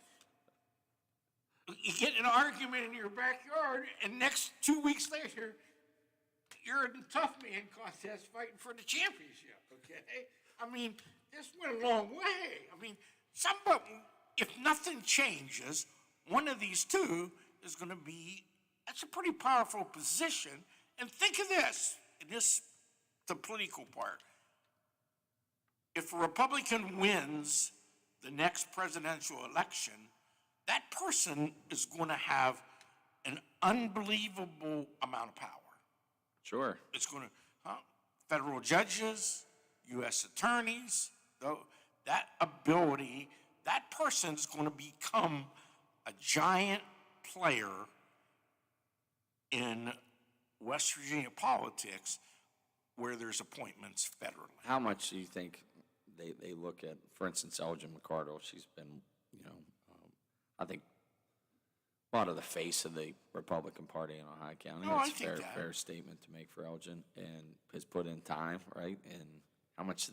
You get in an argument in your backyard, and next 2 weeks later, you're in a tough man contest fighting for the championship, okay? I mean, this went a long way. I mean, if nothing changes, one of these two is going to be, that's a pretty powerful position. And think of this, the political part. If a Republican wins the next presidential election, that person is going to have an unbelievable amount of power. Sure. It's going to, federal judges, U.S. attorneys, that ability, that person's going to become a giant player in West Virginia politics where there's appointments federally. How much do you think they look at, for instance, Elgin McCardle? She's been, I think, a lot of the face of the Republican Party in Ohio County. No, That's I think a fair statement to make for Elgin, and has put in time, right? And how much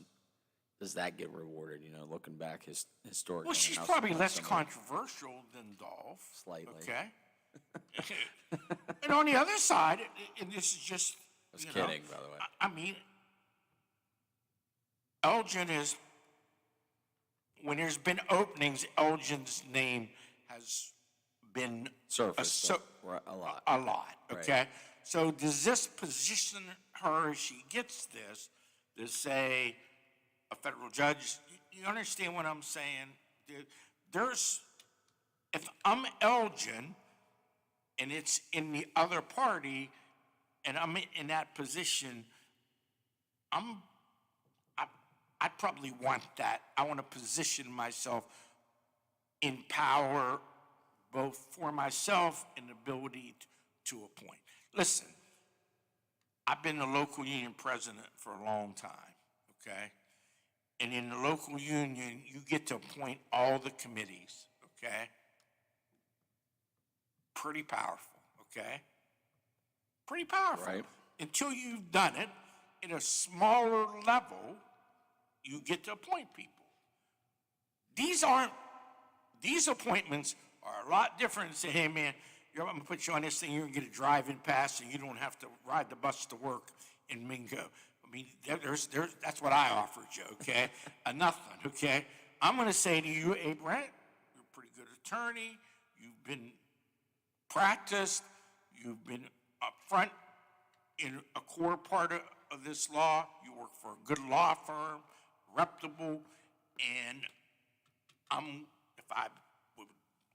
does that get rewarded, looking back historically? Well, she's probably less controversial than Dolph. Slightly. Okay. And on the other side, and this is just was kidding, by the way. I mean, Elgin is, when there's been openings, Elgin's name has been Surfaced a lot. A lot, Right. okay? So does this position her, if she gets this, to say a federal judge, you understand what I'm saying? If I'm Elgin and it's in the other party and I'm in that position, I'd probably want that. I want to position myself in power, both for myself and the ability to appoint. Listen, I've been the local union president for a long time, okay? And in the local union, you get to appoint all the committees, okay? Pretty powerful, okay? Pretty powerful. Right. Until you've done it at a smaller level, you get to appoint people. These appointments are a lot different than say, hey man, I'm gonna put you on this thing, you're gonna get a drive-in pass and you don't have to ride the bus to work in Mingo. I mean, that's what I offered you, okay? Nothing, okay? I'm gonna say to you, hey Brent, you're a pretty good attorney, you've been practiced, you've been up front in a core part of this law, you work for a good law firm, reputable, and if I would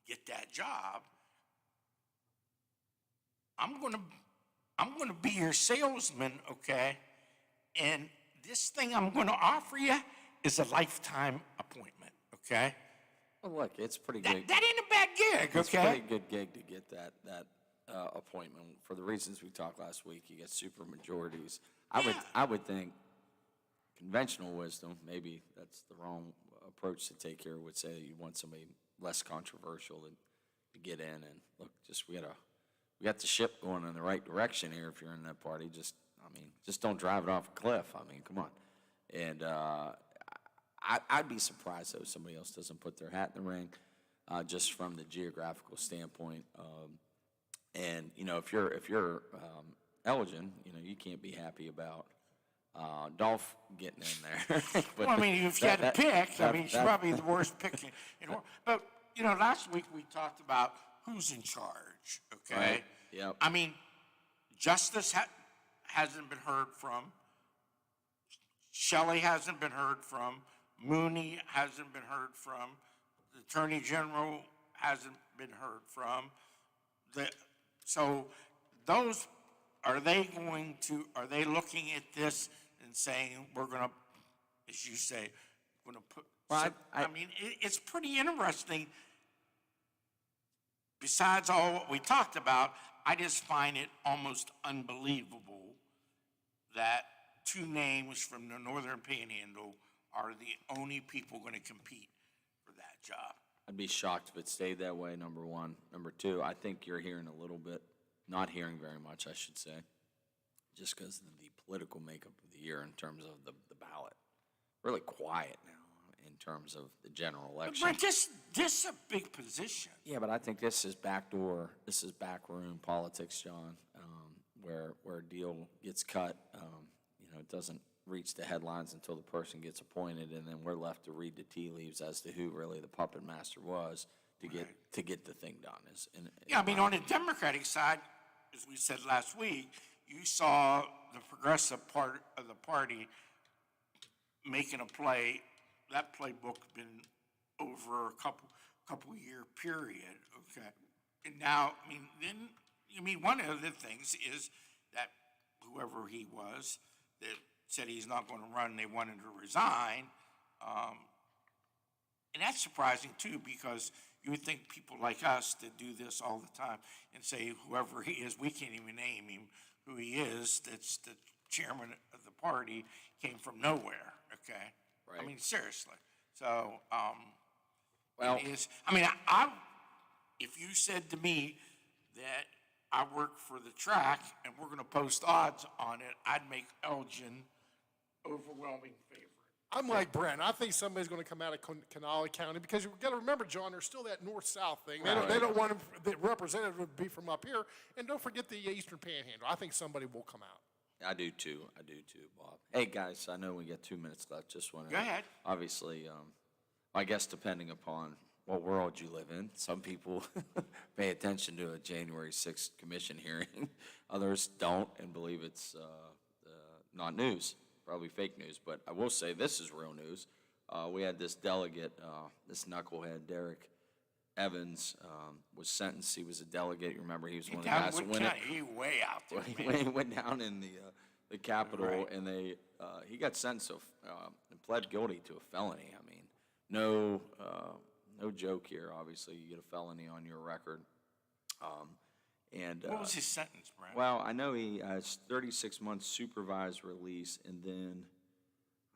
get that job, I'm gonna be your salesman, okay? And this thing I'm gonna offer you is a lifetime appointment, okay? Well, look, it's pretty good. That ain't a bad gig, It's a okay? pretty good gig to get that appointment. For the reasons we talked last week, you get super majorities. I would think conventional wisdom, maybe that's the wrong approach to take here, would say that you want somebody less controversial to get in and look, we got the ship going in the right direction here. If you're in that party, just don't drive it off a cliff. I mean, come on. And I'd be surprised though if somebody else doesn't put their hat in the ring, just from the geographical standpoint. And if you're Elgin, you can't be happy about Dolph getting in there. But well, I mean, if you had to pick, she's probably the worst pick in the world. But, last week we talked about who's in charge, okay? Right. Yep. I mean, Justice hasn't been heard from. Shelley hasn't been heard from. Mooney hasn't been heard from. The Attorney General hasn't been heard from. So those, are they looking at this and saying, we're going to, as you say, going to put, well, it's pretty interesting. Besides all what we talked about, I just find it almost unbelievable that two names from the Northern Panhandle are the only people going to compete for that job. I'd be shocked if it stayed that way, number one. Number two, I think you're hearing a little bit, not hearing very much, I should say, just because of the political makeup of the year in terms of the ballot. Really quiet now in terms of the general election. But this is a big position. Yeah, but I think this is backroom politics, John, where a deal gets cut, it doesn't reach the headlines until the person gets appointed, and then we're left to read the tea leaves as to who really the puppet master was to get the thing done. On the Democratic side, as we said last week, you saw the progressive part of the party making a play. That playbook been over a couple year period, okay? And now, one of the things is that whoever he was that said he's not going to run, they wanted to resign. And that's surprising too, because you would think people like us that do this all the time and say whoever he is, we can't even name him who he is, that's the chairman of the party, came from nowhere, okay? Right. Seriously. So, well, if you said to me that I work for the track and we're going to post odds on it, I'd make Elgin overwhelming favorite. I'm like Brent. I think somebody's going to come out of Kanawha County because you've got to remember, John, there's still that north-south thing. They don't want the representative to be from up here. And don't forget the Eastern Panhandle. I think somebody will come out. I do too, Bob. Hey, guys, I know we got 2 minutes left. Just want to. Go ahead. Obviously, I guess depending upon what world you live in, some people pay attention to a January 6th commission hearing. Others don't and believe it's not news, probably fake news. But I will say this is real news. We had this delegate, this knucklehead, Derek Evans, was sentenced. He was a delegate. You remember he was one of the guys that went. He way out there, He went down in the Capitol, Right. and he got sentenced and pled guilty to a felony. I mean, no joke here. Obviously, you get a felony on your record. What was his sentence, Brent? Well, I know he has 36 months supervised release, and then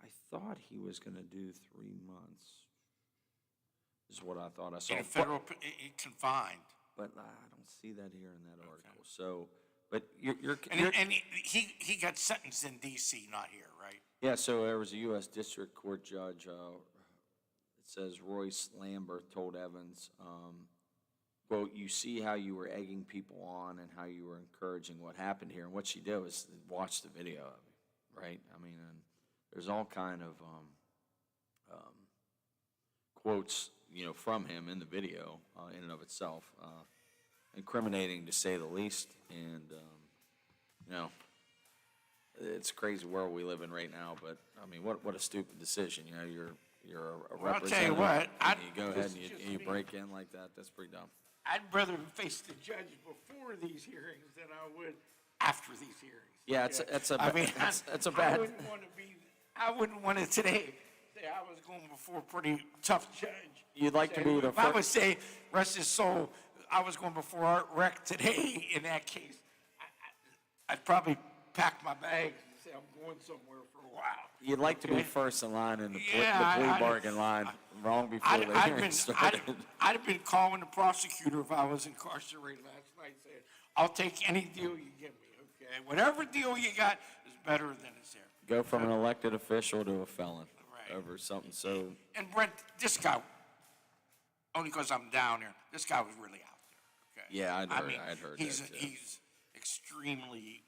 I thought he was going to do 3 months. Is what I thought I saw. In a federal confined. But I don't see that here in that article. So, but you're And he got sentenced in D.C., not here, right? yeah. So there was a U.S. District Court judge. It says Royce Lambert told Evans, "quote, you see how you were egging people on and how you were encouraging what happened here." And what she did was watch the video of it, right? I mean, and there's all kind of quotes, from him in the video, in and of itself, incriminating to say the least. And it's a crazy world we live in right now. But I mean, what a stupid decision. You're a Well, I'll tell you representative. what, and you go ahead and you break in like that. That's pretty dumb. I'd rather face the judge before these hearings than I would after these hearings. Yeah, it's a bad. I wouldn't want to today say I was going before a pretty tough judge. You'd like to be the If I would first. say, rest his soul, I was going before Art Rec today. In that case, I'd probably pack my bags and say I'm going somewhere for a while. You'd like to be first in line in the plea Yeah, bargain line, long before the hearing started. I'd have been calling the prosecutor if I was incarcerated last night, saying, "I'll take any deal you give me. Okay, whatever deal you got is better than it's there." Go from an elected official to a felon over something so. And Brent, this guy, only because I'm down there, this guy was really out there. Okay. Yeah, I'd heard that he's too. he's extremely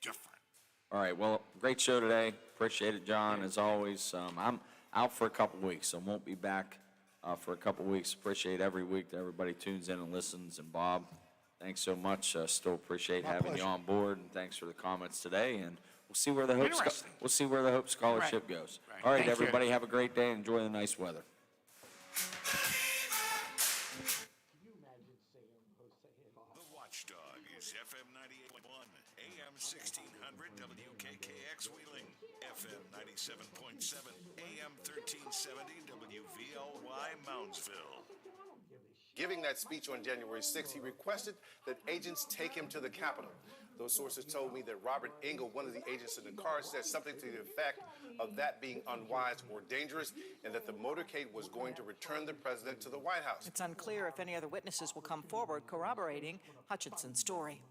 different. All right, well, great show today. Appreciate it, John, as always. I'm out for a couple weeks, so won't be back for a couple weeks. Appreciate every week that everybody tunes in and listens. And Bob, thanks so much. Still appreciate having you on board, and thanks for the comments today. And we'll see where the Hope Scholarship goes. All right, Thank you. everybody, have a great day. Enjoy the nice weather. The Watchdog is FM 98.1, AM 1600 WKKX Wheeling, FM 97.7, AM 1370 WVLY Moundsville. Giving that speech on January 6th, he requested that agents take him to the Capitol. Those sources told me that Robert Engel, one of the agents in the car, said something to the effect of that being unwise or dangerous, and that the motorcade was going to return the president to the White House. It's unclear if any other witnesses will come forward corroborating Hutchinson's story.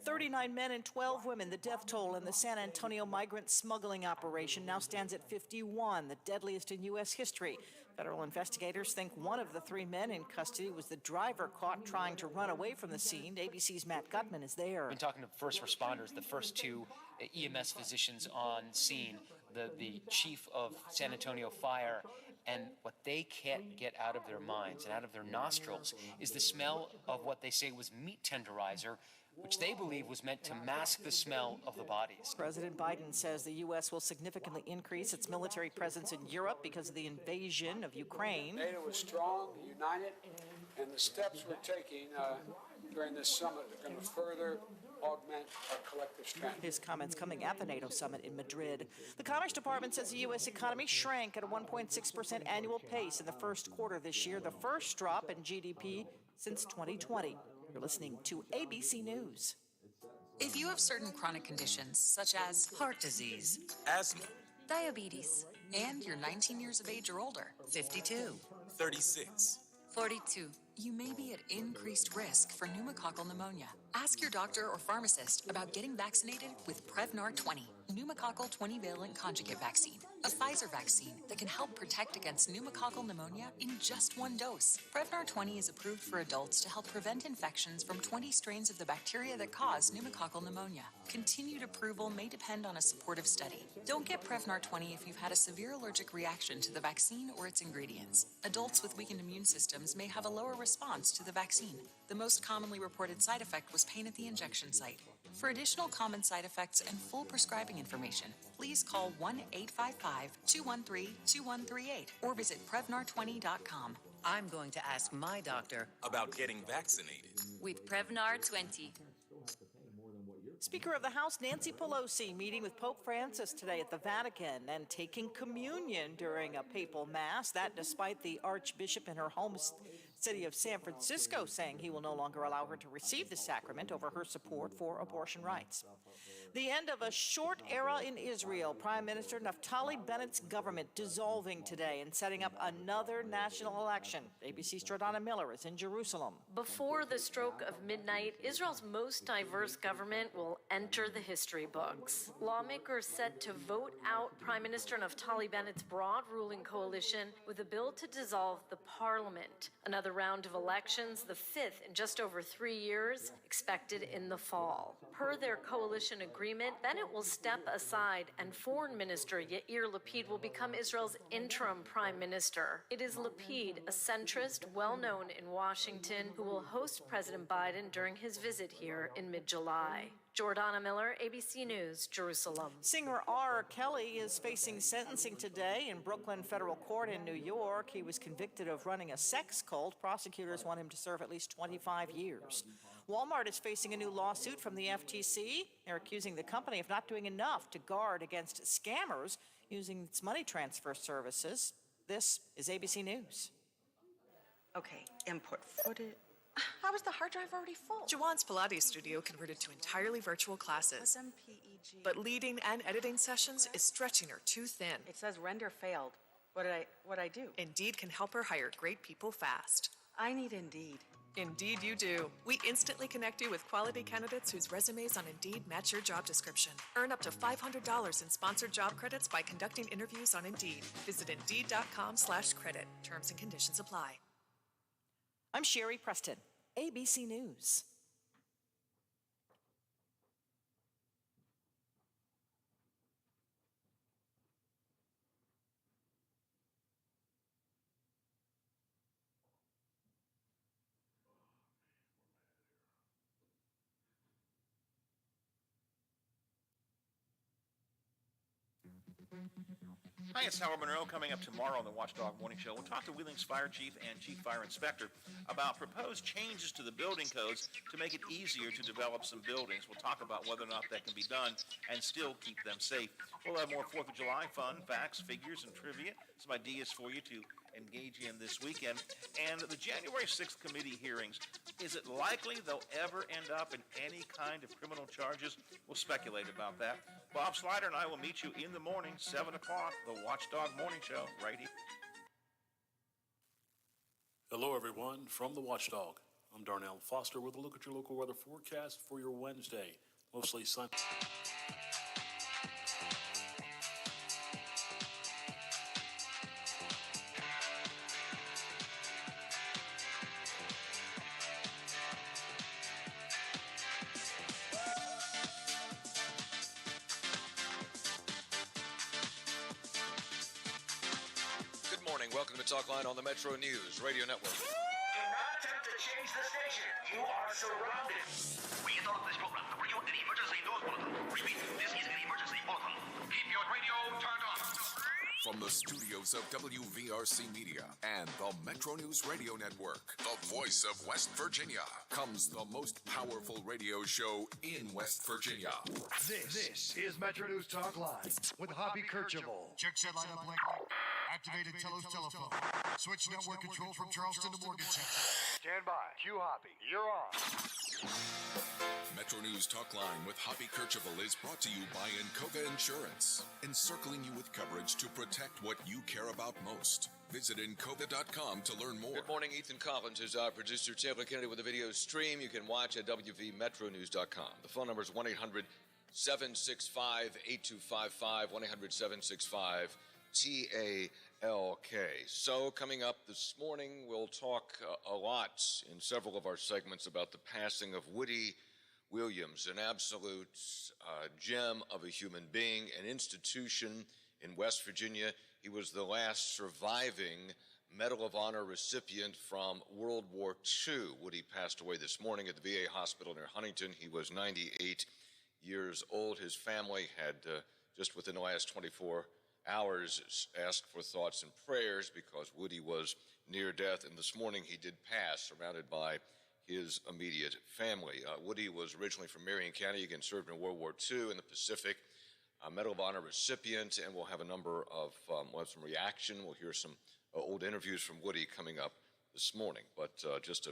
39 men and 12 women. The death toll in the San Antonio migrant smuggling operation now stands at 51, the deadliest in U.S. history. Federal investigators think one of the 3 men in custody was the driver caught trying to run away from the scene. ABC's Matt Gutman is there. I've been talking to first responders, the first 2 EMS physicians on scene, the chief of San Antonio Fire, and what they can't get out of their minds and out of their nostrils is the smell of what they say was meat tenderizer, which they believe was meant to mask the smell of the bodies. President Biden says the U.S. will significantly increase its military presence in Europe because of the invasion of Ukraine. NATO is strong, united, and the steps we're taking during this summit are going to further augment our collective strength. His comments coming at the NATO summit in Madrid. The Commerce Department says the U.S. economy shrank at a 1.6% annual pace in the first quarter this year, the first drop in GDP since 2020. You're listening to ABC News. If you have certain chronic conditions, such as heart disease, asthma, diabetes, and you're 19 years of age or older, 52, 36, 42, you may be at increased risk for pneumococcal pneumonia. Ask your doctor or pharmacist about getting vaccinated with Prevnar 20. pneumococcal 20-valent conjugate vaccine, a Pfizer vaccine that can help protect against pneumococcal pneumonia in just one dose. Prevnar 20 is approved for adults to help prevent infections from 20 strains of the bacteria that cause pneumococcal pneumonia. Continued approval may depend on a supportive study. Don't get Prevnar 20 if you've had a severe allergic reaction to the vaccine or its ingredients. Adults with weakened immune systems may have a lower response to the vaccine. The most commonly reported side effect was pain at the injection site. For additional common side effects and full prescribing information, please call 1-855-213-2138 or visit Prevnar20.com. I'm going to ask my doctor about getting vaccinated with Prevnar 20. Speaker of the House Nancy Pelosi meeting with Pope Francis today at the Vatican and taking communion during a papal mass. That despite the Archbishop in her home city of San Francisco saying he will no longer allow her to receive the sacrament over her support for abortion rights. The end of a short era in Israel. Prime Minister Naftali Bennett's government dissolving today and setting up another national election. ABC's Jordana Miller is in Jerusalem. Before the stroke of midnight, Israel's most diverse government will enter the history books. Lawmakers set to vote out Prime Minister Naftali Bennett's broad ruling coalition with a bill to dissolve the parliament. Another round of elections, the fifth in just over 3 years, expected in the fall. Per their coalition agreement, Bennett will step aside and Foreign Minister Yair Lapid will become Israel's interim prime minister. It is Lapid, a centrist well known in Washington, who will host President Biden during his visit here in mid-July. Jordana Miller, ABC News, Jerusalem. Singer R. Kelly is facing sentencing today in Brooklyn Federal Court in New York. He was convicted of running a sex cult. Prosecutors want him to serve at least 25 years. Walmart is facing a new lawsuit from the FTC. They're accusing the company of not doing enough to guard against scammers using its money transfer services. This is ABC News. Okay, input footage. How is the hard drive already full? Jawan's Pilates studio converted to entirely virtual classes. But leading and editing sessions is stretching her too thin. It says render failed. What'd I do? Indeed can help her hire great people fast. I need Indeed. Indeed you do. We instantly connect you with quality candidates whose resumes on Indeed match your job description. Earn up to $500 in sponsored job credits by conducting interviews on Indeed. Visit Indeed.com/credit. Terms and conditions apply. I'm Sherry Preston, ABC News. Hi, it's Howard Monroe. Coming up tomorrow on the Watchdog Morning Show, we'll talk to Wheeling's Fire Chief and Chief Fire Inspector about proposed changes to the building codes to make it easier to develop some buildings. We'll talk about whether or not that can be done and still keep them safe. We'll have more 4th of July fun, facts, figures, and trivia. Some ideas for you to engage in this weekend. And the January 6th committee hearings, is it likely they'll ever end up in any kind of criminal charges? We'll speculate about that. Bob Slider and I will meet you in the morning, 7 o'clock, the Watchdog Morning Show, right here. Hello, everyone, from the Watchdog. I'm Darnell Foster with a look at your local weather forecast for your Wednesday. Mostly sunny. Welcome to Talkline on the Metro News Radio Network. Do not attempt to change the station. You are surrounded. We interrupt this program to bring you an emergency news bulletin. Repeat, this is an emergency bulletin. Keep your radio turned on. From the studios of WVRC Media and the Metro News Radio Network, the voice of West Virginia, comes the most powerful radio show in West Virginia. This is Metro News Talk Live with Hoppy Kercheval. Check set line up, link. Activated Telos telephone. Switch network control from Charleston to Morgantown. Stand by. Q Hoppy. You're on. Metro News Talk Line with Hoppy Kercheval is brought to you by Encova Insurance, encircling you with coverage to protect what you care about most. Visit Encova.com to learn more. Good morning. Ethan Collins is our producer. Taylor Kennedy with a video stream you can watch at WVMetronews.com. The phone number is 1-800 765-8255, 1-800-765-TALK. So coming up this morning, we'll talk a lot in several of our segments about the passing of Woody Williams, an absolute gem of a human being, an institution in West Virginia. He was the last surviving Medal of Honor recipient from World War II. Woody passed away this morning at the VA hospital near Huntington. He was 98 years old. His family had just within the last 24 hours asked for thoughts and prayers because Woody was near death, and this morning he did pass, surrounded by his immediate family. Woody was originally from Marion County, again served in World War II in the Pacific, Medal of Honor recipient, and we'll have a number of, we'll have some reaction. We'll hear some old interviews from Woody coming up this morning, but just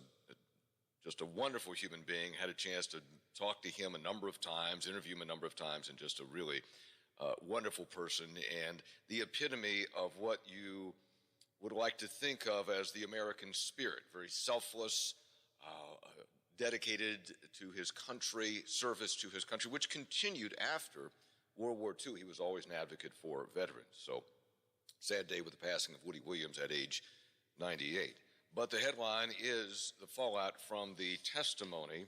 a wonderful human being. Had a chance to talk to him a number of times, interview him a number of times, and just a really wonderful person, and the epitome of what you would like to think of as the American spirit. Very selfless, dedicated to his country, service to his country, which continued after World War II. He was always an advocate for veterans. So, sad day with the passing of Woody Williams at age 98. But the headline is the fallout from the testimony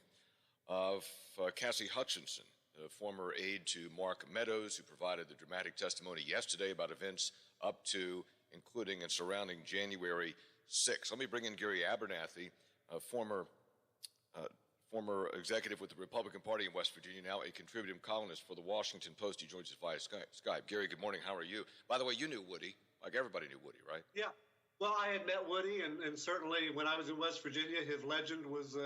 of Cassie Hutchinson, the former aide to Mark Meadows, who provided the dramatic testimony yesterday about events up to, including and surrounding January 6th. Let me bring in Gary Abernathy, a former executive with the Republican Party in West Virginia, now a contributing columnist for the Washington Post. He joins us via Skype. Gary, good morning. How are you? By the way, you knew Woody, like everybody knew Woody, right? Yeah. Well, I had met Woody, and certainly when I was in West Virginia, his legend was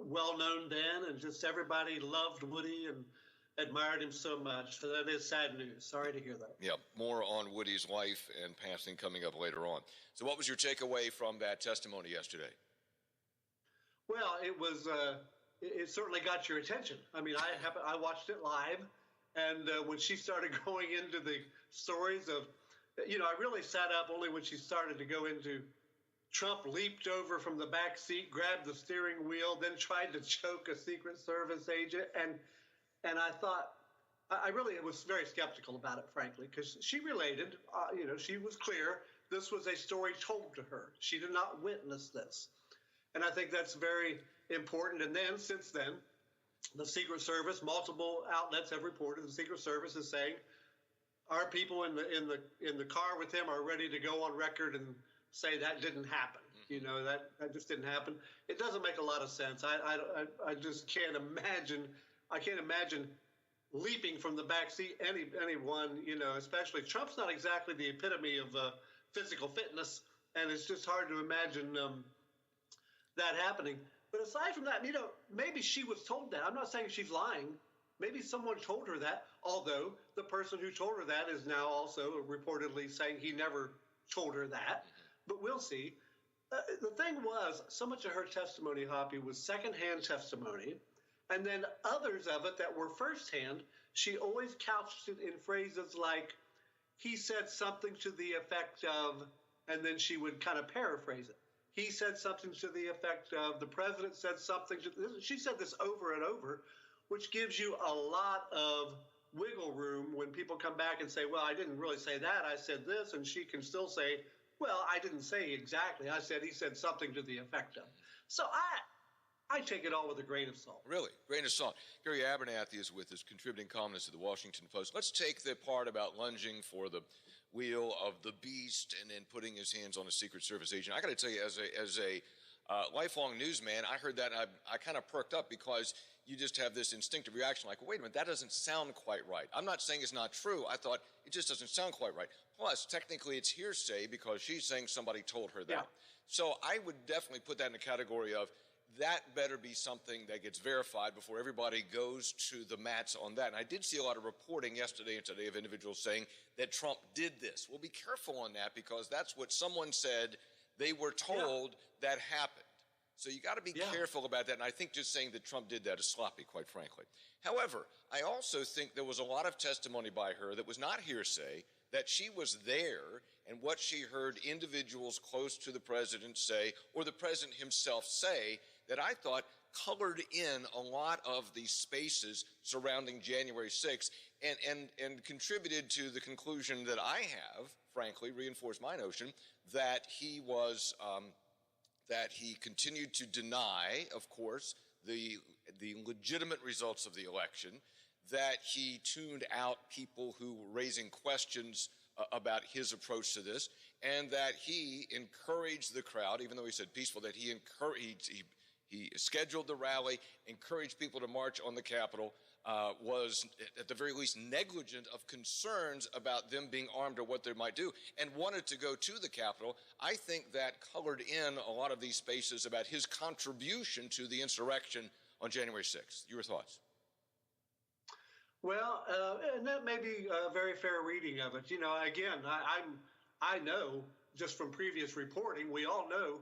well known then, and just everybody loved Woody and admired him so much. So that is sad news. Sorry to hear that. Yeah, more on Woody's life and passing coming up later on. So what was your takeaway from that testimony yesterday? Well, it was. It certainly got your attention. I mean, I watched it live, and when she started going into the stories of, I really sat up only when she started to go into Trump leaped over from the back seat, grabbed the steering wheel, then tried to choke a Secret Service agent, and I thought, I really was very skeptical about it, frankly, because she related. She was clear this was a story told to her. She did not witness this. And I think that's very important. And then, since then, the Secret Service, multiple outlets have reported the Secret Service is saying our people in the car with him are ready to go on record and say that didn't happen. That just didn't happen. It doesn't make a lot of sense. I just can't imagine. I can't imagine leaping from the back seat. Anyone, especially Trump's not exactly the epitome of physical fitness, and it's just hard to imagine that happening. But aside from that, maybe she was told that. I'm not saying she's lying. Maybe someone told her that, although the person who told her that is now also reportedly saying he never told her that. But we'll see. The thing was, so much of her testimony, Hoppy, was secondhand testimony. And then others of it that were firsthand, she always couched it in phrases like, he said something to the effect of, and then she would kind of paraphrase it. He said something to the effect of, the president said something to this. She said this over and over, which gives you a lot of wiggle room when people come back and say, well, I didn't really say that. I said this. And she can still say, well, I didn't say exactly. I said he said something to the effect of. So I take it all with a grain of salt. Really? Grain of salt. Gary Abernathy is with us, contributing columnist to the Washington Post. Let's take the part about lunging for the wheel of the beast and then putting his hands on a Secret Service agent. I got to tell you, as a lifelong newsman, I heard that and I kind of perked up because you just have this instinctive reaction like, wait a minute, that doesn't sound quite right. I'm not saying it's not true. I thought it just doesn't sound quite right. Plus, technically, it's hearsay because she's saying somebody told her that. Yeah. So I would definitely put that in the category of that better be something that gets verified before everybody goes to the mats on that. And I did see a lot of reporting yesterday and today of individuals saying that Trump did this. Well, be careful on that because that's what someone said they were told that happened. So you got to be careful about that. And I think just saying that Trump did that is sloppy, quite frankly. However, I also think there was a lot of testimony by her that was not hearsay, that she was there and what she heard individuals close to the president say or the president himself say that I thought colored in a lot of the spaces surrounding January 6th and contributed to the conclusion that I have, frankly, reinforced my notion that he was, that he continued to deny, of course, the legitimate results of the election, that he tuned out people who were raising questions about his approach to this, and that he encouraged the crowd, even though he said peaceful, that he scheduled the rally, encouraged people to march on the Capitol, was at the very least negligent of concerns about them being armed or what they might do, and wanted to go to the Capitol. I think that colored in a lot of these spaces about his contribution to the insurrection on January 6th. Your thoughts? Well, and that may be a very fair reading of it. You know, again, I know just from previous reporting, we all know,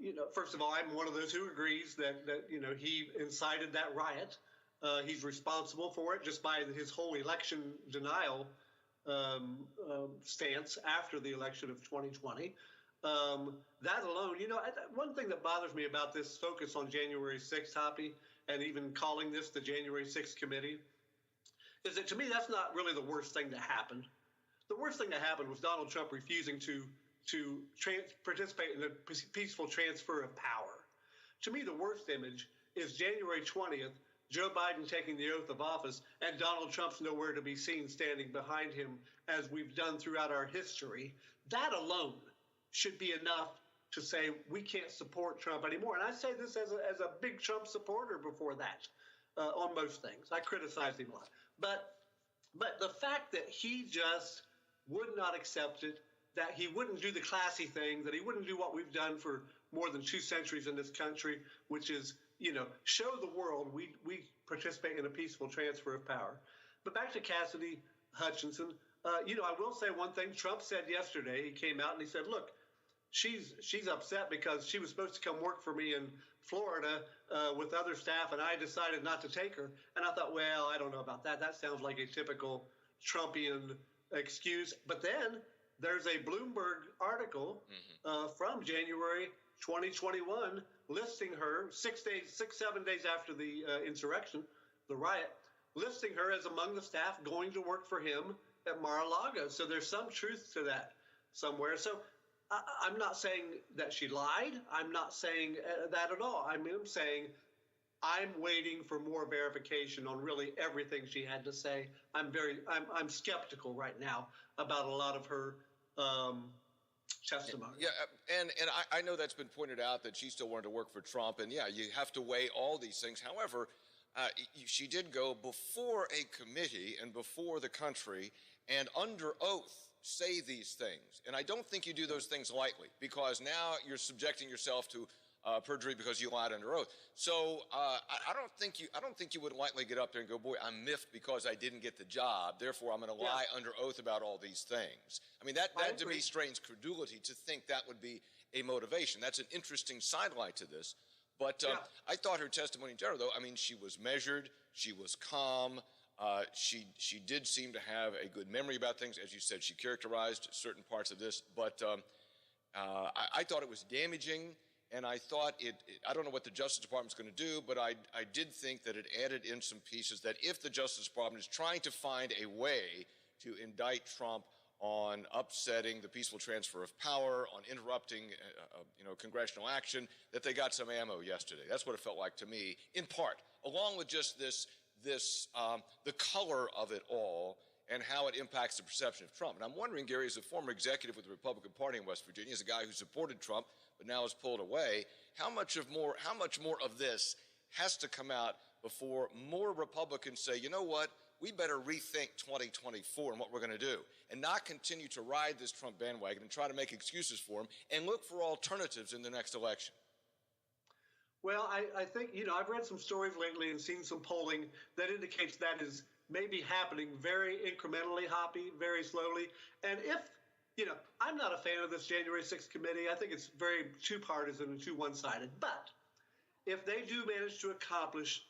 you know, first of all, I'm one of those who agrees that you know, he incited that riot. He's responsible for it just by his whole election denial stance after the election of 2020. That alone, you know, one thing that bothers me about this focus on January 6th, Hoppy, and even calling this the January 6th committee, is that to me, that's not really the worst thing to happen. The worst thing that happened was Donald Trump refusing to participate in the peaceful transfer of power. To me, the worst image is January 20th, Joe Biden taking the oath of office, and Donald Trump's nowhere to be seen standing behind him, as we've done throughout our history. That alone should be enough to say we can't support Trump anymore. And I say this as a big Trump supporter before that on most things. I criticized him a lot. But the fact that he just would not accept it, that he wouldn't do the classy thing, that he wouldn't do what we've done for more than 2 centuries in this country, which is, you know, show the world we participate in a peaceful transfer of power. But back to Cassidy Hutchinson, you know, I will say one thing. Trump said yesterday, he came out and he said, look, she's upset because she was supposed to come work for me in Florida with other staff, and I decided not to take her. And I thought, well, I don't know about that. That sounds like a typical Trumpian excuse. But then there's a Bloomberg article from January 2021 listing her 7 days after the insurrection, the riot, listing her as among the staff going to work for him at Mar-a-Lago. So there's some truth to that somewhere. So I'm not saying that she lied. I'm not saying that at all. I'm saying I'm waiting for more verification on really everything she had to say. I'm skeptical right now about a lot of her testimony. Yeah, and I know that's been pointed out that she still wanted to work for Trump, and yeah, you have to weigh all these things. However, she did go before a committee and before the country and under oath say these things. And I don't think you do those things lightly, because now you're subjecting yourself to perjury because you lied under oath. So I don't think you would lightly get up there and go, boy, I'm miffed because I didn't get the job, therefore I'm going to lie under oath about all these things. I mean, that to me strains credulity to think that would be a motivation. That's an interesting sidelight to this. But I thought her testimony in general, though, I mean, she was measured, she was calm, she did seem to have a good memory about things. As you said, she characterized certain parts of this, but I thought it was damaging, and I thought I don't know what the Justice Department's going to do, but I did think that it added in some pieces that if the Justice Department is trying to find a way to indict Trump on upsetting the peaceful transfer of power, on interrupting congressional action, that they got some ammo yesterday. That's what it felt like to me, in part, along with just the color of it all and how it impacts the perception of Trump. And I'm wondering, Gary, as a former executive with the Republican Party in West Virginia, as a guy who supported Trump but now has pulled away, how much more of this has to come out before more Republicans say, you know what, we better rethink 2024 and what we're going to do, and not continue to ride this Trump bandwagon and try to make excuses for him and look for alternatives in the next election? Well, I think, I've read some stories lately and seen some polling that indicates that is maybe happening very incrementally, Hoppy, very slowly. And if, I'm not a fan of this January 6th committee. I think it's very two-partisan and too one-sided. But if they do manage to accomplish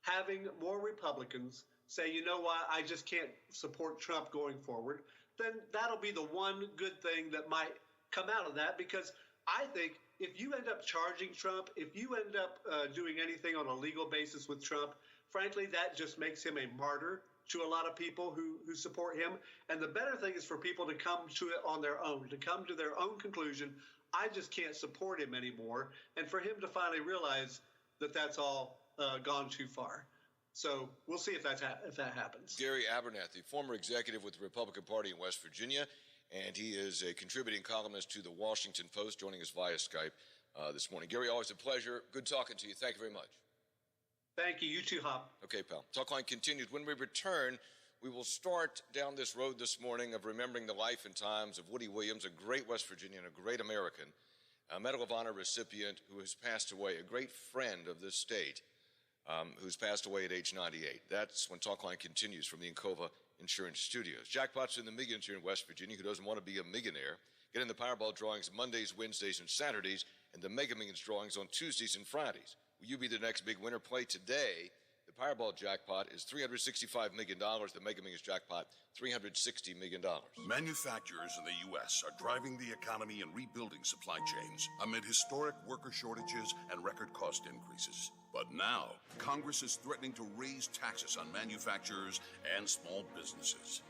having more Republicans say, you know what, I just can't support Trump going forward, then that'll be the one good thing that might come out of that, because I think if you end up charging Trump, if you end up doing anything on a legal basis with Trump, frankly, that just makes him a martyr to a lot of people who support him. And the better thing is for people to come to it on their own, to come to their own conclusion. I just can't support him anymore. And for him to finally realize that that's all gone too far. So we'll see if that happens. Gary Abernathy, former executive with the Republican Party in West Virginia, and he is a contributing columnist to the Washington Post, joining us via Skype this morning. Gary, always a pleasure. Good talking to you. Thank you very much. Thank you. You too, Hop. Okay, pal. Talkline continues. When we return, we will start down this road this morning of remembering the life and times of Woody Williams, a great West Virginian, a great American, a Medal of Honor recipient who has passed away, a great friend of this state, who's passed away at age 98. That's when Talkline continues from the Encova Insurance Studios. Jackpots in the millions here in West Virginia. Who doesn't want to be a millionaire? Get in the Powerball drawings Mondays, Wednesdays, and Saturdays, and the Mega Millions drawings on Tuesdays and Fridays. Will you be the next big winner? Play today. The Powerball jackpot is $365 million. The Mega Millions jackpot, $360 million. Manufacturers in the U.S. are driving the economy and rebuilding supply chains amid historic worker shortages and record cost increases. But now, Congress is threatening to raise taxes on manufacturers and small businesses.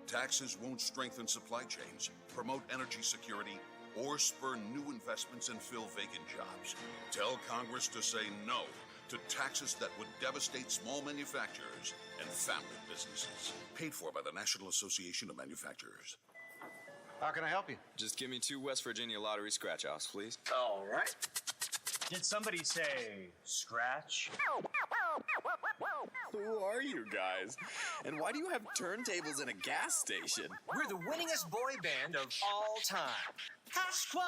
Taxes won't strengthen supply chains, promote energy security, or spur new investments and fill vacant jobs. Tell Congress to say no to taxes that would devastate small manufacturers and family businesses. Paid for by the National Association of Manufacturers. How can I help you? Just give me 2 West Virginia lottery scratch-offs, please. All right. Did somebody say scratch? Who are you guys? And why do you have turntables in a gas station? We're the winningest boy band of all time. Hash Squad!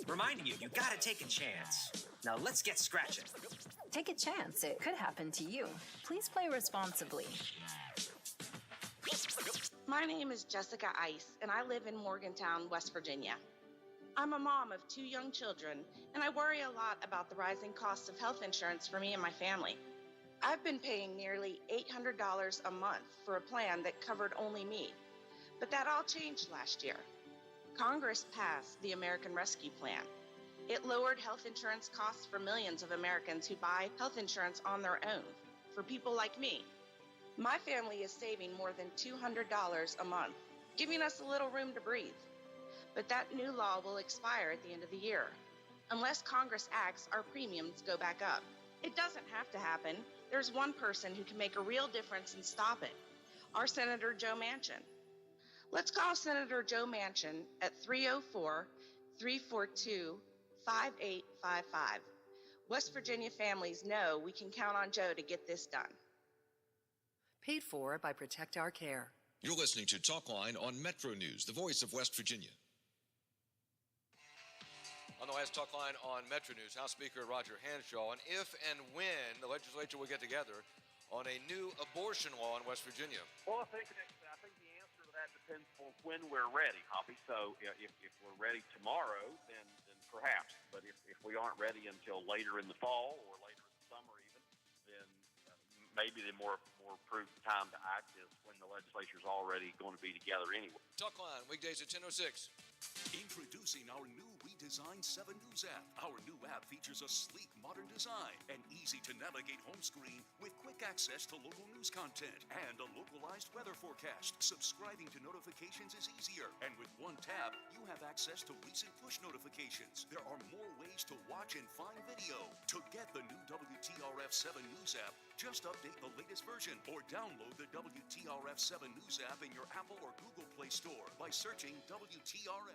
Reminding you, you gotta take a chance. Now let's get scratching. Take a chance. It could happen to you. Please play responsibly. My name is Jessica Ice, and I live in Morgantown, West Virginia. I'm a mom of 2 young children, and I worry a lot about the rising costs of health insurance for me and my family. I've been paying nearly $800 a month for a plan that covered only me, but that all changed last year. Congress passed the American Rescue Plan. It lowered health insurance costs for millions of Americans who buy health insurance on their own, for people like me. My family is saving more than $200 a month, giving us a little room to breathe. But that new law will expire at the end of the year. Unless Congress acts, our premiums go back up. It doesn't have to happen. There's one person who can make a real difference and stop it. Our Senator Joe Manchin. Let's call Senator Joe Manchin at 304-342-5855. West Virginia families know we can count on Joe to get this done. Paid for by Protect Our Care. You're listening to Talkline on Metro News, the voice of West Virginia. On the last Talkline on Metro News, House Speaker Roger Hanshaw, and if and when the legislature will get together on a new abortion law in West Virginia. Well, I think the answer to that depends on when we're ready, Hoppy. So if we're ready tomorrow, then perhaps. But if we aren't ready until later in the fall or later in the summer even, then maybe the more prudent time to act is when the legislature's already going to be together anyway. Talkline, weekdays at 10:06. Introducing our new redesigned 7 News app. Our new app features a sleek, modern design and easy-to-navigate home screen with quick access to local news content and a localized weather forecast. Subscribing to notifications is easier, and with one tap, you have access to recent push notifications. There are more ways to watch and find video. To get the new WTRF 7 News app, just update the latest version or download the WTRF 7 News app in your Apple or Google Play Store by searching WTRF.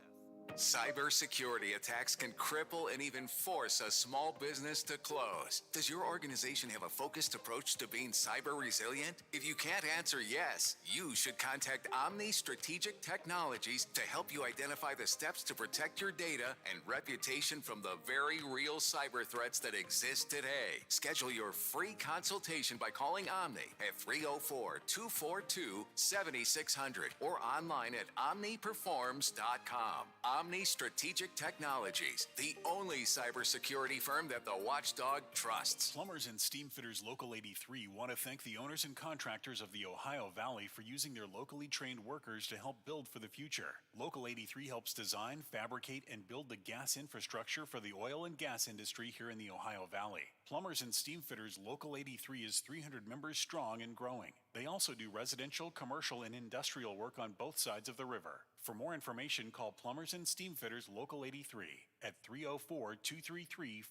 Cybersecurity attacks can cripple and even force a small business to close. Does your organization have a focused approach to being cyber resilient? If you can't answer yes, you should contact Omni Strategic Technologies to help you identify the steps to protect your data and reputation from the very real cyber threats that exist today. Schedule your free consultation by calling Omni at 304-242-7600 or online at omniperforms.com. Omni Strategic Technologies, the only cybersecurity firm that the Watchdog trusts. Plumbers and Steam Fitters Local 83 want to thank the owners and contractors of the Ohio Valley for using their locally trained workers to help build for the future. Local 83 helps design, fabricate, and build the gas infrastructure for the oil and gas industry here in the Ohio Valley. Plumbers and Steam Fitters Local 83 is 300 members strong and growing. They also do residential, commercial, and industrial work on both sides of the river. For more information, call Plumbers and Steam Fitters Local 83 at 304-233-4445.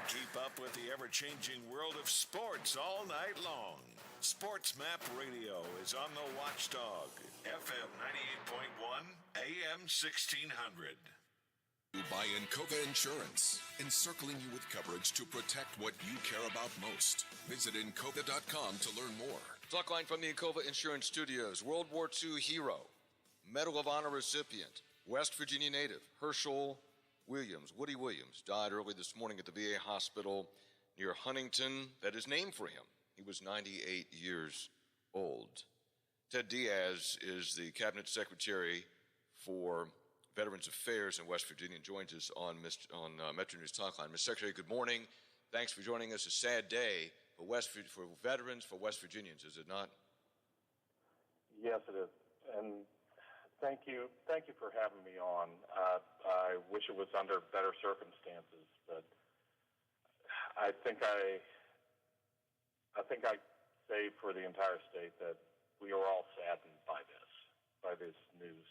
Keep up with the ever-changing world of sports all night long. Sports Map Radio is on the Watchdog, FM 98.1, AM 1600. By Encova Insurance, encircling you with coverage to protect what you care about most. Visit Encova.com to learn more. Talk line from the Encova Insurance Studios. World War II hero, Medal of Honor recipient, West Virginia native, Herschel Williams, Woody Williams, died early this morning at the VA hospital near Huntington that is named for him. He was 98 years old. Ted Diaz is the Cabinet Secretary for Veterans Affairs in West Virginia and joins us on Metro News Talk Line. Mr. Secretary, good morning. Thanks for joining us. A sad day for veterans, for West Virginians, is it not? Yes, it is. And thank you for having me on. I wish it was under better circumstances, but I think I say for the entire state that we are all saddened by this news.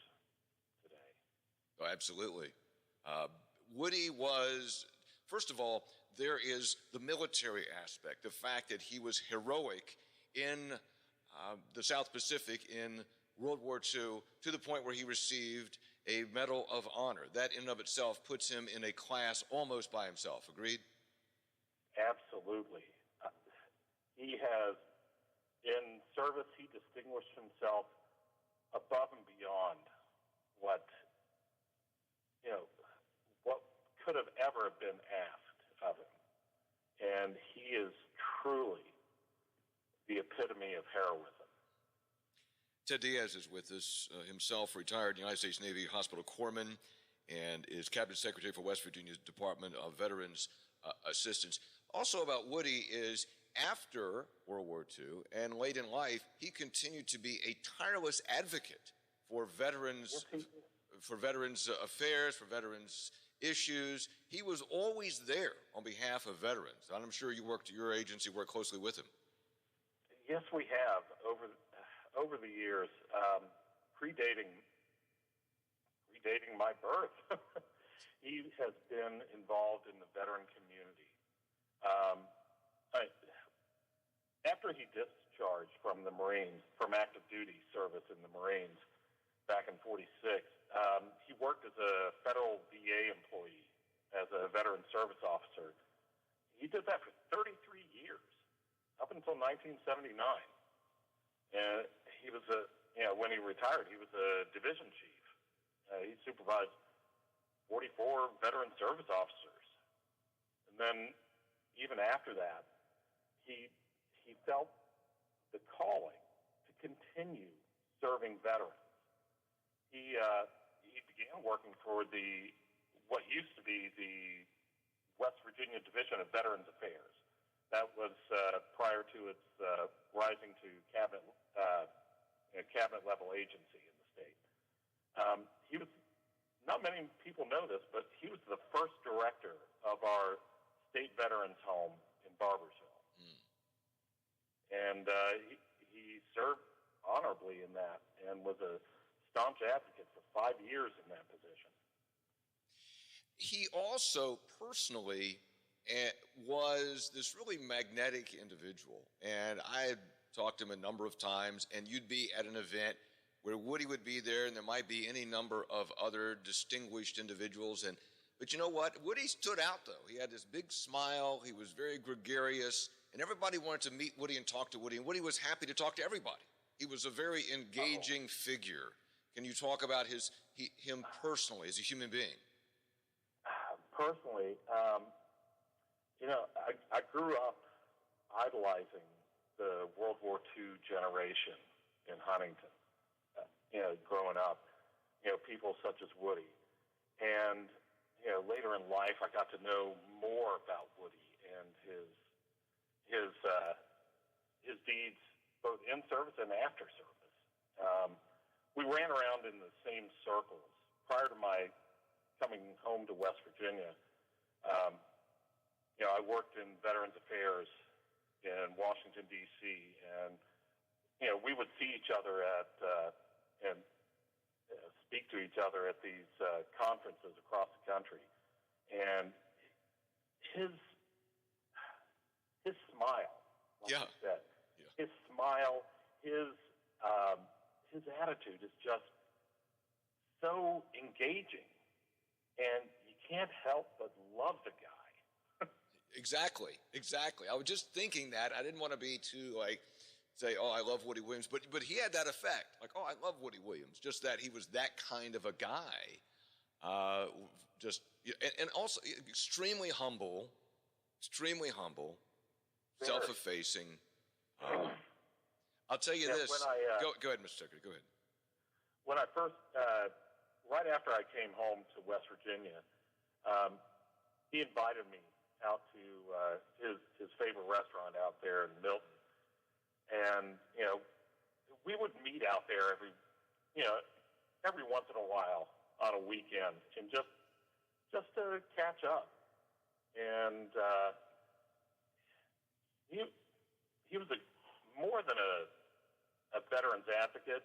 Oh, absolutely. Woody was, first of all, there is the military aspect, the fact that he was heroic in the South Pacific in World War II to the point where he received a Medal of Honor. That in and of itself puts him in a class almost by himself. Agreed? Absolutely. He has, in service, he distinguished himself above and beyond what could have ever been asked of him. And he is truly the epitome of heroism. Ted Diaz is with us, himself retired United States Navy Hospital Corpsman and is Cabinet Secretary for West Virginia's Department of Veterans Assistance. Also about Woody is after World War II and late in life, he continued to be a tireless advocate for veterans, for veterans affairs, for veterans issues. He was always there on behalf of veterans. And I'm sure your agency worked closely with him. Yes, we have over the years, predating my birth. He has been involved in the veteran community. After he discharged from the Marines, from active duty service in the Marines back in '46, he worked as a federal VA employee, as a veteran service officer. He did that for 33 years, up until 1979. And he was when he retired, he was a division chief. He supervised 44 veteran service officers. And then even after that, he felt the calling to continue serving veterans. He began working for what used to be the West Virginia Division of Veterans Affairs. That was prior to its rising to cabinet level agency in the state. He was, not many people know this, but he was the first director of our state veterans home in Barbersville. And he served honorably in that and was a staunch advocate for 5 years in that position. He also personally was this really magnetic individual. And I had talked to him a number of times, and you'd be at an event where Woody would be there, and there might be any number of other distinguished individuals. But you know what? Woody stood out, though. He had this big smile. He was very gregarious, and everybody wanted to meet Woody and talk to Woody, and Woody was happy to talk to everybody. He was a very engaging figure. Can you talk about him personally as a human being? Personally, I grew up idolizing the World War II generation in Huntington. Growing up, people such as Woody. And later in life, I got to know more about Woody and his deeds, both in service and after service. We ran around in the same circles. Prior to my coming home to West Virginia, I worked in Veterans Affairs in Washington, D.C., and we would see each other and speak to each other at these conferences across the country. And his smile, like you said, his smile, his attitude is just so engaging, and you can't help but love the guy. Exactly. I was just thinking that. I didn't want to be too say, oh, I love Woody Williams, but he had that effect. Like, oh, I love Woody Williams. Just that he was that kind of a guy. And also extremely humble, self-effacing. I'll tell you this. Go ahead, Mr. Secretary. Go ahead. When I first, right after I came home to West Virginia, he invited me out to his favorite restaurant out there in Milton. And, we would meet out there every once in a while on a weekend and just to catch up. And he was more than a veterans advocate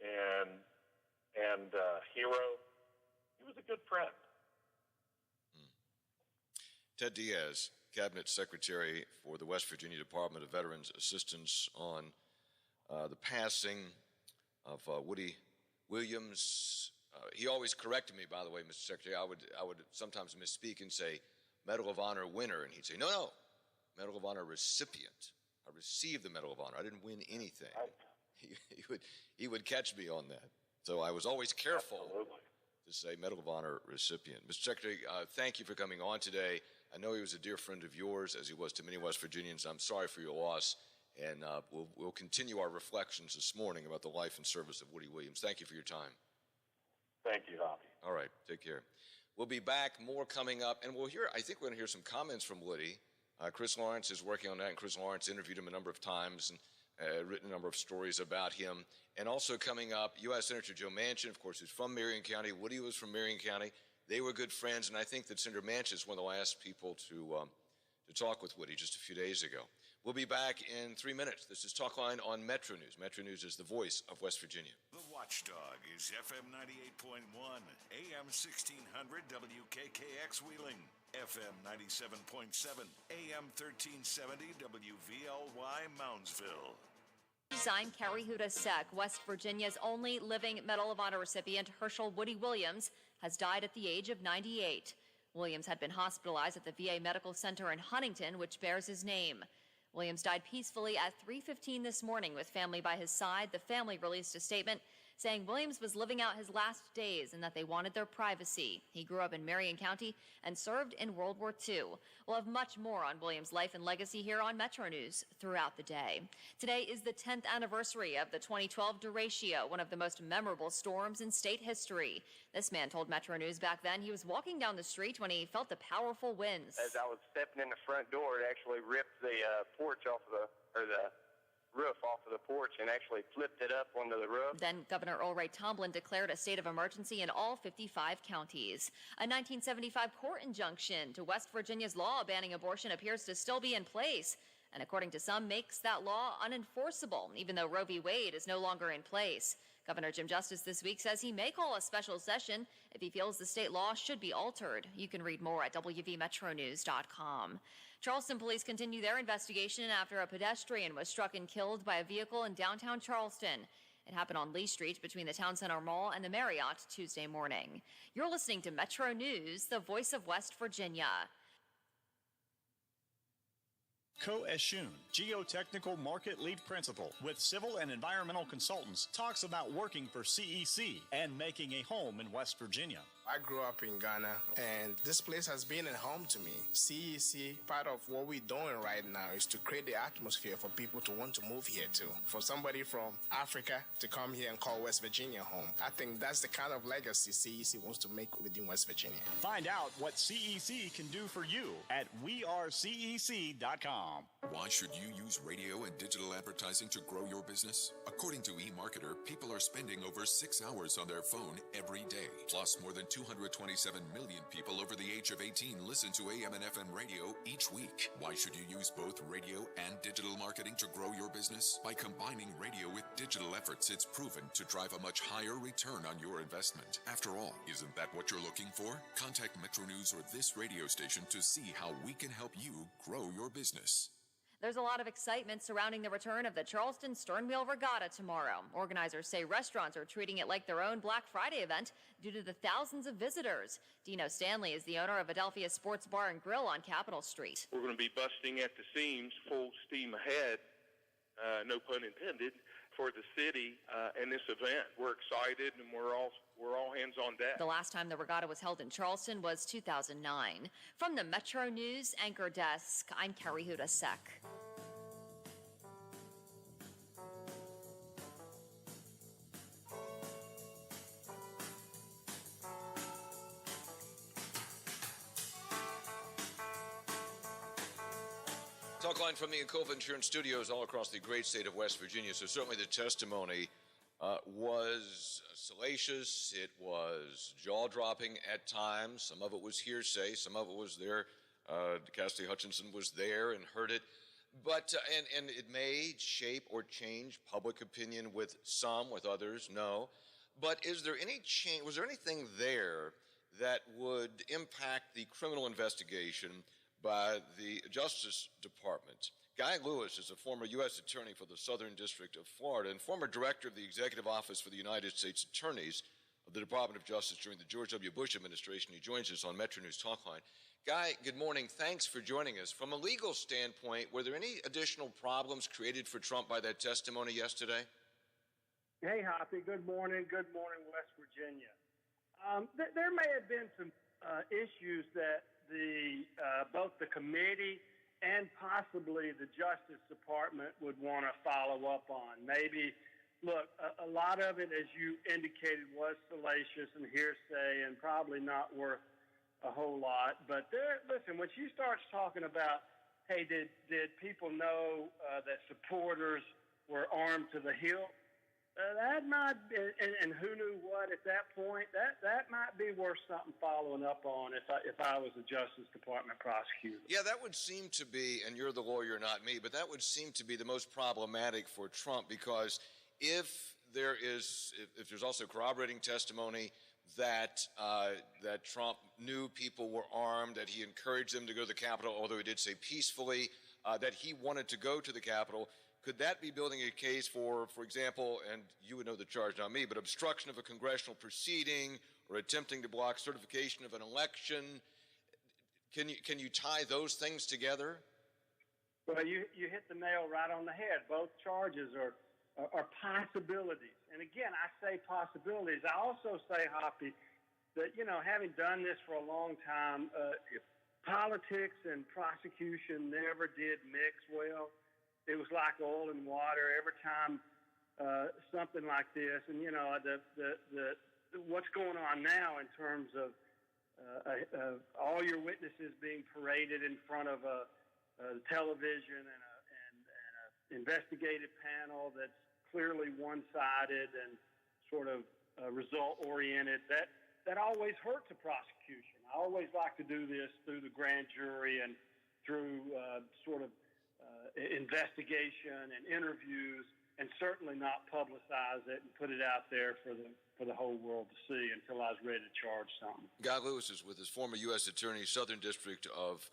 and hero. He was a good friend. Ted Diaz, Cabinet Secretary for the West Virginia Department of Veterans Assistance, on the passing of Woody Williams. He always corrected me, by the way, Mr. Secretary. I would sometimes misspeak and say Medal of Honor winner, and he'd say, no, Medal of Honor recipient. I received the Medal of Honor. I didn't win anything. He would catch me on that. So I was always careful to say Medal of Honor recipient. Mr. Secretary, thank you for coming on today. I know he was a dear friend of yours, as he was to many West Virginians. I'm sorry for your loss, and we'll continue our reflections this morning about the life and service of Woody Williams. Thank you for your time. Thank you, Hoppy. All right, take care. We'll be back, more coming up, and I think we're going to hear some comments from Woody. Chris Lawrence is working on that, and Chris Lawrence interviewed him a number of times and written a number of stories about him. And also coming up, U.S. Senator Joe Manchin, of course, who's from Marion County. Woody was from Marion County. They were good friends, and I think that Senator Manchin is one of the last people to talk with Woody just a few days ago. We'll be back in 3 minutes. This is Talkline on Metro News. Metro News is the voice of West Virginia. The Watchdog is FM 98.1, AM 1600 WKKX Wheeling, FM 97.7, AM 1370 WVLY Moundsville. Signed Carrie Huda-Sek, West Virginia's only living Medal of Honor recipient, Herschel Woody Williams, has died at the age of 98. Williams had been hospitalized at the VA Medical Center in Huntington, which bears his name. Williams died peacefully at 3:15 this morning with family by his side. The family released a statement saying Williams was living out his last days and that they wanted their privacy. He grew up in Marion County and served in World War II. We'll have much more on Williams' life and legacy here on Metro News throughout the day. Today is the 10th anniversary of the 2012 derecho, one of the most memorable storms in state history. This man told Metro News back then he was walking down the street when he felt the powerful winds. As I was stepping in the front door, it actually ripped the porch off the roof off of the porch and actually flipped it up onto the roof. Then Governor Earl Ray Tomblin declared a state of emergency in all 55 counties. A 1975 court injunction to West Virginia's law banning abortion appears to still be in place, and according to some, makes that law unenforceable, even though Roe v. Wade is no longer in place. Governor Jim Justice this week says he may call a special session if he feels the state law should be altered. You can read more at WVMetroNews.com. Charleston police continue their investigation after a pedestrian was struck and killed by a vehicle in downtown Charleston. It happened on Lee Street between the Town Center Mall and the Marriott Tuesday morning. You're listening to Metro News, the voice of West Virginia. Ko Eshun, Geotechnical Market Lead Principal with Civil and Environmental Consultants, talks about working for CEC and making a home in West Virginia. I grew up in Ghana, and this place has been a home to me. CEC, part of what we're doing right now is to create the atmosphere for people to want to move here too. For somebody from Africa to come here and call West Virginia home. I think that's the kind of legacy CEC wants to make within West Virginia. Find out what CEC can do for you at wearecec.com. Why should you use radio and digital advertising to grow your business? According to eMarketer, people are spending over 6 hours on their phone every day. Plus, more than 227 million people over the age of 18 listen to AM and FM radio each week. Why should you use both radio and digital marketing to grow your business? By combining radio with digital efforts, it's proven to drive a much higher return on your investment. After all, isn't that what you're looking for? Contact Metro News or this radio station to see how we can help you grow your business. There's a lot of excitement surrounding the return of the Charleston Sternwheel Regatta tomorrow. Organizers say restaurants are treating it like their own Black Friday event due to the thousands of visitors. Dino Stanley is the owner of Adelphia Sports Bar and Grill on Capitol Street. We're going to be busting at the seams, full steam ahead, no pun intended, for the city and this event. We're excited, and we're all hands on deck. The last time the regatta was held in Charleston was 2009. From the Metro News Anchor Desk, I'm Carrie Huda-Sek. Talk line from the Encova Insurance Studios all across the great state of West Virginia. So certainly the testimony was salacious. It was jaw-dropping at times. Some of it was hearsay. Some of it was there. Cassidy Hutchinson was there and heard it. But, and it may shape or change public opinion with some, with others, no. But is there any change, was there anything there that would impact the criminal investigation by the Justice Department? Guy Lewis is a former U.S. Attorney for the Southern District of Florida and former Director of the Executive Office for the United States Attorneys of the Department of Justice during the George W. Bush administration. He joins us on Metro News Talkline. Guy, good morning. Thanks for joining us. From a legal standpoint, were there any additional problems created for Trump by that testimony yesterday? Hey, Hoppy. Good morning. Good morning, West Virginia. There may have been some issues that both the committee and possibly the Justice Department would want to follow up on. Maybe, look, a lot of it, as you indicated, was salacious and hearsay and probably not worth a whole lot. But listen, when she starts talking about, hey, did people know that supporters were armed to the hilt? That might be, and who knew what at that point? That might be worth something following up on if I was a Justice Department prosecutor. Yeah, that would seem to be, and you're the lawyer, not me, but that would seem to be the most problematic for Trump, because if there's also corroborating testimony that Trump knew people were armed, that he encouraged them to go to the Capitol, although he did say peacefully, that he wanted to go to the Capitol. Could that be building a case for example, and you would know the charge, not me, but obstruction of a congressional proceeding or attempting to block certification of an election? Can you tie those things together? Well, you hit the nail right on the head. Both charges are possibilities. And again, I say possibilities. I also say, Hoppy, that, having done this for a long time, politics and prosecution never did mix well. It was like oil and water every time something like this. And, what's going on now in terms of all your witnesses being paraded in front of a television and an investigative panel that's clearly one-sided and sort of result-oriented, that always hurts a prosecution. I always like to do this through the grand jury and through investigation and interviews, and certainly not publicize it and put it out there for the whole world to see until I was ready to charge something. Guy Lewis is with his former U.S. Attorney, Southern District of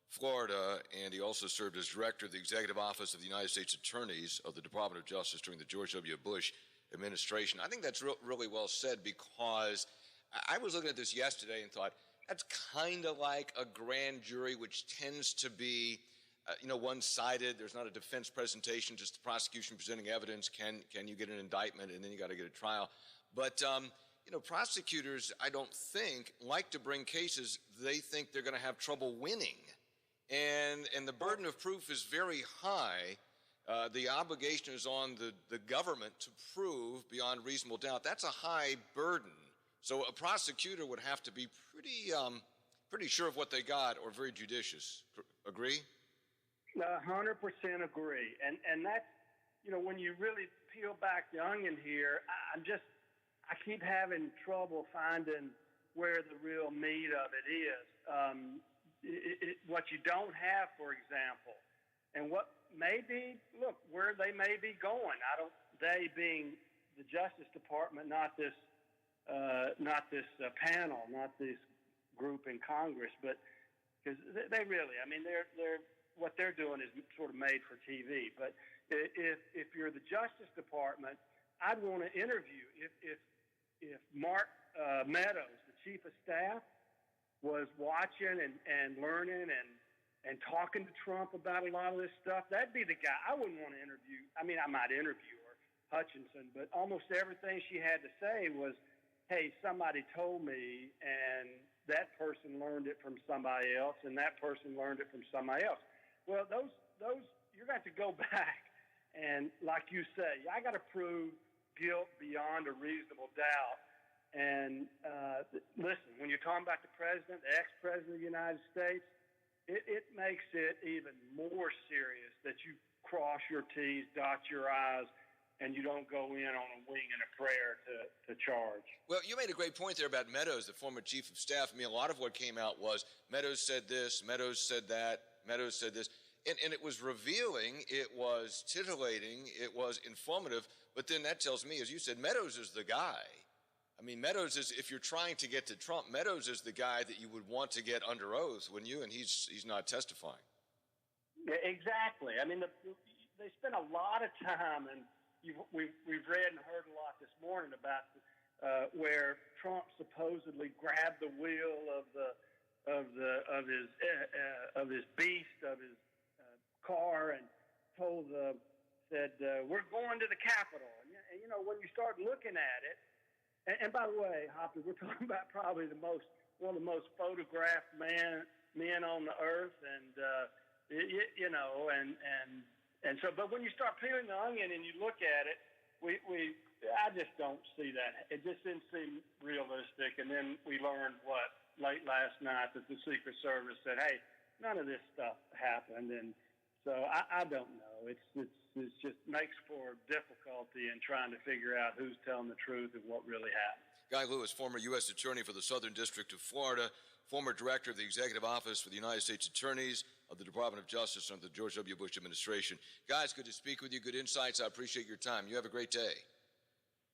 Florida, and he also served as Director of the Executive Office of the United States Attorneys of the Department of Justice during the George W. Bush administration. I think that's really well said, because I was looking at this yesterday and thought, that's kind of like a grand jury, which tends to be one-sided. There's not a defense presentation, just the prosecution presenting evidence. Can you get an indictment, and then you got to get a trial. But prosecutors, I don't think, like to bring cases they think they're going to have trouble winning. And the burden of proof is very high. The obligation is on the government to prove beyond reasonable doubt. That's a high burden. So a prosecutor would have to be pretty sure of what they got or very judicious. Agree? 100% agree. And that's, when you really peel back the onion here, I keep having trouble finding where the real meat of it is. What you don't have, for example, and what may be, where they may be going. They being the Justice Department, not this panel, not this group in Congress, but because they really, they're what they're doing is sort of made for TV. But if you're the Justice Department, I'd want to interview if Mark Meadows, the Chief of Staff, was watching and learning and talking to Trump about a lot of this stuff, that'd be the guy I wouldn't want to interview. I might interview her, Hutchinson, but almost everything she had to say was, hey, somebody told me, and that person learned it from somebody else, and that person learned it from somebody else. Well, those you're going to have to go back, and like you say, I got to prove guilt beyond a reasonable doubt. And listen, when you're talking about the president, the ex-president of the United States, it makes it even more serious that you cross your T's, dot your I's, and you don't go in on a wing and a prayer to charge. Well, you made a great point there about Meadows, the former chief of staff. A lot of what came out was Meadows said this, Meadows said that, Meadows said this. And it was revealing, it was titillating, it was informative. But then that tells me, as you said, Meadows is the guy. Meadows is, if you're trying to get to Trump, Meadows is the guy that you would want to get under oath, wouldn't you? And he's not testifying. Yeah, exactly. They spend a lot of time, and we've read and heard a lot this morning about where Trump supposedly grabbed the wheel of his beast, of his car, and said, we're going to the Capitol. And when you start looking at it, and by the way, Hoppy, we're talking about probably one of the most photographed men on the earth, and but when you start peeling the onion and you look at it, I just don't see that. It just didn't seem realistic. And then we learned late last night that the Secret Service said, hey, none of this stuff happened, and so I don't know. It just makes for difficulty in trying to figure out who's telling the truth and what really happened. Guy Lewis, former U.S. Attorney for the Southern District of Florida, former Director of the Executive Office for the United States Attorneys of the Department of Justice under the George W. Bush administration. Guys, good to speak with you. Good insights. I appreciate your time. You have a great day.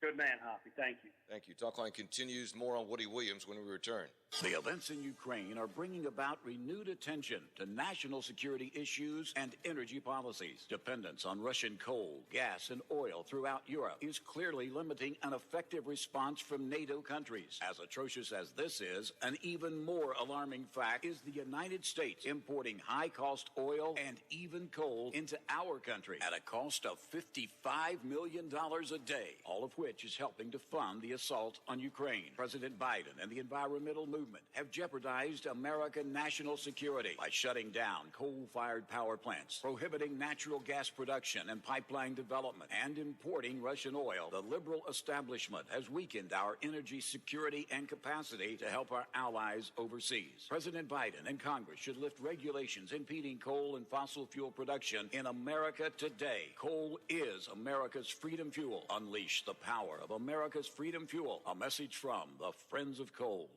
Good man, Hoppy. Thank you. Thank you. Talkline continues. More on Woody Williams when we return. The events in Ukraine are bringing about renewed attention to national security issues and energy policies. Dependence on Russian coal, gas, and oil throughout Europe is clearly limiting an effective response from NATO countries. As atrocious as this is, an even more alarming fact is the United States importing high-cost oil and even coal into our country at a cost of $55 million a day, all of which is helping to fund the assault on Ukraine. President Biden and the environmental movement have jeopardized American national security by shutting down coal-fired power plants, prohibiting natural gas production and pipeline development, and importing Russian oil. The liberal establishment has weakened our energy security and capacity to help our allies overseas. President Biden and Congress should lift regulations impeding coal and fossil fuel production in America today. Coal is America's freedom fuel. Unleash the power of America's freedom fuel. A message from the Friends of Coal.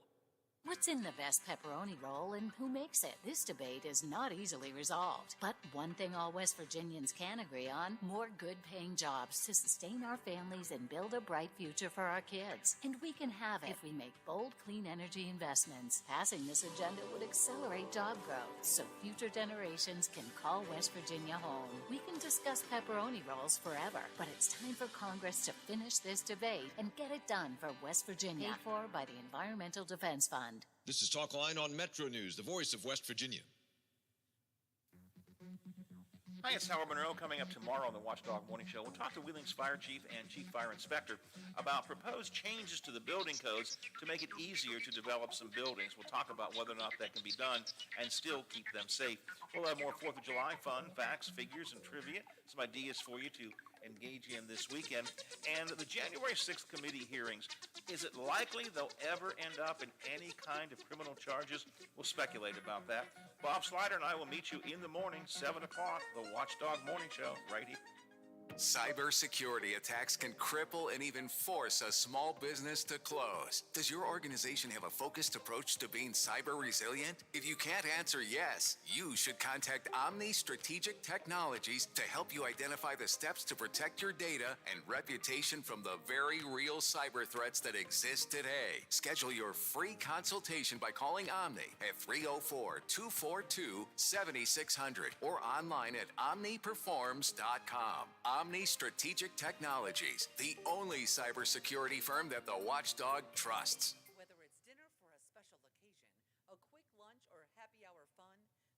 What's in the best pepperoni roll and who makes it? This debate is not easily resolved. But one thing all West Virginians can agree on, more good-paying jobs to sustain our families and build a bright future for our kids. And we can have it if we make bold, clean energy investments. Passing this agenda would accelerate job growth so future generations can call West Virginia home. We can discuss pepperoni rolls forever, but it's time for Congress to finish this debate and get it done for West Virginia. Paid for by the Environmental Defense Fund. This is Talkline on Metro News, the voice of West Virginia. Hi, it's Howard Monroe. Coming up tomorrow on the Watchdog Morning Show, we'll talk to Wheeling's Fire Chief and Chief Fire Inspector about proposed changes to the building codes to make it easier to develop some buildings. We'll talk about whether or not that can be done and still keep them safe. We'll have more 4th of July fun, facts, figures, and trivia. Some ideas for you to engage in this weekend. And the January 6th committee hearings, is it likely they'll ever end up in any kind of criminal charges? We'll speculate about that. Bob Slider and I will meet you in the morning, 7 o'clock, the Watchdog Morning Show, right here. Cybersecurity attacks can cripple and even force a small business to close. Does your organization have a focused approach to being cyber resilient? If you can't answer yes, you should contact Omni Strategic Technologies to help you identify the steps to protect your data and reputation from the very real cyber threats that exist today. Schedule your free consultation by calling Omni at 304-242-7600 or online at omniperforms.com. Omni Strategic Technologies, the only cybersecurity firm that the Watchdog trusts. Whether it's dinner for a special occasion, a quick lunch, or happy hour fun,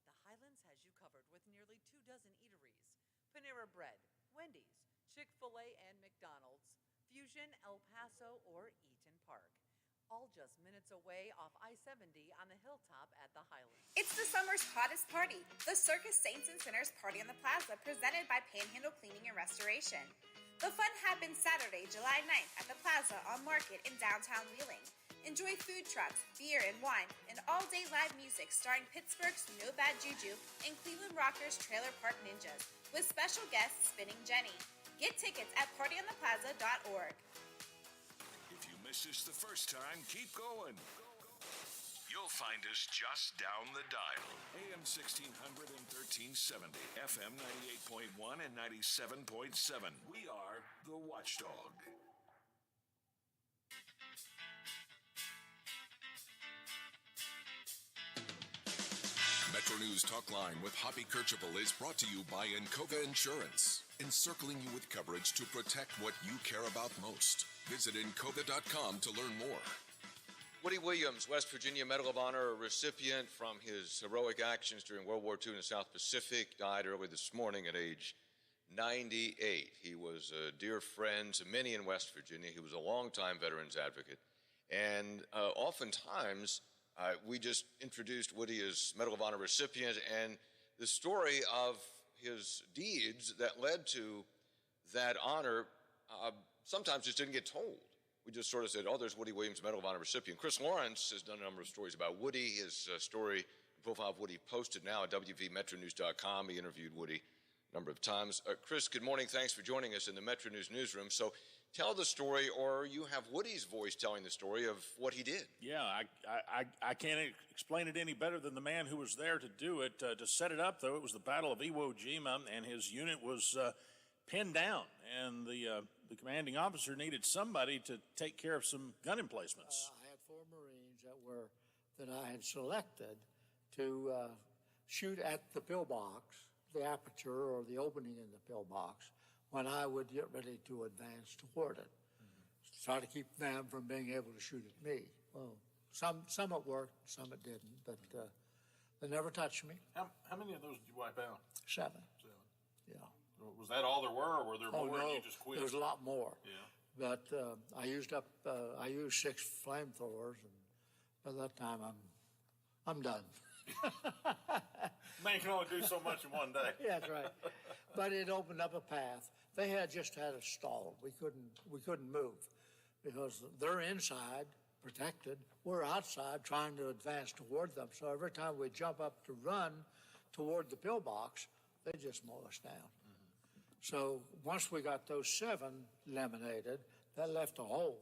the Highlands has you covered with nearly 24 eateries. Panera Bread, Wendy's, Chick-fil-A, and McDonald's, Fusion, El Paso, or Eaton Park. All just minutes away off I-70 on the hilltop at the Highlands. It's the summer's hottest party, the Circus Saints and Sinners Party on the Plaza, presented by Panhandle Cleaning and Restoration. The fun happens Saturday, July 9th at the Plaza on Market in downtown Wheeling. Enjoy food trucks, beer and wine, and all-day live music starring Pittsburgh's No Bad Juju and Cleveland Rockers Trailer Park Ninjas, with special guest Spinning Jenny. Get tickets at partyontheplaza.org. If you missed us the first time, keep going. You'll find us just down the dial. AM 1600 and 1370, FM 98.1 and 97.7. We are the Watchdog. Metro News Talkline with Hoppy Kercheval is brought to you by Encova Insurance, encircling you with coverage to protect what you care about most. Visit Encova.com to learn more. Woody Williams, West Virginia Medal of Honor recipient from his heroic actions during World War II in the South Pacific, died early this morning at age 98. He was a dear friend to many in West Virginia. He was a longtime veterans advocate. And oftentimes, we just introduced Woody as Medal of Honor recipient, and the story of his deeds that led to that honor sometimes just didn't get told. We just sort of said, oh, there's Woody Williams, Medal of Honor recipient. Chris Lawrence has done a number of stories about Woody. His story, profile of Woody, posted now at WVMetroNews.com. He interviewed Woody a number of times. Chris, good morning. Thanks for joining us in the Metro News newsroom. So tell the story, or you have Woody's voice telling the story of what he did. Yeah, I can't explain it any better than the man who was there to do it. To set it up, though, it was the Battle of Iwo Jima, and his unit was pinned down, and the commanding officer needed somebody to take care of some gun emplacements. I had 4 Marines that I had selected to shoot at the pillbox, the aperture or the opening in the pillbox, when I would get ready to advance toward it. Try to keep them from being able to shoot at me. Well, some it worked, some it didn't, but they never touched me. How many of those did you wipe out? 7. 7. Yeah. Was that all there were, or were there more no, and you just quit? There's a lot more. Yeah. But I used 6 flamethrowers, and by that time I'm done. Man can only do so much in one day. Yeah, that's right. But it opened up a path. They had just had us stalled. We couldn't move because they're inside, protected. We're outside trying to advance toward them. So every time we jump up to run toward the pillbox, they just mow us down. So once we got those 7 eliminated, that left a hole.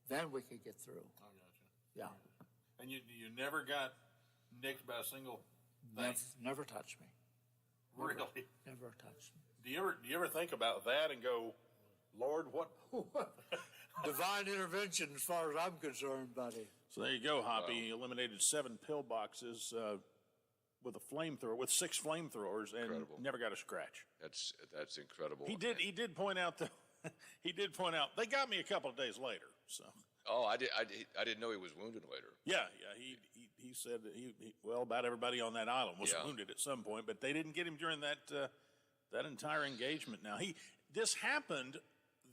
Then we could get through. I got you. Yeah. And you never got nicked by a single thing? Never touched me. Really? Never touched me. Do you ever think about that and go, Lord, what? Divine intervention as far as I'm concerned, buddy. So there you go, Hoppy. He eliminated 7 pillboxes with a flamethrower, with 6 flamethrowers, and never got a scratch. That's incredible. He did point out that they got me a couple of days later. So. Oh, I didn't know he was wounded later. Yeah. He said that well, about everybody on that island was wounded at some point, but they didn't get him during that That entire engagement. Now, this happened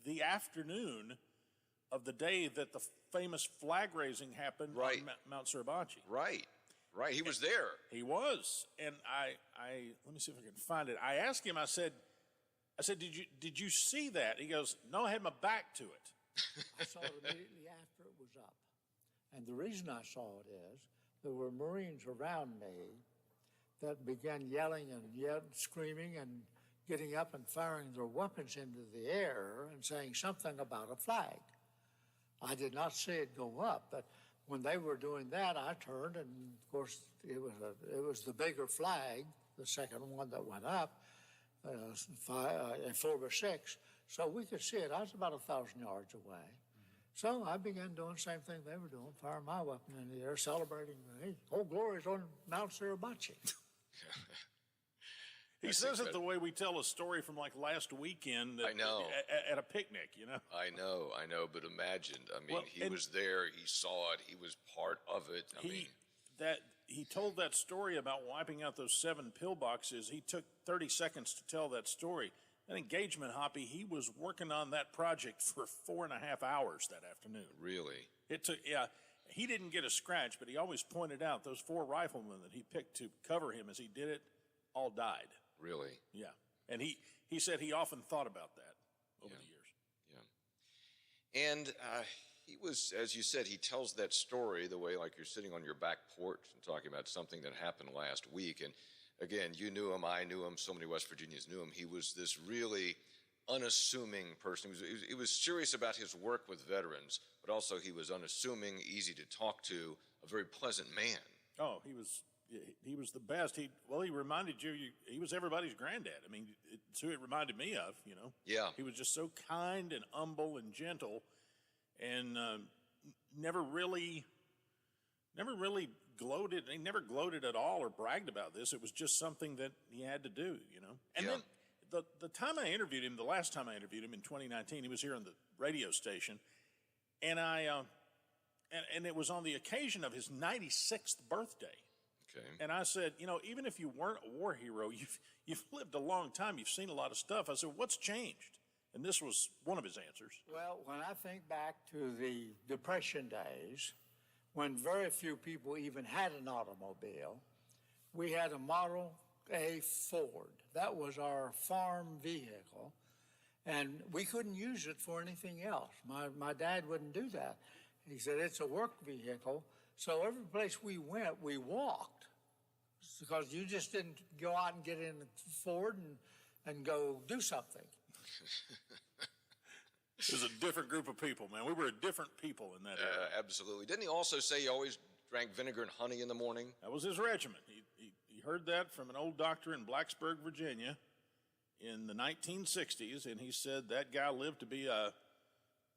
the afternoon of the day that the famous flag raising happened on Mount Suribachi. Right. He was there. He was. And I let me see if I can find it. I asked him, I said, did you see that? He goes, no, I had my back to it. I saw it immediately after it was up. And the reason I saw it is there were Marines around me that began yelling and screaming and getting up and firing their weapons into the air and saying something about a flag. I did not see it go up, but when they were doing that, I turned, and of course it was the bigger flag, the second one that went up, 4 or 6, so we could see it. I was about 1,000 yards away. So I began doing the same thing they were doing, firing my weapon in the air, celebrating, hey, oh, glory's on Mount Suribachi. He says it the way we tell a story from like last weekend I know. At a picnic, you know? I know, but imagine, he was there, he saw it, he was part of it. He told that story about wiping out those 7 pillboxes. He took 30 seconds to tell that story. That engagement, Hoppy, he was working on that project for 4.5 hours that afternoon. Really? It took, he didn't get a scratch, but he always pointed out those 4 riflemen that he picked to cover him as he did it all died. Really? Yeah. And he said he often thought about that over the years. Yeah. And he was, as you said, he tells that story the way like you're sitting on your back porch and talking about something that happened last week. And again, you knew him, I knew him, so many West Virginians knew him. He was this really unassuming person. He was serious about his work with veterans, but also he was unassuming, easy to talk to, a very pleasant man. Oh, he was the best. He reminded you, he was everybody's granddad. I mean, it's who it reminded me of, you know? Yeah. He was just so kind and humble and gentle, and never really gloated. He never gloated at all or bragged about this. It was just something that he had to do, you know? And then the time I interviewed him, the last time I interviewed him in 2019, he was here on the radio station, and and it was on the occasion of his 96th birthday. Okay. And I said, you know, even if you weren't a war hero, you've lived a long time. You've seen a lot of stuff. I said, what's changed? And this was one of his answers. Well, when I think back to the Depression days, when very few people even had an automobile, we had a Model A Ford. That was our farm vehicle, and we couldn't use it for anything else. My dad wouldn't do that. He said, it's a work vehicle. So every place we went, we walked, because you just didn't go out and get in the Ford and go do something. It was a different group of people, man. We were a different people in that era. Absolutely. Didn't he also say he always drank vinegar and honey in the morning? That was his regimen. He heard that from an old doctor in Blacksburg, Virginia in the 1960s, and he said that guy lived to be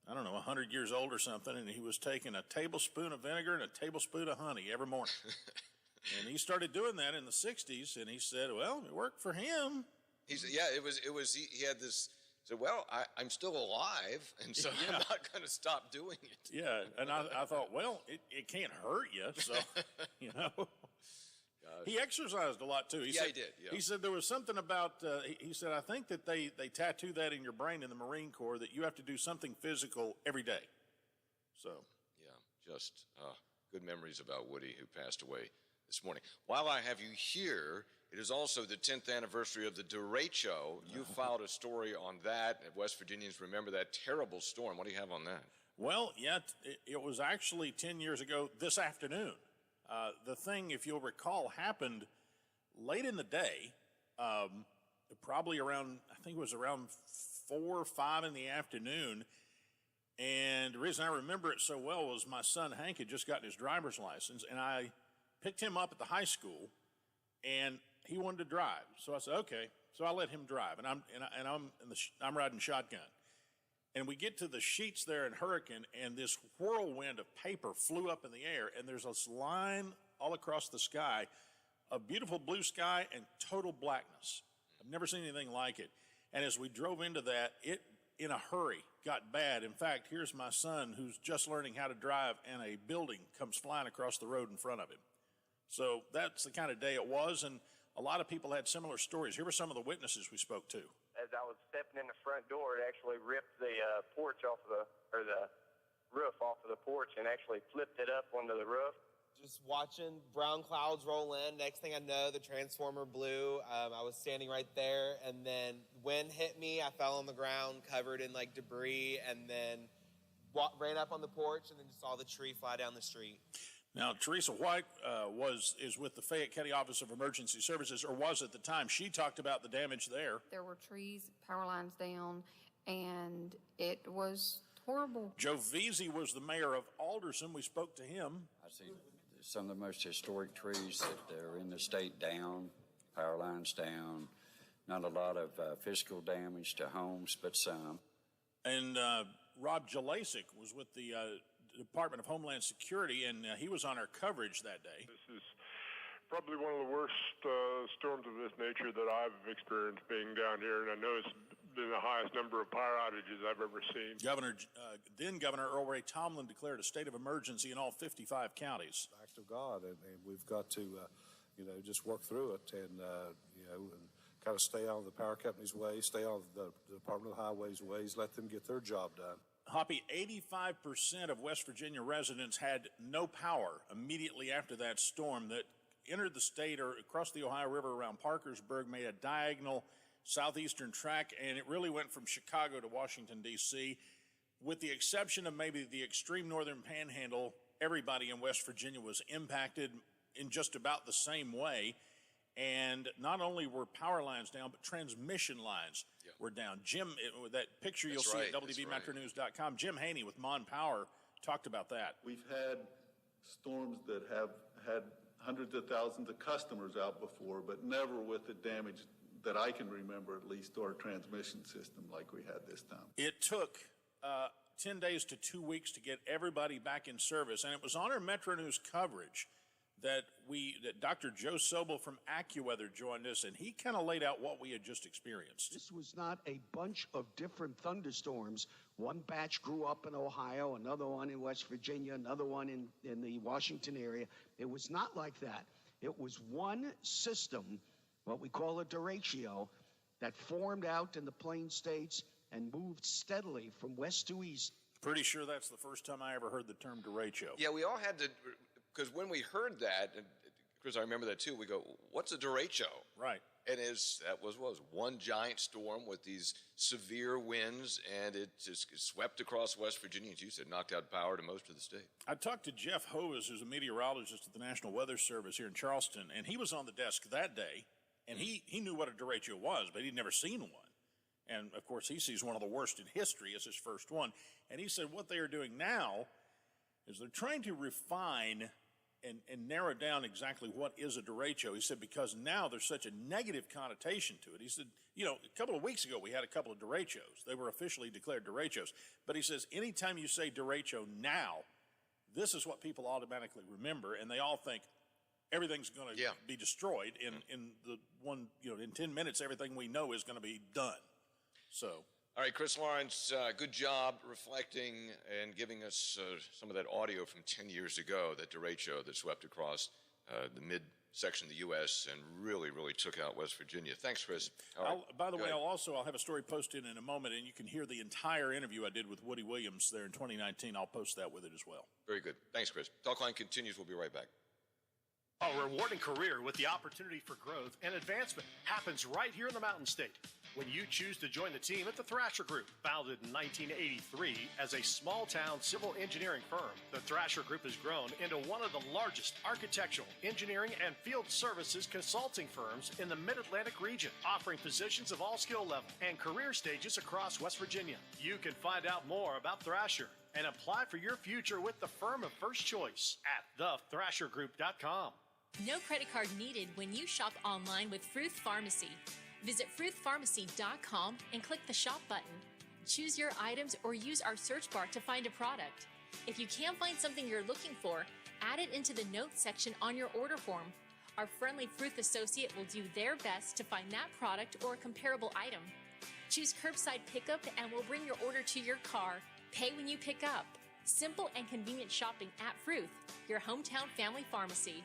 100 years old or something, and he was taking a tablespoon of vinegar and a tablespoon of honey every morning. And he started doing that in the 60s, and he said, well, it worked for him. He said, yeah, he had this, said, well, I'm still alive, and so I'm not going to stop doing it. Yeah, and I thought, well, it can't hurt you, so, you know. Gosh. He exercised a lot, too. He did. Yeah. He said there was something about, he said, I think that they tattoo that in your brain in the Marine Corps, that you have to do something physical every day. So. Yeah, just good memories about Woody, who passed away this morning. While I have you here, it is also the 10th anniversary of the derecho. You filed a story on that. West Virginians remember that terrible storm. What do you have on that? Well, yeah, it was actually 10 years ago this afternoon. The thing, if you'll recall, happened late in the day, probably around, I think it was around 4 or 5 in the afternoon. And the reason I remember it so well was my son Hank had just gotten his driver's license, and I picked him up at the high school, and he wanted to drive. So I said, okay. So I let him drive, and I'm riding shotgun. And we get to the sheets there in Hurricane, and this whirlwind of paper flew up in the air, and there's this line all across the sky of beautiful blue sky and total blackness. I've never seen anything like it. And as we drove into that, it, in a hurry, got bad. In fact, here's my son who's just learning how to drive, and a building comes flying across the road in front of him. So that's the kind of day it was, and a lot of people had similar stories. Here were some of the witnesses we spoke to. As I was stepping in the front door, it actually ripped the porch off the roof off of the porch and actually flipped it up onto the roof. Just watching brown clouds roll in. Next thing I know, the transformer blew. I was standing right there, and then wind hit me. I fell on the ground, covered in like debris, and then ran up on the porch, and then just saw the tree fly down the street. Now, Teresa White is with the Fayette County Office of Emergency Services, or was at the time. She talked about the damage there. There were trees, power lines down, and it was horrible. Joe Veazey was the mayor of Alderson. We spoke to him. I see some of the most historic trees that are in the state down, power lines down, not a lot of physical damage to homes, but some. And Rob Jalasik was with the Department of Homeland Security, and he was on our coverage that day. This is probably one of the worst storms of this nature that I've experienced being down here, and I know it's been the highest number of power outages I've ever seen. Then Governor Earl Ray Tomblin declared a state of emergency in all 55 counties. Act of God, and we've got to, just work through it, and and kind of stay out of the power company's way, stay out of the Department of Highways' ways, let them get their job done. Hoppy, 85% of West Virginia residents had no power immediately after that storm that entered the state or across the Ohio River around Parkersburg, made a diagonal southeastern track, and it really went from Chicago to Washington, D.C. With the exception of maybe the extreme northern panhandle, everybody in West Virginia was impacted in just about the same way. And not only were power lines down, but transmission lines were down. Jim, that picture you'll see at WVMetroNews.com, Jim Haney with Mon Power talked about that. We've had storms that have had hundreds of thousands of customers out before, but never with the damage that I can remember, at least, to our transmission system like we had this time. It took 10 days to 2 weeks to get everybody back in service, and it was on our Metro News coverage that Dr. Joe Sobel from AccuWeather joined us, and he kind of laid out what we had just experienced. This was not a bunch of different thunderstorms. One batch grew up in Ohio, another one in West Virginia, another one in the Washington area. It was not like that. It was one system, what we call a derecho, that formed out in the Plain States and moved steadily from west to east. Pretty sure that's the first time I ever heard the term derecho. Yeah, we all had to, because when we heard that, and Chris, I remember that too, we go, what's a derecho? Right. And that was one giant storm with these severe winds, and it just swept across West Virginia, as you said, knocked out power to most of the state. I talked to Jeff Hovis, who's a meteorologist at the National Weather Service here in Charleston, and he was on the desk that day, and he knew what a derecho was, but he'd never seen one. And, of course, he sees one of the worst in history as his first one. And he said what they are doing now is they're trying to refine and narrow down exactly what is a derecho. He said because now there's such a negative connotation to it. He said, a couple of weeks ago we had a couple of derechos. They were officially declared derechos. But he says anytime you say derecho now, this is what people automatically remember, and they all think everything's going to be destroyed in the one, in 10 minutes, everything we know is going to be done. So. All right, Chris Lawrence, good job reflecting and giving us some of that audio from 10 years ago, that derecho that swept across the midsection of the U.S. and really, really took out West Virginia. Thanks, Chris. All right, by the way, I'll have a story posted in a moment, and you can hear the entire interview I did with Woody Williams there in 2019. I'll post that with it as well. Very good. Thanks, Chris. Talkline continues. We'll be right back. A rewarding career with the opportunity for growth and advancement happens right here in the Mountain State when you choose to join the team at the Thrasher Group. Founded in 1983 as a small-town civil engineering firm, the Thrasher Group has grown into one of the largest architectural, engineering, and field services consulting firms in the Mid-Atlantic region, offering positions of all skill levels and career stages across West Virginia. You can find out more about Thrasher and apply for your future with the firm of first choice at thethrashergroup.com. No credit card needed when you shop online with Fruth Pharmacy. Visit fruthpharmacy.com and click the shop button. Choose your items or use our search bar to find a product. If you can't find something you're looking for, add it into the notes section on your order form. Our friendly Fruth associate will do their best to find that product or a comparable item. Choose curbside pickup and we'll bring your order to your car. Pay when you pick up. Simple and convenient shopping at Fruth, your hometown family pharmacy.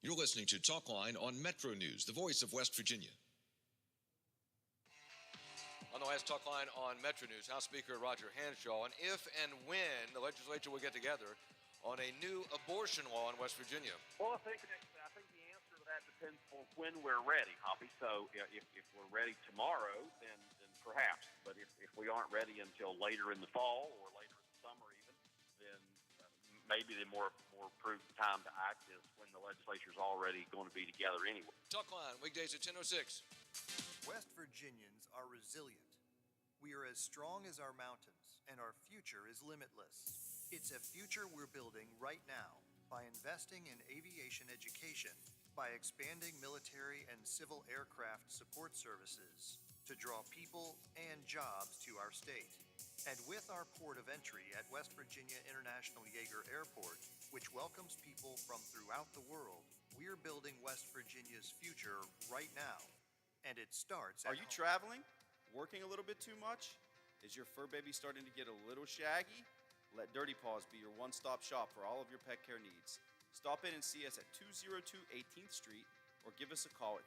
You're listening to Talkline on Metro News, the voice of West Virginia. On the last talk line on Metro News, House Speaker Roger Hanshaw, and if and when the legislature will get together on a new abortion law in West Virginia. Well, I think the answer to that depends on when we're ready, Hoppy. So if we're ready tomorrow, then perhaps. But if we aren't ready until later in the fall or later in the summer even, then maybe the more prudent time to act is when the legislature's already going to be together anyway. Talk line, weekdays at 10:06. West Virginians are resilient. We are as strong as our mountains, and our future is limitless. It's a future we're building right now by investing in aviation education, by expanding military and civil aircraft support services to draw people and jobs to our state. And with our port of entry at West Virginia International Yeager Airport, which welcomes people from throughout the world, we're building West Virginia's future right now. And it starts at Are you traveling? Working a little bit too much? Is your fur baby starting to get a little shaggy? Let Dirty Paws be your one-stop shop for all of your pet care needs. Stop in and see us at 202 18th Street or give us a call at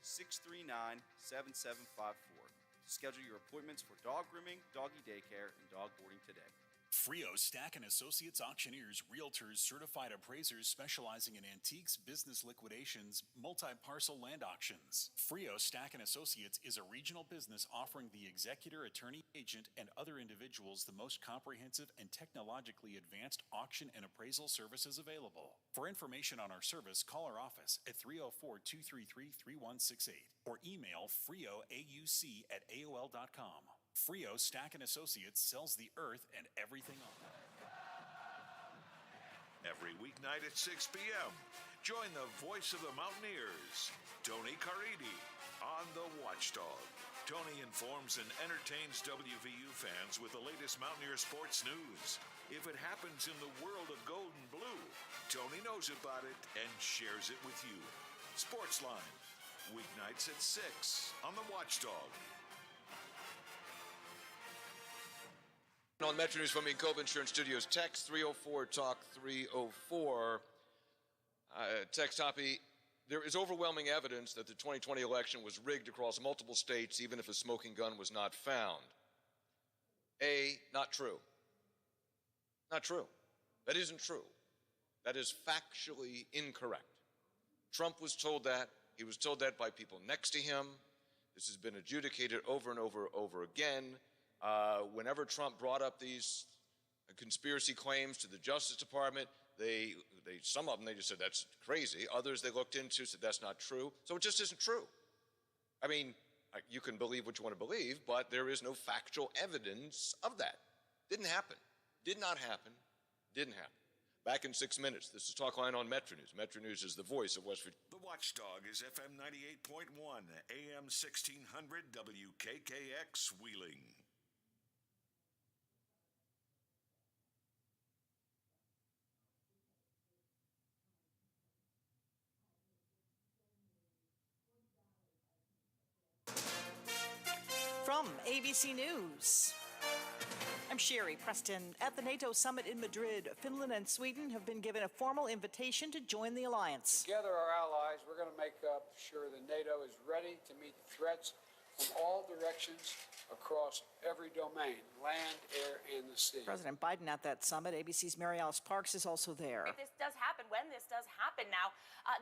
304-639-7754. Schedule your appointments for dog grooming, doggy daycare, and dog boarding today. Frio Stack & Associates auctioneers, realtors, certified appraisers specializing in antiques, business liquidations, multi-parcel land auctions. Frio Stack & Associates is a regional business offering the executor, attorney, agent, and other individuals the most comprehensive and technologically advanced auction and appraisal services available. For information on our service, call our office at 304-233-3168 or email frioauc@aol.com. Frio Stack & Associates sells the earth and everything on it. Every weeknight at 6 p.m., join the voice of the Mountaineers, Tony Caridi, on The Watchdog. Tony informs and entertains WVU fans with the latest Mountaineer sports news. If it happens in the world of gold and blue, Tony knows about it and shares it with you. Sportsline, weeknights at 6 on The Watchdog. On Metro News from the Cove Insurance Studios, text 304-TALK-304. Text Hoppy, there is overwhelming evidence that the 2020 election was rigged across multiple states, even if a smoking gun was not found. A, not true. Not true. That isn't true. That is factually incorrect. Trump was told that. He was told that by people next to him. This has been adjudicated over and over again. Whenever Trump brought up these conspiracy claims to the Justice Department, some of them, they just said, that's crazy. Others they looked into, said that's not true. So it just isn't true. I mean, you can believe what you want to believe, but there is no factual evidence of that. Didn't happen. Did not happen. Didn't happen. Back in 6 minutes. This is Talkline on Metro News. Metro News is the voice of West Virginia. The Watchdog is FM 98.1, AM 1600, WKKX Wheeling. From ABC News, I'm Sherry Preston. At the NATO summit in Madrid, Finland and Sweden have been given a formal invitation to join the alliance. Together, our allies, we're going to make sure that NATO is ready to meet threats from all directions across every domain, land, air, and the sea. President Biden at that summit. ABC's Mary Alice Parks is also there. If this does happen, when this does happen now,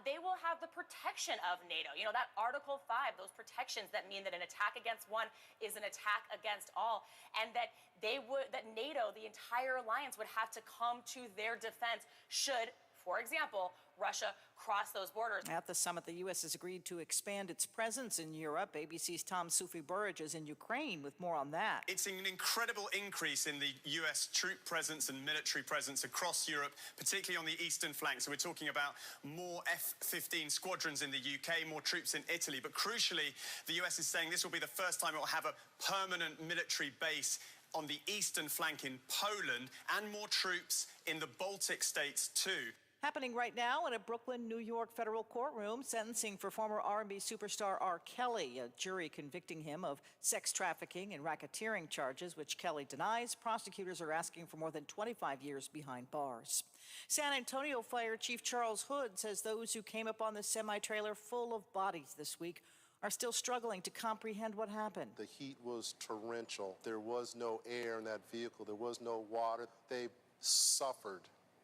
they will have the protection of NATO. You know, that Article 5, those protections that mean that an attack against one is an attack against all, and that NATO, the entire alliance, would have to come to their defense should, for example, Russia cross those borders. At the summit, the U.S. has agreed to expand its presence in Europe. ABC's Tom Sufi-Burridge is in Ukraine with more on that. It's an incredible increase in the U.S. troop presence and military presence across Europe, particularly on the eastern flank. So we're talking about more F-15 squadrons in the UK, more troops in Italy. But crucially, the U.S. is saying this will be the first time it will have a permanent military base on the eastern flank in Poland and more troops in the Baltic states too. Happening right now in a Brooklyn, New York federal courtroom, sentencing for former R&B superstar R. Kelly, a jury convicting him of sex trafficking and racketeering charges, which Kelly denies. Prosecutors are asking for more than 25 years behind bars. San Antonio Fire Chief Charles Hood says those who came upon the semi-trailer full of bodies this week are still struggling to comprehend what happened. The heat was torrential. There was no air in that vehicle. There was no water. They suffered.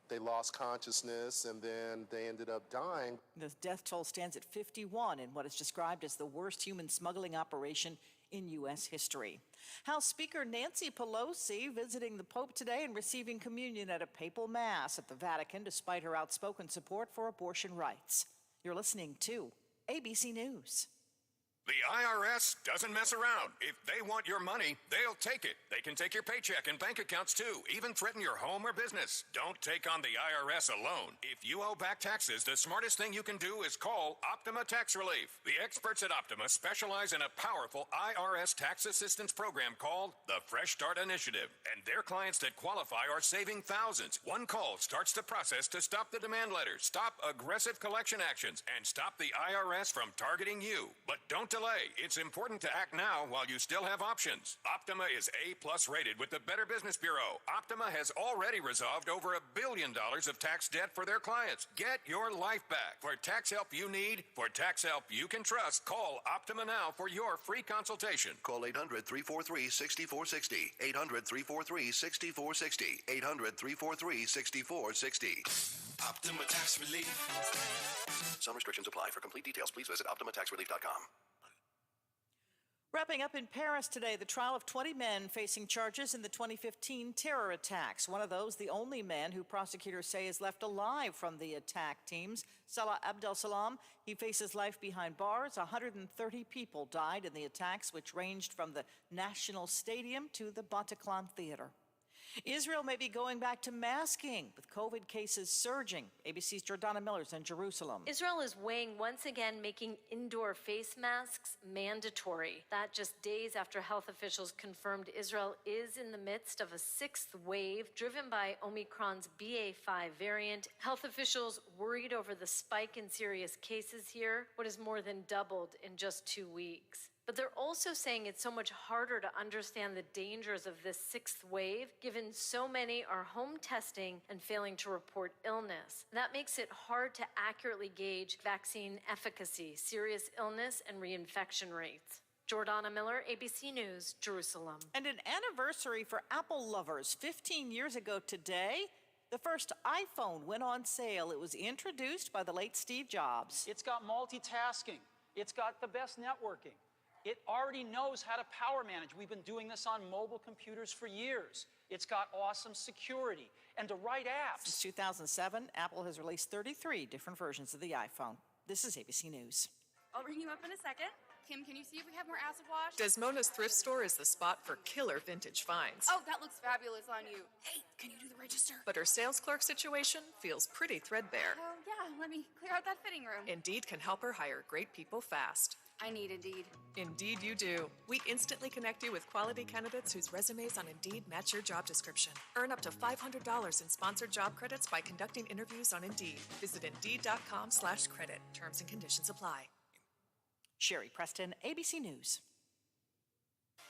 They lost consciousness, and then they ended up dying. The death toll stands at 51 in what is described as the worst human smuggling operation in U.S. history. House Speaker Nancy Pelosi visiting the Pope today and receiving communion at a papal mass at the Vatican, despite her outspoken support for abortion rights. You're listening to ABC News. The IRS doesn't mess around. If they want your money, they'll take it. They can take your paycheck and bank accounts too, even threaten your home or business. Don't take on the IRS alone. If you owe back taxes, the smartest thing you can do is call Optima Tax Relief. The experts at Optima specialize in a powerful IRS tax assistance program called the Fresh Start Initiative. And their clients that qualify are saving thousands. One call starts the process to stop the demand letters, stop aggressive collection actions, and stop the IRS from targeting you. But don't delay. It's important to act now while you still have options. Optima is A+ rated with the Better Business Bureau. Optima has already resolved over $1 billion of tax debt for their clients. Get your life back. For tax help you need, for tax help you can trust, call Optima now for your free consultation. Call 800-343-6460. 800-343-6460. 800-343-6460. Optima Tax Relief. Some restrictions apply. For complete details, please visit OptimaTaxRelief.com. Wrapping up in Paris today, the trial of 20 men facing charges in the 2015 terror attacks. One of those, the only man who prosecutors say is left alive from the attack teams, Salah Abdel Salam. He faces life behind bars. 130 people died in the attacks, which ranged from the National Stadium to the Bataclan Theater. Israel may be going back to masking, with COVID cases surging. ABC's Jordana Miller's in Jerusalem. Israel is weighing once again making indoor face masks mandatory. That just days after health officials confirmed Israel is in the midst of a sixth wave driven by Omicron's BA.5 variant. Health officials worried over the spike in serious cases here, what has more than doubled in just 2 weeks. But they're also saying it's so much harder to understand the dangers of this sixth wave, given so many are home testing and failing to report illness. That makes it hard to accurately gauge vaccine efficacy, serious illness, and reinfection rates. Jordana Miller, ABC News, Jerusalem. And an anniversary for Apple lovers. 15 years ago today, the first iPhone went on sale. It was introduced by the late Steve Jobs. It's got multitasking. It's got the best networking. It already knows how to power manage. We've been doing this on mobile computers for years. It's got awesome security and the right apps. Since 2007, Apple has released 33 different versions of the iPhone. This is ABC News. I'll ring you up in a second. Kim, can you see if we have more acid wash? Desmona's thrift store is the spot for killer vintage finds. Oh, that looks fabulous on you. Hey, can you do the register? But her sales clerk situation feels pretty threadbare. Oh, yeah, let me clear out that fitting room. Indeed can help her hire great people fast. I need Indeed. Indeed you do. We instantly connect you with quality candidates whose resumes on Indeed match your job description. Earn up to $500 in sponsored job credits by conducting interviews on Indeed. Visit Indeed.com/credit. Terms and conditions apply. Sherry Preston, ABC News.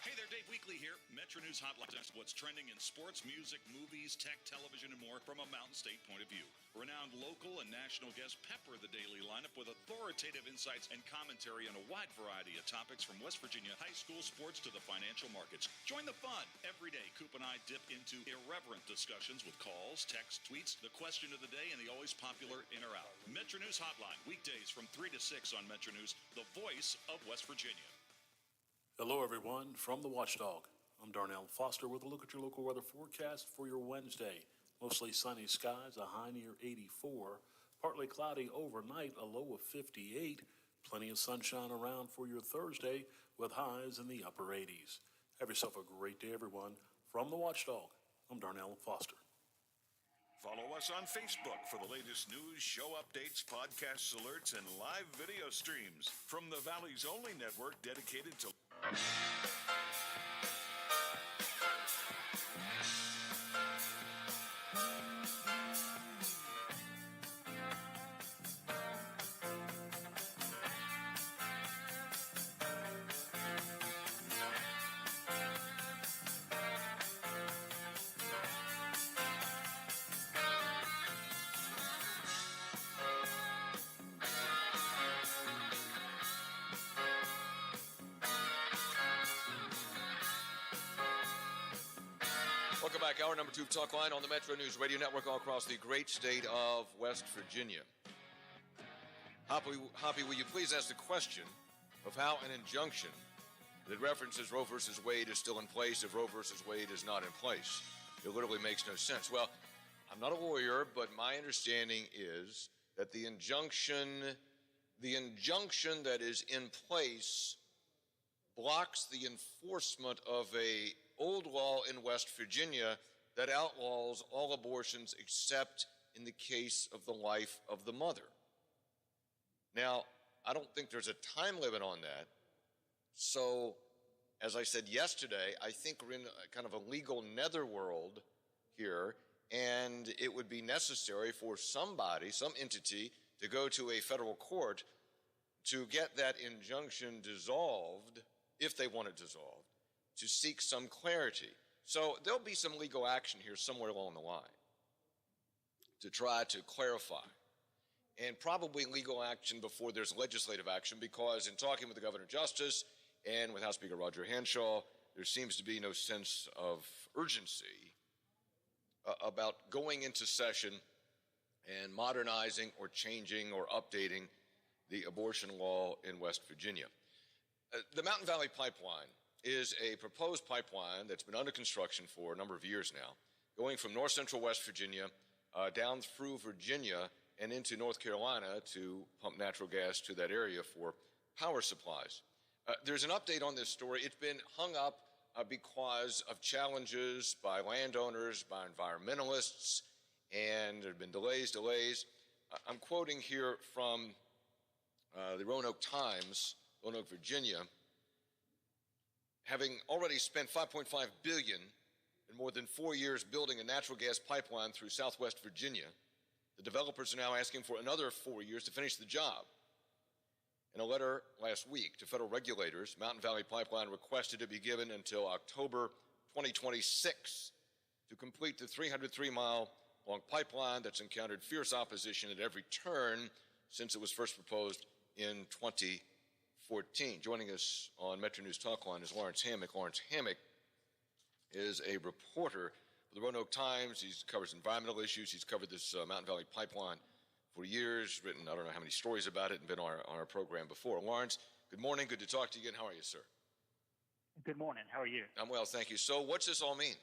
Hey there, Dave Weekly here. Metro News Hotline. What's trending in sports, music, movies, tech, television, and more from a Mountain State point of view. Renowned local and national guests pepper the daily lineup with authoritative insights and commentary on a wide variety of topics from West Virginia high school sports to the financial markets. Join the fun. Every day, Coop and I dip into irreverent discussions with calls, texts, tweets, the question of the day, and the always popular In or Out. Metro News Hotline, weekdays from 3 to 6 on Metro News, the voice of West Virginia. Hello, everyone, from the Watchdog. I'm Darnell Foster with a look at your local weather forecast for your Wednesday. Mostly sunny skies, a high near 84. Partly cloudy overnight, a low of 58. Plenty of sunshine around for your Thursday with highs in the upper 80s. Have yourself a great day, everyone. From the Watchdog, I'm Darnell Foster. Follow us on Facebook for the latest news, show updates, podcasts, alerts, and live video streams from the Valley's only network dedicated to... Welcome back. Hour number 2 of Talk Line on the Metro News Radio Network all across the great state of West Virginia. Hoppy, will you please ask the question of how an injunction that references Roe versus Wade is still in place if Roe versus Wade is not in place? It literally makes no sense. Well, I'm not a lawyer, but my understanding is that the injunction that is in place blocks the enforcement of a old law in West Virginia that outlaws all abortions except in the case of the life of the mother. Now, I don't think there's a time limit on that. So, as I said yesterday, I think we're in a kind of a legal netherworld here, and it would be necessary for somebody, some entity, to go to a federal court to get that injunction dissolved, if they want it dissolved, to seek some clarity. So there'll be some legal action here somewhere along the line to try to clarify, and probably legal action before there's legislative action, because in talking with the Governor Justice and with House Speaker Roger Hanshaw, there seems to be no sense of urgency about going into session and modernizing or changing or updating the abortion law in West Virginia. The Mountain Valley Pipeline is a proposed pipeline that's been under construction for a number of years now, going from north central West Virginia down through Virginia and into North Carolina to pump natural gas to that area for power supplies. There's an update on this story. It's been hung up because of challenges by landowners, by environmentalists, and there have been delays. I'm quoting here from the Roanoke Times, Roanoke, Virginia. Having already spent $5.5 billion in more than 4 years building a natural gas pipeline through southwest Virginia, the developers are now asking for another 4 years to finish the job. In a letter last week to federal regulators, Mountain Valley Pipeline requested it be given until October 2026 to complete the 303-mile-long pipeline that's encountered fierce opposition at every turn since it was first proposed in 2014. Joining us on Metro News Talk Line is Lawrence Hammock. Lawrence Hammock is a reporter for the Roanoke Times. He covers environmental issues. He's covered this Mountain Valley Pipeline for years, written I don't know how many stories about it, and been on our program before. Lawrence, good morning. Good to talk to you again. How are you, sir? Good morning. How are you? I'm well, thank you. So what's this all mean?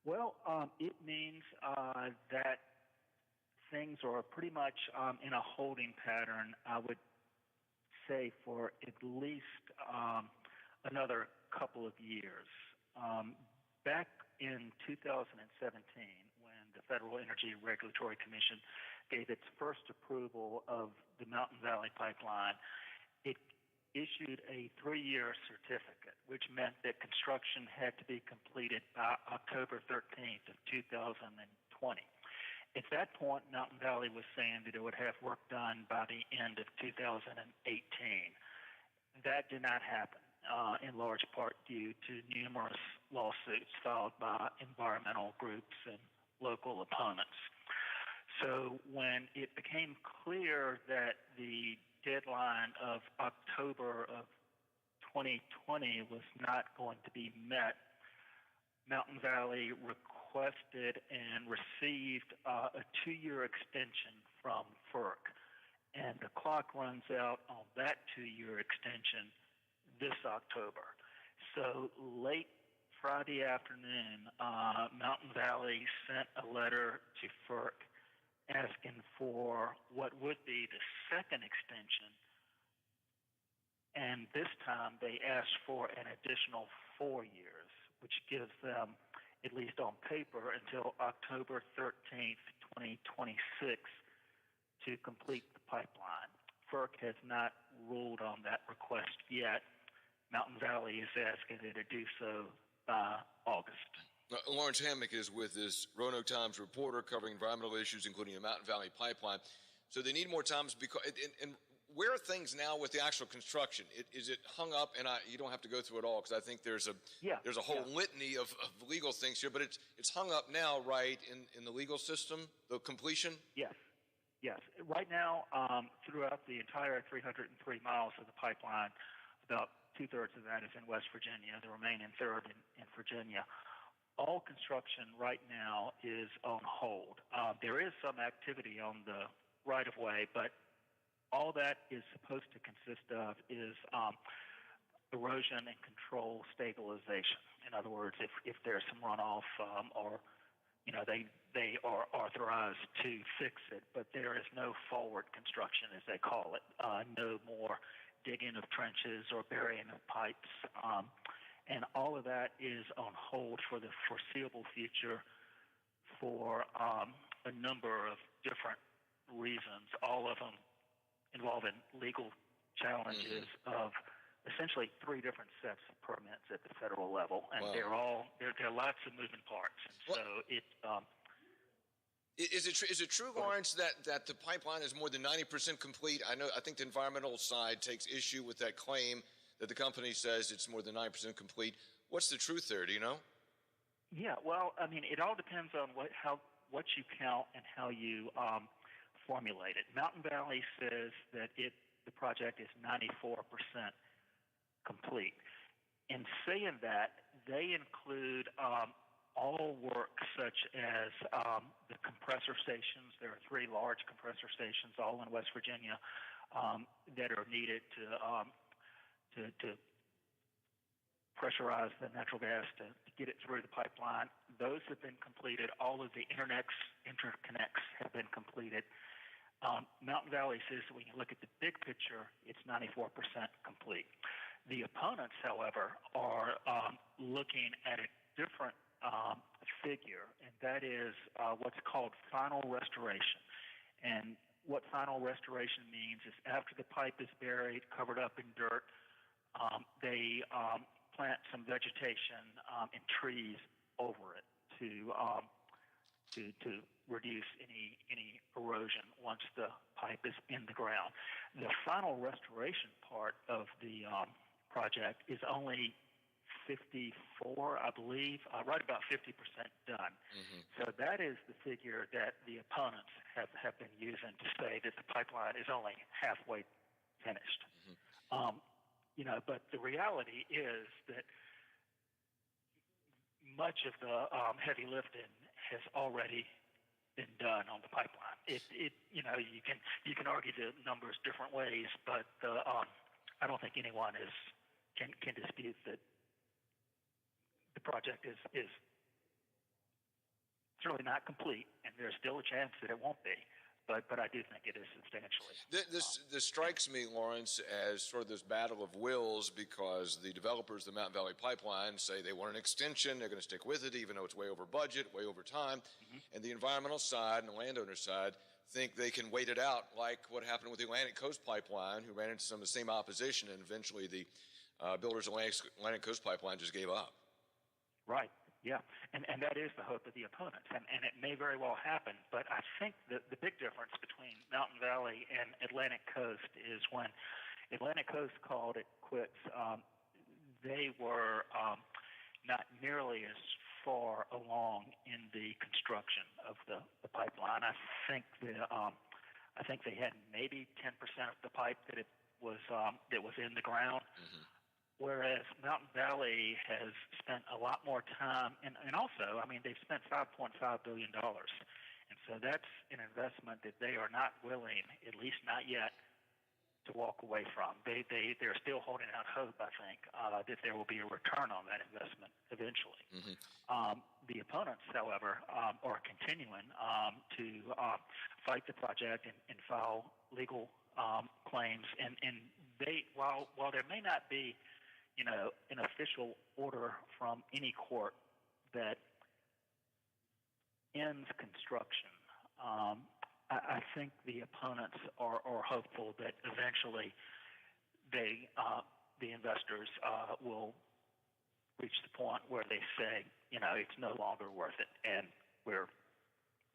Well, it means that things are pretty much in a holding pattern, I would say, for at least another couple of years. Back in 2017, when the Federal Energy Regulatory Commission gave its first approval of the Mountain Valley Pipeline, it issued a 3-year certificate, which meant that construction had to be completed by October 13th of 2020. At that point, Mountain Valley was saying that it would have work done by the end of 2018. That did not happen, in large part due to numerous lawsuits filed by environmental groups and local opponents. So when it became clear that the deadline of October of 2020 was not going to be met, Mountain Valley requested and received a 2-year extension from FERC. And the clock runs out on that 2-year extension this October. So late Friday afternoon, Mountain Valley sent a letter to FERC asking for what would be the second extension, and this time they asked for an additional 4 years, which gives them, at least on paper, until October 13th, 2026 to complete the pipeline. FERC has not ruled on that request yet. Mountain Valley is asking it to do so by August. Lawrence Hammock is with this Roanoke Times reporter covering environmental issues, including the Mountain Valley Pipeline. So they need more time because, and where are things now with the actual construction? Is it hung up? And you don't have to go through it all because I think there's a whole litany of legal things here, but it's hung up now, right, in the legal system, the completion? Yes. Right now, throughout the entire 303 miles of the pipeline, about 2/3 of that is in West Virginia, the remaining third in Virginia. all construction right now is on hold. There is some activity on the right-of-way, but all that is supposed to consist of is erosion and control stabilization. In other words, if there's some runoff or they are authorized to fix it, but there is no forward construction, as they call it, no more digging of trenches or burying of pipes. And all of that is on hold for the foreseeable future for a number of different reasons, all of them involving legal challenges of essentially 3 different sets of permits at the federal level, and there are lots of moving parts, and so it. Is it true, Lawrence, that the pipeline is more than 90% complete? I think the environmental side takes issue with that claim that the company says it's more than 90% complete. What's the truth there? Do you know? Yeah, well, I mean, it all depends on what you count and how you formulate it. Mountain Valley says that the project is 94% complete. In saying that, they include all work such as the compressor stations. There are 3 large compressor stations, all in West Virginia, that are needed to pressurize the natural gas to get it through the pipeline. Those have been completed. All of the interconnects have been completed. Mountain Valley says when you look at the big picture, it's 94% complete. The opponents, however, are looking at a different figure, and that is what's called final restoration. And what final restoration means is after the pipe is buried, covered up in dirt, they plant some vegetation and trees over it to reduce any erosion once the pipe is in the ground. The final restoration part of the project is only 54, I believe, right about 50% done. So that is the figure that the opponents have been using to say that the pipeline is only halfway finished. But the reality is that much of the heavy lifting has already been done on the pipeline. You can argue the numbers different ways, but I don't think anyone can dispute that the project is certainly not complete, and there's still a chance that it won't be. But I do think it is substantially. This strikes me, Lawrence, as sort of this battle of wills, because the developers of the Mountain Valley Pipeline say they want an extension. They're going to stick with it, even though it's way over budget, way over time. And the environmental side and the landowner side think they can wait it out, like what happened with the Atlantic Coast Pipeline, who ran into some of the same opposition, and eventually the builders of Atlantic Coast Pipeline just gave up. Right. Yeah, and that is the hope of the opponents, and it may very well happen, but I think that the big difference between Mountain Valley and Atlantic Coast is when Atlantic Coast called it quits, they were not nearly as far along in the construction of the pipeline. I think they had maybe 10% of the pipe that was in the ground. Whereas Mountain Valley has spent a lot more time, and also, I mean, they've spent $5.5 billion. And so that's an investment that they are not willing, at least not yet, to walk away from. They're still holding out hope, I think, that there will be a return on that investment eventually. The opponents, however, are continuing to fight the project and file legal claims. And they, while there may not be an official order from any court that ends construction, I think the opponents are hopeful that eventually the investors will reach the point where they say, it's no longer worth it, and we're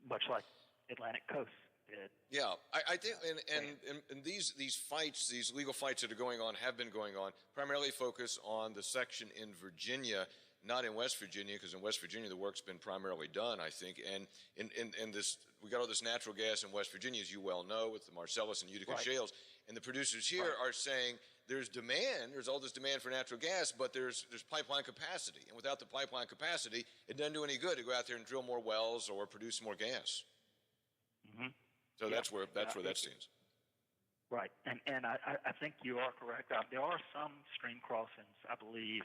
much like Atlantic Coast did. Yeah, I think, and these fights, these legal fights that are going on, have been going on, primarily focus on the section in Virginia, not in West Virginia, because in West Virginia the work's been primarily done, I think. And in this, we got all this natural gas in West Virginia, as you well know, with the Marcellus and Utica shales, and the producers here are saying there's demand. There's all this demand for natural gas, but there's pipeline capacity. And without the pipeline capacity, it doesn't do any good to go out there and drill more wells or produce more gas. Mm-hmm. So that's where that stands. Right, and I think you are correct. There are some stream crossings, I believe,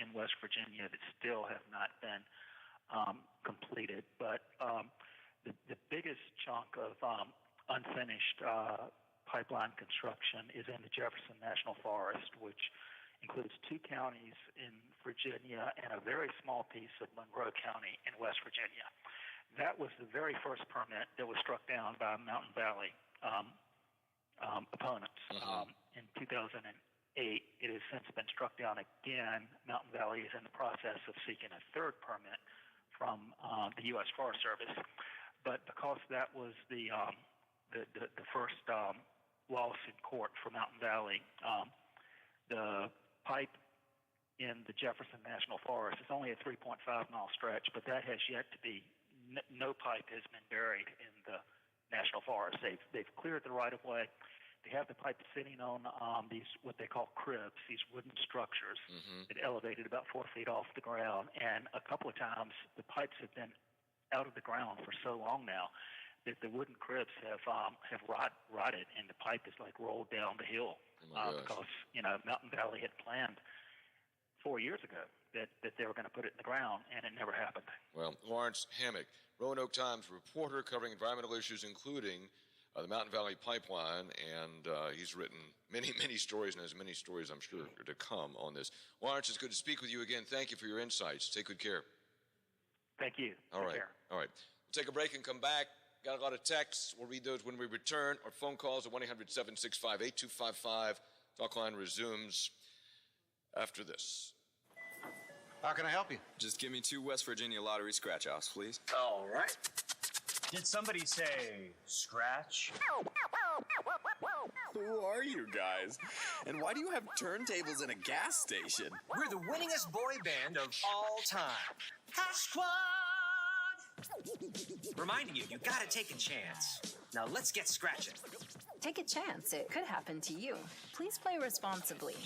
in West Virginia that still have not been completed. But the biggest chunk of unfinished pipeline construction is in the Jefferson National Forest, which includes 2 counties in Virginia and a very small piece of Monroe County in West Virginia. That was the very first permit that was struck down by Mountain Valley opponents. In 2008, it has since been struck down again. Mountain Valley is in the process of seeking a 3rd permit from the U.S. Forest Service. But because that was the first loss in court for Mountain Valley, the pipe in the Jefferson National Forest is only a 3.5-mile stretch, but that has yet to be. No pipe has been buried in the National Forest. They've cleared the right-of-way. They have the pipe sitting on these what they call cribs, these wooden structures that elevated about 4 feet off the ground. And a couple of times the pipes have been out of the ground for so long now that the wooden cribs have rotted, and the pipe is like rolled down the hill because Mountain Valley had planned 4 years ago that they were going to put it in the ground, and it never happened. Well, Lawrence Hammock, Roanoke Times reporter covering environmental issues, including the Mountain Valley Pipeline, and he's written many, many stories, and has many stories, I'm sure, to come on this. Lawrence, it's good to speak with you again. Thank you for your insights. Take good care. Thank you. All right. All right. We'll take a break and come back. Got a lot of texts. We'll read those when we return. Our phone calls at 1-800-765-8255. Talk line resumes after this. How can I help you? Just give me 2 West Virginia lottery scratch-offs, please. All right. Did somebody say scratch? Who are you guys? And why do you have turntables in a gas station? We're the winningest boy band of all time. Squad! Reminding you gotta take a chance. Now let's get scratching. Take a chance. It could happen to you. Please play responsibly.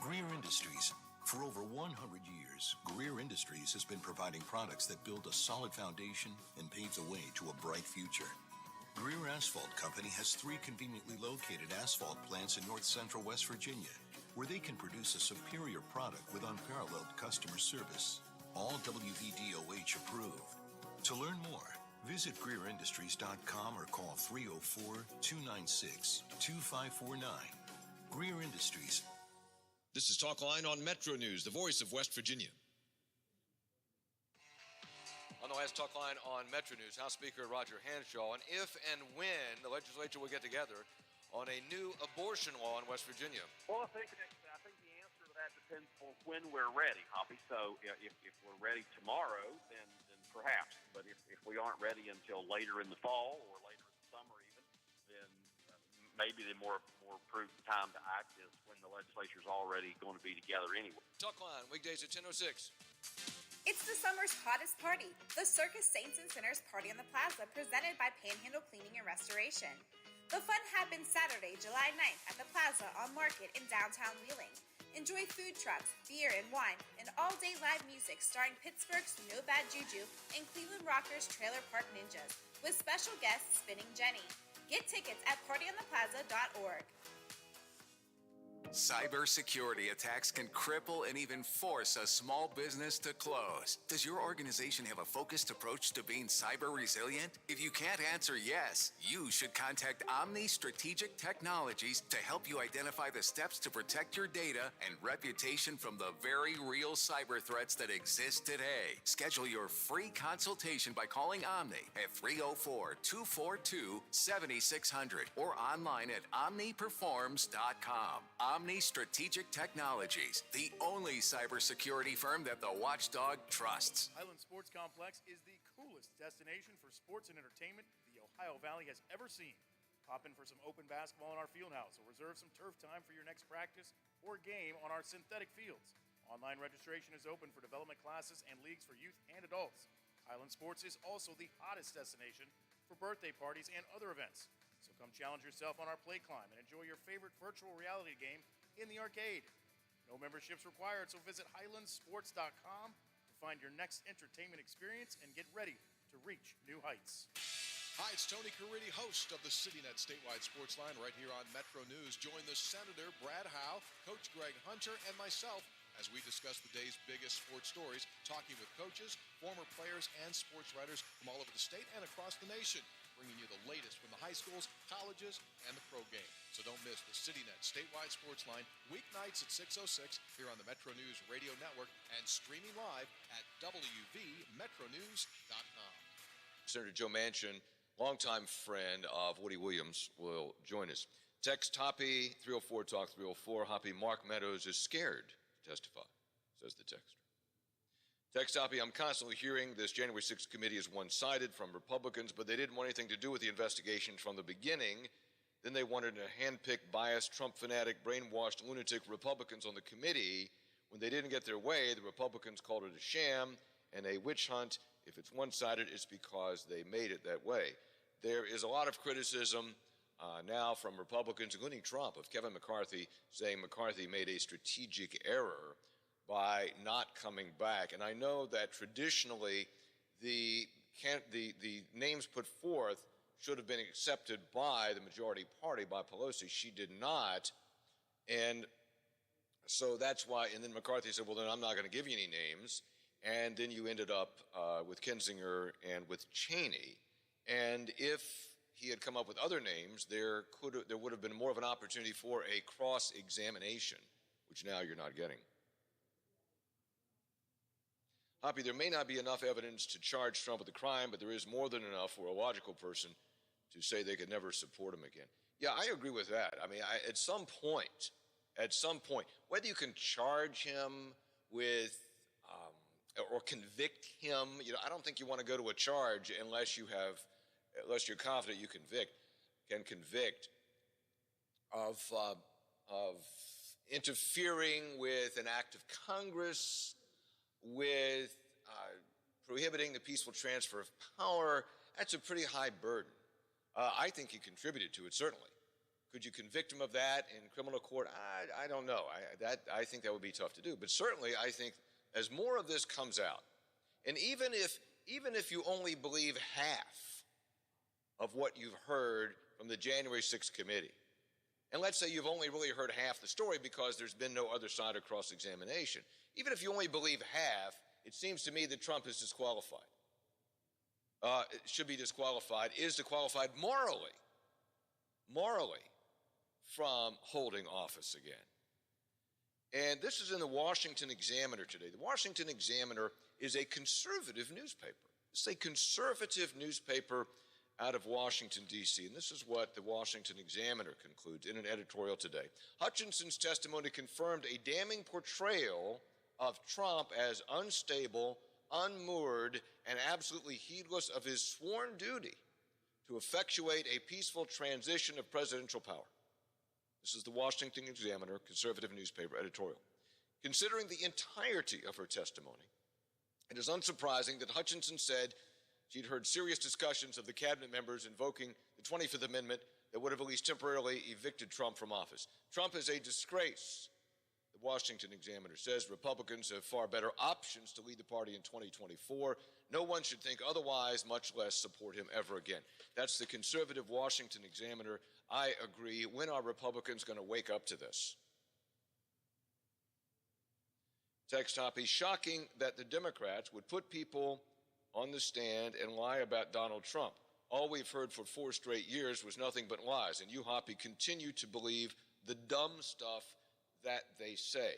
Greer Industries. For over 100 years, Greer Industries has been providing products that build a solid foundation and pave the way to a bright future. Greer Asphalt Company has 3 conveniently located asphalt plants in north central West Virginia, where they can produce a superior product with unparalleled customer service. All WVDOH approved. To learn more, visit GreerIndustries.com or call 304-296-2549. Greer Industries. This is Talk Line on Metro News, the voice of West Virginia. On the last Talk Line on Metro News, House Speaker Roger Hanshaw, and if and when the legislature will get together on a new abortion law in West Virginia. Well, I think the answer to that depends on when we're ready, Hoppy. So if we're ready tomorrow, then perhaps. But if we aren't ready until later in the fall or later in the summer even, then maybe the more prudent time to act is when the legislature's already going to be together anyway. Talk Line, weekdays at 10:06. It's the summer's hottest party, the Circus Saints and Sinners Party on the Plaza, presented by Panhandle Cleaning and Restoration. The fun happens Saturday, July 9th at the Plaza on Market in downtown Wheeling. Enjoy food trucks, beer and wine, and all-day live music starring Pittsburgh's No Bad Juju and Cleveland Rockers Trailer Park Ninjas, with special guest Spinning Jenny. Get tickets at partyontheplaza.org. Cybersecurity attacks can cripple and even force a small business to close. Does your organization have a focused approach to being cyber resilient? If you can't answer yes, you should contact Omni Strategic Technologies to help you identify the steps to protect your data and reputation from the very real cyber threats that exist today. Schedule your free consultation by calling Omni at 304-242-7600 or online at omniperforms.com. Omni Strategic Technologies, the only cybersecurity firm that the Watchdog trusts. Highland Sports Complex is the coolest destination for sports and entertainment the Ohio Valley has ever seen. Pop in for some open basketball in our field house or reserve some turf time for your next practice or game on our synthetic fields. Online registration is open for development classes and leagues for youth and adults. Highland Sports is also the hottest destination for birthday parties and other events. So So come challenge yourself on our play climb and enjoy your favorite virtual reality game in the arcade. No memberships required, so visit HighlandSports.com to find your next entertainment experience and get ready to reach new heights. Hi, it's Tony Caridi, host of the CityNet Statewide Sports Line right here on Metro News. Join the Senator, Brad Howe, Coach Greg Hunter, and myself as we discuss the day's biggest sports stories, talking with coaches, former players, and sports writers from all over the state and across the nation, bringing you the latest from the high schools, colleges, and the pro game. So don't miss the CityNet Statewide Sports Line, weeknights at 6:06 here on the Metro News Radio Network and streaming live at WVMetronews.com. Senator Joe Manchin, longtime friend of Woody Williams, will join us. Text Hoppy 304 Talk 304. Hoppy, Mark Meadows is scared to testify, says the texter. Text Hoppy, I'm constantly hearing this January 6th committee is one-sided from Republicans, but they didn't want anything to do with the investigation from the beginning. Then they wanted to handpick biased, Trump fanatic, brainwashed, lunatic Republicans on the committee. When they didn't get their way, the Republicans called it a sham and a witch hunt. If it's one-sided, it's because they made it that way. There is a lot of criticism now from Republicans, including Trump, of Kevin McCarthy, saying McCarthy made a strategic error by not coming back. And I know that traditionally the names put forth should have been accepted by the majority party, by Pelosi. She did not. And so that's why, and then McCarthy said, well, then I'm not going to give you any names. And then you ended up with Kinzinger and with Cheney. And if he had come up with other names, there would have been more of an opportunity for a cross-examination, which now you're not getting. Hoppy, there may not be enough evidence to charge Trump with a crime, but there is more than enough for a logical person to say they could never support him again. Yeah, I agree with that. I mean, at some point, whether you can charge him with or convict him, I don't think you want to go to a charge unless you're confident you can convict of interfering with an act of Congress, with prohibiting the peaceful transfer of power. That's a pretty high burden. I think he contributed to it, certainly. Could you convict him of that in criminal court? I don't know. I think that would be tough to do. But certainly, I think as more of this comes out, and even if you only believe half of what you've heard from the January 6th committee, and let's say you've only really heard half the story because there's been no other side of cross-examination, even if you only believe half, it seems to me that Trump is disqualified. Should be disqualified, is disqualified morally from holding office again. And this is in the Washington Examiner today. The Washington Examiner is a conservative newspaper. It's a conservative newspaper out of Washington, D.C., and this is what the Washington Examiner concludes in an editorial today. Hutchinson's testimony confirmed a damning portrayal of Trump as unstable, unmoored, and absolutely heedless of his sworn duty to effectuate a peaceful transition of presidential power. This is the Washington Examiner, conservative newspaper editorial. Considering the entirety of her testimony, it is unsurprising that Hutchinson said she'd heard serious discussions of the cabinet members invoking the 25th Amendment that would have at least temporarily evicted Trump from office. Trump is a disgrace, the Washington Examiner says. Republicans have far better options to lead the party in 2024. No one should think otherwise, much less support him ever again. That's the conservative Washington Examiner. I agree. When are Republicans going to wake up to this? Text Hoppy, shocking that the Democrats would put people on the stand and lie about Donald Trump. All we've heard for 4 straight years was nothing but lies, and you, Hoppy, continue to believe the dumb stuff that they say.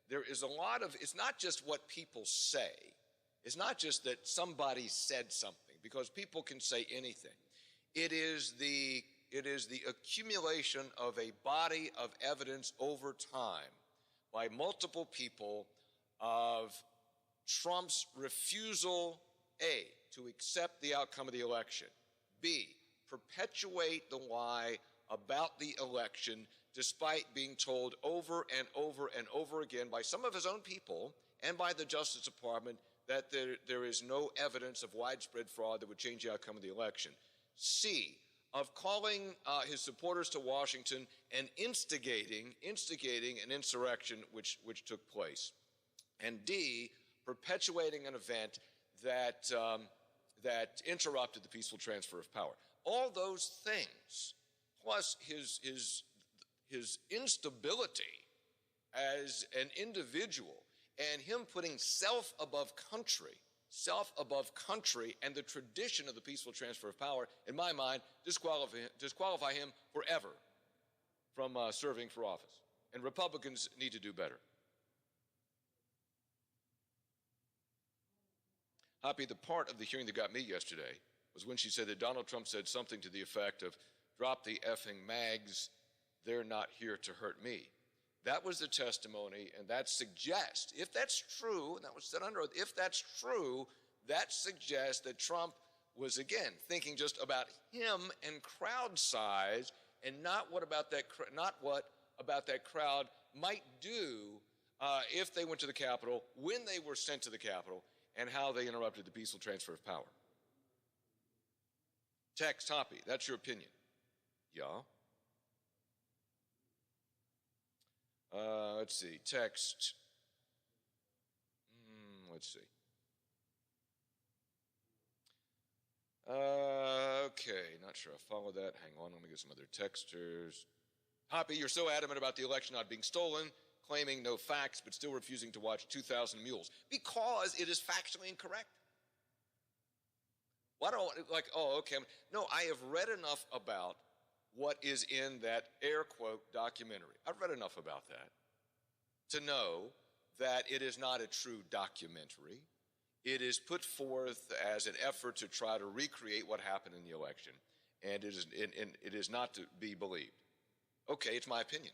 There is a lot of, it's not just what people say. It's not just that somebody said something, because people can say anything. It is the accumulation of a body of evidence over time by multiple people of Trump's refusal, A, to accept the outcome of the election, B, perpetuate the lie about the election despite being told over and over and over again by some of his own people and by the Justice Department that there is no evidence of widespread fraud that would change the outcome of the election. C, of calling his supporters to Washington and instigating an insurrection which took place. And D, perpetuating an event that interrupted the peaceful transfer of power. All those things, plus his instability as an individual, and him putting self above country and the tradition of the peaceful transfer of power, in my mind, disqualify him forever from serving for office. And Republicans need to do better. Hoppy, the part of the hearing that got me yesterday was when she said that Donald Trump said something to the effect of, drop the effing mags, they're not here to hurt me. That was the testimony, and that suggests, if that's true, and that was said under oath, if that's true, that suggests that Trump was, again, thinking just about him and crowd size, and not what about that crowd might do if they went to the Capitol, when they were sent to the Capitol, and how they interrupted the peaceful transfer of power. Text Hoppy, that's your opinion. Yeah. Let's see, text. Let's see. Okay, not sure I follow that. Hang on, let me get some other texters. Hoppy, you're so adamant about the election not being stolen, claiming no facts, but still refusing to watch 2,000 Mules. Because it is factually incorrect. Why don't, okay. No, I have read enough about what is in that air quote documentary. I've read enough about that to know that it is not a true documentary. It is put forth as an effort to try to recreate what happened in the election, and it is not to be believed. Okay, it's my opinion,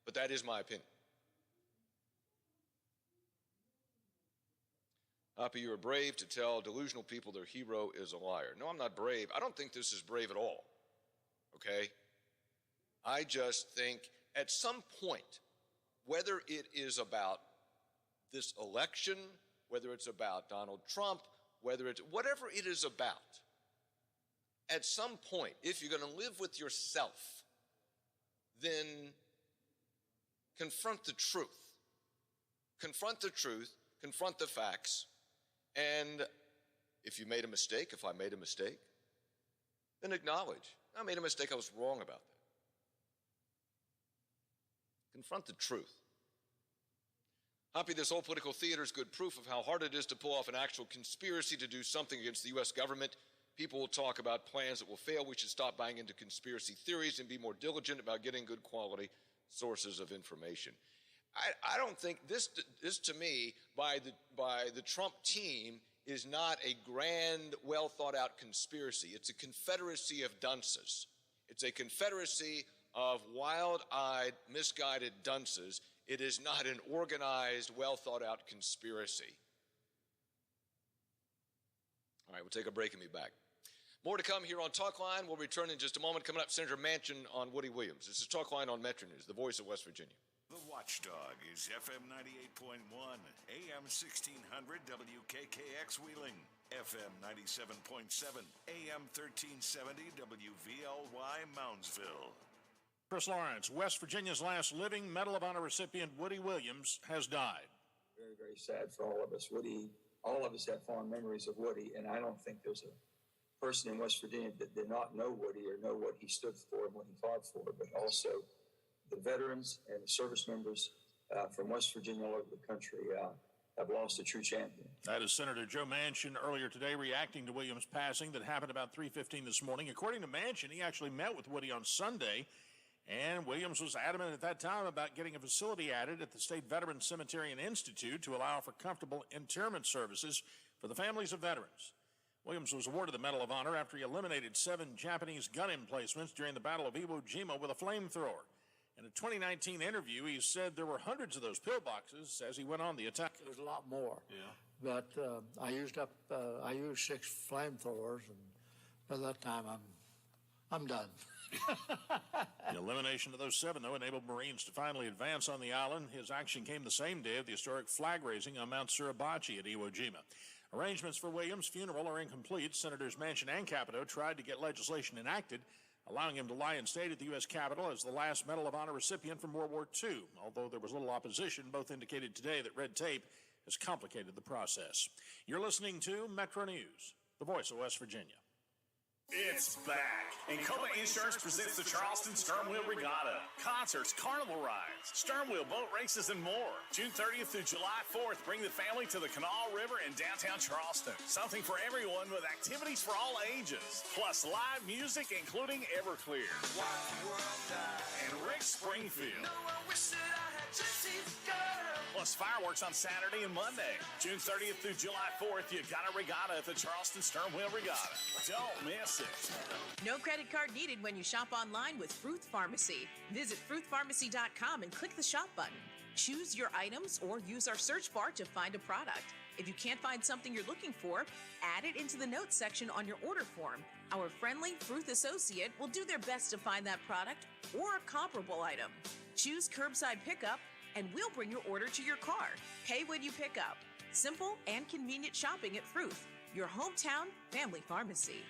but that is my opinion. Hoppy, you are brave to tell delusional people their hero is a liar. No, I'm not brave. I don't think this is brave at all, okay? I just think at some point, whether it is about this election, whether it's about Donald Trump, whatever it is about, at some point, if you're going to live with yourself, then confront the truth. Confront the truth, confront the facts, and if you made a mistake, if I made a mistake, then acknowledge, I made a mistake, I was wrong about that. Confront the truth. Hoppy, this whole political theater is good proof of how hard it is to pull off an actual conspiracy to do something against the U.S. government. People will talk about plans that will fail. We should stop buying into conspiracy theories and be more diligent about getting good quality sources of information. I don't think this to me, by the Trump team, is not a grand, well thought out conspiracy. It's a confederacy of dunces. It's a confederacy of wild-eyed, misguided dunces. It is not an organized, well thought out conspiracy. All right, we'll take a break and be back. More to come here on Talk Line. We'll return in just a moment. Coming up, Senator Manchin on Woody Williams. This is Talk Line on Metro News, the voice of West Virginia. The Watchdog is FM 98.1, AM 1600 WKKX Wheeling, FM 97.7, AM 1370 WVLY Moundsville. Chris Lawrence, West Virginia's last living Medal of Honor recipient, Woody Williams, has died. Very, very sad for all of us. Woody, all of us have fond memories of Woody, and I don't think there's a person in West Virginia that did not know Woody or know what he stood for and what he fought for, but also the veterans and the service members from West Virginia all over the country have lost a true champion. That is Senator Joe Manchin earlier today reacting to Williams' passing that happened about 3:15 this morning. According to Manchin, he actually met with Woody on Sunday, and Williams was adamant at that time about getting a facility added at the State Veterans Cemetery and Institute to allow for comfortable interment services for the families of veterans. Williams was awarded the Medal of Honor after he eliminated 7 Japanese gun emplacements during the Battle of Iwo Jima with a flamethrower. In a 2019 interview, he said there were hundreds of those pillboxes as he went on the attack. It was a lot more. Yeah. But I used 6 flamethrowers, and by that time I'm done. The elimination of those 7, though, enabled Marines to finally advance on the island. His action came the same day of the historic flag raising on Mount Suribachi at Iwo Jima. Arrangements for Williams' funeral are incomplete. Senators Manchin and Capito tried to get legislation enacted allowing him to lie in state at the U.S. Capitol as the last Medal of Honor recipient from World War II. Although there was little opposition, both indicated today that red tape has complicated the process. You're listening to Metro News, the voice of West Virginia. It's back. Encoma Insurance presents the Charleston Stern Wheel Regatta. Concerts, carnival rides, stern wheel boat races, and more. June 30th through July 4th, bring the family to the Kanawha River in downtown Charleston. Something for everyone with activities for all ages. Plus live music, including Everclear. And Rick Springfield. Plus fireworks on Saturday and Monday. June 30th through July 4th, you got a regatta at the Charleston Stern Wheel Regatta. Don't miss it. No credit card needed when you shop online with Fruth Pharmacy. Visit fruthpharmacy.com and click the shop button. Choose your items or use our search bar to find a product. If you can't find something you're looking for, add it into the notes section on your order form. Our friendly Fruth associate will do their best to find that product or a comparable item. Choose curbside pickup, and we'll bring your order to your car. Pay when you pick up. Simple and convenient shopping at Fruth, your hometown family pharmacy.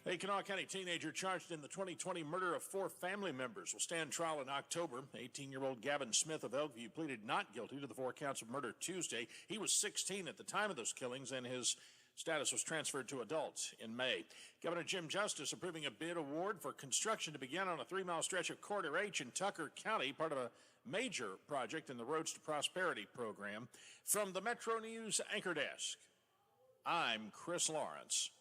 A Kanawha County teenager charged in the 2020 murder of 4 family members will stand trial in October. 18-year-old Gavin Smith of Elkview pleaded not guilty to the 4 counts of murder Tuesday. He was 16 at the time of those killings, and his status was transferred to adults in May. Governor Jim Justice approving a bid award for construction to begin on a 3-mile stretch of Corridor H in Tucker County, part of a major project in the Roads to Prosperity program. From the Metro News Anchor Desk, I'm Chris Lawrence.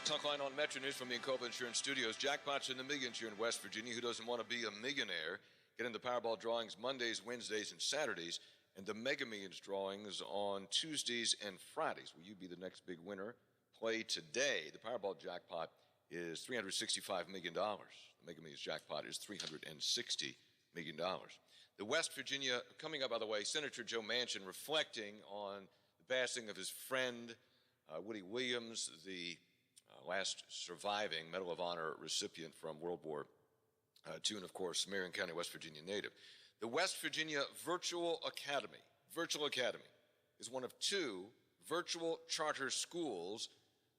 Talk line on Metro News from the Encova Insurance Studios. Jackpots in the millions here in West Virginia. Who doesn't want to be a millionaire? Get into Powerball drawings Mondays, Wednesdays, and Saturdays, and the Mega Millions drawings on Tuesdays and Fridays. Will you be the next big winner? Play today. The Powerball jackpot is $365 million. The Mega Millions jackpot is $360 million. The West Virginia, coming up, by the way, Senator Joe Manchin reflecting on the passing of his friend, Woody Williams, the last surviving Medal of Honor recipient from World War II, and of course, Marion County, West Virginia native. The West Virginia Virtual Academy is one of 2 virtual charter schools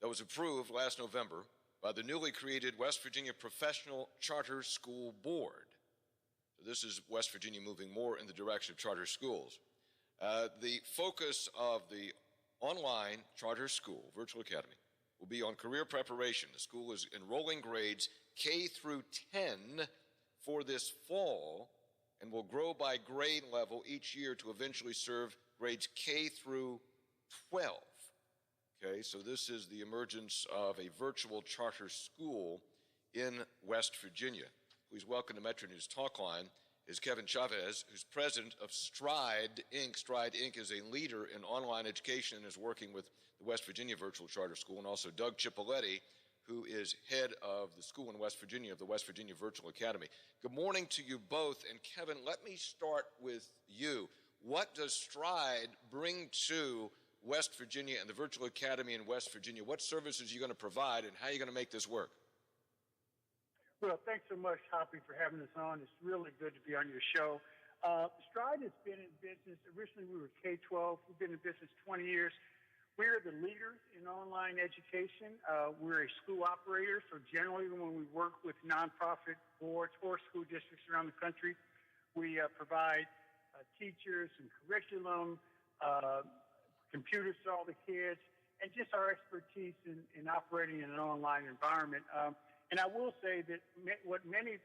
that was approved last November by the newly created West Virginia Professional Charter School Board. So this is West Virginia moving more in the direction of charter schools. The focus of the online charter school, Virtual Academy, will be on career preparation. The school is enrolling grades K through 10 for this fall and will grow by grade level each year to eventually serve grades K through 12. Okay, so this is the emergence of a virtual charter school in West Virginia. Please welcome to Metro News Talk Line is Kevin Chavez, who's president of Stride, Inc. Stride, Inc. is a leader in online education and is working with the West Virginia Virtual Charter School, and also Doug Cipoletti, who is head of the school in West Virginia, of the West Virginia Virtual Academy. Good morning to you both. And Kevin, let me start with you. What does Stride bring to West Virginia and the Virtual Academy in West Virginia? What services are you going to provide, and how are you going to make this work? Well, thanks so much, Hoppy, for having us on. It's really good to be on your show. Stride has been in business. Originally, we were K-12. We've been in business 20 years. We're the leaders in online education. We're a school operator, so generally when we work with nonprofit boards or school districts around the country, we provide teachers and curriculum, computers to all the kids, and just our expertise in operating in an online environment. And I will say that what many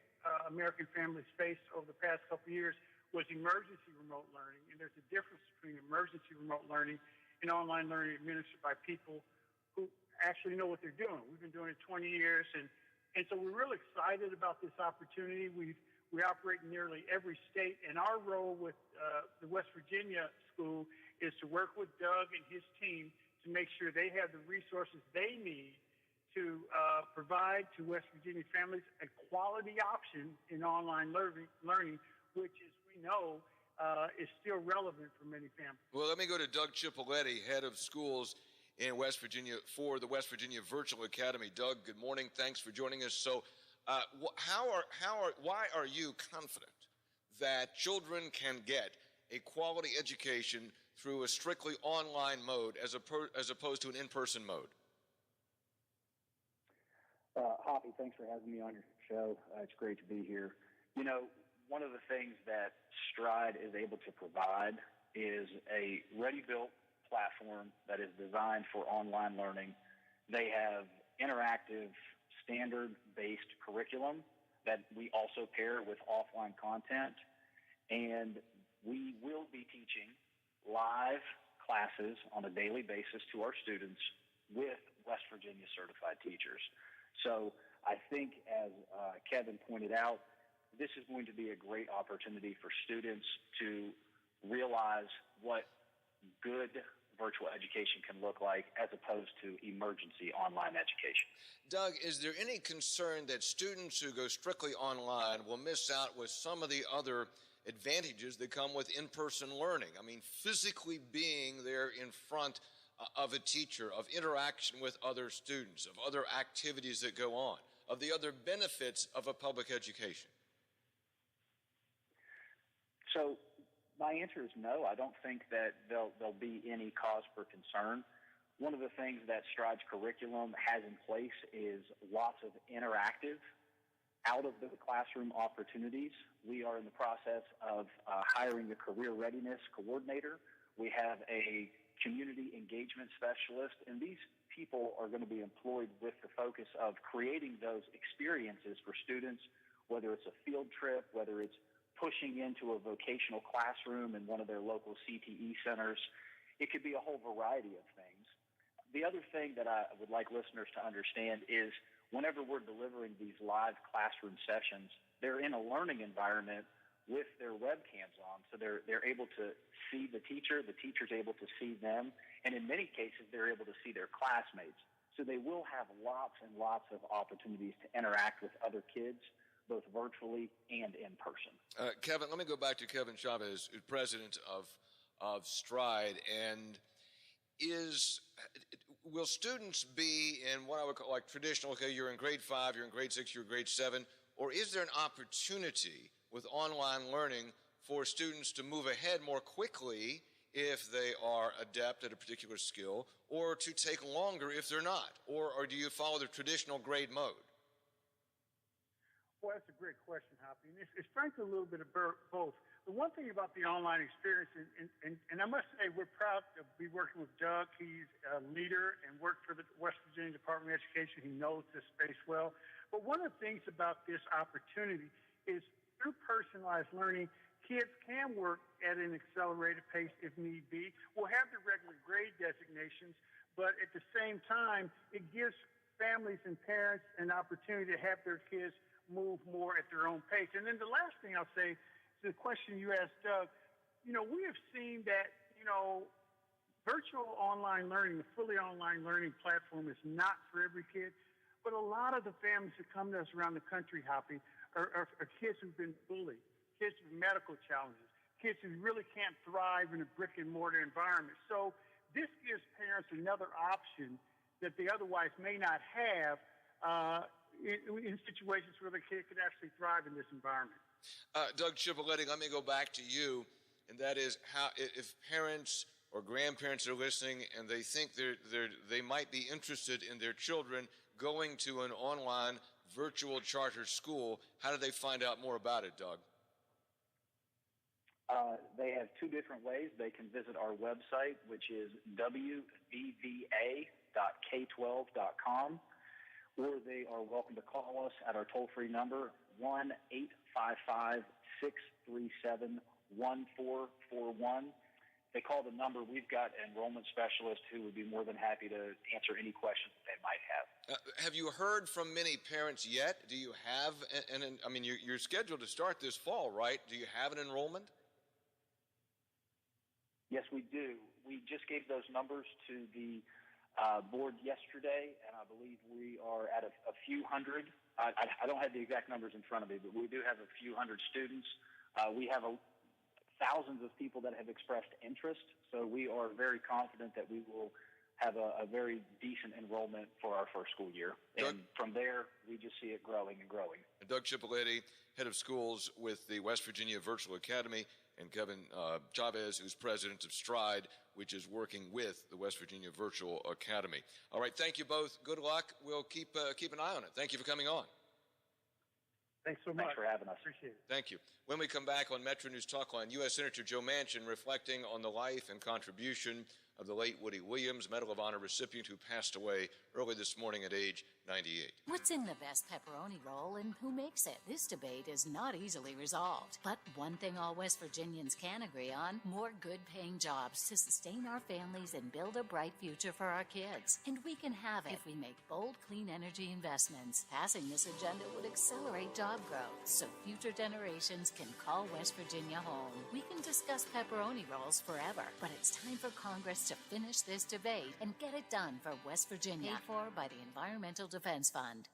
American families faced over the past couple of years was emergency remote learning, and there's a difference between emergency remote learning and online learning administered by people who actually know what they're doing. We've been doing it 20 years, and so we're really excited about this opportunity. We operate in nearly every state, and our role with the West Virginia school is to work with Doug and his team to make sure they have the resources they need to provide to West Virginia families a quality option in online learning, which, as we know, is still relevant for many families. Well, let me go to Doug Cipoletti, head of schools in West Virginia for the West Virginia Virtual Academy. Doug, good morning. Thanks for joining us. So, why are you confident that children can get a quality education through a strictly online mode as opposed to an in-person mode? Hoppy, thanks for having me on your show. It's great to be here. You know, one of the things that Stride is able to provide is a ready-built platform that is designed for online learning. They have interactive, standard-based curriculum that we also pair with offline content, and we will be teaching live classes on a daily basis to our students with West Virginia certified teachers. So I think, as Kevin pointed out, this is going to be a great opportunity for students to realize what good virtual education can look like as opposed to emergency online education. Doug, is there any concern that students who go strictly online will miss out with some of the other advantages that come with in-person learning? I mean, physically being there in front of a teacher, of interaction with other students, of other activities that go on, of the other benefits of a public education? So my answer is no. I don't think that there'll be any cause for concern. One of the things that Stride's curriculum has in place is lots of interactive, out-of-the-classroom opportunities. We are in the process of hiring a career readiness coordinator. We have a community engagement specialist, and these people are going to be employed with the focus of creating those experiences for students, whether it's a field trip, whether it's pushing into a vocational classroom in one of their local CTE centers. It could be a whole variety of things. The other thing that I would like listeners to understand is whenever we're delivering these live classroom sessions, they're in a learning environment with their webcams on, so they're able to see the teacher's able to see them, and in many cases, they're able to see their classmates. So they will have lots and lots of opportunities to interact with other kids, both virtually and in person. Kevin, let me go back to Kevin Chavez, who's president of Stride. And will students be in what I would call like traditional, okay, you're in grade 5, you're in grade 6, you're in grade 7, or is there an opportunity with online learning for students to move ahead more quickly if they are adept at a particular skill, or to take longer if they're not? Or do you follow the traditional grade mode? Well, that's a great question, Hoppy. And it's frankly a little bit of both. The one thing about the online experience, and I must say we're proud to be working with Doug. He's a leader and worked for the West Virginia Department of Education. He knows this space well. But one of the things about this opportunity is through personalized learning, kids can work at an accelerated pace if need be. We'll have the regular grade designations, but at the same time, it gives families and parents an opportunity to have their kids move more at their own pace. And then the last thing I'll say is the question you asked, Doug. You know, we have seen that, you know, virtual online learning, the fully online learning platform is not for every kid, but a lot of the families that come to us around the country, Hoppy, are kids who've been bullied, kids with medical challenges, kids who really can't thrive in a brick and mortar environment. So this gives parents another option that they otherwise may not have in situations where the kid could actually thrive in this environment. Doug Cipoletti, let me go back to you, and that is how if parents or grandparents are listening and they think they might be interested in their children going to an online virtual charter school, how do they find out more about it, Doug? They have two different ways. They can visit our website, which is wvva.k12.com, or they are welcome to call us at our toll-free number, 1-855-637-1441. They call the number. We've got enrollment specialists who would be more than happy to answer any questions that they might have. Have you heard from many parents yet? Do you have, I mean, you're scheduled to start this fall, right? Do you have an enrollment? Yes, we do. We just gave those numbers to the board yesterday, and I believe we are at a few hundred. I don't have the exact numbers in front of me, but we do have a few hundred students. We have thousands of people that have expressed interest, so we are very confident that we will have a very decent enrollment for our first school year. And from there, we just see it growing and growing. And Doug Cipolleti, head of schools with the West Virginia Virtual Academy, and Kevin Chavez, who's president of Stride, which is working with the West Virginia Virtual Academy. All right, thank you both. Good luck. We'll keep an eye on it. Thank you for coming on. Thanks so much. Thanks for having us. Appreciate it. Thank you. When we come back on Metro News Talkline, U.S. Senator Joe Manchin reflecting on the life and contribution of the late Woody Williams, Medal of Honor recipient who passed away early this morning at age 98. What's in the best pepperoni roll and who makes it? This debate is not easily resolved. But one thing all West Virginians can agree on, more good-paying jobs to sustain our families and build a bright future for our kids. And we can have it if we make bold, clean energy investments. Passing this agenda would accelerate job growth so future generations can call West Virginia home. We can discuss pepperoni rolls forever, but it's time for Congress to finish this debate and get it done for West Virginia. Paid for by the Environmental Defense Fund.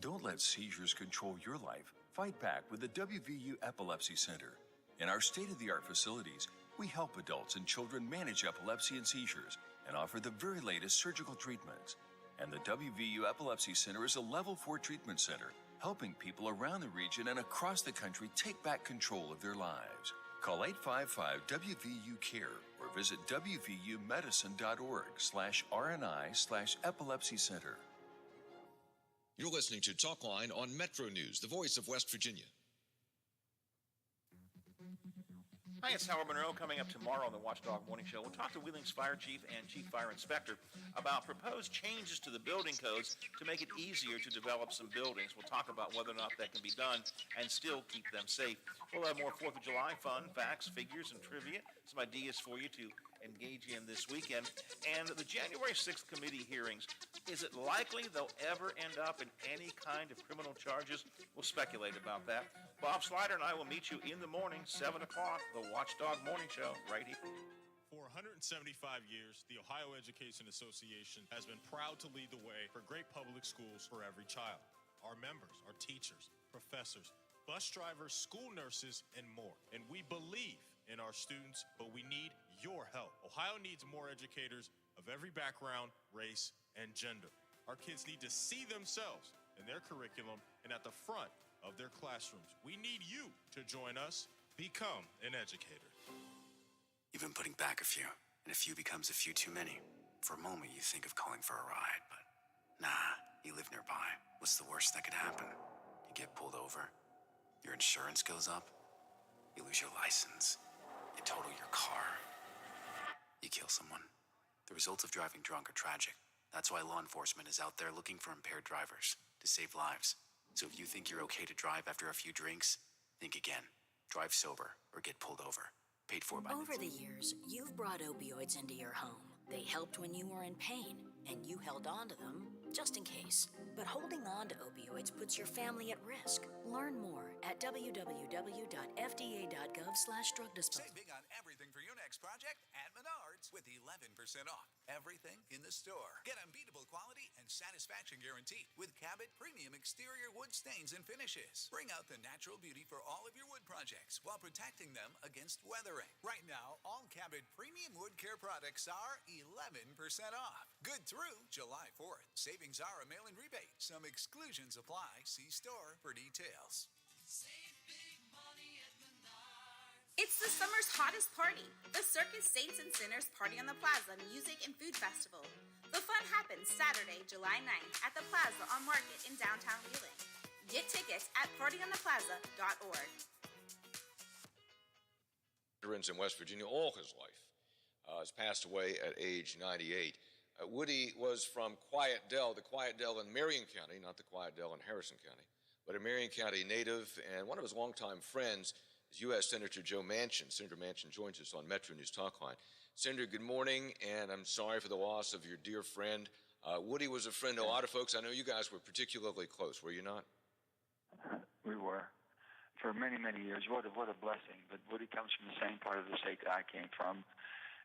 Don't let seizures control your life. Fight back with the WVU Epilepsy Center. In our state-of-the-art facilities, we help adults and children manage epilepsy and seizures and offer the very latest surgical treatments. And the WVU Epilepsy Center is a Level 4 treatment center, helping people around the region and across the country take back control of their lives. Call 855-WVU-CARE or visit wvumedicine.org/RNI/epilepsy center. You're listening to Talkline on Metro News, the voice of West Virginia. Hi, it's Howard Monroe. Coming up tomorrow on the Watchdog Morning Show, we'll talk to Wheeling's Fire Chief and Chief Fire Inspector about proposed changes to the building codes to make it easier to develop some buildings. We'll talk about whether or not that can be done and still keep them safe. We'll have more 4th of July fun, facts, figures, and trivia, some ideas for you to engage in this weekend. And the January 6th committee hearings, is it likely they'll ever end up in any kind of criminal charges? We'll speculate about that. Bob Slider and I will meet you in the morning, 7 o'clock, the Watchdog Morning Show, right here. For 175 years, the Ohio Education Association has been proud to lead the way for great public schools for every child. Our members, our teachers, professors, bus drivers, school nurses, and more. And we believe in our students, but we need your help. Ohio needs more educators of every background, race, and gender. Our kids need to see themselves in their curriculum and at the front of their classrooms. We need you to join us. Become an educator. You've been putting back a few, and a few becomes a few too many. For a moment, you think of calling for a ride, but nah, you live nearby. What's the worst that could happen? You get pulled over, your insurance goes up, you lose your license, you total your car, you kill someone. The results of driving drunk are tragic. That's why law enforcement is out there looking for impaired drivers to save lives. So if you think you're okay to drive after a few drinks, think again. Drive sober or get pulled over. Paid for by... Over the years, you've brought opioids into your home. They helped when you were in pain, and you held on to them just in case. But holding on to opioids puts your family at risk. Learn more at www.fda.gov/drug disposal. Save big on everything for your next project at Menards with 11% off everything in the store. Get unbeatable quality and satisfaction guaranteed with Cabot Premium Exterior Wood Stains and Finishes. Bring out the natural beauty for all of your wood projects while protecting them against weathering. Right now, all Cabot Premium Wood Care products are 11% off. Good through July 4th. Savings are a mail-in rebate. Some exclusions apply. See store for details. It's the summer's hottest party, the Circus Saints and Sinners Party on the Plaza Music and Food Festival. The fun happens Saturday, July 9th at the Plaza on Market in downtown Wheeling. Get tickets at partyontheplaza.org. Veterans in West Virginia all his life. Has passed away at age 98. Woody was from Quiet Dell, the Quiet Dell in Marion County, not the Quiet Dell in Harrison County, but a Marion County native, and one of his longtime friends is U.S. Senator Joe Manchin. Senator Manchin joins us on Metro News Talkline. Senator, good morning, and I'm sorry for the loss of your dear friend. Woody was a friend to a lot of folks. I know you guys were particularly close, were you not? We were. For many, many years. What a blessing. But Woody comes from the same part of the state that I came from.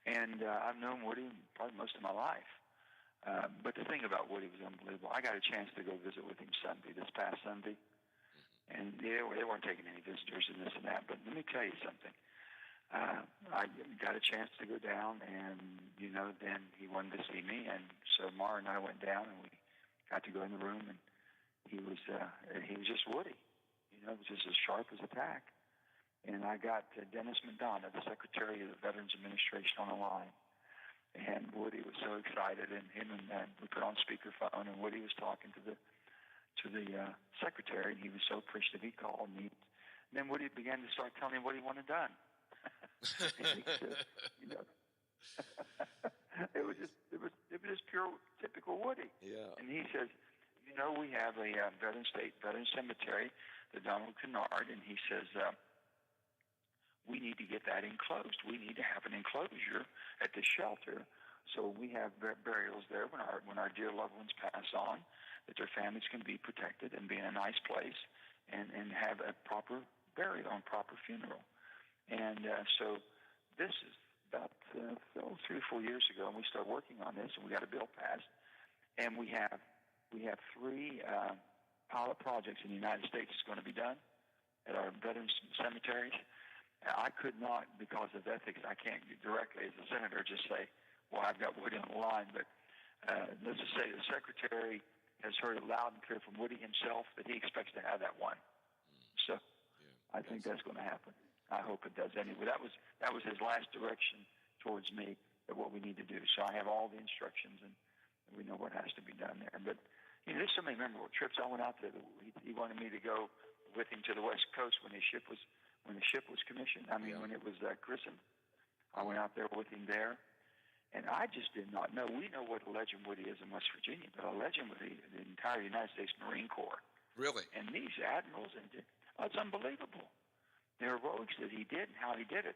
And I've known Woody probably most of my life. But the thing about Woody was unbelievable. I got a chance to go visit with him this past Sunday. And they weren't taking any visitors and this and that. But let me tell you something. I got a chance to go down, and then he wanted to see me, and so Mara and I went down, and we got to go in the room, and he was just Woody, it was just as sharp as a tack. And I got Dennis McDonough, the Secretary of the Veterans Administration, on the line, and Woody was so excited, and we put on speakerphone, and Woody was talking to the secretary, and he was so appreciative. He called me, and then Woody began to start telling me what he wanted done. And he said, it was just pure typical Woody. Yeah. And he says, we have a veteran cemetery, the Donald Kennard, and he says, we need to get that enclosed. We need to have an enclosure at the shelter, so we have burials there when our dear loved ones pass on, that their families can be protected and be in a nice place, and have a proper burial and proper funeral. And so this is about 3 or 4 years ago, and we started working on this, and we got a bill passed, and we have 3 pilot projects in the United States that's going to be done at our veterans cemeteries. I could not, because of ethics, I can't directly as a senator just say, well, I've got Woody on the line, but let's just say the secretary has heard it loud and clear from Woody himself that he expects to have that one. So I think that's going to happen. I hope it does anyway. That was his last direction towards me of what we need to do. So I have all the instructions, and we know what has to be done there. But there's so many memorable trips. I went out there. He wanted me to go with him to the West Coast when the ship was commissioned. When it was christened. I went out there with him there, and I just did not know. We know what a legend Woody is in West Virginia, but a legend with the entire United States Marine Corps. Really? And these admirals, it's unbelievable. The heroics that he did and how he did it.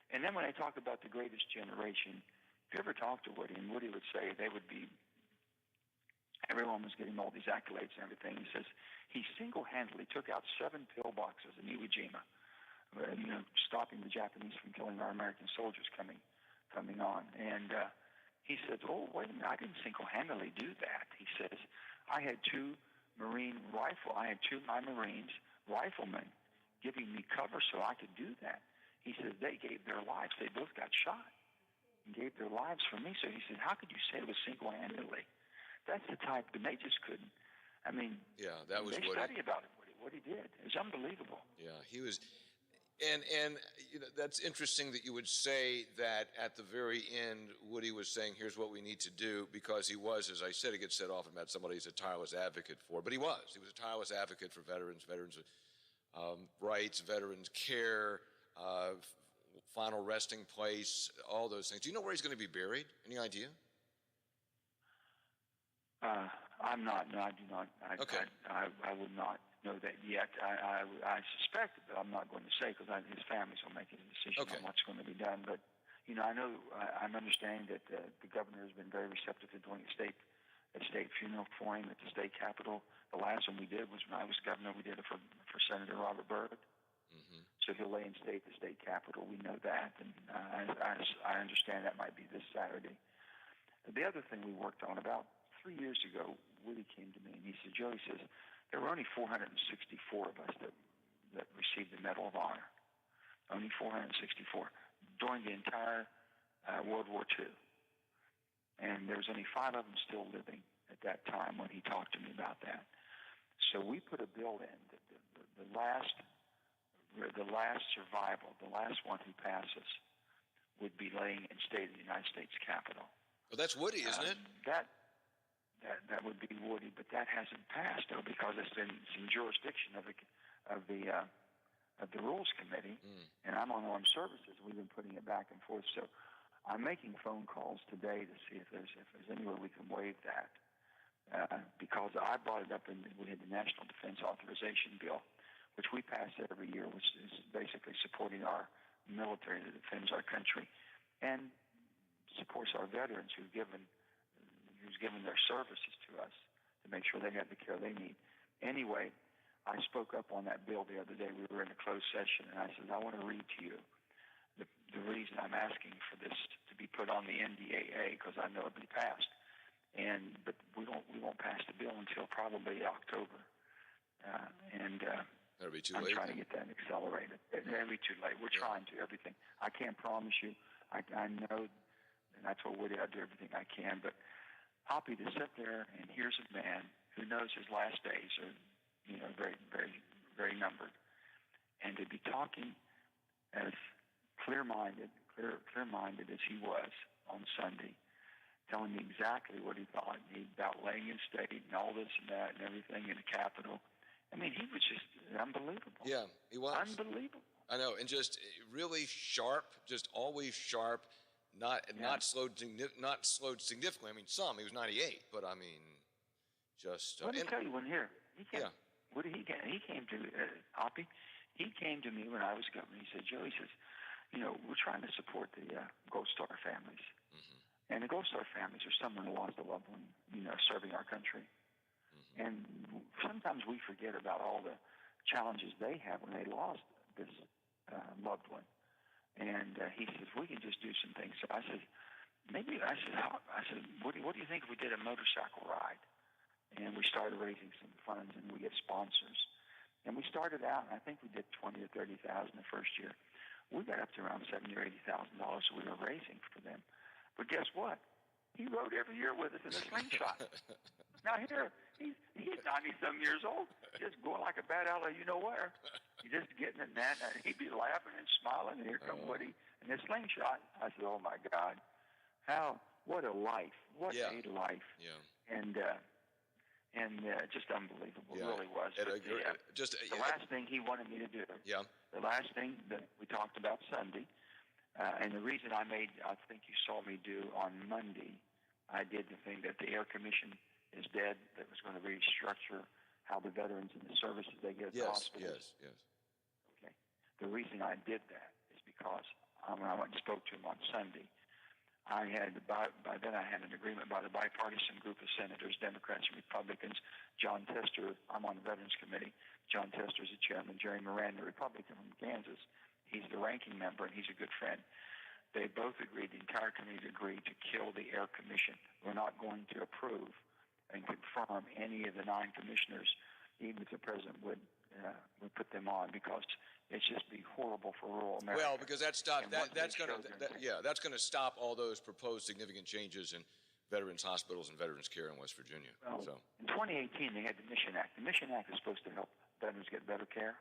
And then when I talk about the greatest generation, if you ever talk to Woody, and Woody would say everyone was getting all these accolades and everything. He says he single-handedly took out 7 pillboxes in Iwo Jima, stopping the Japanese from killing our American soldiers coming on. And he said, oh, wait a minute, I didn't single-handedly do that. He says, I had 2 my Marines, riflemen, giving me cover so I could do that. He says, they gave their lives. They both got shot and gave their lives for me. So he said, how could you say it was single-handedly? That's the type, and they just couldn't. Yeah, that was they Woody. study about it, what he did. It was unbelievable. Yeah, he was. And that's interesting that you would say that at the very end, Woody was saying, here's what we need to do, because he was, as I said, it gets said often about somebody he's a tireless advocate for, but he was a tireless advocate for veterans rights, veterans care, final resting place, all those things. Do you know where he's going to be buried? Any idea? I'm not. No, I do not. Okay. I would not know that yet. I suspect, but I'm not going to say, because his families will make a decision on what's going to be done. But I know I'm understanding that the governor has been very receptive to doing a state funeral for him at the state capitol. The last one we did was when I was governor. We did it for Senator Robert Byrd. Mm-hmm. So he'll lay in state the state capitol. We know that, and I understand that might be this Saturday. The other thing we worked on about 3 years ago, Woody came to me and he said, Joe, he says, there were only 464 of us that received the Medal of Honor. Only 464 during the entire World War II. And there was only 5 of them still living at that time when he talked to me about that. So we put a bill in that the last survival, the last one who passes, would be laying in state of the United States Capitol. Well, that's Woody, isn't it? That would be Woody, but that hasn't passed though, because it's in some jurisdiction of the Rules Committee, and I'm on Armed Services. We've been putting it back and forth. So I'm making phone calls today to see if there's any way we can waive that, because I brought it up and we had the National Defense Authorization Bill, which we pass every year, which is basically supporting our military that defends our country and supports our veterans who's given their services to us to make sure they have the care they need. Anyway, I spoke up on that bill the other day. We were in a closed session, and I said, I want to read to you the reason I'm asking for this to be put on the NDAA, because I know it'll be passed. But we won't pass the bill until probably October. That'll be too I'm late. trying to get that accelerated. It'll be too late. We're trying to everything. I can't promise you. I know, and I told Woody I'd do everything I can. But Poppy, to sit there and here's a man who knows his last days are, very, very, very numbered, and to be talking as clear-minded as he was on Sunday, telling me exactly what he thought about laying in state and all this and that and everything in the Capitol. I mean, he was just unbelievable. Yeah, he was. Unbelievable. I know, and just really sharp, just always sharp, not slowed significantly. I mean, he was 98, but I mean, just. Let me tell you, he came to Poppy. He came to me when I was governor. He said, Joe, he says, we're trying to support the Gold Star families. Mm-hmm. And the Gold Star families are someone who lost a loved one, serving our country. Mm-hmm. And sometimes we forget about all the challenges they have when they lost this loved one. And he says, we can just do some things. So I said, what do you think if we did a motorcycle ride? And we started raising some funds, and we get sponsors. And we started out, and I think we did $20,000 or $30,000 the first year. We got up to around $70,000 or $80,000 we were raising for them. But guess what? He rode every year with us in a slingshot. Now here, he's 90-some years old, just going like a bat out of you-know-where. He's just getting it, man. He'd be laughing and smiling, and here come Woody in his slingshot. I said, oh, my God. What a life. What a life. Yeah. And just unbelievable. It really was. The last thing he wanted me to do. Yeah. The last thing that we talked about Sunday, and the reason I think you saw me do on Monday, I did the thing that the Air Commission is dead, that was going to restructure how the veterans and the services they get at the hospitals. Yes. Okay. The reason I did that is because when I went and spoke to him on Sunday, by then I had an agreement by the bipartisan group of senators, Democrats and Republicans. John Tester, I'm on the Veterans Committee. John Tester is the chairman. Jerry Moran, the Republican from Kansas, he's the ranking member, and he's a good friend. They both agreed, the entire committee agreed, to kill the Air Commission. We're not going to approve and confirm any of the 9 commissioners, even if the president would put them on, because it's just be horrible for rural America. Well, because that's going to stop all those proposed significant changes in veterans hospitals and veterans care in West Virginia. Well, in 2018, they had the Mission Act. The Mission Act is supposed to help veterans get better care.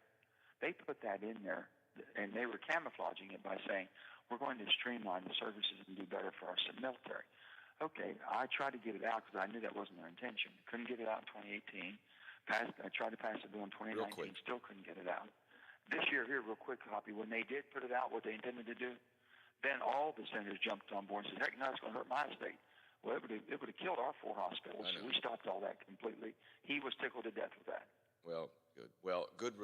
They put that in there, and they were camouflaging it by saying, we're going to streamline the services and do better for our military. Okay, I tried to get it out because I knew that wasn't their intention. Couldn't get it out in 2018. I tried to pass a bill in 2019, still couldn't get it out. This year, here, real quick, Hoppy, when they did put it out, what they intended to do, then all the senators jumped on board and said, heck no, it's going to hurt my state. Well, it would have killed our 4 hospitals. We stopped all that completely. He was tickled to death with that. Well, good. Well, good.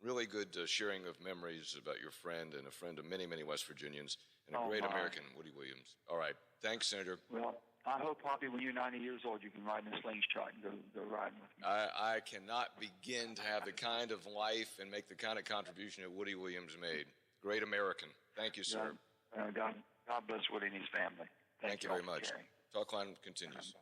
Really good sharing of memories about your friend and a friend of many, many West Virginians and a great American, Woody Williams. All right. Thanks, Senator. Well, I hope, Poppy, when you're 90 years old, you can ride in a slingshot and go riding with me. I cannot begin to have the kind of life and make the kind of contribution that Woody Williams made. Great American. Thank you, sir. God bless Woody and his family. Thank you very much. Talk Line continues.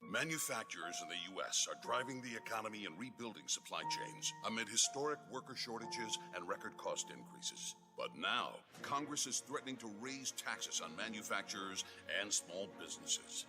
Manufacturers in the U.S. are driving the economy and rebuilding supply chains amid historic worker shortages and record cost increases. But now, Congress is threatening to raise taxes on manufacturers and small businesses.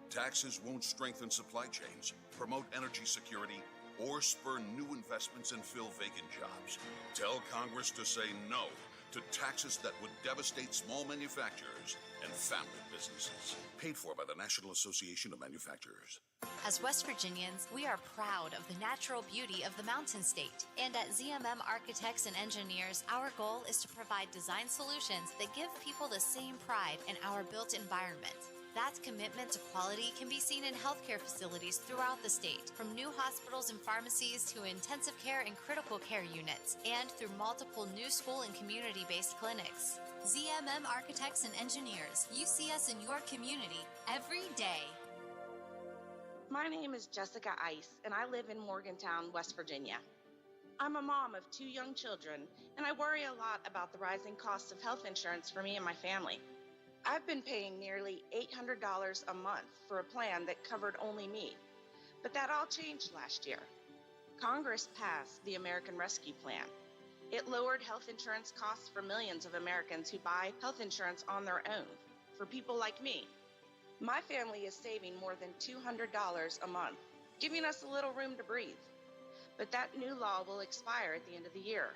Taxes won't strengthen supply chains, promote energy security, or spur new investments and fill vacant jobs. Tell Congress to say no to taxes that would devastate small manufacturers and family businesses. Paid for by the National Association of Manufacturers. As West Virginians, we are proud of the natural beauty of the Mountain State. And at ZMM Architects and Engineers, our goal is to provide design solutions that give people the same pride in our built environment. That commitment to quality can be seen in healthcare facilities throughout the state, from new hospitals and pharmacies to intensive care and critical care units, and through multiple new school and community-based clinics. ZMM Architects and Engineers, you see us in your community every day. My name is Jessica Ice, and I live in Morgantown, West Virginia. I'm a mom of 2 young children, and I worry a lot about the rising costs of health insurance for me and my family. I've been paying nearly $800 a month for a plan that covered only me, but that all changed last year. Congress passed the American Rescue Plan. It lowered health insurance costs for millions of Americans who buy health insurance on their own, for people like me. My family is saving more than $200 a month, giving us a little room to breathe. But that new law will expire at the end of the year.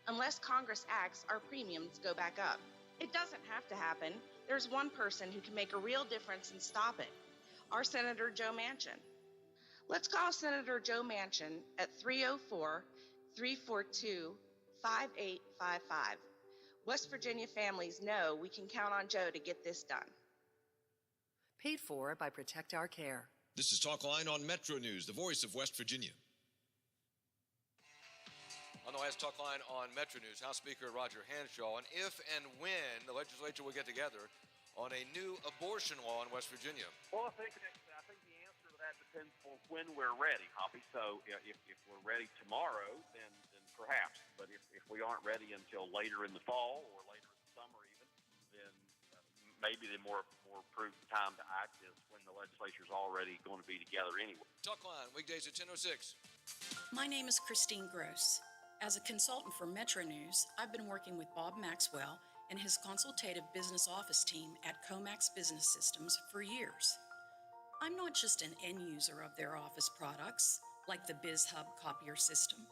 Unless Congress acts, our premiums go back up. It doesn't have to happen. There's one person who can make a real difference and stop it. Our Senator Joe Manchin. Let's call Senator Joe Manchin at 304-342-5855. West Virginia families know we can count on Joe to get this done. Paid for by Protect Our Care. This is Talkline on Metro News, the voice of West Virginia. On the last Talkline on Metro News, House Speaker Roger Hanshaw, and if and when the legislature will get together on a new abortion law in West Virginia. Well, I think the answer to that depends on when we're ready, Hoppy. So if we're ready tomorrow, then perhaps. But if we aren't ready until later in the fall or later in the summer even, then maybe the more prudent time to act is when the legislature's already going to be together anyway. Talkline, weekdays at 10:06. My name is Christine Gross. As a consultant for Metro News, I've been working with Bob Maxwell and his consultative business office team at Comax Business Systems for years. I'm not just an end user of their office products, like the BizHub copier system,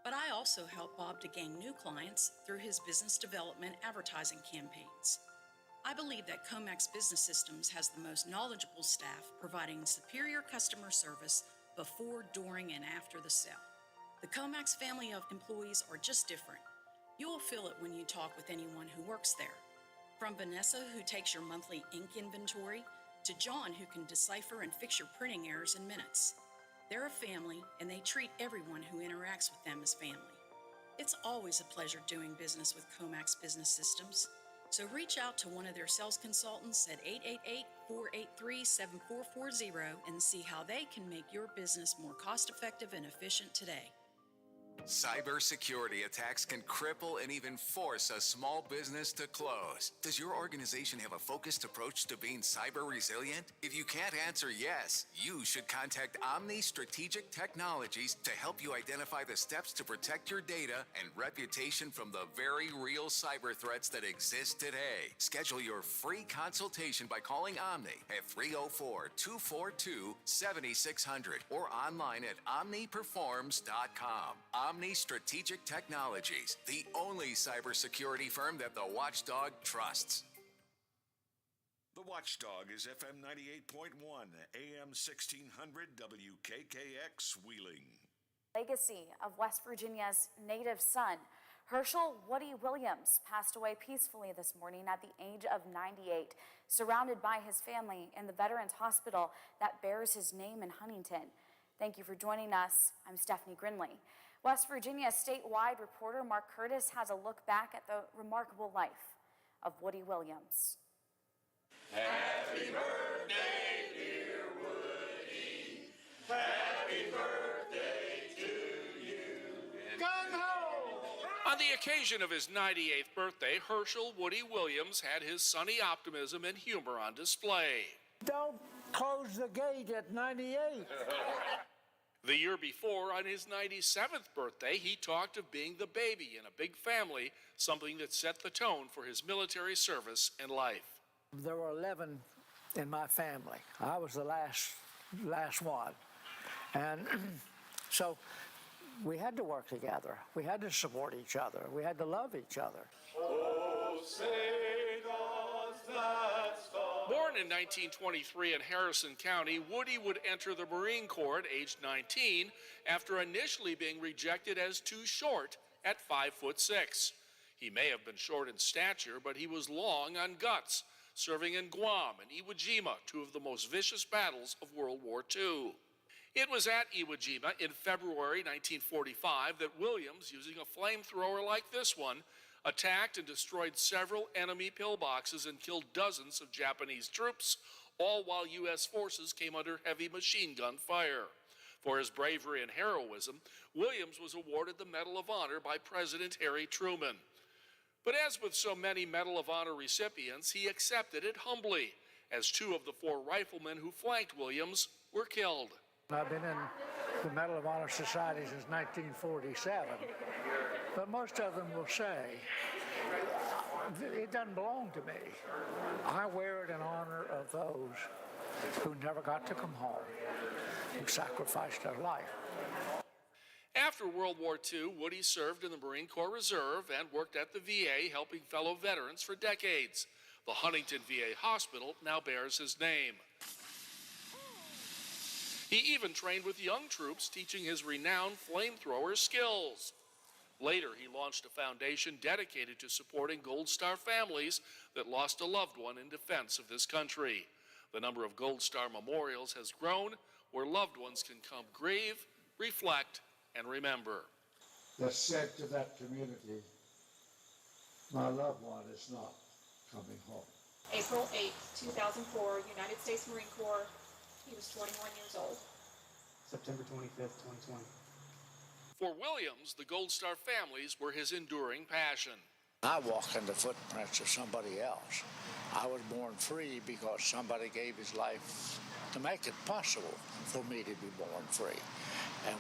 but I also help Bob to gain new clients through his business development advertising campaigns. I believe that Comax Business Systems has the most knowledgeable staff providing superior customer service before, during, and after the sale. The Comax family of employees are just different. You will feel it when you talk with anyone who works there. From Vanessa, who takes your monthly ink inventory, to John, who can decipher and fix your printing errors in minutes. They're a family, and they treat everyone who interacts with them as family. It's always a pleasure doing business with Comax Business Systems. So reach out to one of their sales consultants at 888-483-7440 and see how they can make your business more cost-effective and efficient today. Cybersecurity attacks can cripple and even force a small business to close. Does your organization have a focused approach to being cyber resilient? If you can't answer yes, you should contact Omni Strategic Technologies to help you identify the steps to protect your data and reputation from the very real cyber threats that exist today. Schedule your free consultation by calling Omni at 304-242-7600 or online at omniperforms.com. Omni Strategic Technologies, the only cybersecurity firm that the Watchdog trusts. The Watchdog is FM 98.1, AM 1600, WKKX Wheeling. Legacy of West Virginia's native son, Herschel Woody Williams, passed away peacefully this morning at the age of 98, surrounded by his family in the Veterans Hospital that bears his name in Huntington. Thank you for joining us. I'm Stephanie Grinley. West Virginia statewide reporter Mark Curtis has a look back at the remarkable life of Woody Williams. Happy birthday, dear Woody. Happy birthday to you. Gung ho! On the occasion of his 98th birthday, Herschel Woody Williams had his sunny optimism and humor on display. Don't close the gate at 98. The year before, on his 97th birthday, he talked of being the baby in a big family, something that set the tone for his military service and life. There were 11 in my family. I was the last one. And so we had to work together. We had to support each other. We had to love each other. Oh, say does that star. Born in 1923 in Harrison County, Woody would enter the Marine Corps at age 19 after initially being rejected as too short at 5'6". He may have been short in stature, but he was long on guts, serving in Guam and Iwo Jima, two of the most vicious battles of World War II. It was at Iwo Jima in February 1945 that Williams, using a flamethrower like this one, attacked and destroyed several enemy pillboxes and killed dozens of Japanese troops, all while U.S. forces came under heavy machine gun fire. For his bravery and heroism, Williams was awarded the Medal of Honor by President Harry Truman. But as with so many Medal of Honor recipients, he accepted it humbly, as two of the 4 riflemen who flanked Williams were killed. I've been in the Medal of Honor Society since 1947. But most of them will say, it doesn't belong to me. I wear it in honor of those who never got to come home, who sacrificed their life. After World War II, Woody served in the Marine Corps Reserve and worked at the VA helping fellow veterans for decades. The Huntington VA Hospital now bears his name. He even trained with young troops, teaching his renowned flamethrower skills. Later, he launched a foundation dedicated to supporting Gold Star families that lost a loved one in defense of this country. The number of Gold Star memorials has grown, where loved ones can come grieve, reflect, and remember. That said to that community, my loved one is not coming home. April 8, 2004, United States Marine Corps. He was 21 years old. September 25th, 2020. For Williams, the Gold Star families were his enduring passion. I walk in the footprints of somebody else. I was born free because somebody gave his life to make it possible for me to be born free. And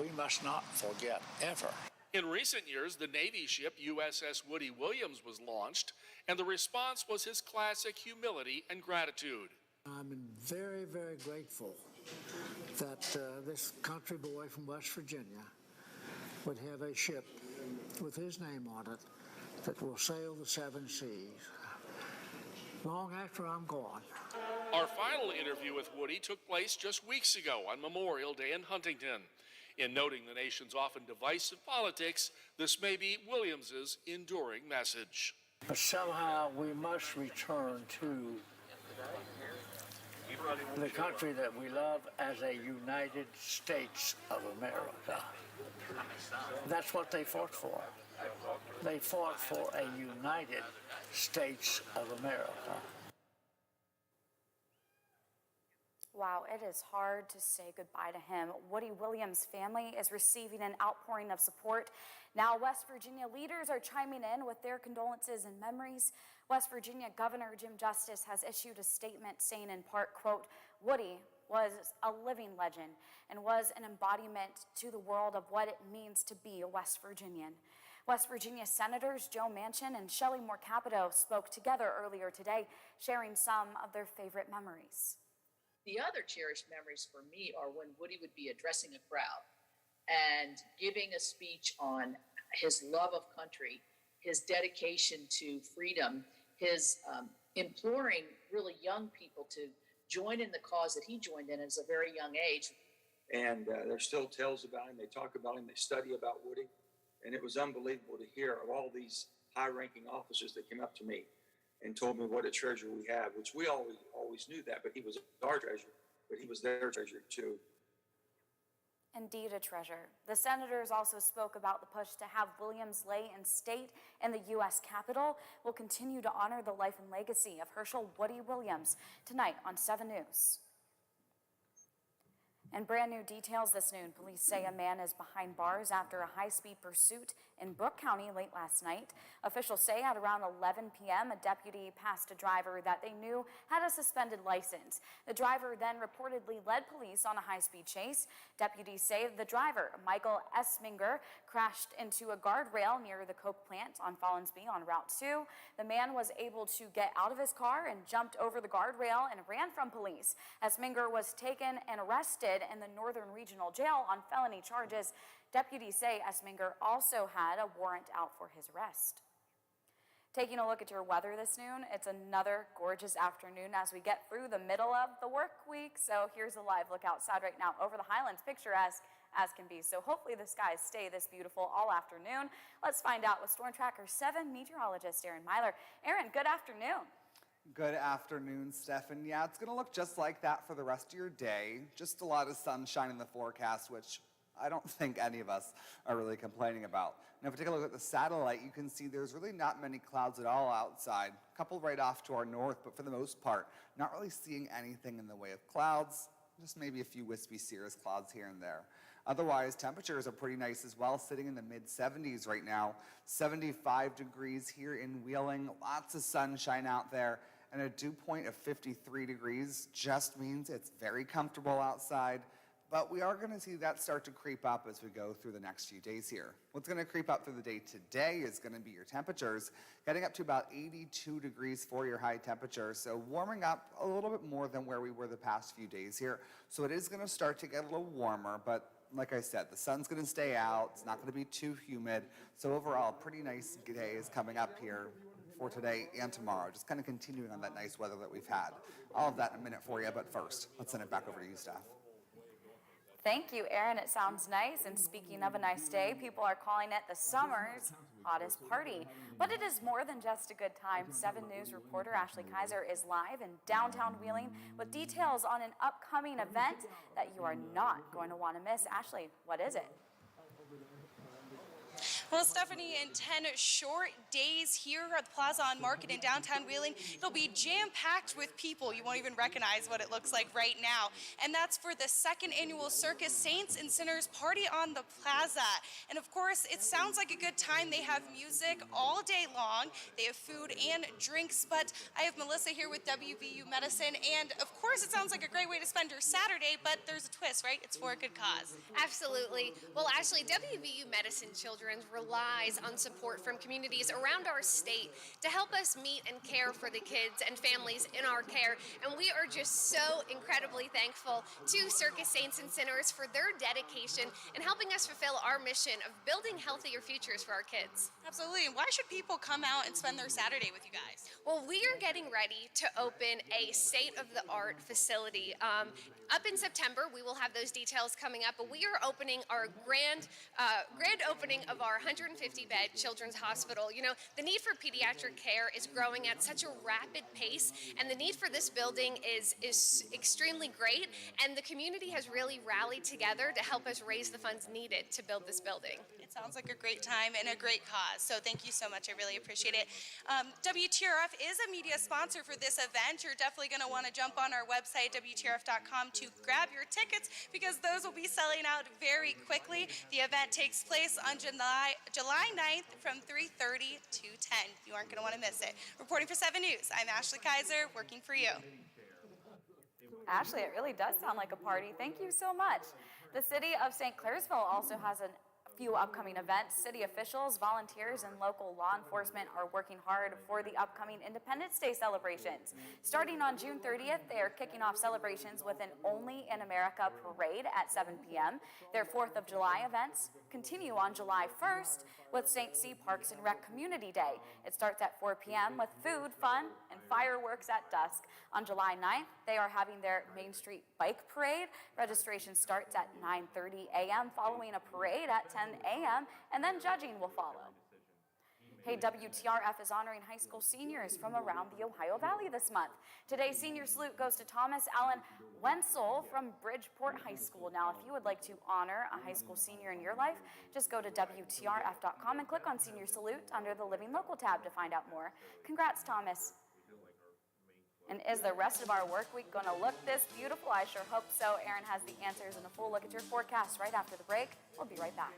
we must not forget, ever. In recent years, the Navy ship USS Woody Williams was launched, and the response was his classic humility and gratitude. I'm very, very grateful that this country boy from West Virginia would have a ship with his name on it that will sail the seven seas long after I'm gone. Our final interview with Woody took place just weeks ago on Memorial Day in Huntington. In noting the nation's often divisive politics, this may be Williams's enduring message. But somehow we must return to the country that we love as a United States of America. That's what they fought for. They fought for a United States of America. Wow, it is hard to say goodbye to him. Woody Williams' family is receiving an outpouring of support. Now, West Virginia leaders are chiming in with their condolences and memories. West Virginia Governor Jim Justice has issued a statement saying in part, quote, Woody was a living legend and was an embodiment to the world of what it means to be a West Virginian. West Virginia Senators Joe Manchin and Shelley Moore Capito spoke together earlier today, sharing some of their favorite memories. The other cherished memories for me are when Woody would be addressing a crowd and giving a speech on his love of country, his dedication to freedom, his imploring really young people to join in the cause that he joined in at a very young age. And there's still tales about him. They talk about him. They study about Woody. And it was unbelievable to hear of all these high-ranking officers that came up to me and told me what a treasure we have, which we always knew that, but he was our treasure, but he was their treasure too. Indeed a treasure. The senators also spoke about the push to have Williams lay in state in the U.S. Capitol. Will continue to honor the life and legacy of Herschel Woody Williams tonight on 7 News. And brand new details this noon. Police say a man is behind bars after a high-speed pursuit in Brooke County late last night. Officials say at around 11 p.m., a deputy passed a driver that they knew had a suspended license. The driver then reportedly led police on a high-speed chase. Deputies say the driver, Michael Esminger, crashed into a guardrail near the Coke plant on Follinsby on Route 2. The man was able to get out of his car and jumped over the guardrail and ran from police. Esminger was taken and arrested in the Northern Regional Jail on felony charges. Deputies say Esminger also had a warrant out for his arrest. Taking a look at your weather this noon, it's another gorgeous afternoon as we get through the middle of the work week. So here's a live look outside right now over the Highlands, picturesque as can be. So hopefully the skies stay this beautiful all afternoon. Let's find out with Storm Tracker 7 meteorologist Aaron Myler. Aaron, good afternoon. Good afternoon, Stefan. Yeah, it's going to look just like that for the rest of your day. Just a lot of sunshine in the forecast, which I don't think any of us are really complaining about. Now, if we take a look at the satellite, you can see there's really not many clouds at all outside. A couple right off to our north, but for the most part, not really seeing anything in the way of clouds. Just maybe a few wispy cirrus clouds here and there. Otherwise, temperatures are pretty nice as well, sitting in the mid-70s right now. 75 degrees here in Wheeling, lots of sunshine out there, and a dew point of 53 degrees just means it's very comfortable outside. But we are going to see that start to creep up as we go through the next few days here. What's going to creep up through the day today is going to be your temperatures, getting up to about 82 degrees for your high temperature. So warming up a little bit more than where we were the past few days here. So it is going to start to get a little warmer, but like I said, the sun's going to stay out. It's not going to be too humid. So overall, pretty nice day is coming up here for today and tomorrow. Just kind of continuing on that nice weather that we've had. All of that in a minute for you, but first, let's send it back over to you, Steph. Thank you, Aaron. It sounds nice. And speaking of a nice day, people are calling it the summer's hottest party. But it is more than just a good time. 7 News reporter Ashley Kaiser is live in downtown Wheeling with details on an upcoming event that you are not going to want to miss. Ashley, what is it? Well, Stephanie, in 10 short days here at the Plaza on Market in downtown Wheeling, it'll be jam-packed with people. You won't even recognize what it looks like right now. And that's for the 2nd annual Circus Saints and Sinners Party on the Plaza. And of course, it sounds like a good time. They have music all day long. They have food and drinks. But I have Melissa here with WVU Medicine. And of course, it sounds like a great way to spend your Saturday, but there's a twist, right? It's for a good cause. Absolutely. Well, actually, WVU Medicine Children's relies on support from communities around our state to help us meet and care for the kids and families in our care. And we are just so incredibly thankful to Circus Saints and Sinners for their dedication in helping us fulfill our mission of building healthier futures for our kids. Absolutely. And why should people come out and spend their Saturday with you guys? Well, we are getting ready to open a state-of-the-art facility. Up in September, we will have those details coming up, but we are opening our grand opening of our 150-bed children's hospital. You know, the need for pediatric care is growing at such a rapid pace, and the need for this building is extremely great, and the community has really rallied together to help us raise the funds needed to build this building. It sounds like a great time and a great cause, so thank you so much. I really appreciate it. WTRF is a media sponsor for this event. You're definitely going to want to jump on our website, WTRF.com, to grab your tickets because those will be selling out very quickly. The event takes place on July 9th from 3:30 to 10. You aren't going to want to miss it. Reporting for 7 News, I'm Ashley Kaiser, working for you. Ashley, it really does sound like a party. Thank you so much. The city of St. Clairsville also has a few upcoming events. City officials, volunteers, and local law enforcement are working hard for the upcoming Independence Day celebrations. Starting on June 30th, they are kicking off celebrations with an Only in America parade at 7 p.m. Their 4th of July events continue on July 1st with St. C Parks and Rec Community Day. It starts at 4 p.m. with food, fun, and fireworks at dusk. On July 9th, they are having their Main Street Bike Parade. Registration starts at 9:30 a.m. following a parade at 10 a.m. and then judging will follow. Hey, WTRF is honoring high school seniors from around the Ohio Valley this month. Today's senior salute goes to Thomas Allen Wenzel from Bridgeport High School. Now, if you would like to honor a high school senior in your life, just go to WTRF.com and click on Senior Salute under the Living Local tab to find out more. Congrats, Thomas. And is the rest of our work week going to look this beautiful? I sure hope so. Aaron has the answers and a full look at your forecast right after the break. We'll be right back.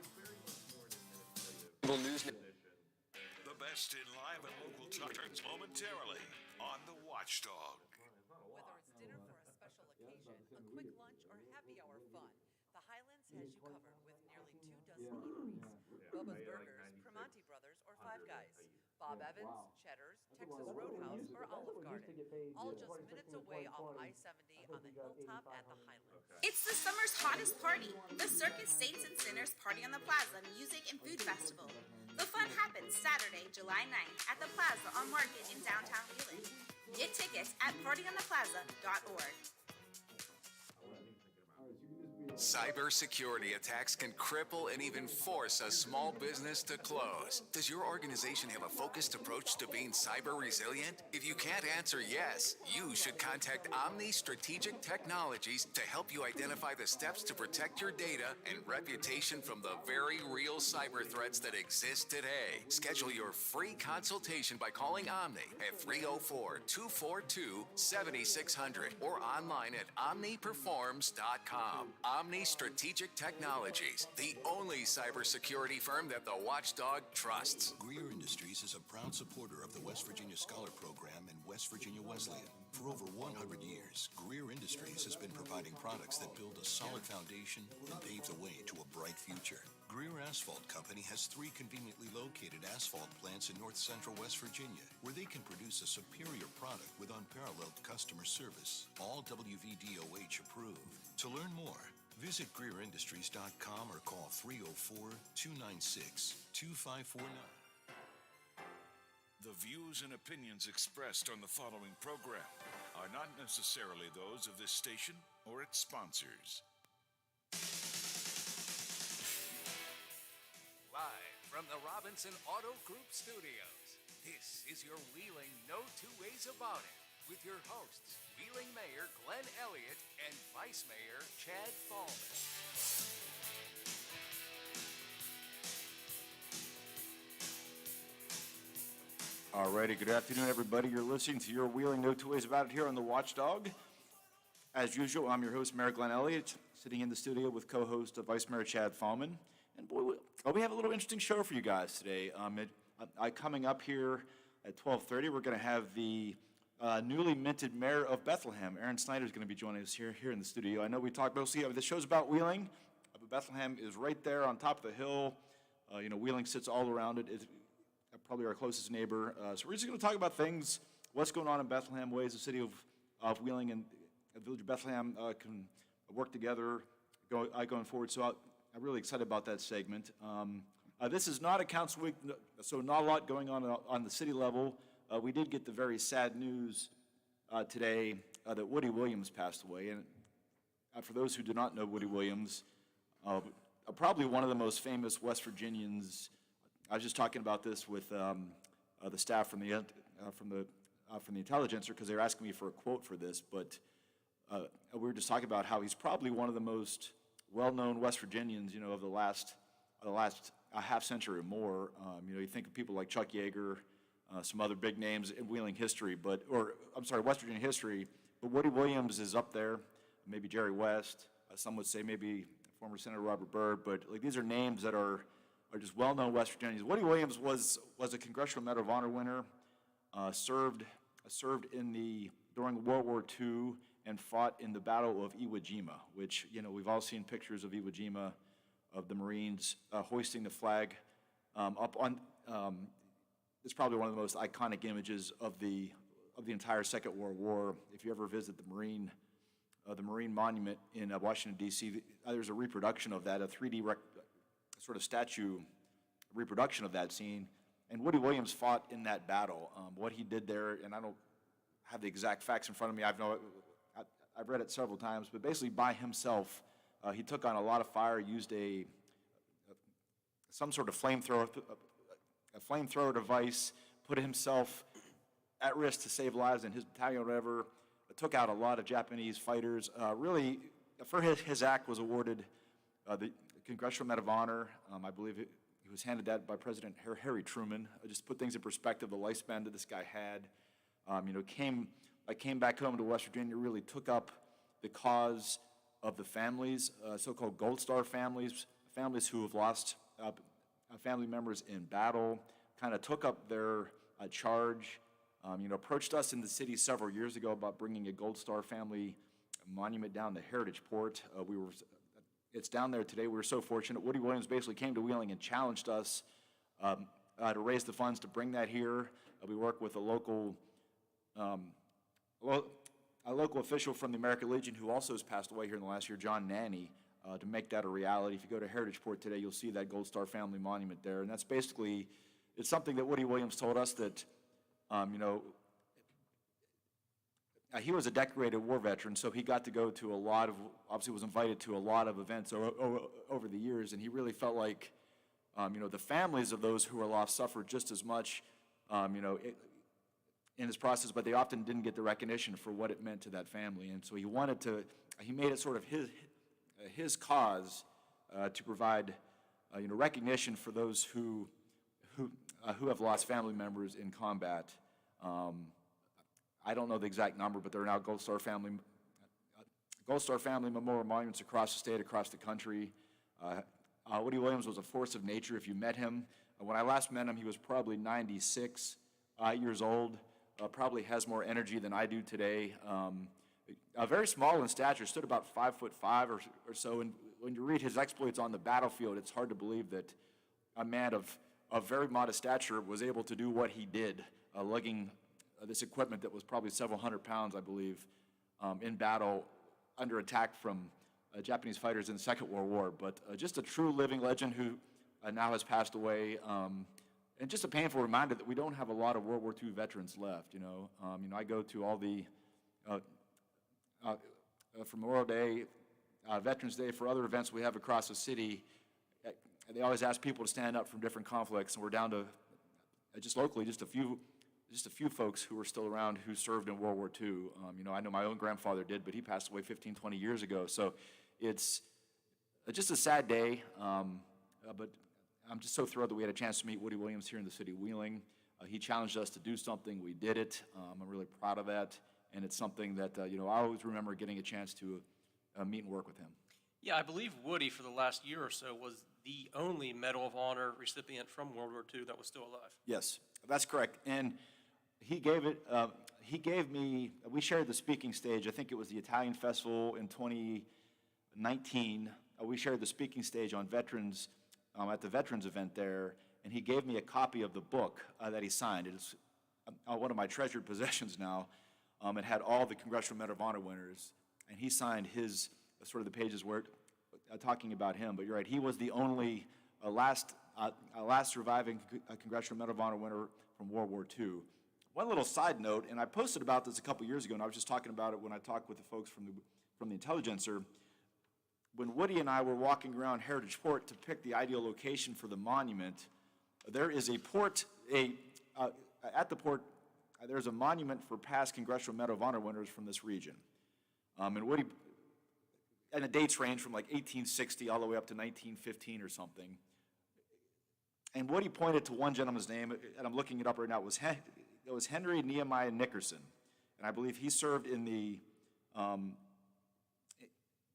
The best in live and local talk turns momentarily on The Watchdog. Whether it's dinner for a special occasion, a quick lunch, or happy hour fun, the Highlands has you covered with nearly 2 dozen eateries. Bubba's Burgers, Primanti Brothers, or Five Guys. Bob Evans, Cheddar's, Texas Roadhouse, or Olive Garden. All just minutes away off I-70 on the hilltop at the Highlands. It's the summer's hottest party, the Circus Saints and Sinners Party on the Plaza Music and Food Festival. The fun happens Saturday, July 9th at the Plaza on Market in downtown Wheeling. Get tickets at partyontheplaza.org. Cybersecurity attacks can cripple and even force a small business to close. Does your organization have a focused approach to being cyber resilient? If you can't answer yes, you should contact Omni Strategic Technologies to help you identify the steps to protect your data and reputation from the very real cyber threats that exist today. Schedule your free consultation by calling Omni at 304-242-7600 or online at omniperforms.com. Omni Omni Strategic Technologies, the only cybersecurity firm that the watchdog trusts. Greer Industries is a proud supporter of the West Virginia Scholar Program and West Virginia Wesleyan. For over 100 years, Greer Industries has been providing products that build a solid foundation and pave the way to a bright future. Greer Asphalt Company has 3 conveniently located asphalt plants in north central West Virginia, where they can produce a superior product with unparalleled customer service, all WVDOH approved. To learn more, visit GreerIndustries.com or call 304-296-2549. The views and opinions expressed on the following program are not necessarily those of this station or its sponsors. Live from the Robinson Auto Group Studios, this is your Wheeling No Two Ways About It with your hosts, Wheeling Mayor Glenn Elliott and Vice Mayor Chad Fallman. Alrighty, good afternoon, everybody. You're listening to your Wheeling No Two Ways About It here on the Watchdog. As usual, I'm your host, Mayor Glenn Elliott, sitting in the studio with co-host Vice Mayor Chad Fallman. And boy, we have a little interesting show for you guys today. Coming up here at 12:30, we're going to have the newly minted mayor of Bethlehem, Aaron Snyder, is going to be joining us here in the studio. I know we talked mostly, the show's about Wheeling, but Bethlehem is right there on top of the hill. Wheeling sits all around it. It's probably our closest neighbor. So we're just going to talk about things, what's going on in Bethlehem, ways the city of Wheeling and the village of Bethlehem can work together going forward. So I'm really excited about that segment. This is not a council week, so not a lot going on the city level. We did get the very sad news today that Woody Williams passed away. And for those who do not know Woody Williams, probably one of the most famous West Virginians. I was just talking about this with the staff from the Intelligencer because they were asking me for a quote for this, but we were just talking about how he's probably one of the most well-known West Virginians, of the last half century or more. You think of people like Chuck Yeager, some other big names in Wheeling history, West Virginia history. But Woody Williams is up there. Maybe Jerry West. Some would say maybe former Senator Robert Byrd. But these are names that are just well-known West Virginians. Woody Williams was a Congressional Medal of Honor winner. Served during World War II. And fought in the Battle of Iwo Jima, which, we've all seen pictures of Iwo Jima, of the Marines hoisting the flag up on. It's probably one of the most iconic images of the entire Second World War. If you ever visit the Marine Monument in Washington, D.C., there's a reproduction of that, a 3D sort of statue reproduction of that scene. And Woody Williams fought in that battle. What he did there, and I don't have the exact facts in front of me. I've read it several times, but basically by himself, he took on a lot of fire, used some sort of flamethrower device, put himself at risk to save lives in his battalion or whatever, took out a lot of Japanese fighters. Really, for his act was awarded the Congressional Medal of Honor. I believe he was handed that by President Harry Truman. Just to put things in perspective, the lifespan that this guy had. Came back home to West Virginia, really took up the cause of the families, so-called Gold Star families who have lost family members in battle, kind of took up their charge, approached us in the city several years ago about bringing a Gold Star family monument down to Heritage Port. It's down there today. We were so fortunate. Woody Williams basically came to Wheeling and challenged us to raise the funds to bring that here. We work with a local official from the American Legion who also has passed away here in the last year, John Nanny, to make that a reality. If you go to Heritage Port today, you'll see that Gold Star family monument there. And that's basically, it's something that Woody Williams told us that, he was a decorated war veteran, so he got to go to obviously was invited to a lot of events over the years, and he really felt like, the families of those who were lost suffered just as much, in his process, but they often didn't get the recognition for what it meant to that family. And so he made it sort of his cause to provide, recognition for those who have lost family members in combat. I don't know the exact number, but there are now Gold Star Gold Star Family Memorial Monuments across the state, across the country. Woody Williams was a force of nature if you met him. When I last met him, he was probably 96 years old, probably has more energy than I do today. Very small in stature, stood about 5'5" or so, and when you read his exploits on the battlefield, it's hard to believe that a man of very modest stature was able to do what he did, lugging this equipment that was probably several hundred pounds, I believe, in battle under attack from Japanese fighters in the Second World War. But just a true living legend who now has passed away, and just a painful reminder that we don't have a lot of World War II veterans left. I go to all the for Memorial Day, Veterans Day, for other events we have across the city. They always ask people to stand up from different conflicts, and we're down to just locally just a few folks who are still around who served in World War II. I know my own grandfather did, but he passed away 15, 20 years ago. So it's just a sad day, but I'm just so thrilled that we had a chance to meet Woody Williams here in the city of Wheeling. He challenged us to do something. We did it. I'm really proud of that, and it's something that I always remember getting a chance to meet and work with him. Yeah, I believe Woody, for the last year or so, was the only Medal of Honor recipient from World War II that was still alive. Yes, that's correct. And he gave me, we shared the speaking stage. I think it was the Italian Festival in 2019. We shared the speaking stage on veterans at the veterans event there, and he gave me a copy of the book that he signed. It's one of my treasured possessions now. It had all the Congressional Medal of Honor winners, and he signed his, sort of the pages where talking about him. But you're right, he was the only last surviving Congressional Medal of Honor winner from World War II. One little side note, and I posted about this a couple years ago, and I was just talking about it when I talked with the folks from the Intelligencer. When Woody and I were walking around Heritage Port to pick the ideal location for the monument, there is a port, at the port, there's a monument for past Congressional Medal of Honor winners from this region. And Woody, and the dates range from like 1860 all the way up to 1915 or something. And Woody pointed to one gentleman's name, and I'm looking it up right now. It was Henry Nehemiah Nickerson, and I believe he served in the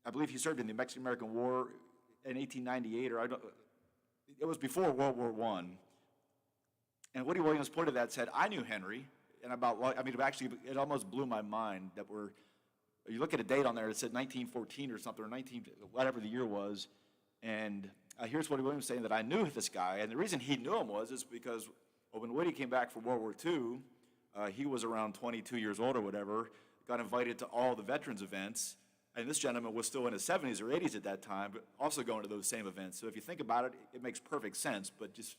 Mexican-American War in 1898, it was before World War I. And Woody Williams pointed to that and said, I knew Henry, and it almost blew my mind that you look at a date on there, it said 1914 or something, or whatever the year was, and here's Woody Williams saying that I knew this guy, and the reason he knew him is because when Woody came back from World War II, he was around 22 years old or whatever, got invited to all the veterans events, and this gentleman was still in his 70s or 80s at that time, but also going to those same events. So if you think about it, it makes perfect sense, but just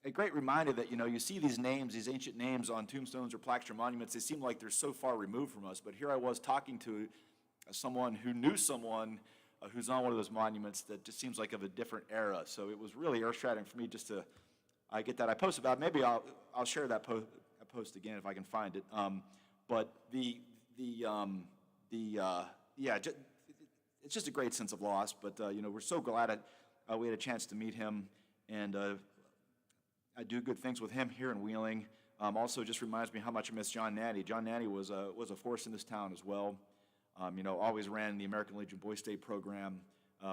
a great reminder that, you see these names, these ancient names on tombstones or plaques or monuments, they seem like they're so far removed from us, but here I was talking to someone who knew someone who's on one of those monuments that just seems like of a different era. So it was really earth-shattering for me just to get that. I posted about, maybe I'll share that post again if I can find it. But it's just a great sense of loss. But we're so glad we had a chance to meet him, and I do good things with him here in Wheeling. Also, just reminds me how much I miss John Natty. John Natty was a force in this town as well. Always ran the American Legion Boys State program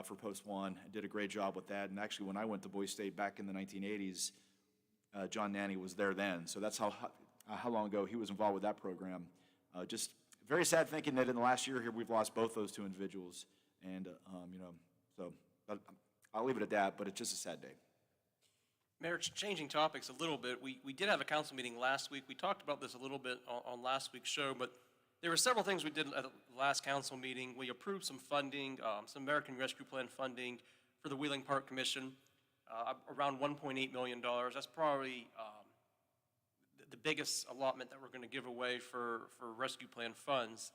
for Post 1. Did a great job with that. And actually, when I went to Boys State back in the 1980s, John Nanny was there then. So that's how long ago he was involved with that program. Just very sad thinking that in the last year here we've lost both those two individuals. And, so but I'll leave it at that, but it's just a sad day. Mayor, changing topics a little bit, we did have a council meeting last week. We talked about this a little bit on last week's show, but there were several things we did at the last council meeting. We approved some funding, some American Rescue Plan funding for the Wheeling Park Commission, around $1.8 million. That's probably the biggest allotment that we're going to give away for Rescue Plan funds.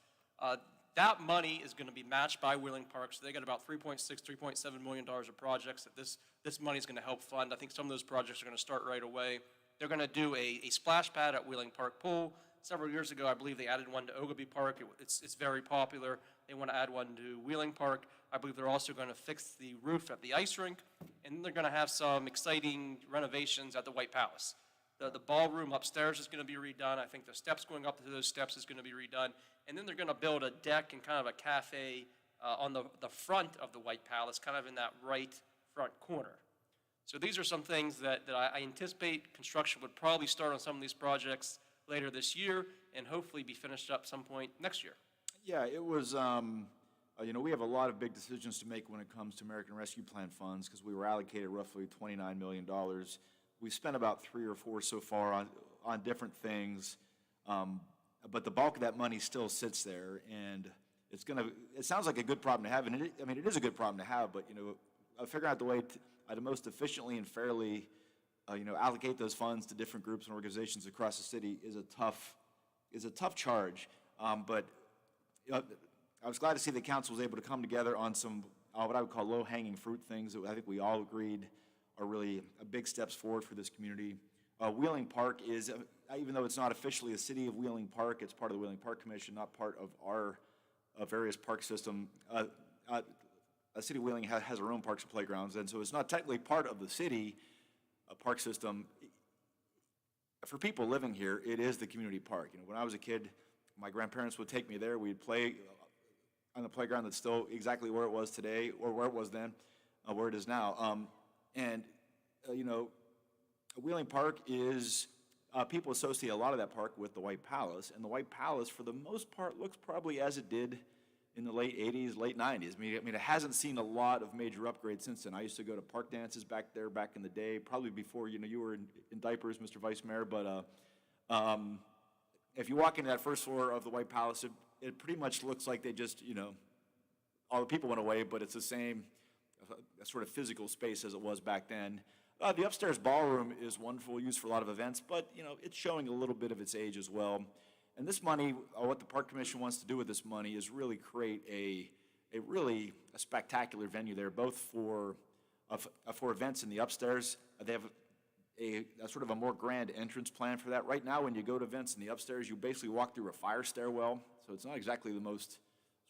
That money is going to be matched by Wheeling Park, so they got about $3.7 million of projects that this money is going to help fund. I think some of those projects are going to start right away. They're going to do a splash pad at Wheeling Park Pool. Several years ago, I believe they added one to Oglebay Park. It's very popular. They want to add one to Wheeling Park. I believe they're also going to fix the roof at the ice rink, and they're going to have some exciting renovations at the White Palace. The ballroom upstairs is going to be redone. I think the steps going up to those steps is going to be redone. And then they're going to build a deck and kind of a cafe on the front of the White Palace, kind of in that right front corner. So these are some things that I anticipate construction would probably start on some of these projects later this year and hopefully be finished up some point next year. Yeah, it was, we have a lot of big decisions to make when it comes to American Rescue Plan funds because we were allocated roughly $29 million. We've spent about 3 or 4 so far on different things, but the bulk of that money still sits there, and it sounds like a good problem to have, and it is a good problem to have, but, figuring out the way to most efficiently and fairly, allocate those funds to different groups and organizations across the city is a tough charge. But I was glad to see the council was able to come together on some what I would call low-hanging fruit things that I think we all agreed are really big steps forward for this community. Wheeling Park is, even though it's not officially a city of Wheeling Park, it's part of the Wheeling Park Commission, not part of our various park system. A city of Wheeling has our own parks and playgrounds, and so it's not technically part of the city park system. For people living here, it is the community park. When I was a kid, my grandparents would take me there. We'd play on the playground that's still exactly where it was today, or where it was then, where it is now. Wheeling Park is, people associate a lot of that park with the White Palace, and the White Palace, for the most part, looks probably as it did in the late 80s, late 90s. I mean, it hasn't seen a lot of major upgrades since then. I used to go to park dances back there back in the day, probably before, you were in diapers, Mr. Vice Mayor, but if you walk into that first floor of the White Palace, it pretty much looks like they just, all the people went away, but it's the same sort of physical space as it was back then. The upstairs ballroom is wonderful, used for a lot of events, but, it's showing a little bit of its age as well. And this money, what the Park Commission wants to do with this money is really create a spectacular venue there, both for events in the upstairs. They have a sort of a more grand entrance plan for that. Right now, when you go to events in the upstairs, you basically walk through a fire stairwell, so it's not exactly the most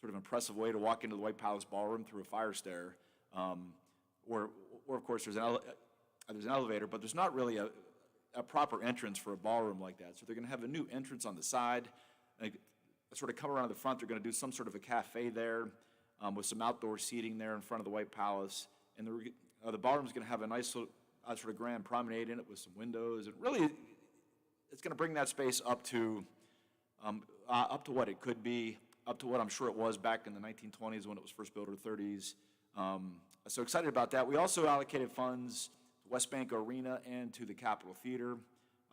sort of impressive way to walk into the White Palace Ballroom through a fire stair. Or of course, there's an elevator, but there's not really a proper entrance for a ballroom like that. So they're going to have a new entrance on the side, sort of come around the front. They're going to do some sort of a cafe there with some outdoor seating there in front of the White Palace. And the ballroom's going to have a nice little, sort of grand promenade in it with some windows. And really, it's going to bring that space up to what it could be, up to what I'm sure it was back in the 1920s when it was first built, or 30s. So excited about that. We also allocated funds to West Bank Arena and to the Capitol Theater.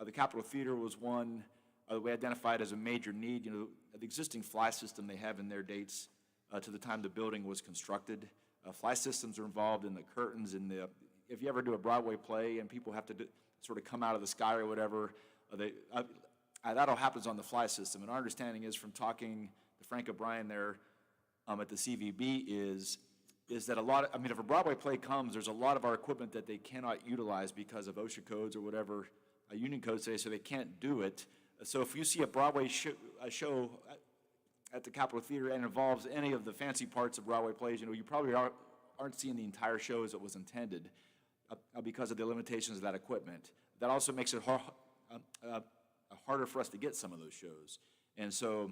The Capitol Theater was one we identified as a major need. The existing fly system they have in their dates to the time the building was constructed. Fly systems are involved in the curtains and if you ever do a Broadway play and people have to sort of come out of the sky or whatever, that all happens on the fly system. And our understanding is from talking to Frank O'Brien there at the CVB is that if a Broadway play comes, there's a lot of our equipment that they cannot utilize because of OSHA codes or whatever union codes say, so they can't do it. So if you see a Broadway show at the Capitol Theater and involves any of the fancy parts of Broadway plays, you probably aren't seeing the entire show as it was intended because of the limitations of that equipment. That also makes it harder for us to get some of those shows. And so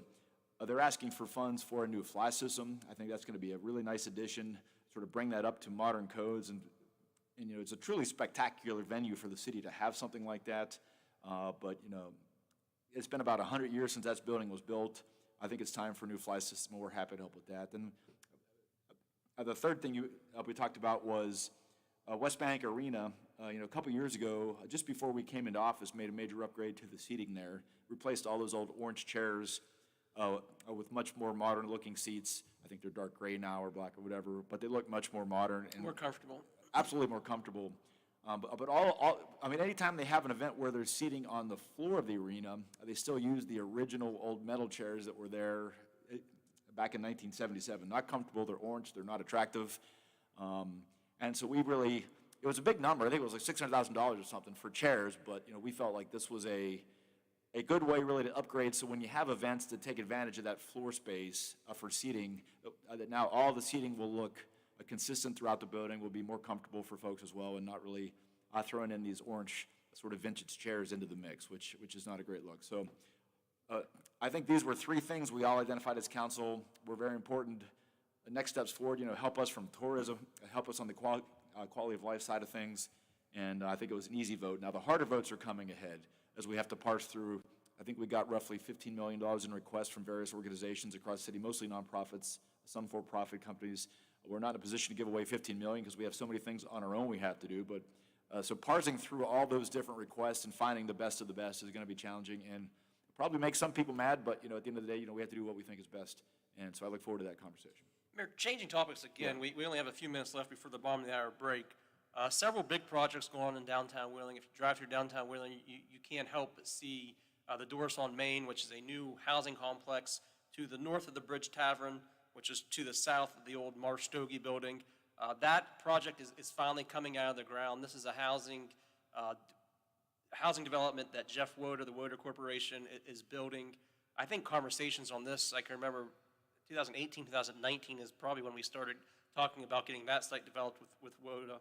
they're asking for funds for a new fly system. I think that's going to be a really nice addition, sort of bring that up to modern codes. And it's a truly spectacular venue for the city to have something like that. But it's been about 100 years since that building was built. I think it's time for a new fly system, and we're happy to help with that. And the third thing we talked about was West Bank Arena. A couple years ago, just before we came into office, made a major upgrade to the seating there, replaced all those old orange chairs with much more modern-looking seats. I think they're dark gray now or black or whatever, but they look much more modern and more comfortable. Absolutely more comfortable. But anytime they have an event where there's seating on the floor of the arena, they still use the original old metal chairs that were there back in 1977. Not comfortable, they're orange, they're not attractive. And so it was a big number. I think it was like $600,000 or something for chairs, but we felt like this was a good way really to upgrade. So when you have events to take advantage of that floor space for seating, that now all the seating will look consistent throughout the building, will be more comfortable for folks as well, and not really throwing in these orange sort of vintage chairs into the mix, which is not a great look. So I think these were three things we all identified as council were very important. The next steps forward, help us from tourism, help us on the quality of life side of things, and I think it was an easy vote. Now the harder votes are coming ahead as we have to parse through. I think we got roughly $15 million in requests from various organizations across the city, mostly nonprofits, some for-profit companies. We're not in a position to give away $15 million because we have so many things on our own we have to do, but so parsing through all those different requests and finding the best of the best is going to be challenging and probably make some people mad, but at the end of the day, we have to do what we think is best, and so I look forward to that conversation. Mayor, changing topics again, we only have a few minutes left before the bottom of the hour break. Several big projects going on in downtown Wheeling. If you drive through downtown Wheeling, you can't help but see the Doris on Main, which is a new housing complex to the north of the Bridge Tavern, which is to the south of the old Marsh Stogie building. That project is finally coming out of the ground. This is a housing development that Jeff Woder, the Woder Corporation, is building. I think conversations on this, I can remember 2018, 2019 is probably when we started talking about getting that site developed with Woda.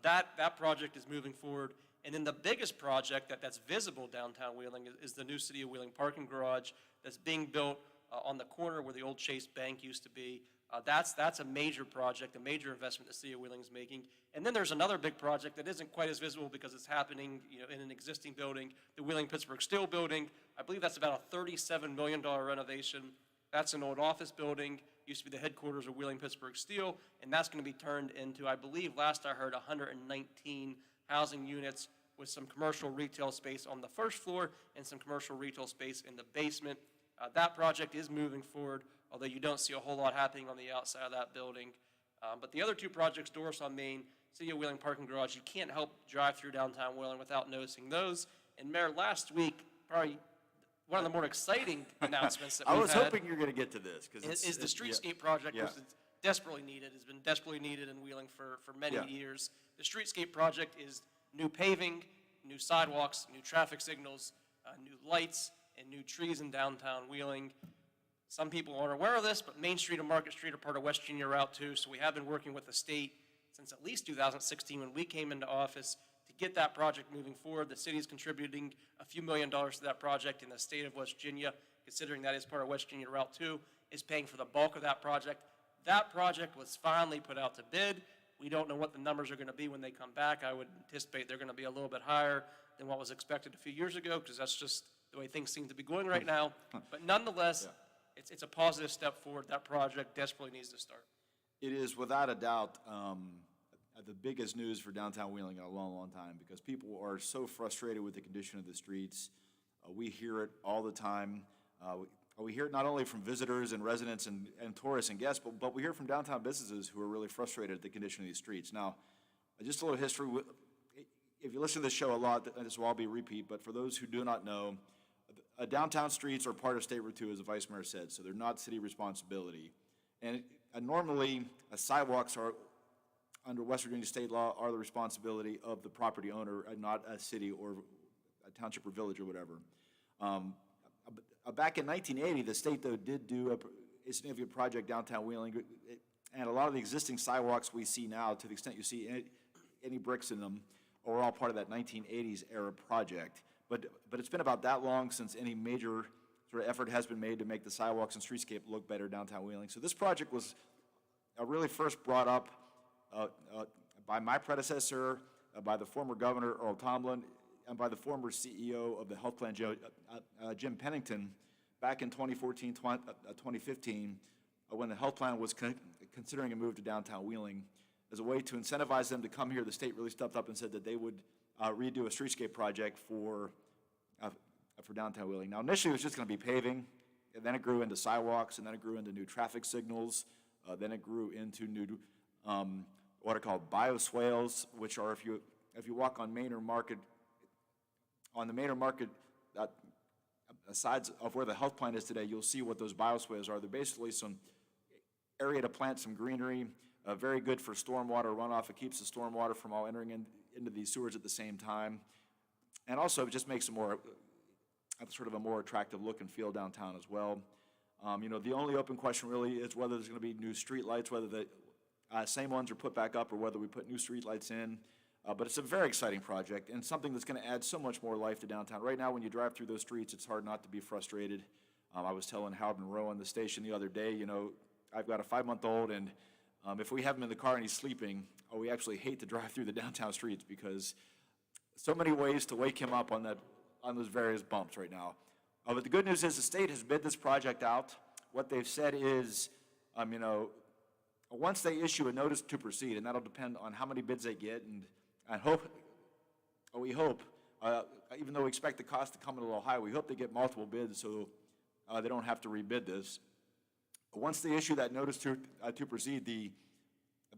That project is moving forward. And then the biggest project that's visible downtown Wheeling is the new City of Wheeling parking garage that's being built on the corner where the old Chase Bank used to be. That's a major project, a major investment the City of Wheeling is making. And then there's another big project that isn't quite as visible because it's happening in an existing building, the Wheeling-Pittsburgh Steel Building. I believe that's about a $37 million renovation. That's an old office building, used to be the headquarters of Wheeling-Pittsburgh Steel, and that's going to be turned into, I believe, last I heard, 119 housing units with some commercial retail space on the first floor and some commercial retail space in the basement. That project is moving forward, although you don't see a whole lot happening on the outside of that building. But the other two projects, Doris on Main, City of Wheeling parking garage, you can't help drive through downtown Wheeling without noticing those. And Mayor, last week, probably one of the more exciting announcements that we've had. I was hoping you were going to get to this. Is the streetscape project, which is desperately needed, has been desperately needed in Wheeling for many years. The streetscape project is new paving, new sidewalks, new traffic signals, new lights, and new trees in downtown Wheeling. Some people aren't aware of this, but Main Street and Market Street are part of West Virginia Route 2, so we have been working with the state since at least 2016 when we came into office to get that project moving forward. The city is contributing a few $1 million to that project, and the state of West Virginia, considering that is part of West Virginia Route 2, is paying for the bulk of that project. That project was finally put out to bid. We don't know what the numbers are going to be when they come back. I would anticipate they're going to be a little bit higher than what was expected a few years ago, because that's just the way things seem to be going right now. But nonetheless, it's a positive step forward. That project desperately needs to start. It is without a doubt the biggest news for downtown Wheeling in a long, long time, because people are so frustrated with the condition of the streets. We hear it all the time. We hear it not only from visitors and residents and tourists and guests, but we hear from downtown businesses who are really frustrated at the condition of these streets. Now, just a little history. If you listen to this show a lot, this will all be a repeat, but for those who do not know, downtown streets are part of State Route 2, as the Vice Mayor said, so they're not city responsibility. And normally, sidewalks are, under West Virginia state law, are the responsibility of the property owner, not a city or a township or village or whatever. Back in 1980, the state, though, did do a significant project downtown Wheeling, and a lot of the existing sidewalks we see now, to the extent you see any bricks in them, are all part of that 1980s era project. But it's been about that long since any major sort of effort has been made to make the sidewalks and streetscape look better downtown Wheeling. So this project was really first brought up by my predecessor, by the former governor, Earl Tomlin, and by the former CEO of the health plan, Jim Pennington, back in 2014, 2015, when the health plan was considering a move to downtown Wheeling. As a way to incentivize them to come here, the state really stepped up and said that they would redo a streetscape project for downtown Wheeling. Now, initially, it was just going to be paving, and then it grew into sidewalks, and then it grew into new traffic signals, then it grew into new what are called bioswales, which are, if you walk on Manor Market, on the Manor Market sides of where the health plan is today, you'll see what those bioswales are. They're basically some area to plant some greenery, very good for stormwater runoff. It keeps the stormwater from all entering into these sewers at the same time. And also, it just makes it more, sort of a more attractive look and feel downtown as well. The only open question really is whether there's going to be new street lights, whether the same ones are put back up or whether we put new street lights in. But it's a very exciting project and something that's going to add so much more life to downtown. Right now, when you drive through those streets, it's hard not to be frustrated. I was telling Howard Monroe on the station the other day, I've got a 5-month-old, and if we have him in the car and he's sleeping, we actually hate to drive through the downtown streets because so many ways to wake him up on those various bumps right now. But the good news is the state has bid this project out. What they've said is, once they issue a notice to proceed, and that'll depend on how many bids they get, and we hope, even though we expect the cost to come in a little high, we hope they get multiple bids so they don't have to rebid this. Once they issue that notice to proceed, the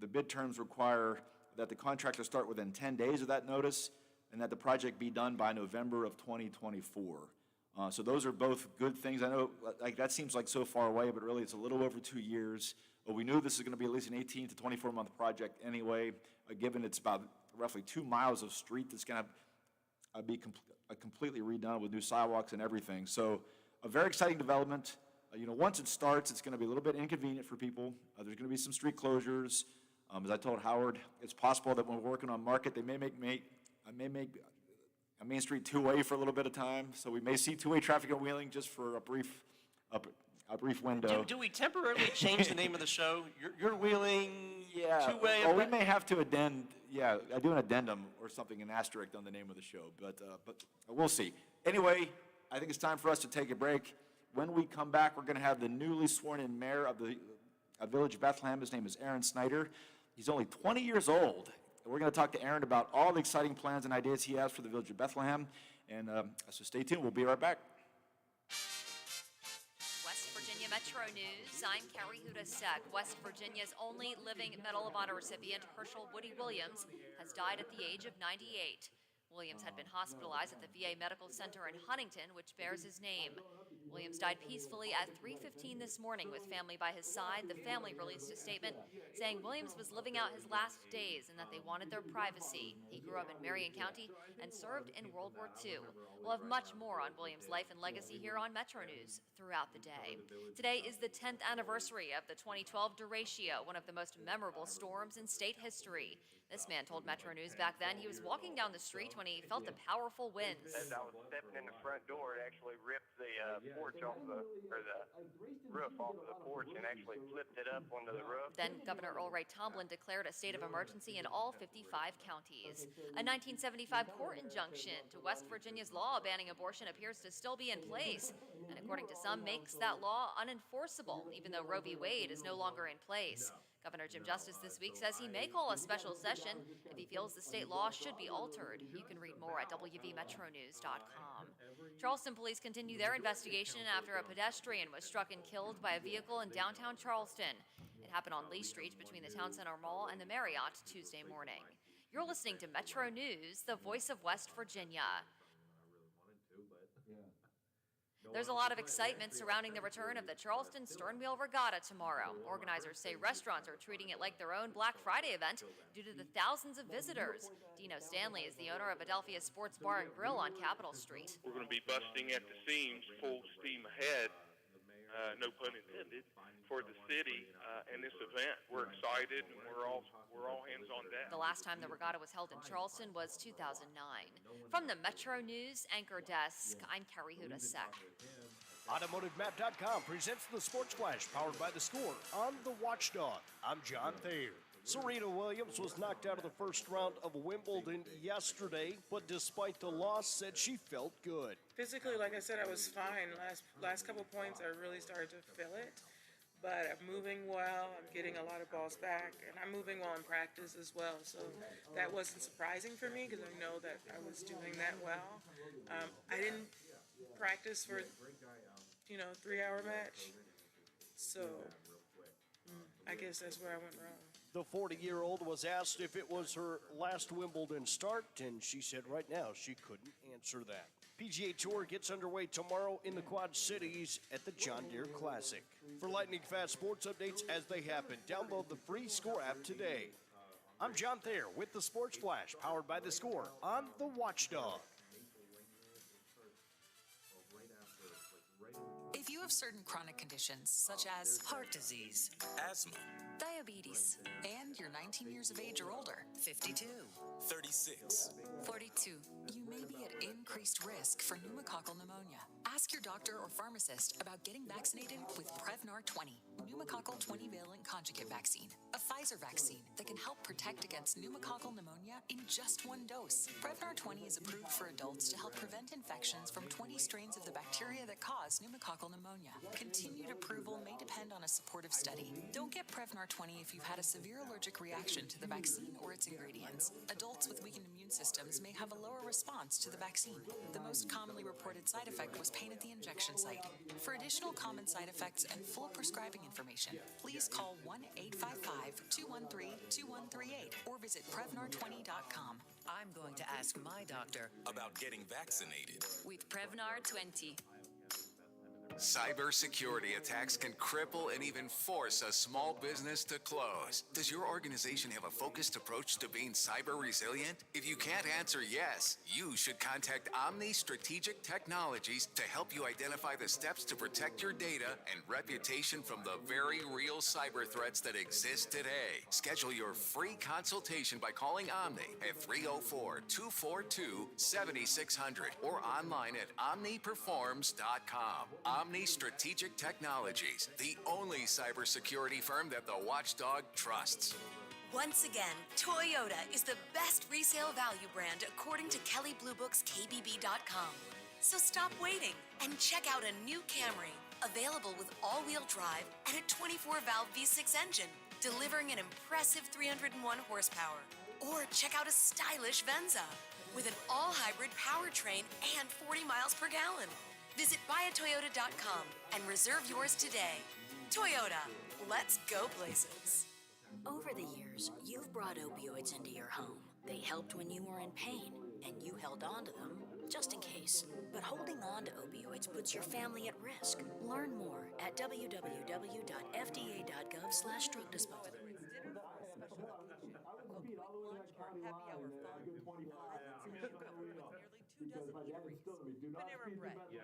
bid terms require that the contractor start within 10 days of that notice and that the project be done by November of 2024. So those are both good things. I know that seems like so far away, but really it's a little over 2 years. We knew this is going to be at least an 18 to 24-month project anyway, given it's about roughly 2 miles of street that's going to be completely redone with new sidewalks and everything. So a very exciting development. Once it starts, it's going to be a little bit inconvenient for people. There's going to be some street closures. As I told Howard, it's possible that when we're working on Market, they may make a Main Street two-way for a little bit of time. So we may see two-way traffic on Wheeling just for a brief window. Do we temporarily change the name of the show? You're Wheeling, two-way? Well, we may have to I do an addendum or something, an asterisk on the name of the show, but we'll see. Anyway, I think it's time for us to take a break. When we come back, we're going to have the newly sworn-in mayor of the Village of Bethlehem. His name is Aaron Snyder. He's only 20 years old. We're going to talk to Aaron about all the exciting plans and ideas he has for the Village of Bethlehem. And so stay tuned. We'll be right back. West Virginia Metro News. I'm Carrie Hudasek. West Virginia's only living Medal of Honor recipient, Herschel Woody Williams, has died at the age of 98. Williams had been hospitalized at the VA Medical Center in Huntington, which bears his name. Williams died peacefully at 3:15 this morning with family by his side. The family released a statement saying Williams was living out his last days and that they wanted their privacy. He grew up in Marion County and served in World War II. We'll have much more on Williams' life and legacy here on Metro News throughout the day. Today is the 10th anniversary of the 2012 derecho, one of the most memorable storms in state history. This man told Metro News back then he was walking down the street when he felt the powerful winds. As I was stepping in the front door, it actually ripped the porch off the roof off of the porch and actually flipped it up onto the roof. Then Governor Earl Ray Tomblin declared a state of emergency in all 55 counties. A 1975 court injunction to West Virginia's law banning abortion appears to still be in place, and according to some, makes that law unenforceable, even though Roe v. Wade is no longer in place. Governor Jim Justice this week says he may call a special session if he feels the state law should be altered. You can read more at WVMetroNews.com. Charleston police continue their investigation after a pedestrian was struck and killed by a vehicle in downtown Charleston. It happened on Lee Street between the Town Center Mall and the Marriott Tuesday morning. You're listening to Metro News, the voice of West Virginia. There's a lot of excitement surrounding the return of the Charleston Sternwheel Regatta tomorrow. Organizers say restaurants are treating it like their own Black Friday event due to the thousands of visitors. Dino Stanley is the owner of Adelphia Sports Bar and Grill on Capitol Street. We're going to be busting at the seams, full steam ahead, no pun intended, for the city and this event. We're excited and we're all hands on deck. The last time the regatta was held in Charleston was 2009. From the Metro News Anchor Desk, I'm Carrie Hudasek. AutomotiveMap.com presents the Sports Flash, powered by The Score, on The Watchdog. I'm John Thayer. Serena Williams was knocked out of the first round of Wimbledon yesterday, but despite the loss, said she felt good. Physically, like I said, I was fine. Last couple points, I really started to feel it. But I'm moving well, I'm getting a lot of balls back, and I'm moving well in practice as well. So that wasn't surprising for me because I know that I was doing that well. I didn't practice for, 3-hour match. So I guess that's where I went wrong. The 40-year-old was asked if it was her last Wimbledon start, and she said right now she couldn't answer that. PGA Tour gets underway tomorrow in the Quad Cities at the John Deere Classic. For lightning fast sports updates as they happen, download the free Score app today. I'm John Thayer with the Sports Flash, powered by The Score on The Watchdog. If you have certain chronic conditions such as heart disease, asthma, diabetes, diabetes, and you're 19 years of age or older, 52, 36, 42, you may be at increased risk for pneumococcal pneumonia. Ask your doctor or pharmacist about getting vaccinated with Prevnar 20, pneumococcal 20-valent conjugate vaccine, a Pfizer vaccine that can help protect against pneumococcal pneumonia in just one dose. Prevnar 20 is approved for adults to help prevent infections from 20 strains of the bacteria that cause pneumococcal pneumonia. Continued approval may depend on a supportive study. Don't get Prevnar 20 if you've had a severe allergic reaction to the vaccine or its ingredients. Adults with weakened immune systems may have a lower response to the vaccine. The most commonly reported side effect was pain at the injection site. For additional common side effects and full prescribing information, please call 1-855-213-2138 or visit Prevnar20.com. I'm going to ask my doctor about getting vaccinated. With Prevnar 20. Cybersecurity attacks can cripple and even force a small business to close. Does your organization have a focused approach to being cyber resilient? If you can't answer yes, you should contact Omni Strategic Technologies to help you identify the steps to protect your data and reputation from the very real cyber threats that exist today. Schedule your free consultation by calling Omni at 304-242-7600 or online at omniperforms.com. Omni Strategic Technologies, the only cybersecurity firm that the watchdog trusts. Once again, Toyota is the best resale value brand according to Kelley Blue Book's KBB.com. So stop waiting and check out a new Camry, available with all-wheel drive and a 24-valve V6 engine, delivering an impressive 301 horsepower. Or check out a stylish Venza with an all-hybrid powertrain and 40 miles per gallon. Visit buyatoyota.com and reserve yours today. Toyota, let's go places. Over the years, you've brought opioids into your home. They helped when you were in pain, and you held on to them just in case. But holding on to opioids puts your family at risk. Learn more at www.fda.gov/drug disposal. Whether it's dinner for a special occasion, a quick lunch, or happy hour fun, the Highlands has you covered with nearly 24 eateries. Panera Bread, Wendy's,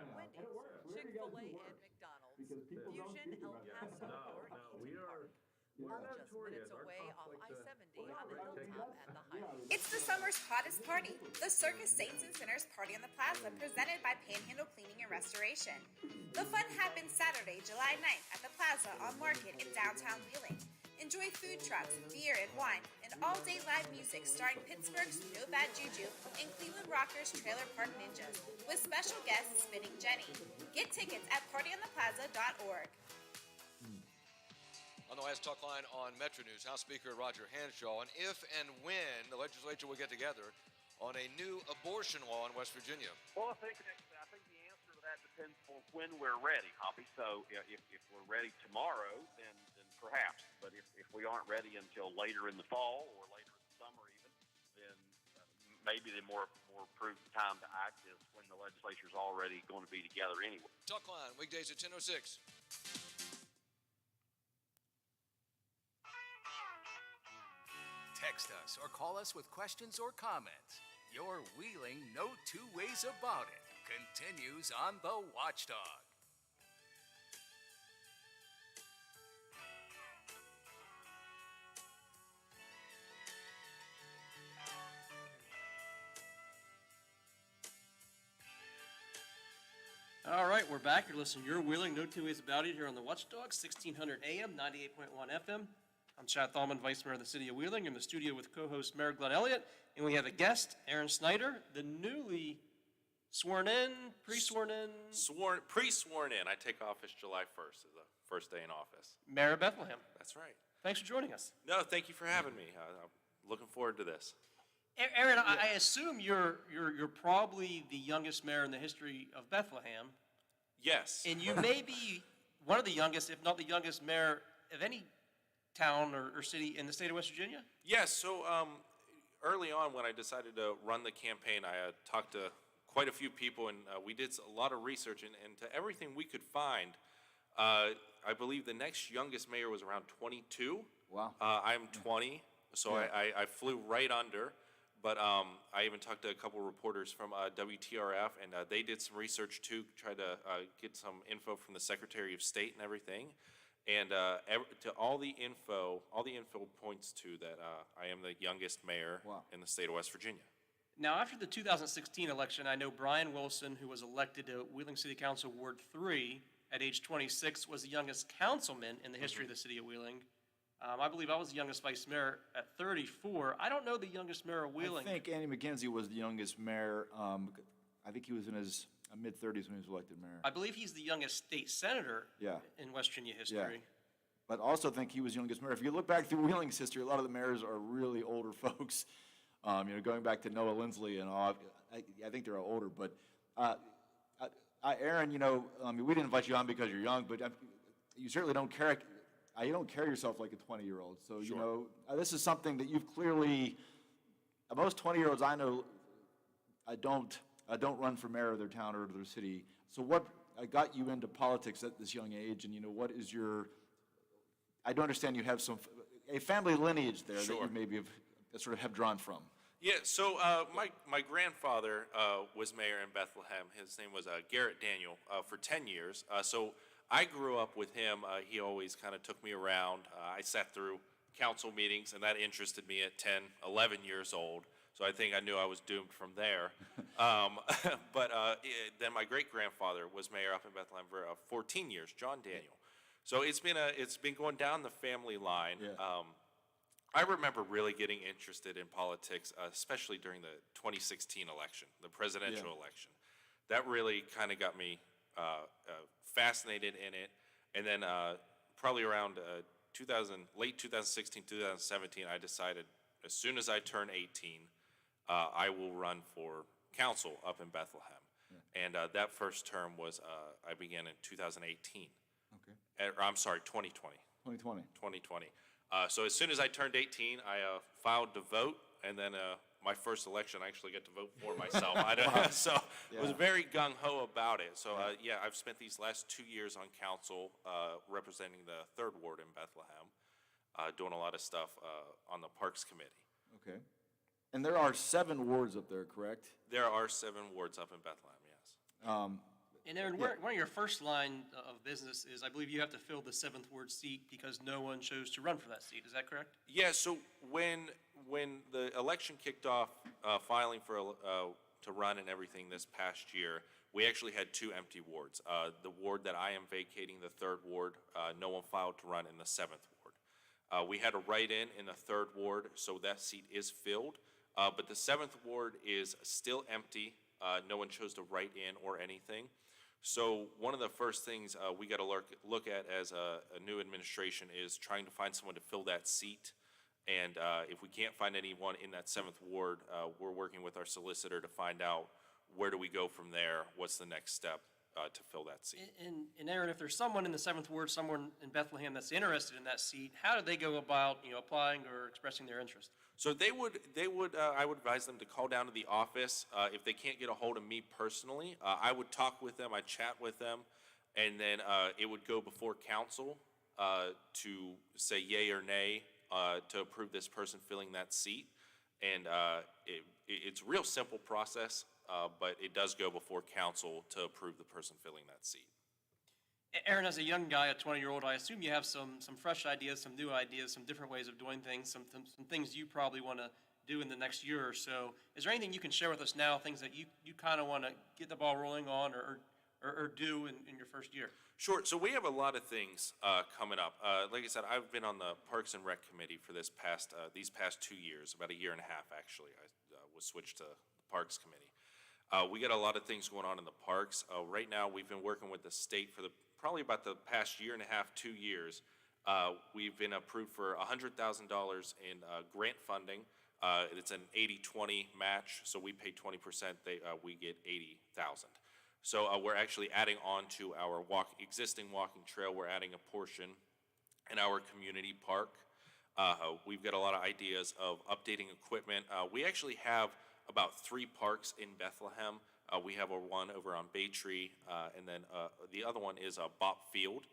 Chick-fil-A, and McDonald's. Fusion, El Paso, or Eaton Park. All just minutes away off I-70 on the hilltop at the Highlands. It's the summer's hottest party, the Circus Saints and Sinners Party on the Plaza, presented by Panhandle Cleaning and Restoration. The fun happens Saturday, July 9th at the Plaza on Market in downtown Wheeling. Enjoy food trucks, beer and wine, and all-day live music starring Pittsburgh's No Bad Juju and Cleveland Rockers Trailer Park Ninjas, with special guest Spinning Jenny. Get tickets at partyontheplaza.org. On the last talk line on Metro News, House Speaker Roger Hanshaw, and if and when the legislature will get together on a new abortion law in West Virginia. Well, I think the answer to that depends on when we're ready, Hoppy. So if we're ready tomorrow, then perhaps. But if we aren't ready until later in the fall or later in the summer even, then maybe the more prudent time to act is when the legislature is already going to be together anyway. Talk line, weekdays at 10:06. Text us or call us with questions or comments. Your Wheeling No Two Ways About It continues on The Watchdog. All right, we're back. You're listening to Your Wheeling, No Two Ways About It here on the Watchdog, 1600 AM, 98.1 FM. I'm Chad Thalman, Vice Mayor of the City of Wheeling, in the studio with co-host Mayor Glenn Elliott, and we have a guest, Aaron Snyder, the newly sworn in, pre-sworn in? Pre-sworn in. I take office July 1st, is the first day in office. Mayor of Bethlehem. That's right. Thanks for joining us. No, thank you for having me. I'm looking forward to this. Aaron, I assume you're probably the youngest mayor in the history of Bethlehem. Yes. And you may be one of the youngest, if not the youngest mayor of any town or city in the state of West Virginia? Yes, so early on when I decided to run the campaign, I talked to quite a few people, and we did a lot of research, and to everything we could find, I believe the next youngest mayor was around 22. Wow. I'm 20, so Yeah. I flew right under. But I even talked to a couple reporters from WTRF, and they did some research too, tried to get some info from the Secretary of State and everything. And to all the info points to that I am the youngest mayor in the state of West Virginia. Now, after the 2016 election, I know Brian Wilson, who was elected to Wheeling City Council Ward 3 at age 26, was the youngest councilman in the history of the city of Wheeling. I believe I was the youngest vice mayor at 34. I don't know the youngest mayor of Wheeling. I think Andy McKenzie was the youngest mayor. I think he was in his mid-30s when he was elected mayor. I believe he's the youngest state senator Yeah. in West Virginia history. Yeah. But also think he was youngest mayor. If you look back through Wheeling's history, a lot of the mayors are really older folks. Going back to Noah Lindsley and all, I think they're older. But Aaron, we didn't invite you on because you're young, but you certainly don't carry. You don't carry yourself like a 20-year-old. So this is something that you've clearly. Most 20-year-olds I know, don't run for mayor of their town or their city. So what got you into politics at this young age, and what is your? I do understand you have a family lineage there that you maybe have drawn from. Yeah, so my grandfather was mayor in Bethlehem. His name was Garrett Daniel for 10 years. So I grew up with him. He always kind of took me around. I sat through council meetings, and that interested me at 10, 11 years old. So I think I knew I was doomed from there. But then my great-grandfather was mayor up in Bethlehem for 14 years, John Daniel. So it's been going down the family line. Yeah. I remember really getting interested in politics, especially during the 2016 election, the presidential election. That really kind of got me fascinated in it. And then probably around late 2016, 2017, I decided as soon as I turn 18, I will run for council up in Bethlehem. Yeah. And that first term was, I began in 2018. Okay. I'm sorry, 2020. 2020. 2020. So as soon as I turned 18, I filed to vote, and then my first election, I actually get to vote for myself. So I was very gung-ho about it. So I've spent these last 2 years on council representing the 3rd Ward in Bethlehem, doing a lot of stuff on the Parks Committee. Okay. And there are 7 wards up there, correct? There are 7 wards up in Bethlehem, yes. And Aaron, one of your first line of business is, I believe you have to fill the 7th ward seat because no one chose to run for that seat. Is that correct? Yeah, so when the election kicked off, filing for to run and everything this past year, we actually had 2 empty wards. The ward that I am vacating, the 3rd ward, no one filed to run in the 7th ward. We had a write-in in the 3rd ward, so that seat is filled. But the 7th ward is still empty. No one chose to write in or anything. So one of the first things we got to look at as a new administration is trying to find someone to fill that seat. And if we can't find anyone in that 7th ward, we're working with our solicitor to find out where do we go from there, what's the next step to fill that seat. And Aaron, if there's someone in the 7th ward, someone in Bethlehem that's interested in that seat, how do they go about applying or expressing their interest? So they would. I would advise them to call down to the office. If they can't get a hold of me personally, I would talk with them. I'd chat with them, and then it would go before council to say yay or nay to approve this person filling that seat. And it's a real simple process, but it does go before council to approve the person filling that seat. Aaron, as a young guy, a 20-year-old, I assume you have some fresh ideas, some new ideas, some different ways of doing things, some things you probably want to do in the next year or so. Is there anything you can share with us now, things that you kind of want to get the ball rolling on or do in your first year? Sure. So we have a lot of things coming up. Like I said, I've been on the Parks and Rec Committee for these past 2 years, about a year and a half actually. I was switched to the Parks Committee. We got a lot of things going on in the parks. Right now, we've been working with the state for probably about the past year and a half, 2 years. We've been approved for $100,000 in grant funding. It's an 80-20 match, so we pay 20%. We get $80,000. So we're actually adding on to our existing walking trail. We're adding a portion in our community park. We've got a lot of ideas of updating equipment. We actually have about 3 parks in Bethlehem. We have one over on Bay Tree, and then the other one is Bop Field.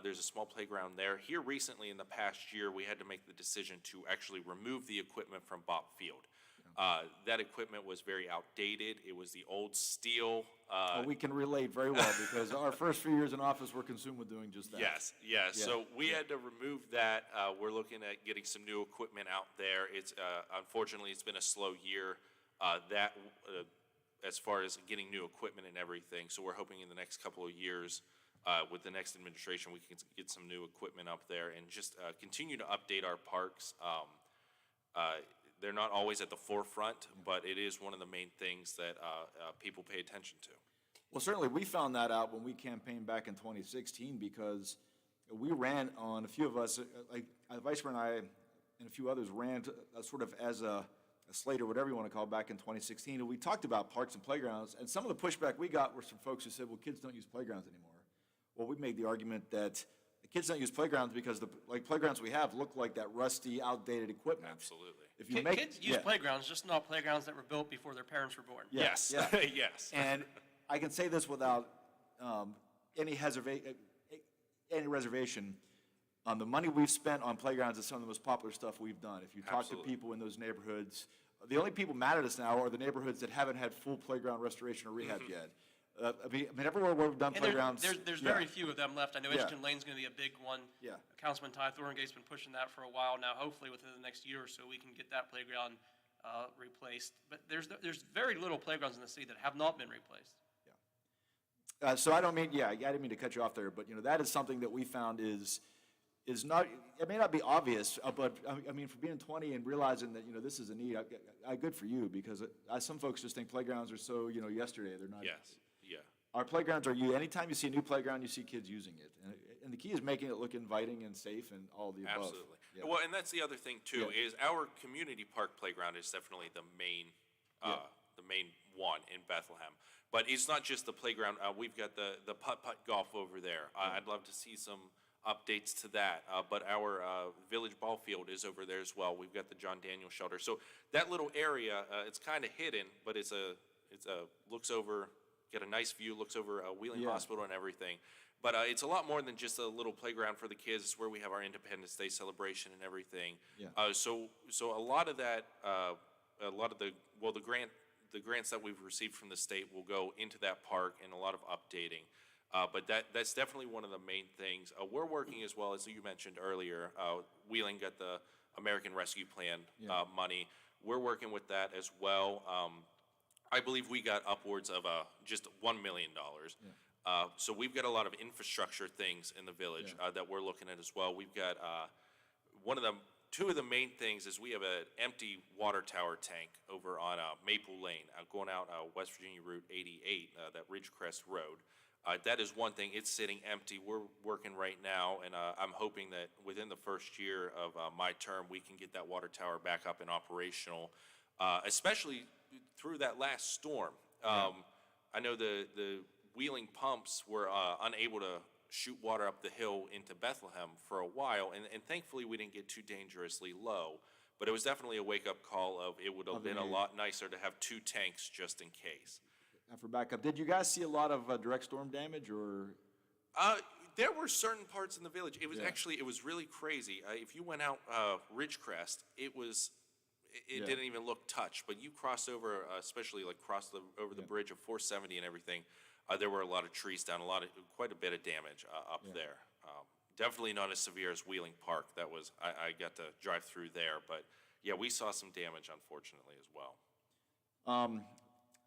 There's a small playground there. Here recently in the past year, we had to make the decision to actually remove the equipment from Bop Field. That equipment was very outdated. It was the old steel. We can relate very well because our first few years in office were consumed with doing just that. Yes. Yeah. So we had to remove that. We're looking at getting some new equipment out there. It's unfortunately it's been a slow year. As far as getting new equipment and everything. So we're hoping in the next couple of years, with the next administration, we can get some new equipment up there and just continue to update our parks. They're not always at the forefront, but it is one of the main things that people pay attention to. Well, certainly we found that out when we campaigned back in 2016 because we ran on, a few of us, like Vice Mayor and I and a few others ran sort of as a slate or whatever you want to call it back in 2016, and we talked about parks and playgrounds, and some of the pushback we got were some folks who said, well, kids don't use playgrounds anymore. Well, we made the argument that the kids don't use playgrounds because the playgrounds we have look like that rusty, outdated equipment. Absolutely. If you make, Kids use playgrounds, just not playgrounds that were built before their parents were born. Yeah, Yes. yeah. Yes. And I can say this without any reservation. The money we've spent on playgrounds is some of the most popular stuff we've done. If you talk to people in those neighborhoods, the only people mad at us now are the neighborhoods that haven't had full playground restoration or rehab yet. I mean, everywhere where we've done And playgrounds. there's very few of them left. I know Yeah. Edgerton Lane's going to be a big one. Yeah. Councilman Ty Thorngate's been pushing that for a while now. Hopefully within the next year or so we can get that playground replaced. But there's very little playgrounds in the city that have not been replaced. So I don't mean, I didn't mean to cut you off there, but that is something that we found is not, it may not be obvious, but I mean, for being 20 and realizing that, this is a need, good for you, because some folks just think playgrounds are so, yesterday, they're not. Yes. Yeah. Our playgrounds are, anytime you see a new playground, you see kids using it. And the key is making it look inviting and safe and all the above. Absolutely. Yeah. Well, and that's the other thing too, is our community park playground is definitely the main one in Bethlehem. But it's not just the playground. We've got the putt-putt golf over there. I'd love to see some updates to that. But our village ball field is over there as well. We've got the John Daniel shelter. So that little area, it's kind of hidden, but it's looks over, get a nice view, looks over Wheeling Hospital and everything. But it's a lot more than just a little playground for the kids. It's where we have our Independence Day celebration and everything. Yeah. So a lot of that, the grants that we've received from the state will go into that park and a lot of updating. But that's definitely one of the main things. We're working as well, as you mentioned earlier, Wheeling got the American Rescue Plan money. We're working with that as well. I believe we got upwards of just $1 million. So we've got a lot of infrastructure things in the village that we're looking at as well. We've got two of the main things is we have an empty water tower tank over on Maple Lane, going out West Virginia Route 88, that Ridgecrest Road. That is one thing. It's sitting empty. We're working right now, and I'm hoping that within the first year of my term, we can get that water tower back up and operational, especially through that last storm. I know the Wheeling pumps were unable to shoot water up the hill into Bethlehem for a while, and thankfully we didn't get too dangerously low. But it was definitely a wake-up call of it would have been a lot nicer to have two tanks just in case. And for backup, did you guys see a lot of direct storm damage, or? There were certain parts in the village. It was actually, it was really crazy. If you went out Ridgecrest, it didn't even look touched. But you crossed over, especially like over the bridge of 470 and everything. There were a lot of trees down, quite a bit of damage up there. Definitely not as severe as Wheeling Park. That was, I got to drive through there, but yeah, we saw some damage, unfortunately, as well.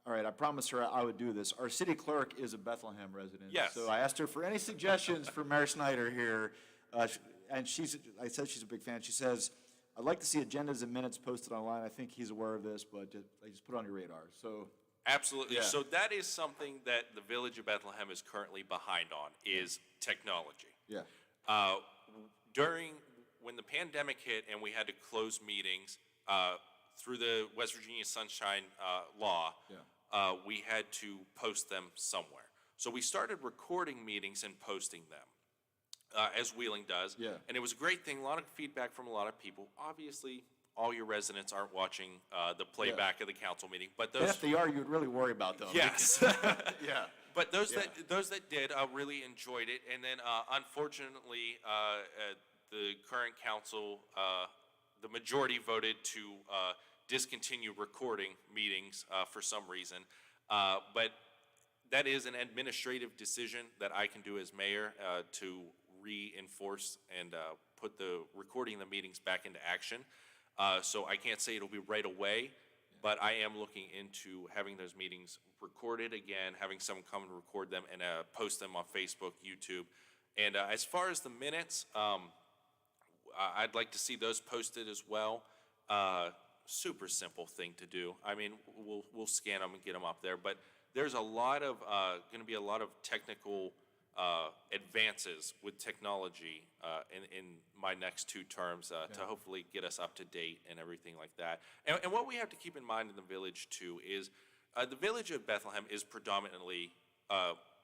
All right, I promised her I would do this. Our city clerk is a Bethlehem resident. Yes. So I asked her for any suggestions for Mayor Snyder here, and I said she's a big fan. She says, I'd like to see agendas and minutes posted online. I think he's aware of this, but I just put it on your radar. So. Absolutely. Yeah. So that is something that the village of Bethlehem is currently behind on, is technology. Yeah. When the pandemic hit and we had to close meetings through the West Virginia Sunshine Law, we had to post them somewhere. So we started recording meetings and posting them, as Wheeling does. Yeah. And it was a great thing, a lot of feedback from a lot of people. Obviously, all your residents aren't watching the playback of the council meeting, but those. If they are, you'd really worry about them. Yes. Yeah. But those that did really enjoyed it, and then unfortunately, the current council, the majority voted to discontinue recording meetings for some reason. But that is an administrative decision that I can do as mayor to reinforce and put the recording the meetings back into action. So I can't say it'll be right away, but I am looking into having those meetings recorded again, having someone come and record them and post them on Facebook, YouTube. And as far as the minutes, I'd like to see those posted as well. Super simple thing to do. I mean, we'll scan them and get them up there, but there's a lot of going to be a lot of technical advances with technology in my next 2 terms to hopefully get us up to date and everything like that. And what we have to keep in mind in the village too is the village of Bethlehem is predominantly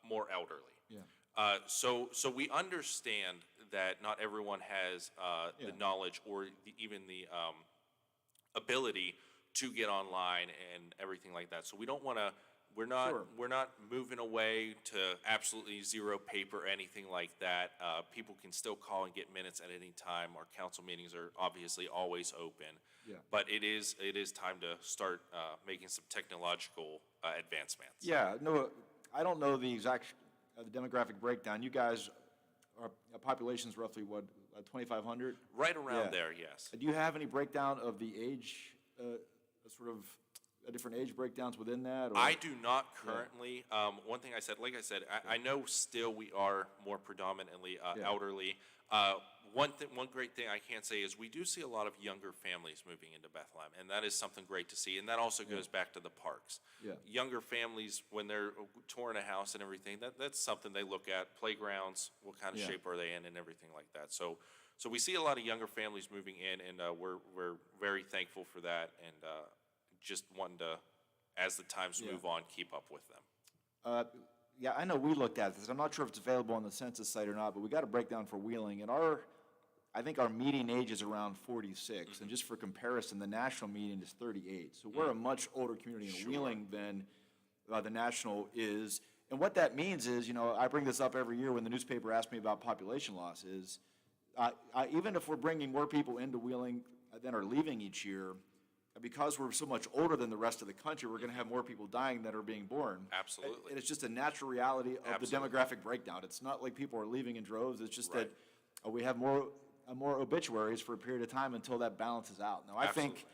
more elderly. Yeah. So we understand that not everyone has the knowledge or even the ability to get online and everything like that. So we don't want to. We're not moving away to absolutely zero paper or anything like that. People can still call and get minutes at any time. Our council meetings are obviously always open. Yeah. But it is time to start making some technological advancements. Yeah, no, I don't know the exact the demographic breakdown. You guys, our population's roughly what, 2,500? Right around there, yes. Do you have any breakdown of the age, sort of different age breakdowns within that? Or? I do not currently. One thing I said, I know still we are more predominantly elderly. One great thing I can say is we do see a lot of younger families moving into Bethlehem, and that is something great to see. And that also goes back to the parks. Yeah. Younger families, when they're touring a house and everything, that's something they look at. Playgrounds, what kind of shape are they in, and everything like that. So we see a lot of younger families moving in, and we're very thankful for that, and just wanting to, as the times move on, keep up with them. Yeah, I know we looked at this. I'm not sure if it's available on the census site or not, but we got a breakdown for Wheeling, and I think our median age is around 46, and just for comparison, the national median is 38. So we're a much older community in Wheeling than the national is. And what that means is, I bring this up every year when the newspaper asks me about population loss, is even if we're bringing more people into Wheeling than are leaving each year, because we're so much older than the rest of the country, we're going to have more people dying than are being born. Absolutely. And it's just a natural reality of the demographic breakdown. It's not like people are leaving in droves. It's just that we have more obituaries for a period of time until that balances out. Now, I think,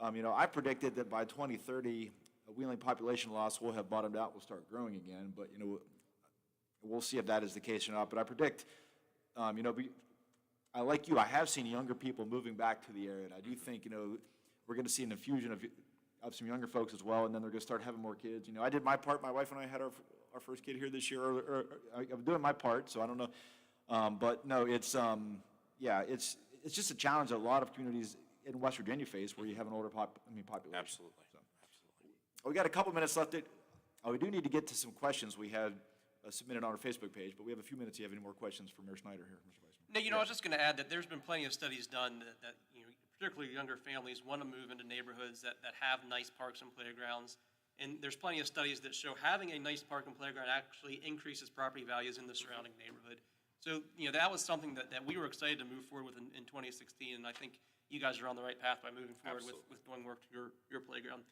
I predicted that by 2030, Wheeling population loss will have bottomed out. We'll start growing again. But, we'll see if that is the case or not. But I predict, I like you, I have seen younger people moving back to the area. And I do think, we're going to see an infusion of some younger folks as well, and then they're going to start having more kids. I did my part. My wife and I had our first kid here this year. I'm doing my part, so I don't know. But no, it's just a challenge that a lot of communities in West Virginia face, where you have an older population. Absolutely. So. We got a couple minutes left. We do need to get to some questions we had submitted on our Facebook page, but we have a few minutes. Do you have any more questions for Mayor Snyder here, Mr. Vice Mayor? No, I was just going to add that there's been plenty of studies done that particularly younger families want to move into neighborhoods that have nice parks and playgrounds. And there's plenty of studies that show having a nice park and playground actually increases property values in the surrounding neighborhood. So, that was something that we were excited to move forward with in 2016, and I think you guys are on the right path by moving forward with doing work to your playground.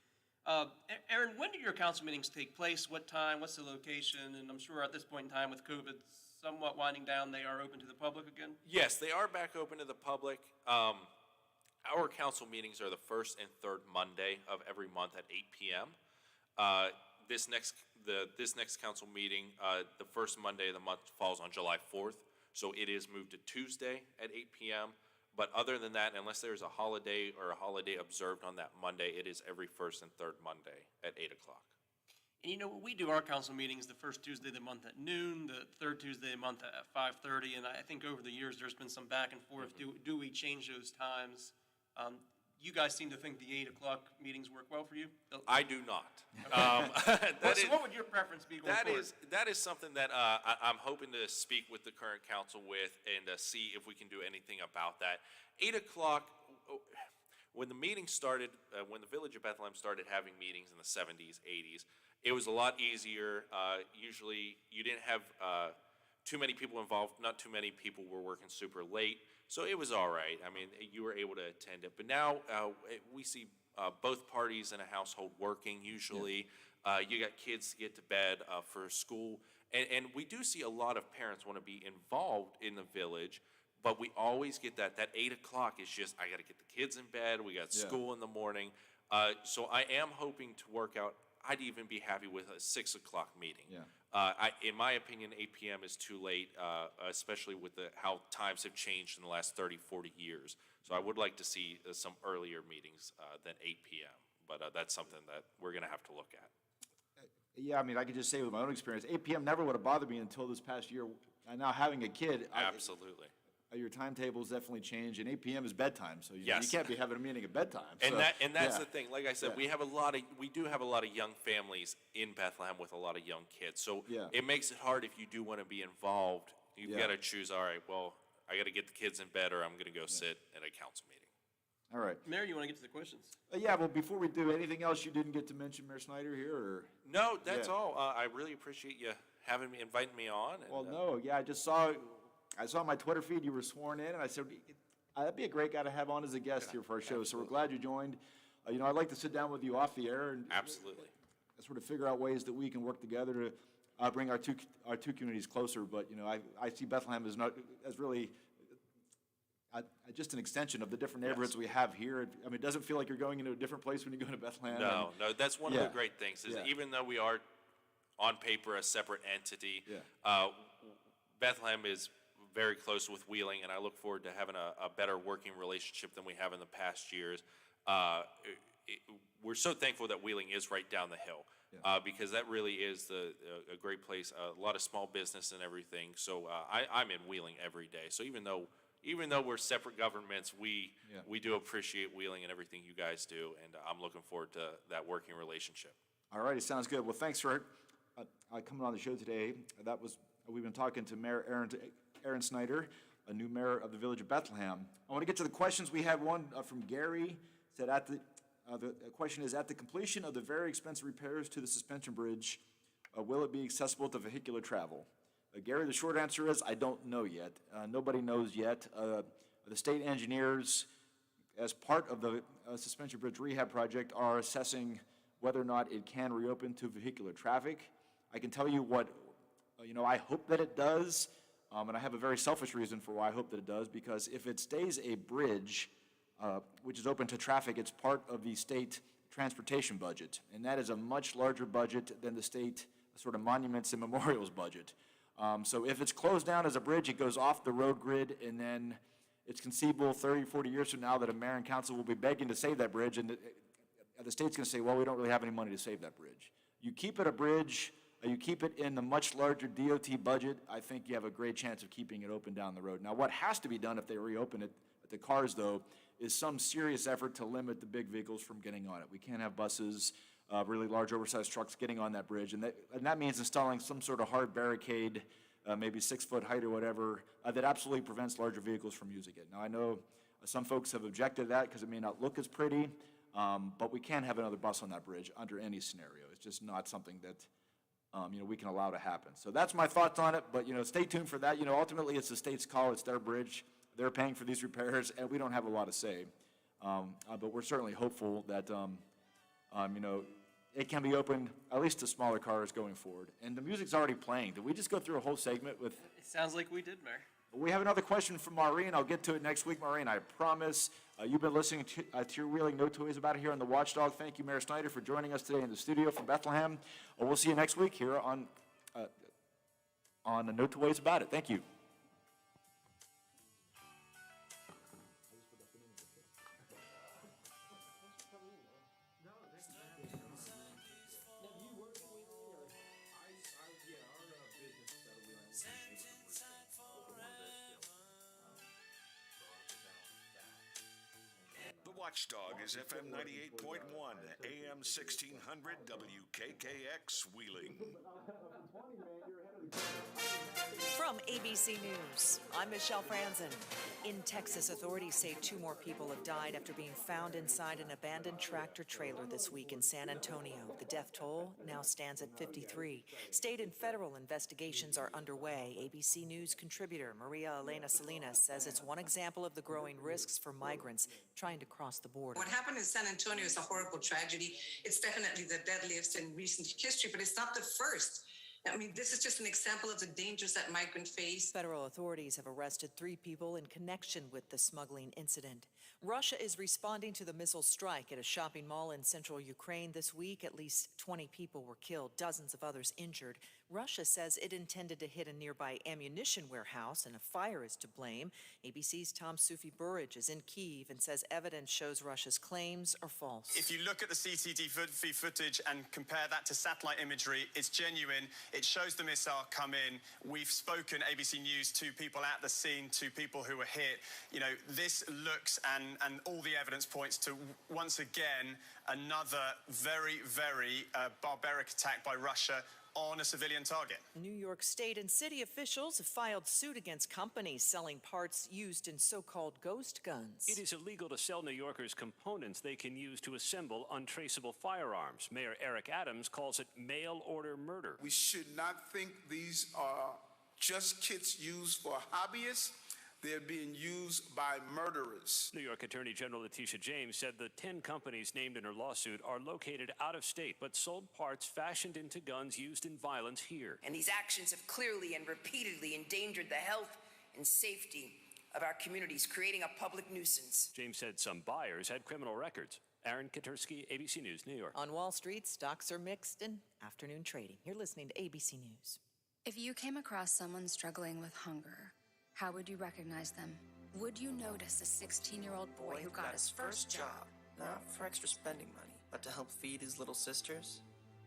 Aaron, when do your council meetings take place? What time? What's the location? And I'm sure at this point in time with COVID somewhat winding down, they are open to the public again? Yes, they are back open to the public. Our council meetings are the first and third Monday of every month at 8 p.m. This next council meeting, the first Monday of the month falls on July 4th, so it is moved to Tuesday at 8 p.m. But other than that, unless there's a holiday or a holiday observed on that Monday, it is every first and third Monday at 8 o'clock. And we do our council meetings the first Tuesday of the month at noon, the third Tuesday of the month at 5:30, and I think over the years there's been some back and forth. Do we change those times? You guys seem to think the 8 o'clock meetings work well for you? I do not. So what would your preference be going forward? That is something that I'm hoping to speak with the current council with and see if we can do anything about that. 8 o'clock, when the meeting started, when the Village of Bethlehem started having meetings in the 70s, 80s, it was a lot easier. Usually you didn't have too many people involved. Not too many people were working super late. So it was all right. I mean, you were able to attend it. But now we see both parties in a household working usually. You got kids to get to bed for school. And we do see a lot of parents want to be involved in the village, but we always get that 8 o'clock is just, I got to get the kids in bed. We got school in the morning. So I am hoping to work out. I'd even be happy with a 6 o'clock meeting. In my opinion, 8 p.m. is too late, especially with how times have changed in the last 30, 40 years. So I would like to see some earlier meetings than 8 p.m. But that's something that we're going to have to look at. Yeah, I mean, I could just say with my own experience, 8 p.m. never would have bothered me until this past year. And now having a kid, Absolutely. Your timetables definitely change, and 8 p.m. is bedtime, so you Yes. can't be having a meeting at bedtime. And so, that's yeah. the thing. Like I said, we do have a lot of young families in Bethlehem with a lot of young kids. So it makes it hard if you do want to be involved. You've got to choose. All right, well, I got to get the kids in bed, or I'm going to go sit at a council meeting. All right. Mayor, you want to get to the questions? Yeah, well, before we do, anything else you didn't get to mention, Mayor Snyder, here? Or? No, that's all. I really appreciate you inviting me on. And, Well, no, yeah, I saw on my Twitter feed you were sworn in, and I said, that'd be a great guy to have on as a guest here for our show. So we're glad you joined. I'd like to sit down with you off the air and absolutely sort of figure out ways that we can work together to bring our two communities closer. But I see Bethlehem as really just an extension of the different neighborhoods we have here. I mean, it doesn't feel like you're going into a different place when you go to Bethlehem. No, that's one of the great things is even though we are on paper a separate entity, Bethlehem is very close with Wheeling, and I look forward to having a better working relationship than we have in the past years. We're so thankful that Wheeling is right down the hill because that really is a great place, a lot of small business and everything. So I'm in Wheeling every day. So even though we're separate governments, we do appreciate Wheeling and everything you guys do, and I'm looking forward to that working relationship. All righty, sounds good. Well, thanks for coming on the show today. We've been talking to Mayor Aaron Snyder, a new mayor of the Village of Bethlehem. I want to get to the questions. We had one from Gary. Said the question is, at the completion of the very expensive repairs to the suspension bridge, will it be accessible to vehicular travel? Gary, the short answer is I don't know yet. Nobody knows yet. The state engineers, as part of the suspension bridge rehab project, are assessing whether or not it can reopen to vehicular traffic. I can tell you what, I hope that it does, and I have a very selfish reason for why I hope that it does, because if it stays a bridge, which is open to traffic, it's part of the state transportation budget, and that is a much larger budget than the state sort of monuments and memorials budget. So if it's closed down as a bridge, it goes off the road grid, and then it's conceivable 30, 40 years from now that a mayor and council will be begging to save that bridge, and the state's going to say, well, we don't really have any money to save that bridge. You keep it a bridge, you keep it in the much larger DOT budget, I think you have a great chance of keeping it open down the road. Now, what has to be done if they reopen it, the cars, though, is some serious effort to limit the big vehicles from getting on it. We can't have buses, really large oversized trucks getting on that bridge, and that means installing some sort of hard barricade, maybe 6 foot height or whatever, that absolutely prevents larger vehicles from using it. Now, I know some folks have objected to that because it may not look as pretty, but we can't have another bus on that bridge under any scenario. It's just not something that we can allow to happen. So that's my thoughts on it, but stay tuned for that. Ultimately it's the state's call, it's their bridge, they're paying for these repairs, and we don't have a lot to say. But we're certainly hopeful that it can be open at least to smaller cars going forward. And the music's already playing. Did we just go through a whole segment with? It sounds like we did, Mayor. We have another question from Maureen. I'll get to it next week, Maureen, I promise. You've been listening to your Wheeling No Toys About It here on The Watchdog. Thank you, Mayor Snyder, for joining us today in the studio from Bethlehem. We'll see you next week here on No Toys About It. Thank you. Watchdog is FM 98.1, AM 1600, WKKX Wheeling. From ABC News, I'm Michelle Franzen. In Texas, authorities say 2 more people have died after being found inside an abandoned tractor trailer this week in San Antonio. The death toll now stands at 53. State and federal investigations are underway. ABC News contributor Maria Elena Salinas says it's one example of the growing risks for migrants trying to cross the border. What happened in San Antonio is a horrible tragedy. It's definitely the deadliest in recent history, but it's not the first. I mean, this is just an example of the dangers that migrants face. Federal authorities have arrested 3 people in connection with the smuggling incident. Russia is responding to the missile strike at a shopping mall in central Ukraine this week. At least 20 people were killed, dozens of others injured. Russia says it intended to hit a nearby ammunition warehouse and a fire is to blame. ABC's Tom Sufi-Burridge is in Kyiv and says evidence shows Russia's claims are false. If you look at the CCTV footage and compare that to satellite imagery, it's genuine. It shows the missile come in. We've spoken, ABC News, to people at the scene, to people who were hit. You know, this looks and all the evidence points to, once again, another very, very barbaric attack by Russia on a civilian target. New York State and city officials have filed suit against companies selling parts used in so-called ghost guns. It is illegal to sell New Yorkers components they can use to assemble untraceable firearms. Mayor Eric Adams calls it mail-order murder. We should not think these are just kits used for hobbyists. They're being used by murderers. New York Attorney General Letitia James said the 10 companies named in her lawsuit are located out of state, but sold parts fashioned into guns used in violence here. And these actions have clearly and repeatedly endangered the health and safety of our communities, creating a public nuisance. James said some buyers had criminal records. Aaron Katursky, ABC News, New York. On Wall Street, stocks are mixed in afternoon trading. You're listening to ABC News. If you came across someone struggling with hunger, how would you recognize them? Would you notice a 16-year-old boy who got his first job? Not for extra spending money, but to help feed his little sisters?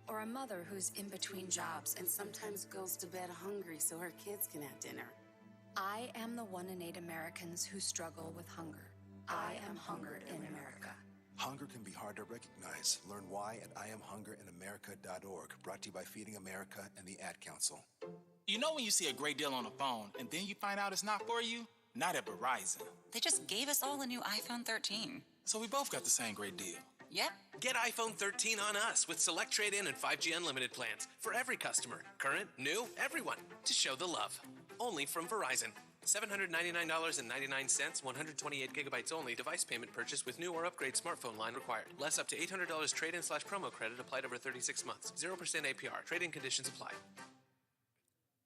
Or a mother who's in between jobs and sometimes goes to bed hungry so her kids can have dinner? I am the 1 in 8 Americans who struggle with hunger. I am hungered in America. Hunger can be hard to recognize. Learn why at IamHungeredInAmerica.org. Brought to you by Feeding America and the Ad Council. You know when you see a great deal on the phone and then you find out it's not for you? Not at Verizon. They just gave us all a new iPhone 13. So we both got the same great deal. Yep. Get iPhone 13 on us with select trade-in and 5G unlimited plans for every customer. Current, new, everyone. To show the love. Only from Verizon. $799.99, 128 gigabytes only. Device payment purchase with new or upgrade smartphone line required. Less up to $800 trade-in/promo credit applied over 36 months. 0% APR. Trade-in conditions apply.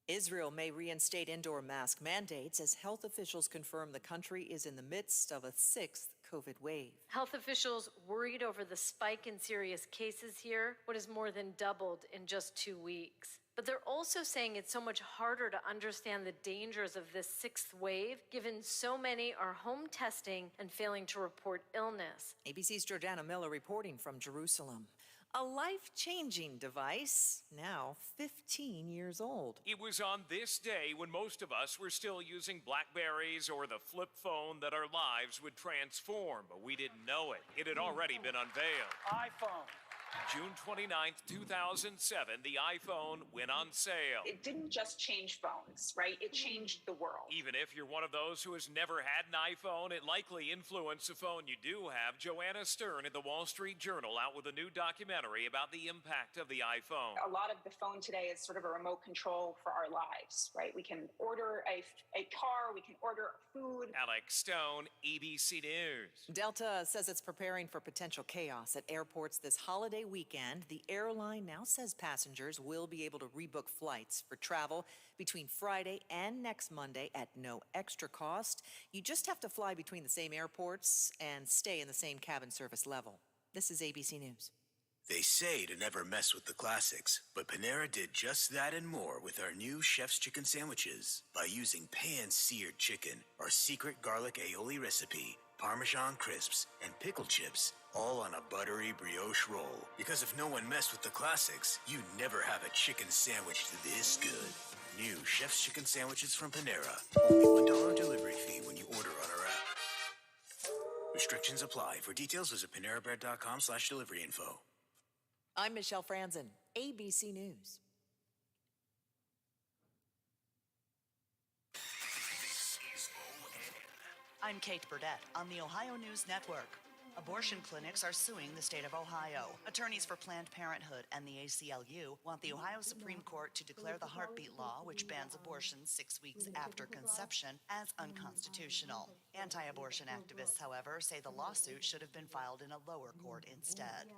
Israel may reinstate indoor mask mandates as health officials confirm the country is in the midst of a 6th COVID wave. Health officials worried over the spike in serious cases here, what is more than doubled in just 2 weeks. But they're also saying it's so much harder to understand the dangers of this 6th wave, given so many are home testing and failing to report illness. ABC's Jordana Miller reporting from Jerusalem. A life-changing device, now 15 years old. It was on this day when most of us were still using Blackberries or the flip phone that our lives would transform, but we didn't know it. It had already been unveiled. iPhone. June 29th, 2007, the iPhone went on sale. It didn't just change phones, right? It changed the world. Even if you're one of those who has never had an iPhone, it likely influenced the phone you do have. Joanna Stern at the Wall Street Journal out with a new documentary about the impact of the iPhone. A lot of the phone today is sort of a remote control for our lives, right? We can order a car, we can order food. Alex Stone, ABC News. Delta says it's preparing for potential chaos at airports this holiday weekend. The airline now says passengers will be able to rebook flights for travel between Friday and next Monday at no extra cost. You just have to fly between the same airports and stay in the same cabin service level. This is ABC News. They say to never mess with the classics, but Panera did just that and more with our new Chef's Chicken Sandwiches. By using pan-seared chicken, our secret garlic aioli recipe, Parmesan crisps, and pickle chips, all on a buttery brioche roll. Because if no one messed with the classics, you'd never have a chicken sandwich this good. New Chef's Chicken Sandwiches from Panera. Only $1 delivery fee when you order on our app. Restrictions apply. For details, visit PaneraBread.com/delivery info. I'm Michelle Franzen, ABC News. This is ONN, I'm Kate Burdett on the Ohio News Network. Abortion clinics are suing the state of Ohio. Attorneys for Planned Parenthood and the ACLU want the Ohio Supreme Court to declare the heartbeat law, which bans abortion 6 weeks after conception, as unconstitutional. Anti-abortion activists, however, say the lawsuit should have been filed in a lower court instead.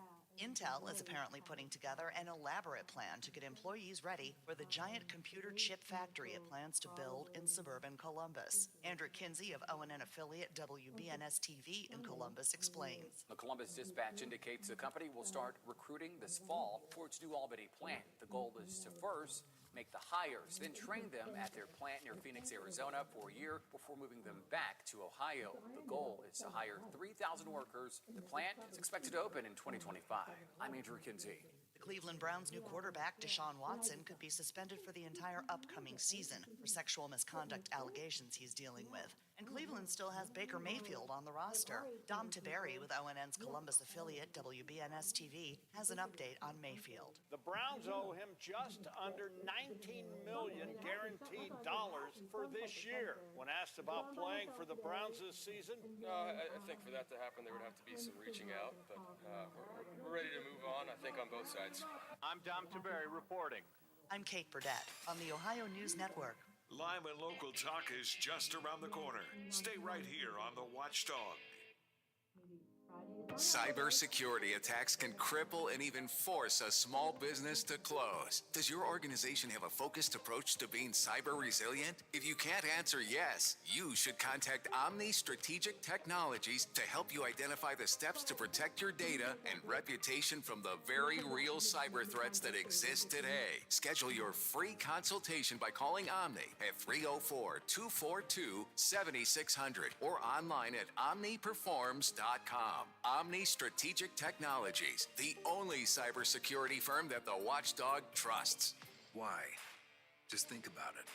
Intel is apparently putting together an elaborate plan to get employees ready for the giant computer chip factory it plans to build in suburban Columbus. Andrew Kinsey of ONN affiliate WBNS-TV in Columbus explains. The Columbus Dispatch indicates the company will start recruiting this fall for its new Albany plant. The goal is to first make the hires, then train them at their plant near Phoenix, Arizona for a year before moving them back to Ohio. The goal is to hire 3,000 workers. The plant is expected to open in 2025. I'm Andrew Kinsey. The Cleveland Browns' new quarterback, Deshaun Watson, could be suspended for the entire upcoming season for sexual misconduct allegations he's dealing with. And Cleveland still has Baker Mayfield on the roster. Dom Tiberi with ONN's Columbus affiliate WBNS-TV has an update on Mayfield. The Browns owe him just under $19 million guaranteed dollars for this year. When asked about playing for the Browns this season, I think for that to happen, there would have to be some reaching out, but we're ready to move on, I think, on both sides. I'm Dom Tiberi reporting. I'm Kate Burdett on the Ohio News Network. Live and local talk is just around the corner. Stay right here on The Watchdog. Cybersecurity attacks can cripple and even force a small business to close. Does your organization have a focused approach to being cyber resilient? If you can't answer yes, you should contact Omni Strategic Technologies to help you identify the steps to protect your data and reputation from the very real cyber threats that exist today. Schedule your free consultation by calling Omni at 304-242-7600 or online at omniperforms.com. Omni Strategic Technologies, the only cybersecurity firm that the Watchdog trusts. Why? Just think about it.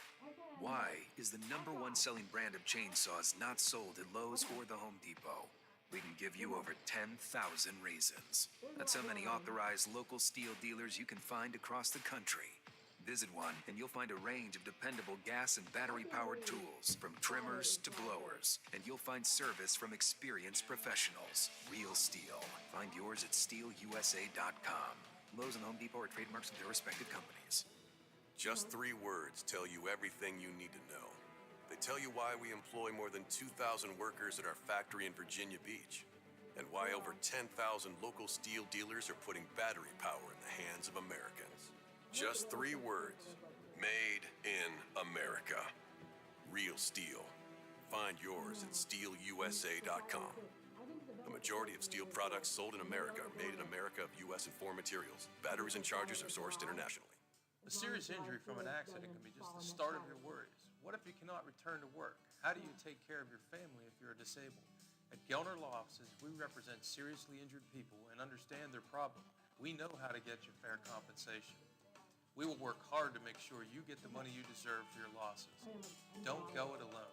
Why is the #1 selling brand of chainsaws not sold at Lowe's or the Home Depot? We can give you over 10,000 reasons. That's how many authorized local steel dealers you can find across the country. Visit one and you'll find a range of dependable gas and battery-powered tools, from trimmers to blowers. And you'll find service from experienced professionals. Real Steel. Find yours at steelusa.com. Lowe's and Home Depot are trademarks of their respective companies. Just 3 words tell you everything you need to know. They tell you why we employ more than 2,000 workers at our factory in Virginia Beach, and why over 10,000 local steel dealers are putting battery power in the hands of Americans. Just 3 words. Made in America. Real Steel. Find yours at steelusa.com. A majority of steel products sold in America are made in America of U.S. and foreign materials. Batteries and chargers are sourced internationally. A serious injury from an accident can be just the start of your worries. What if you cannot return to work? How do you take care of your family if you're disabled? At Gelner Law Offices, we represent seriously injured people and understand their problem. We know how to get you fair compensation. We will work hard to make sure you get the money you deserve for your losses. Don't go it alone.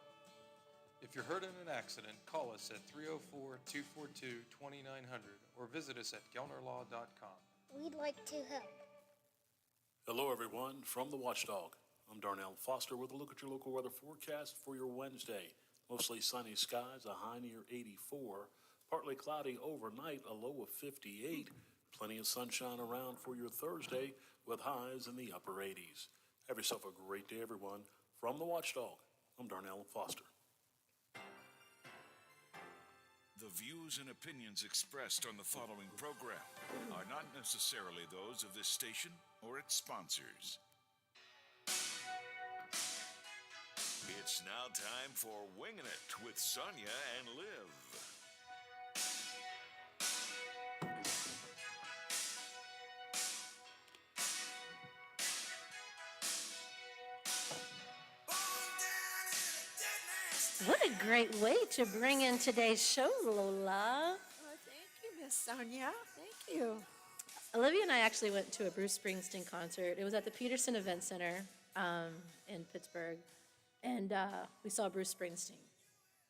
If you're hurt in an accident, call us at 304-242-2900 or visit us at gelnerlaw.com. We'd like to help. Hello, everyone, from The Watchdog. I'm Darnell Foster with a look at your local weather forecast for your Wednesday. Mostly sunny skies, a high near 84. Partly cloudy overnight, a low of 58. Plenty of sunshine around for your Thursday with highs in the upper 80s. Have yourself a great day, everyone. From The Watchdog, I'm Darnell Foster. The views and opinions expressed on the following program are not necessarily those of this station or its sponsors. It's now time for Winging It with Sonia and Liv. What a great way to bring in today's show, Lola. Oh, thank you, Miss Sonia. Thank you. Olivia and I actually went to a Bruce Springsteen concert. It was at the Peterson Event Center in Pittsburgh, and we saw Bruce Springsteen.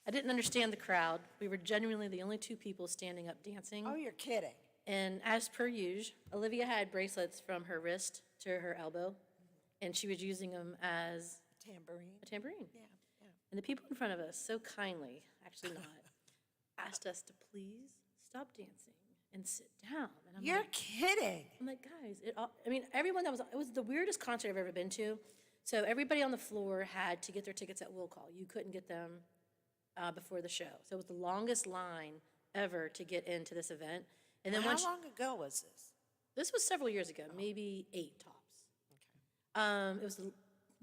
I didn't understand the crowd. We were genuinely the only 2 people standing up dancing. Oh, you're kidding. And as per usual, Olivia had bracelets from her wrist to her elbow, and she was using them as Tambourine. a tambourine. Yeah. And the people in front of us so kindly, actually not, asked us to please stop dancing and sit down. And You're kidding. I'm like, guys, everyone that was, it was the weirdest concert I've ever been to. So everybody on the floor had to get their tickets at will call. You couldn't get them before the show. So it was the longest line ever to get into this event. And then How long ago was this? This was several years ago, maybe 8 tops. It was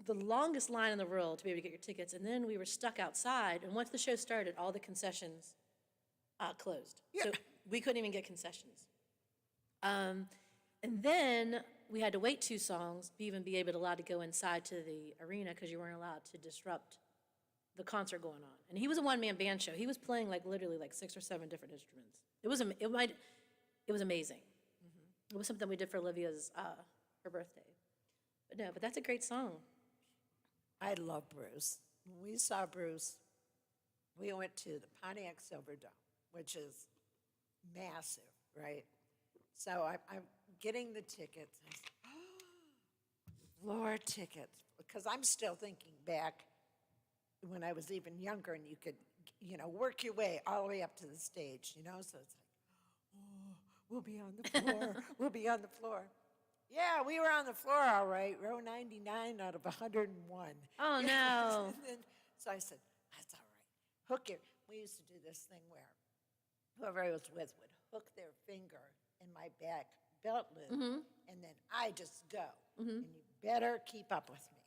the longest line in the world to be able to get your tickets. And then we were stuck outside. And once the show started, all the concessions closed. So we couldn't even get concessions. And then we had to wait 2 songs to even be allowed to go inside to the arena because you weren't allowed to disrupt the concert going on. And he was a one-man band show. He was playing literally 6 or 7 different instruments. It was amazing. It was something we did for Olivia's her birthday. But that's a great song. I love Bruce. When we saw Bruce, we went to the Pontiac Silverdome, which is massive, right? So I'm getting the tickets. Floor tickets, because I'm still thinking back when I was even younger and you could, work your way all the way up to the stage, So it's like, oh, we'll be on the floor. We'll be on the floor. Yeah, we were on the floor all right, row 99 out of 101. Oh, no. So I said, that's all right. Hook it. We used to do this thing where whoever I was with would hook their finger in my back belt loop, and then I just go. And you better keep up with me.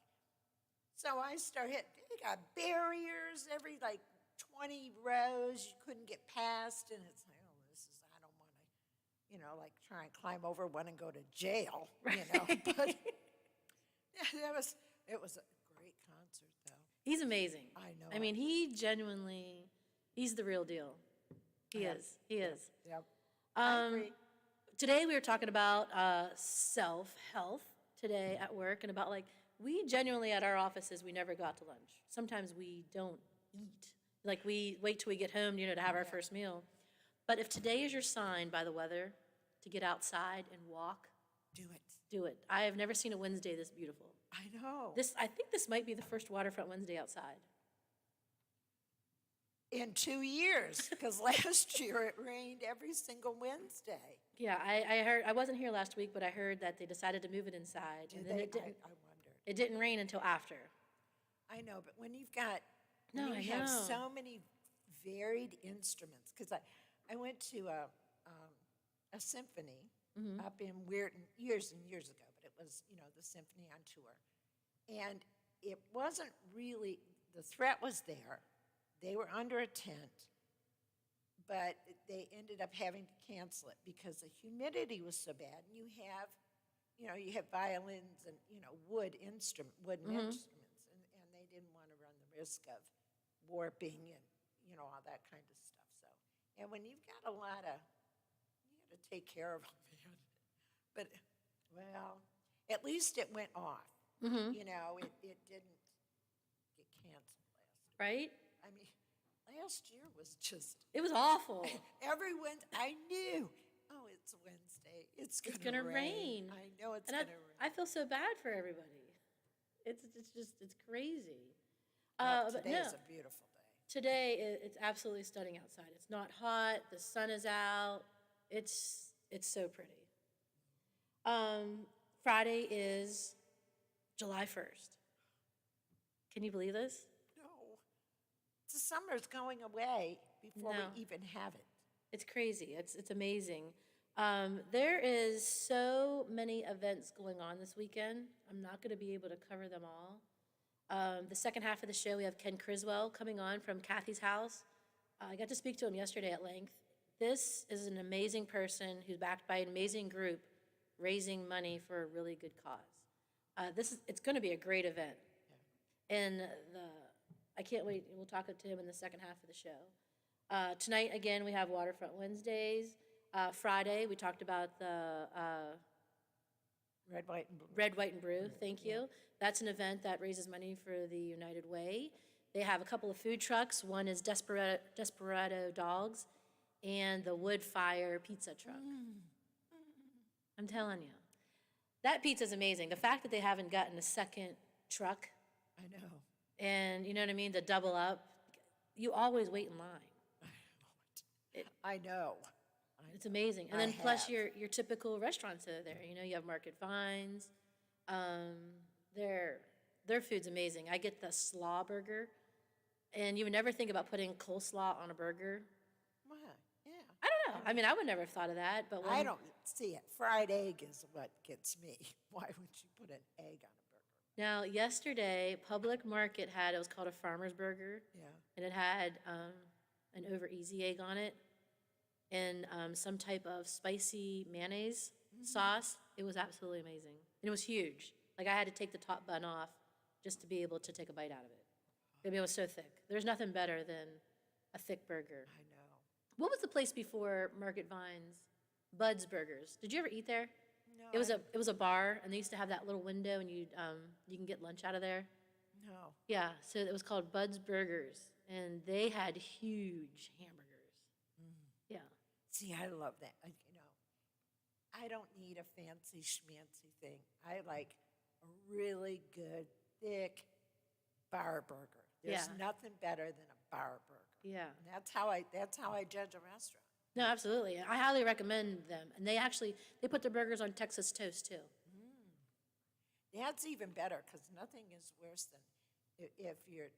So I start hitting. They got barriers every 20 rows. You couldn't get past, and it's like, I don't want to, try and climb over one and go to jail, But yeah, it was a great concert, though. He's amazing. I know. He's the real deal. He is. Yep. I agree. Today we were talking about self-health today at work, and about we genuinely at our offices, we never got to lunch. Sometimes we don't eat. We wait till we get home, to have our first meal. But if today is your sign by the weather to get outside and walk, do it. I have never seen a Wednesday this beautiful. I know. I think this might be the first waterfront Wednesday outside. In 2 years, because last year it rained every single Wednesday. Yeah, I heard. I wasn't here last week, but I heard that they decided to move it inside. Did and then they? it didn't. I wondered. It didn't rain until after. I know, but when you've got, you have so many varied instruments, because I went to a symphony up in Weirton years and years ago, but it was, the symphony on tour. And it wasn't really, the threat was there. They were under a tent, but they ended up having to cancel it because the humidity was so bad. And you have violins and, wooden instruments, and they didn't want to run the risk of warping and, all that kind of stuff. So, and when you've got you got to take care of them, man. But, well, at least it went off. It didn't get canceled last year. Right? I mean, last year was just... It was awful. Everyone, I knew, it's Wednesday. It's going to rain. I know it's going to rain. I feel so bad for everybody. It's crazy. Today is a beautiful day. Today, it's absolutely stunning outside. It's not hot. The sun is out. It's so pretty. Friday is July 1st. Can you believe this? The summer's going away before we even have it. It's crazy. It's amazing. There is so many events going on this weekend. I'm not going to be able to cover them all. The second half of the show, we have Ken Criswell coming on from Kathy's House. I got to speak to him yesterday at length. This is an amazing person who's backed by an amazing group raising money for a really good cause. It's going to be a great event. And I can't wait. We'll talk to him in the second half of the show. Tonight, again, we have Waterfront Wednesdays. Friday, we talked about the Red, White, and Blue. Red, White, and Brew. Thank you. That's an event that raises money for the United Way. They have a couple of food trucks. One is Desperado Dogs and the Wood Fire Pizza Truck. I'm telling you. That pizza's amazing. The fact that they haven't gotten a second truck. I know. And you know what I mean? To double up, you always wait in line. I know. It's amazing. And I then plus have. your typical restaurants are there. You know, you have Market Vines. Their food's amazing. I get the slaw burger, and you would never think about putting coleslaw on a burger. Wow, yeah. I don't know. I mean, I would never have thought of that, but when, I don't see it. Fried egg is what gets me. Why would you put an egg on a burger? Now, yesterday, Public Market had, it was called a farmer's burger. Yeah. And it had an over easy egg on it and some type of spicy mayonnaise sauce. It was absolutely amazing. And it was huge. Like, I had to take the top bun off just to be able to take a bite out of it. I mean, it was so thick. There's nothing better than a thick burger. I know. What was the place before Market Vines? Bud's Burgers. Did you ever eat there? No. It was a bar, and they used to have that little window, and you can get lunch out of there. No. Yeah, so it was called Bud's Burgers, and they had huge hamburgers. Yeah. See, I love that. I don't need a fancy schmancy thing. I like a really good, thick bar burger. There's nothing better than a bar burger. Yeah. And that's how I judge a restaurant. No, absolutely. I highly recommend them. And they put their burgers on Texas toast too. That's even better because nothing is worse than if you're,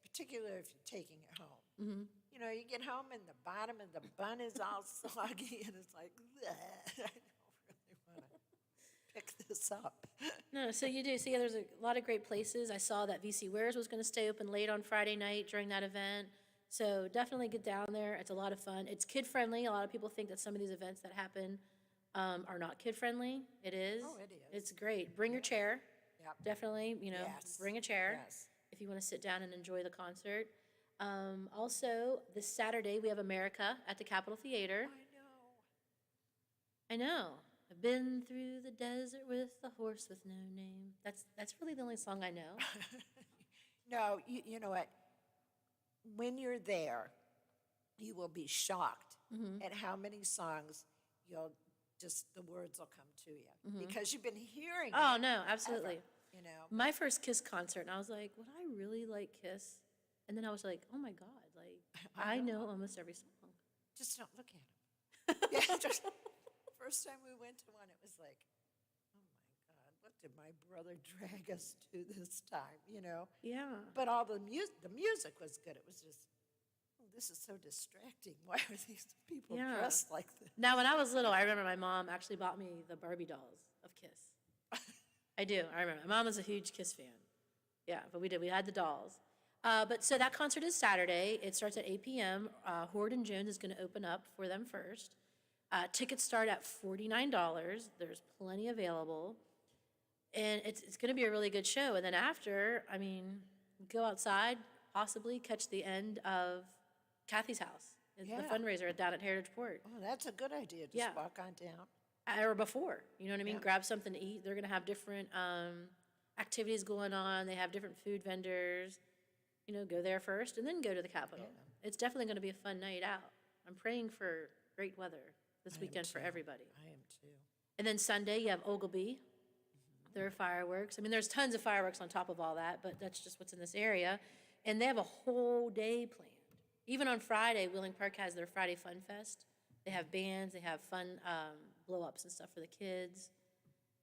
particularly if you're taking it home. Mm-hmm. You know, you get home and the bottom of the bun is all soggy and it's like, I don't really want to pick this up. No, so you do. So yeah, there's a lot of great places. I saw that VC Wares was going to stay open late on Friday night during that event. So definitely get down there. It's a lot of fun. It's kid-friendly. A lot of people think that some of these events that happen are not kid-friendly. It is. Oh, it is. It's great. Bring your chair. Yep. Definitely, Yes. bring a chair Yes. if you want to sit down and enjoy the concert. Also, this Saturday, we have America at the Capitol Theater. I know. I've been through the desert with a horse with no name. That's really the only song I know. No, you know what? When you're there, you will be shocked at how many songs the words will come to you because you've been hearing Oh, it no, absolutely. forever, you know. My first Kiss concert, and I was like, would I really like Kiss? And then I was like, oh my God, like, I know almost every song. Just don't look at them. First time we went to one, it was like, oh my God, what did my brother drag us to this time, you know? Yeah. But all the music was good. It was just, this is so distracting. Why are these people dressed like this? Now, when I was little, I remember my mom actually bought me the Barbie dolls of Kiss. I do. I remember. My mom was a huge Kiss fan. Yeah, but we did. We had the dolls. So that concert is Saturday. It starts at 8 p.m. Horde and Jones is going to open up for them first. Tickets start at $49. There's plenty available. And it's going to be a really good show. And then after, I mean, go outside, possibly catch the end of Kathy's house. It's the fundraiser down at Heritage Port. Oh, that's a good idea. Just walk on down. Or before, you know what I mean? Grab something to eat. They're going to have different activities going on. They have different food vendors. You know, go there first and then go to the Capitol. It's definitely going to be a fun night out. I'm praying for great weather this weekend for everybody. I am too. And then Sunday, you have Ogilvy. There are fireworks. I mean, there's tons of fireworks on top of all that, but that's just what's in this area. And they have a whole day planned. Even on Friday, Wheeling Park has their Friday Fun Fest. They have bands. They have fun blow-ups and stuff for the kids.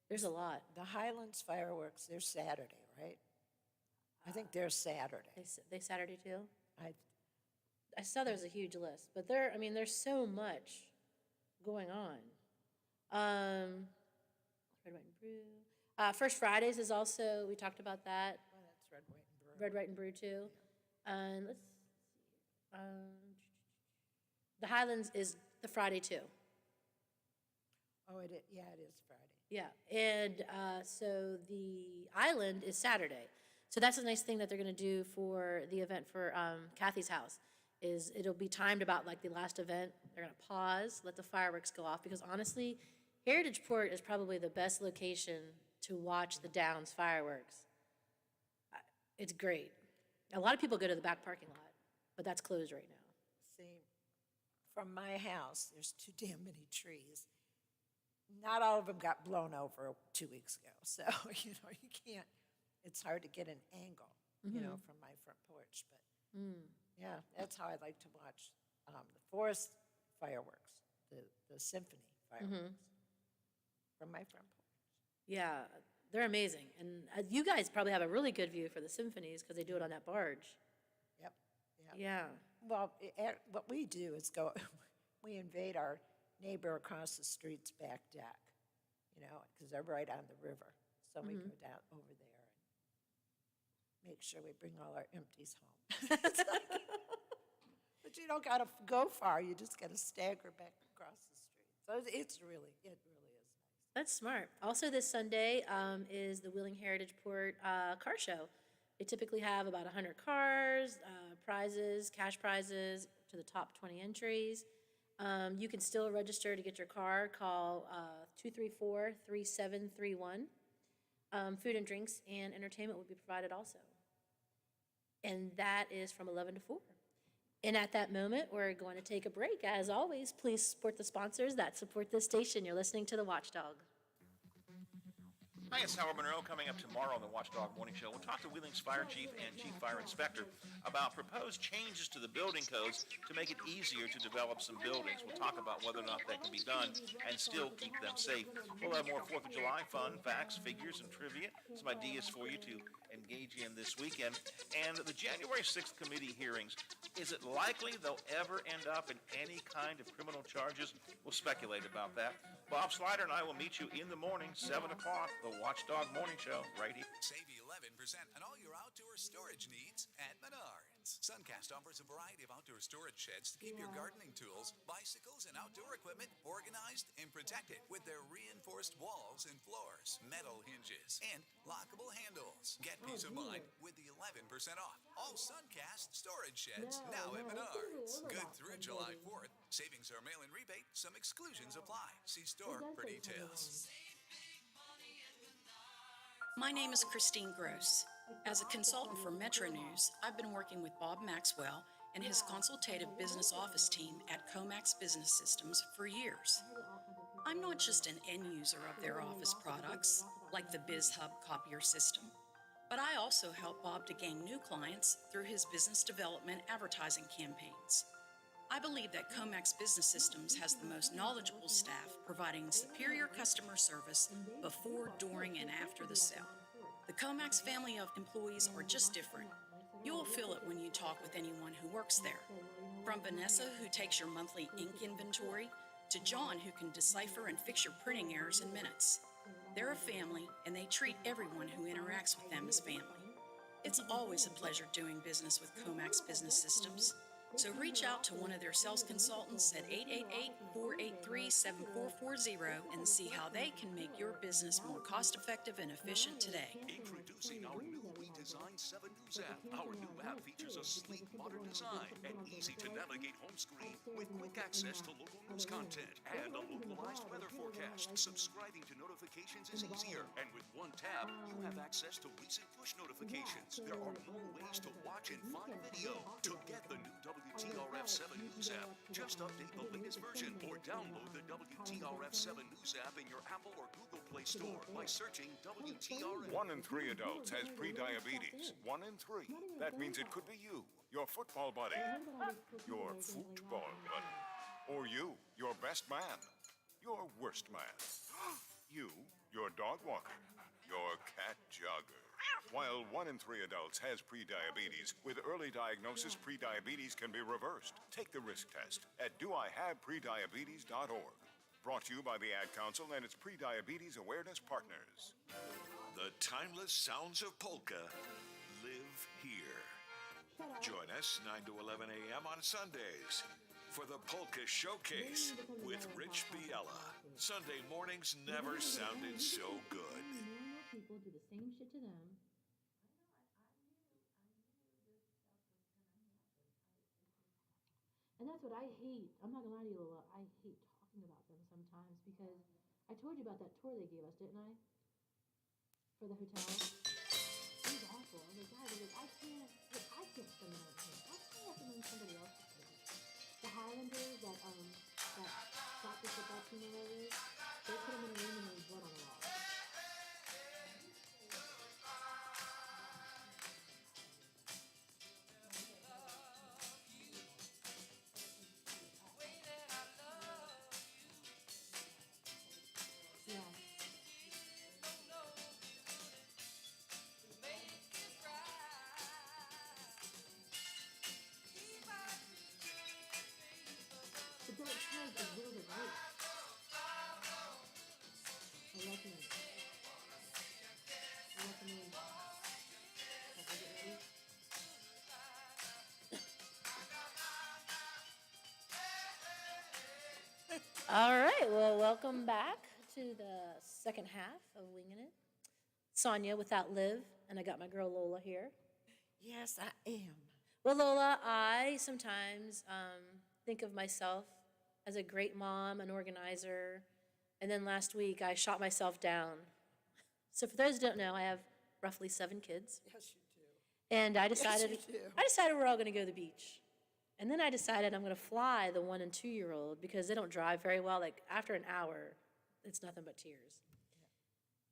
There's a lot. The Highlands fireworks, they're Saturday, right? I think they're Saturday. They Saturday too? I saw there's a huge list, but there's so much going on. Red, White, and Brew. First Fridays is also, we talked about that. Well, that's Red, White, and Brew. Red, White, and Brew too. And let's see. The Highlands is the Friday too. Oh, it is. Yeah, it is Friday. Yeah, and so the Island is Saturday. So that's a nice thing that they're going to do for the event for Kathy's house, is it'll be timed about like the last event. They're going to pause, let the fireworks go off, because honestly, Heritage Port is probably the best location to watch the Downs fireworks. It's great. A lot of people go to the back parking lot, but that's closed right now. See, from my house, there's too damn many trees. Not all of them got blown over 2 weeks ago, so, you can't, it's hard to get an angle. from my front porch. But yeah, that's how I like to watch the forest fireworks, the symphony fireworks from my front porch. Yeah, they're amazing. And you guys probably have a really good view for the symphonies because they do it on that barge. Yep. Yeah. Well, what we do is we invade our neighbor across the street's back deck, because they're right on the river. So we go down over there and make sure we bring all our empties home. But you don't got to go far. You just got to stagger back across the street. So it really is nice. That's smart. Also, this Sunday is the Wheeling Heritage Port car show. They typically have about 100 cars, prizes, cash prizes to the top 20 entries. You can still register to get your car. Call 234-3731. Food and drinks and entertainment will be provided also. And that is from 11 to 4. And at that moment, we're going to take a break. As always, please support the sponsors that support this station. You're listening to The Watchdog. Hi, it's Howard Monroe. Coming up tomorrow on the Watchdog Morning Show, we'll talk to Wheeling's Fire Chief and Chief Fire Inspector about proposed changes to the building codes to make it easier to develop some buildings. We'll talk about whether or not that can be done and still keep them safe. We'll have more 4th of July fun, facts, figures, and trivia. Some ideas for you to engage in this weekend. And the January 6th committee hearings, is it likely they'll ever end up in any kind of criminal charges? We'll speculate about that. Bob Slider and I will meet you in the morning, 7 o'clock, the Watchdog Morning Show, right here. Save 11% on all your outdoor storage needs at Menards. Suncast offers a variety of outdoor storage sheds to keep your gardening tools, bicycles, and outdoor equipment organized and protected with their reinforced walls and floors, metal hinges, and lockable handles. Get peace of mind with the 11% off all Suncast storage sheds now at Menards. Good through July 4th. Savings are mail-in rebate. Some exclusions apply. See store for details. My name is Christine Gross. As a consultant for Metro News, I've been working with Bob Maxwell and his consultative business office team at Comax Business Systems for years. I'm not just an end user of their office products, like the BizHub copier system, but I also help Bob to gain new clients through his business development advertising campaigns. I believe that Comax Business Systems has the most knowledgeable staff providing superior customer service before, during, and after the sale. The Comax family of employees are just different. You'll feel it when you talk with anyone who works there. From Vanessa, who takes your monthly ink inventory, to John, who can decipher and fix your printing errors in minutes. They're a family, and they treat everyone who interacts with them as family. It's always a pleasure doing business with Comax Business Systems. So reach out to one of their sales consultants at 888-483-7440 and see how they can make your business more cost-effective and efficient today. Introducing our new redesigned 7 News app. Our new app features a sleek, modern design and easy-to-navigate home screen with quick access to local news content and a localized weather forecast. Subscribing to notifications is easier, and with one tab, you have access to recent push notifications. There are more ways to watch and find video. To get the new WTRF7 News app, just update the latest version or download the WTRF7 News app in your Apple or Google Play Store by searching WTRF. 1 in 3 adults has prediabetes. 1 in 3. That means it could be you, your football buddy, your football buddy, or you, your best man, your worst man, you, your dog walker, your cat jogger. While 1 in 3 adults has prediabetes, with early diagnosis, prediabetes can be reversed. Take the risk test at doihaveprediabetes.org. Brought to you by the Ad Council and its prediabetes awareness partners. The timeless sounds of polka live here. Join us 9 to 11 a.m. on Sundays for the Polka Showcase with Rich Biella. Sunday mornings never sounded so good. People do the same shit to them. And that's what I hate. I'm not gonna lie to you, Lola. I hate talking about them sometimes because I told you about that tour they gave us, didn't I? For the hotel. It was awful. I was like, guys, I can't spend the night here. Why can't I recommend somebody else to do it? The Highlanders that shot the football team or whatever, they put them in a room and there was blood on the wall. All right, well, welcome back to the second half of Winging It. Sonia without Liv, and I got my girl Lola here. Yes, I am. Well, Lola, I sometimes think of myself as a great mom, an organizer, and then last week I shot myself down. So for those who don't know, I have roughly 7 kids. Yes, you do. And I decided, Yes, you do. we're all going to go to the beach. And then I decided I'm going to fly the 1 and 2-year-old because they don't drive very well. Like after an hour, it's nothing but tears.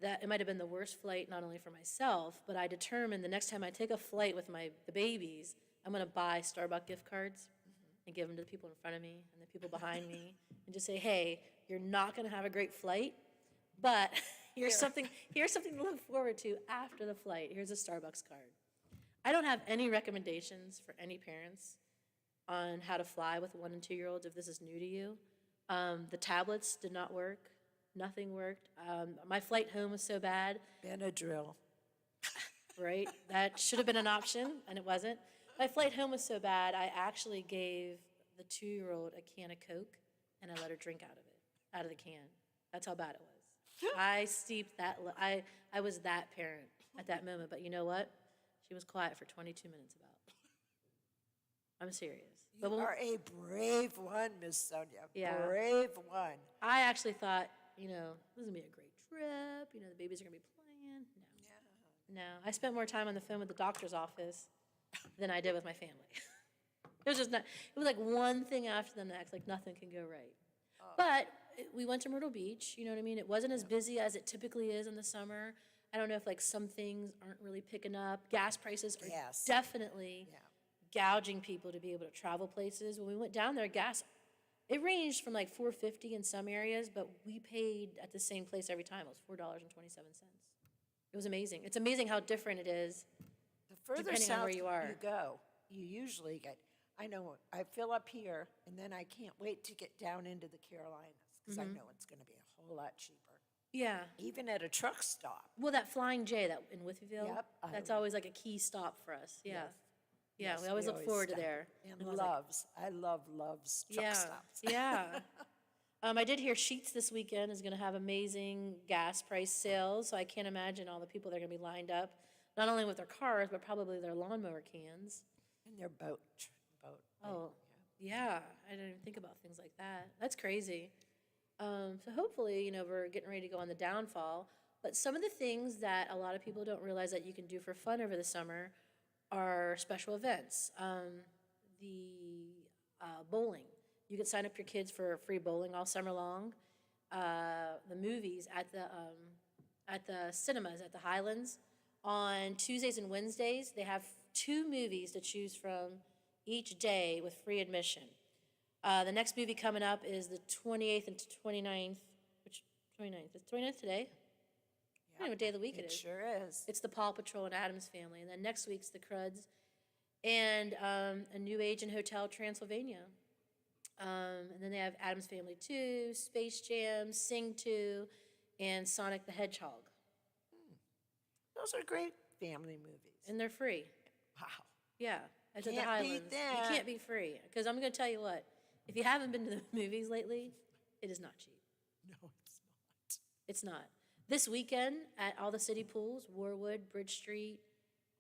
That it might have been the worst flight, not only for myself, but I determined the next time I take a flight with the babies, I'm going to buy Starbucks gift cards and give them to the people in front of me and the people behind me, and just say, hey, you're not going to have a great flight, but here's something to look forward to after the flight. Here's a Starbucks card. I don't have any recommendations for any parents on how to fly with 1 and 2-year-olds if this is new to you. The tablets did not work. Nothing worked. My flight home was so bad. Benadryl. Right? That should have been an option, and it wasn't. My flight home was so bad, I actually gave the 2-year-old a can of Coke, and I let her drink out of the can. That's how bad it was. I steeped that. I was that parent at that moment. But you know what? She was quiet for 22 minutes about. I'm serious. You are a brave one, Miss Sonia. Yeah. Brave one. I actually thought, this is going to be a great trip. The babies are going to be playing. No. I spent more time on the phone with the doctor's office than I did with my family. It was just not, it was like one thing after the next, like nothing can go right. But we went to Myrtle Beach, you know what I mean? It wasn't as busy as it typically is in the summer. I don't know if like some things aren't really picking up. Gas prices are definitely gouging people to be able to travel places. When we went down there, gas, it ranged from like $4.50 in some areas, but we paid at the same place every time. It was $4.27. It was amazing. It's amazing how different it is The further depending south on where you are. go, you usually get, I know, I fill up here, and then I can't wait to get down into the Carolinas, because I know it's going to be a whole lot cheaper. Yeah. Even at a truck stop. Well, that Flying J that in Whitfield, Yep, that's always like a key stop for us. Yeah. Yes. Yeah, Yes, we always look forward to stop. there. And It was like- Loves. I love Love's truck yeah, stops. yeah. I did hear Sheetz this weekend is going to have amazing gas price sales, so I can't imagine all the people that are going to be lined up, not only with their cars, but probably their lawnmower cans. And their boat. Oh, yeah. I didn't even think about things like that. That's crazy. So hopefully, we're getting ready to go on the downfall. But some of the things that a lot of people don't realize that you can do for fun over the summer are special events. Bowling. You can sign up your kids for free bowling all summer long. The movies at the cinemas at the Highlands on Tuesdays and Wednesdays, they have 2 movies to choose from each day with free admission. The next movie coming up is the 28th and 29th. Which 29th? Is 29th today? I don't know what day of the week it is. It sure is. It's the Paw Patrol and Addams Family. And then next week's the Cruds and A New Age in Hotel Transylvania. And then they have Addams Family 2, Space Jam, Sing 2, and Sonic the Hedgehog. Those are great family movies. And they're free. Wow. Yeah, it's at the Can't Highlands. beat that. You can't be free. Because I'm going to tell you what, if you haven't been to the movies lately, it is not cheap. No, it's not. It's not. This weekend at all the city pools, Warwood, Bridge Street,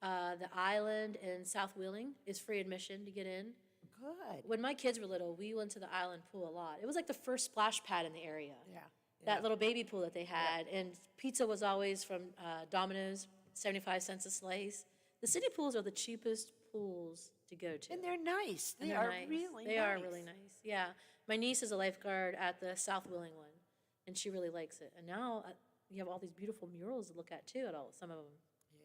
the Island, and South Wheeling is free admission to get in. Good. When my kids were little, we went to the Island pool a lot. It was like the first splash pad in the area. Yeah. That little baby pool that they had. And pizza was always from Domino's, 75 cents a slice. The city pools are the cheapest pools to go to. And they're nice. And They they're are nice. really They nice. are really nice. Yeah. My niece is a lifeguard at the South Wheeling one, and she really likes it. And now you have all these beautiful murals to look at, too, at some of them.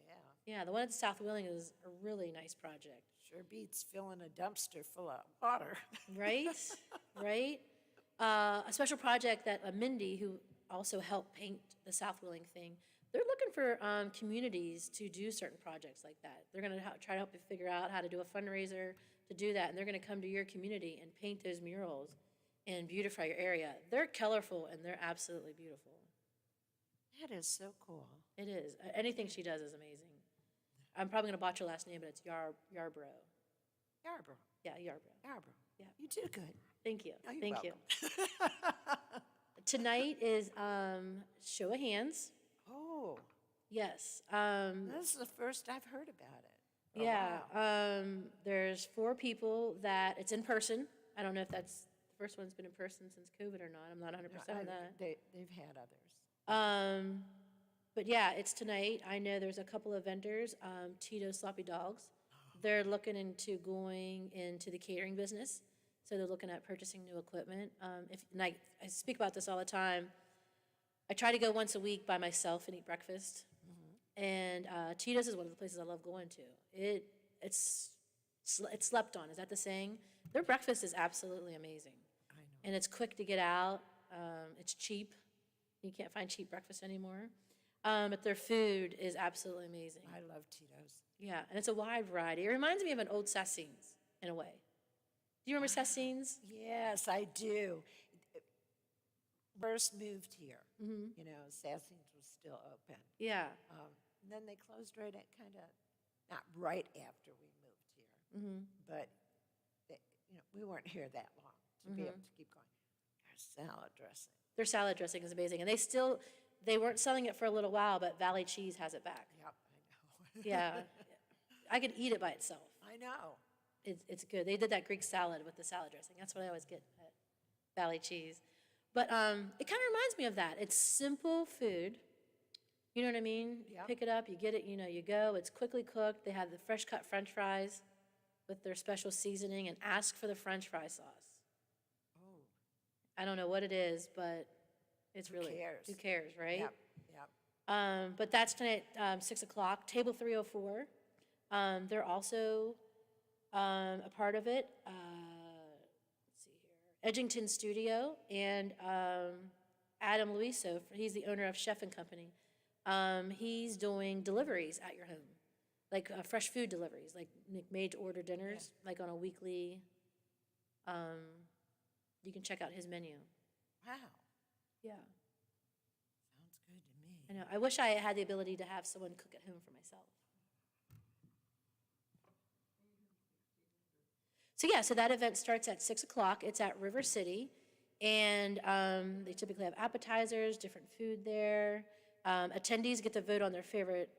Yeah. Yeah, the one at South Wheeling is a really nice project. Sure beats filling a dumpster full of water. Right? Right? A special project that Mindy, who also helped paint the South Wheeling thing, they're looking for communities to do certain projects like that. They're going to try to help you figure out how to do a fundraiser to do that, and they're going to come to your community and paint those murals and beautify your area. They're colorful, and they're absolutely beautiful. That is so cool. It is. Anything she does is amazing. I'm probably going to botch her last name, but it's Yarbrough. Yarbrough. Yeah, Yarbrough. Yarbrough. Yeah. You did good. Thank you. Oh, you're Thank you. welcome. Tonight is show of hands. Oh, Yes. this is the first I've heard about it. Yeah. There's 4 people that it's in person. I don't know if that's the first one's been in person since COVID or not. I'm not 100% on that. They've had others. But yeah, it's tonight. I know there's a couple of vendors. Tito's Sloppy Dogs. They're looking into going into the catering business. So they're looking at purchasing new equipment. And I speak about this all the time. I try to go once a week by myself and eat breakfast. And Tito's is one of the places I love going to. It's slept on. Is that the saying? Their breakfast is absolutely amazing. I know. And it's quick to get out. It's cheap. You can't find cheap breakfast anymore. But their food is absolutely amazing. I love Tito's. Yeah, and it's a wide variety. It reminds me of an old Sassines in a way. Do you remember Sassines? Yes, I do. First moved here, you know, Sassines was still open. Yeah. And then they closed right at not right after we moved here, but we weren't here that long to be able to keep going. Their salad dressing. Their salad dressing is amazing, and they weren't selling it for a little while, but Valley Cheese has it back. Yep, I know. Yeah, I could eat it by itself. I know. It's good. They did that Greek salad with the salad dressing. That's what I always get at Valley Cheese. But it kind of reminds me of that. It's simple food. You know what I mean? Yep. Pick it up, you get it, you go. It's quickly cooked. They have the fresh cut French fries with their special seasoning, and ask for the French fry sauce. Oh. I don't know what it is, but it's Who cares? Who cares, right? Yep. But that's tonight, 6 o'clock, table 304. They're also a part of it. Let's see here. Edgington Studio and Adam Luiso, he's the owner of Chef and Company. He's doing deliveries at your home, like fresh food deliveries, like made-to-order dinners, like on a weekly. You can check out his menu. Wow. Yeah. Sounds good to me. I know. I wish I had the ability to have someone cook at home for myself. So that event starts at 6 o'clock. It's at River City, and they typically have appetizers, different food there. Attendees get to vote on their favorite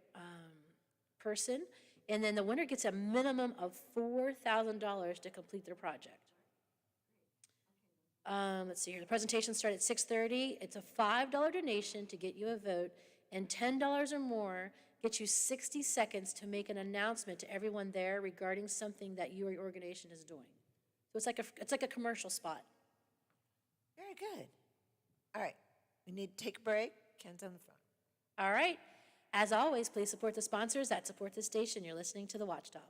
person, and then the winner gets a minimum of $4,000 to complete their project. Let's see here. The presentations start at 6:30. It's a $5 donation to get you a vote, and $10 or more gets you 60 seconds to make an announcement to everyone there regarding something that your organization is doing. So it's like a commercial spot. Very good. All right. We need to take a break. Ken's on the phone. All right. As always, please support the sponsors that support the station. You're listening to The Watchdog.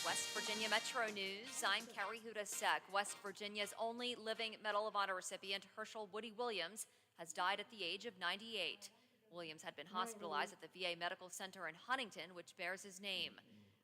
West Virginia Metro News, I'm Carrie Hudasek. West Virginia's only living Medal of Honor recipient, Herschel Woody Williams, has died at the age of 98. Williams had been hospitalized at the VA Medical Center in Huntington, which bears his name.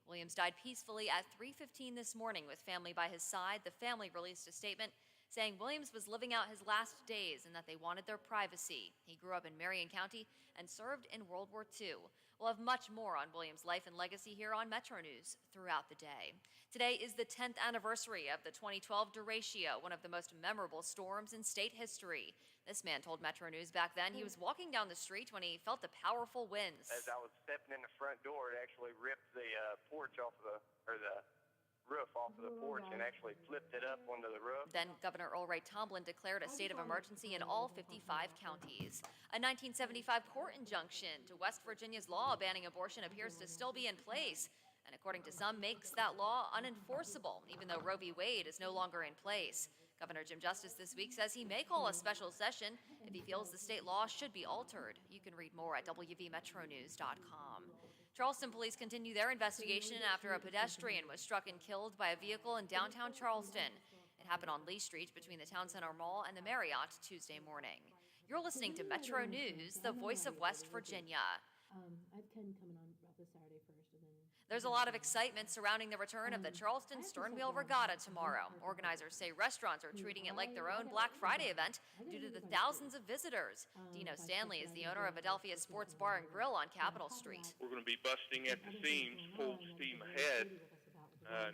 Williams died peacefully at 3:15 this morning with family by his side. The family released a statement saying Williams was living out his last days and that they wanted their privacy. He grew up in Marion County and served in World War II. We'll have much more on Williams' life and legacy here on Metro News throughout the day. Today is the 10th anniversary of the 2012 derecho, one of the most memorable storms in state history. This man told Metro News back then he was walking down the street when he felt the powerful winds. As I was stepping in the front door, it actually ripped the porch off the roof off of the porch and actually flipped it up onto the roof. Then Governor Earl Ray Tomblin declared a state of emergency in all 55 counties. A 1975 court injunction to West Virginia's law banning abortion appears to still be in place, and according to some, makes that law unenforceable, even though Roe v. Wade is no longer in place. Governor Jim Justice this week says he may call a special session if he feels the state law should be altered. You can read more at WVMetroNews.com. Charleston police continue their investigation after a pedestrian was struck and killed by a vehicle in downtown Charleston. It happened on Lee Street between the Town Center Mall and the Marriott Tuesday morning. You're listening to Metro News, the voice of West Virginia. I have Ken coming on this Saturday first, and then There's a lot of excitement surrounding the return of the Charleston Sternwheel Regatta tomorrow. Organizers say restaurants are treating it like their own Black Friday event due to the thousands of visitors. Dino Stanley is the owner of Adelphia Sports Bar and Grill on Capitol Street. We're going to be busting at the seams, full steam ahead,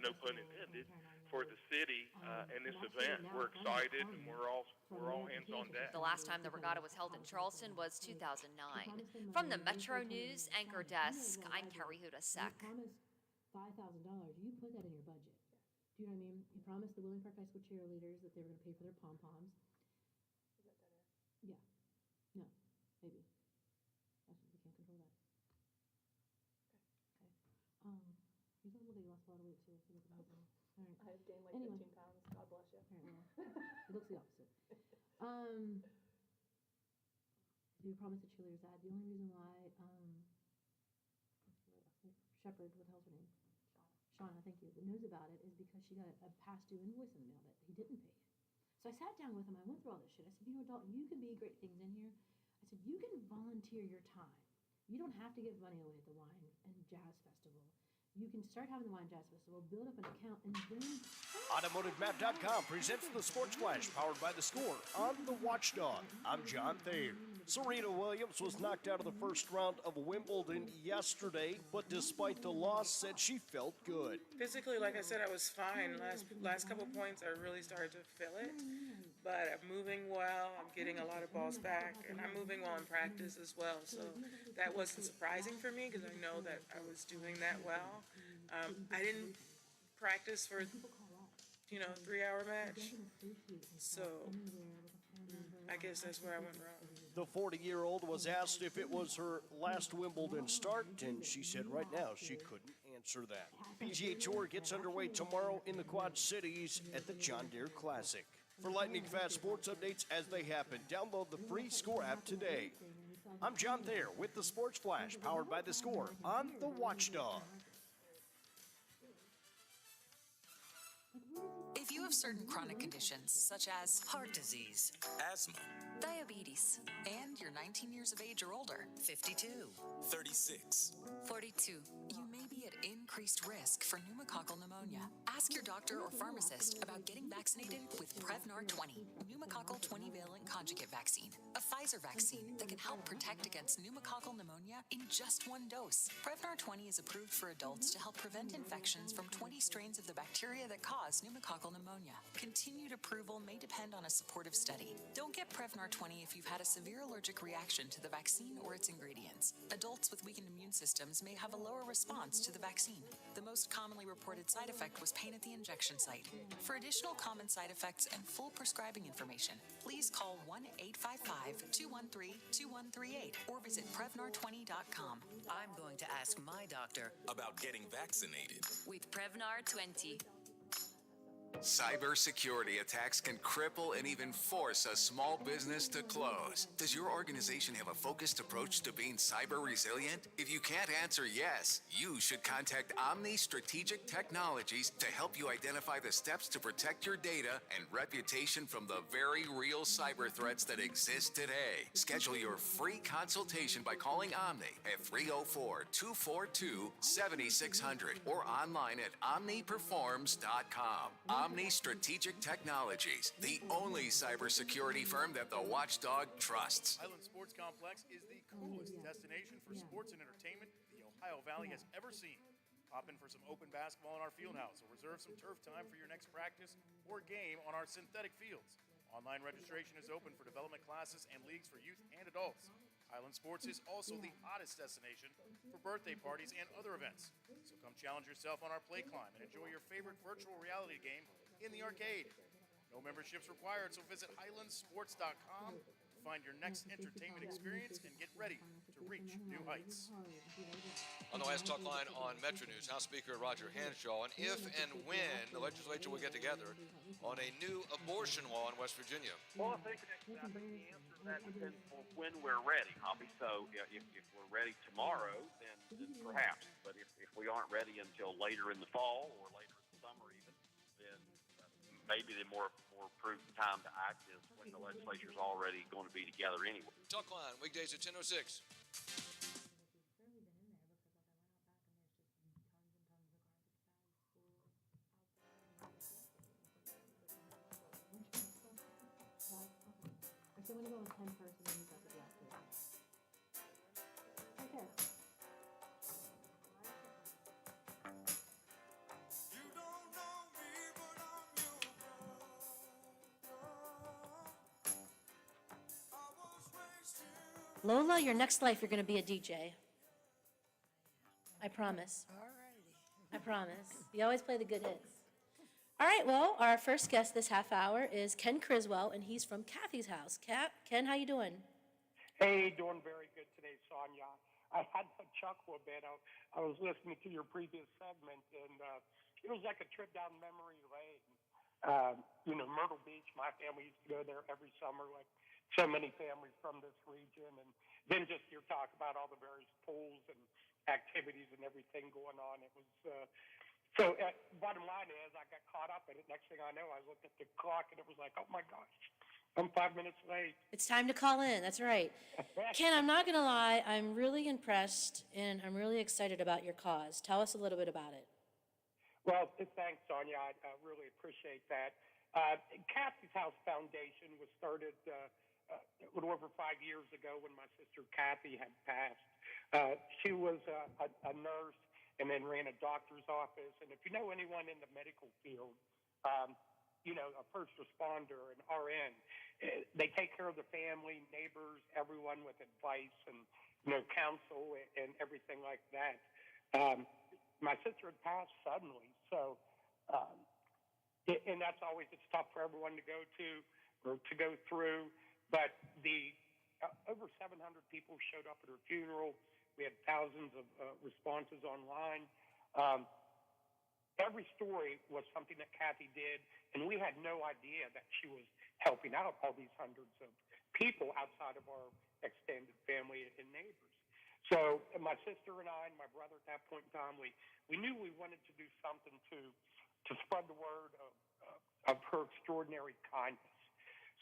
no pun intended, for the city and this event. We're excited, and we're all hands on deck. The last time the regatta was held in Charleston was 2009. From the Metro News Anchor Desk, I'm Carrie Huda-Sek. $5,000, you put that in your budget. Do you know what I mean? You promised the Willing Park High School cheerleaders that they were going to pay for their pom-poms. Is that better? Yeah. No, maybe. Actually, we can't control that. Okay. You don't look like you lost a lot of weight too. You look amazing. All right. I've gained like 15 pounds. God bless you. All right, well, it looks the opposite. You promised the cheerleaders that. The only reason why Shepherd, what the hell's her name? Shauna, thank you, that knows about it is because she got a past due invoice in the mail that he didn't pay. So I sat down with him, I went through all this shit. I said, you know, Dalton, you can be great things in here. I said, you can volunteer your time. You don't have to give money away at the Wine and Jazz Festival. You can start having the Wine Jazz Festival, build up an account, and then... AutomotiveMap.com presents the Sports Flash, powered by The Score, on The Watchdog. I'm John Thayer. Serena Williams was knocked out of the first round of Wimbledon yesterday, but despite the loss, said she felt good. Physically, like I said, I was fine. Last couple points, I really started to feel it. But I'm moving well. I'm getting a lot of balls back, and I'm moving well in practice as well. So that wasn't surprising for me because I know that I was doing that well. I didn't practice for, 3-hour match. So I guess that's where I went wrong. The 40-year-old was asked if it was her last Wimbledon start, and she said right now she couldn't answer that. PGA Tour gets underway tomorrow in the Quad Cities at the John Deere Classic. For lightning fast sports updates as they happen, download the free Score app today. I'm John Thayer with the Sports Flash, powered by The Score on The Watchdog. If you have certain chronic conditions, such as heart disease, asthma, diabetes, and you're 19 years of age or older, 52, 36, 42, you may be at increased risk for pneumococcal pneumonia. Ask your doctor or pharmacist about getting vaccinated with Prevnar 20, pneumococcal 20-valent conjugate vaccine, a Pfizer vaccine that can help protect against pneumococcal pneumonia in just one dose. Prevnar 20 is approved for adults to help prevent infections from 20 strains of the bacteria that cause pneumococcal pneumonia. Continued approval may depend on a supportive study. Don't get Prevnar 20 if you've had a severe allergic reaction to the vaccine or its ingredients. Adults with weakened immune systems may have a lower response to the vaccine. The most commonly reported side effect was pain at the injection site. For additional common side effects and full prescribing information, please call 1-855-213-2138 or visit Prevnar20.com. I'm going to ask my doctor about getting vaccinated with Prevnar 20. Cybersecurity attacks can cripple and even force a small business to close. Does your organization have a focused approach to being cyber resilient? If you can't answer yes, you should contact Omni Strategic Technologies to help you identify the steps to protect your data and reputation from the very real cyber threats that exist today. Schedule your free consultation by calling Omni at 304-242-7600 or online at omniperforms.com. Omni Strategic Technologies, the only cybersecurity firm that the Watchdog trusts. Highland Sports Complex is the coolest destination for sports and entertainment the Ohio Valley has ever seen. Pop in for some open basketball in our field house or reserve some turf time for your next practice or game on our synthetic fields. Online registration is open for development classes and leagues for youth and adults. Highland Sports is also the hottest destination for birthday parties and other events. So come challenge yourself on our play climb and enjoy your favorite virtual reality game in the arcade. No memberships required, so visit highlandsports.com to find your next entertainment experience and get ready to reach new heights. On the last talk line on Metro News, House Speaker Roger Hanshaw, and if and when the legislature will get together on a new abortion law in West Virginia. Well, I think the answer to that depends on when we're ready, Hobby. So if we're ready tomorrow, then perhaps. But if we aren't ready until later in the fall or later in the summer even, then maybe the more prudent time to act is when the legislature's already going to be together anyway. Talk line, weekdays at 10:06. So when you go with 10 first and then you got the black too. Right there. Lola, your next life, you're going to be a DJ. I promise. I promise. You always play the good hits. All right, well, our first guest this half hour is Ken Criswell, and he's from Kathy's house. Ken, how you doing? Hey, doing very good today, Sonia. I had to chuckle a bit. I was listening to your previous segment, and it was like a trip down memory lane. Myrtle Beach, my family used to go there every summer, like so many families from this region. And then just your talk about all the various pools and activities and everything going on. It was bottom line is I got caught up in it. Next thing I know, I looked at the clock, and it was like, oh, my gosh, I'm 5 minutes late. It's time to call in. That's right. Ken, I'm not going to lie. I'm really impressed, and I'm really excited about your cause. Tell us a little bit about it. Well, thanks, Sonia. I really appreciate that. Kathy's House Foundation was started a little over 5 years ago when my sister Kathy had passed. She was a nurse and then ran a doctor's office. And if you know anyone in the medical field, a first responder, an RN, they take care of the family, neighbors, everyone with advice and, counsel and everything like that. My sister had passed suddenly, so, and that's always, it's tough for everyone to go to or to go through, but the over 700 people showed up at her funeral. We had thousands of responses online. Every story was something that Kathy did, and we had no idea that she was helping out all these hundreds of people outside of our extended family and neighbors. So my sister and I and my brother at that point in time, we knew we wanted to do something to spread the word of her extraordinary kindness.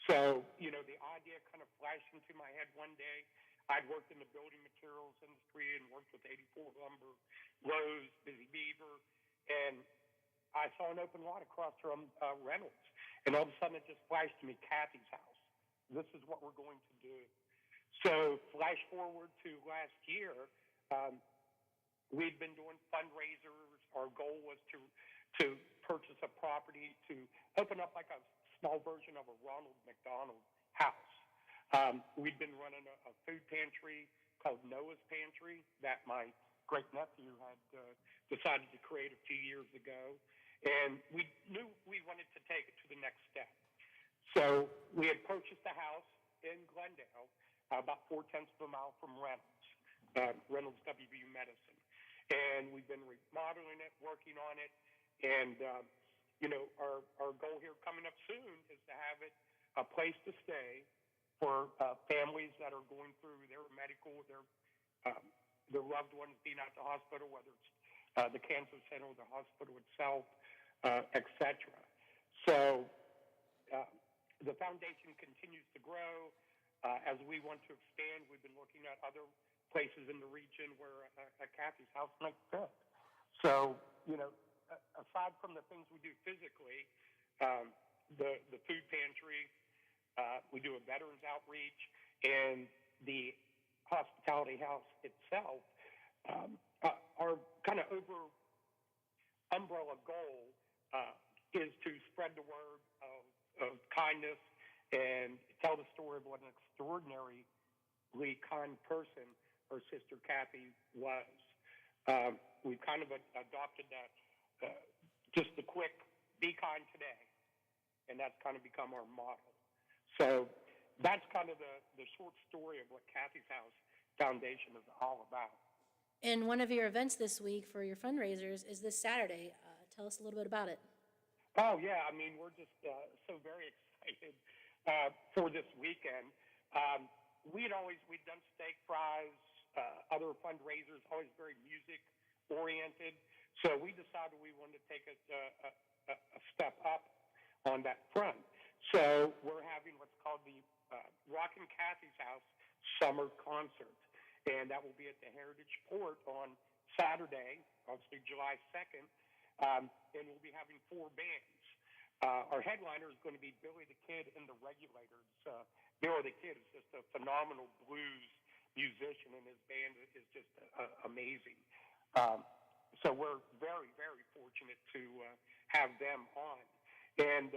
So, the idea kind of flashed into my head one day. I'd worked in the building materials industry and worked with 84 Lumber, Rose, Busy Beaver, and I saw an open lot across from Reynolds. And all of a sudden it just flashed to me, Kathy's house. This is what we're going to do. So flash forward to last year, we'd been doing fundraisers. Our goal was to purchase a property to open up like a small version of a Ronald McDonald house. We'd been running a food pantry called Noah's Pantry that my great-nephew had decided to create a few years ago. And we knew we wanted to take it to the next step. So we had purchased a house in Glendale, about 4/10 of a mile from Reynolds WVU Medicine. And we've been remodeling it, working on it. And, our goal here coming up soon is to have it a place to stay for families that are going through their medical, their loved ones being at the hospital, whether it's the cancer center or the hospital itself, et cetera. So the foundation continues to grow. As we want to expand, we've been looking at other places in the region where a Kathy's house might fit. So, aside from the things we do physically, the food pantry, we do a veterans outreach, and the hospitality house itself, our kind of over umbrella goal is to spread the word of kindness and tell the story of what an extraordinarily kind person her sister Kathy was. We've kind of adopted that, just the quick, be kind today, and that's kind of become our model. So that's kind of the short story of what Kathy's House Foundation is all about. And one of your events this week for your fundraisers is this Saturday. Tell us a little bit about it. Oh, yeah. I mean, we're just so very excited for this weekend. We'd done steak fries, other fundraisers, always very music-oriented. So we decided we wanted to take a step up on that front. So we're having what's called the Rockin' Kathy's House Summer Concert. And that will be at the Heritage Port on Saturday, obviously July 2nd. And we'll be having 4 bands. Our headliner is going to be Billy the Kid and the Regulators. Billy the Kid is just a phenomenal blues musician, and his band is just amazing. So we're very, very fortunate to have them on. And,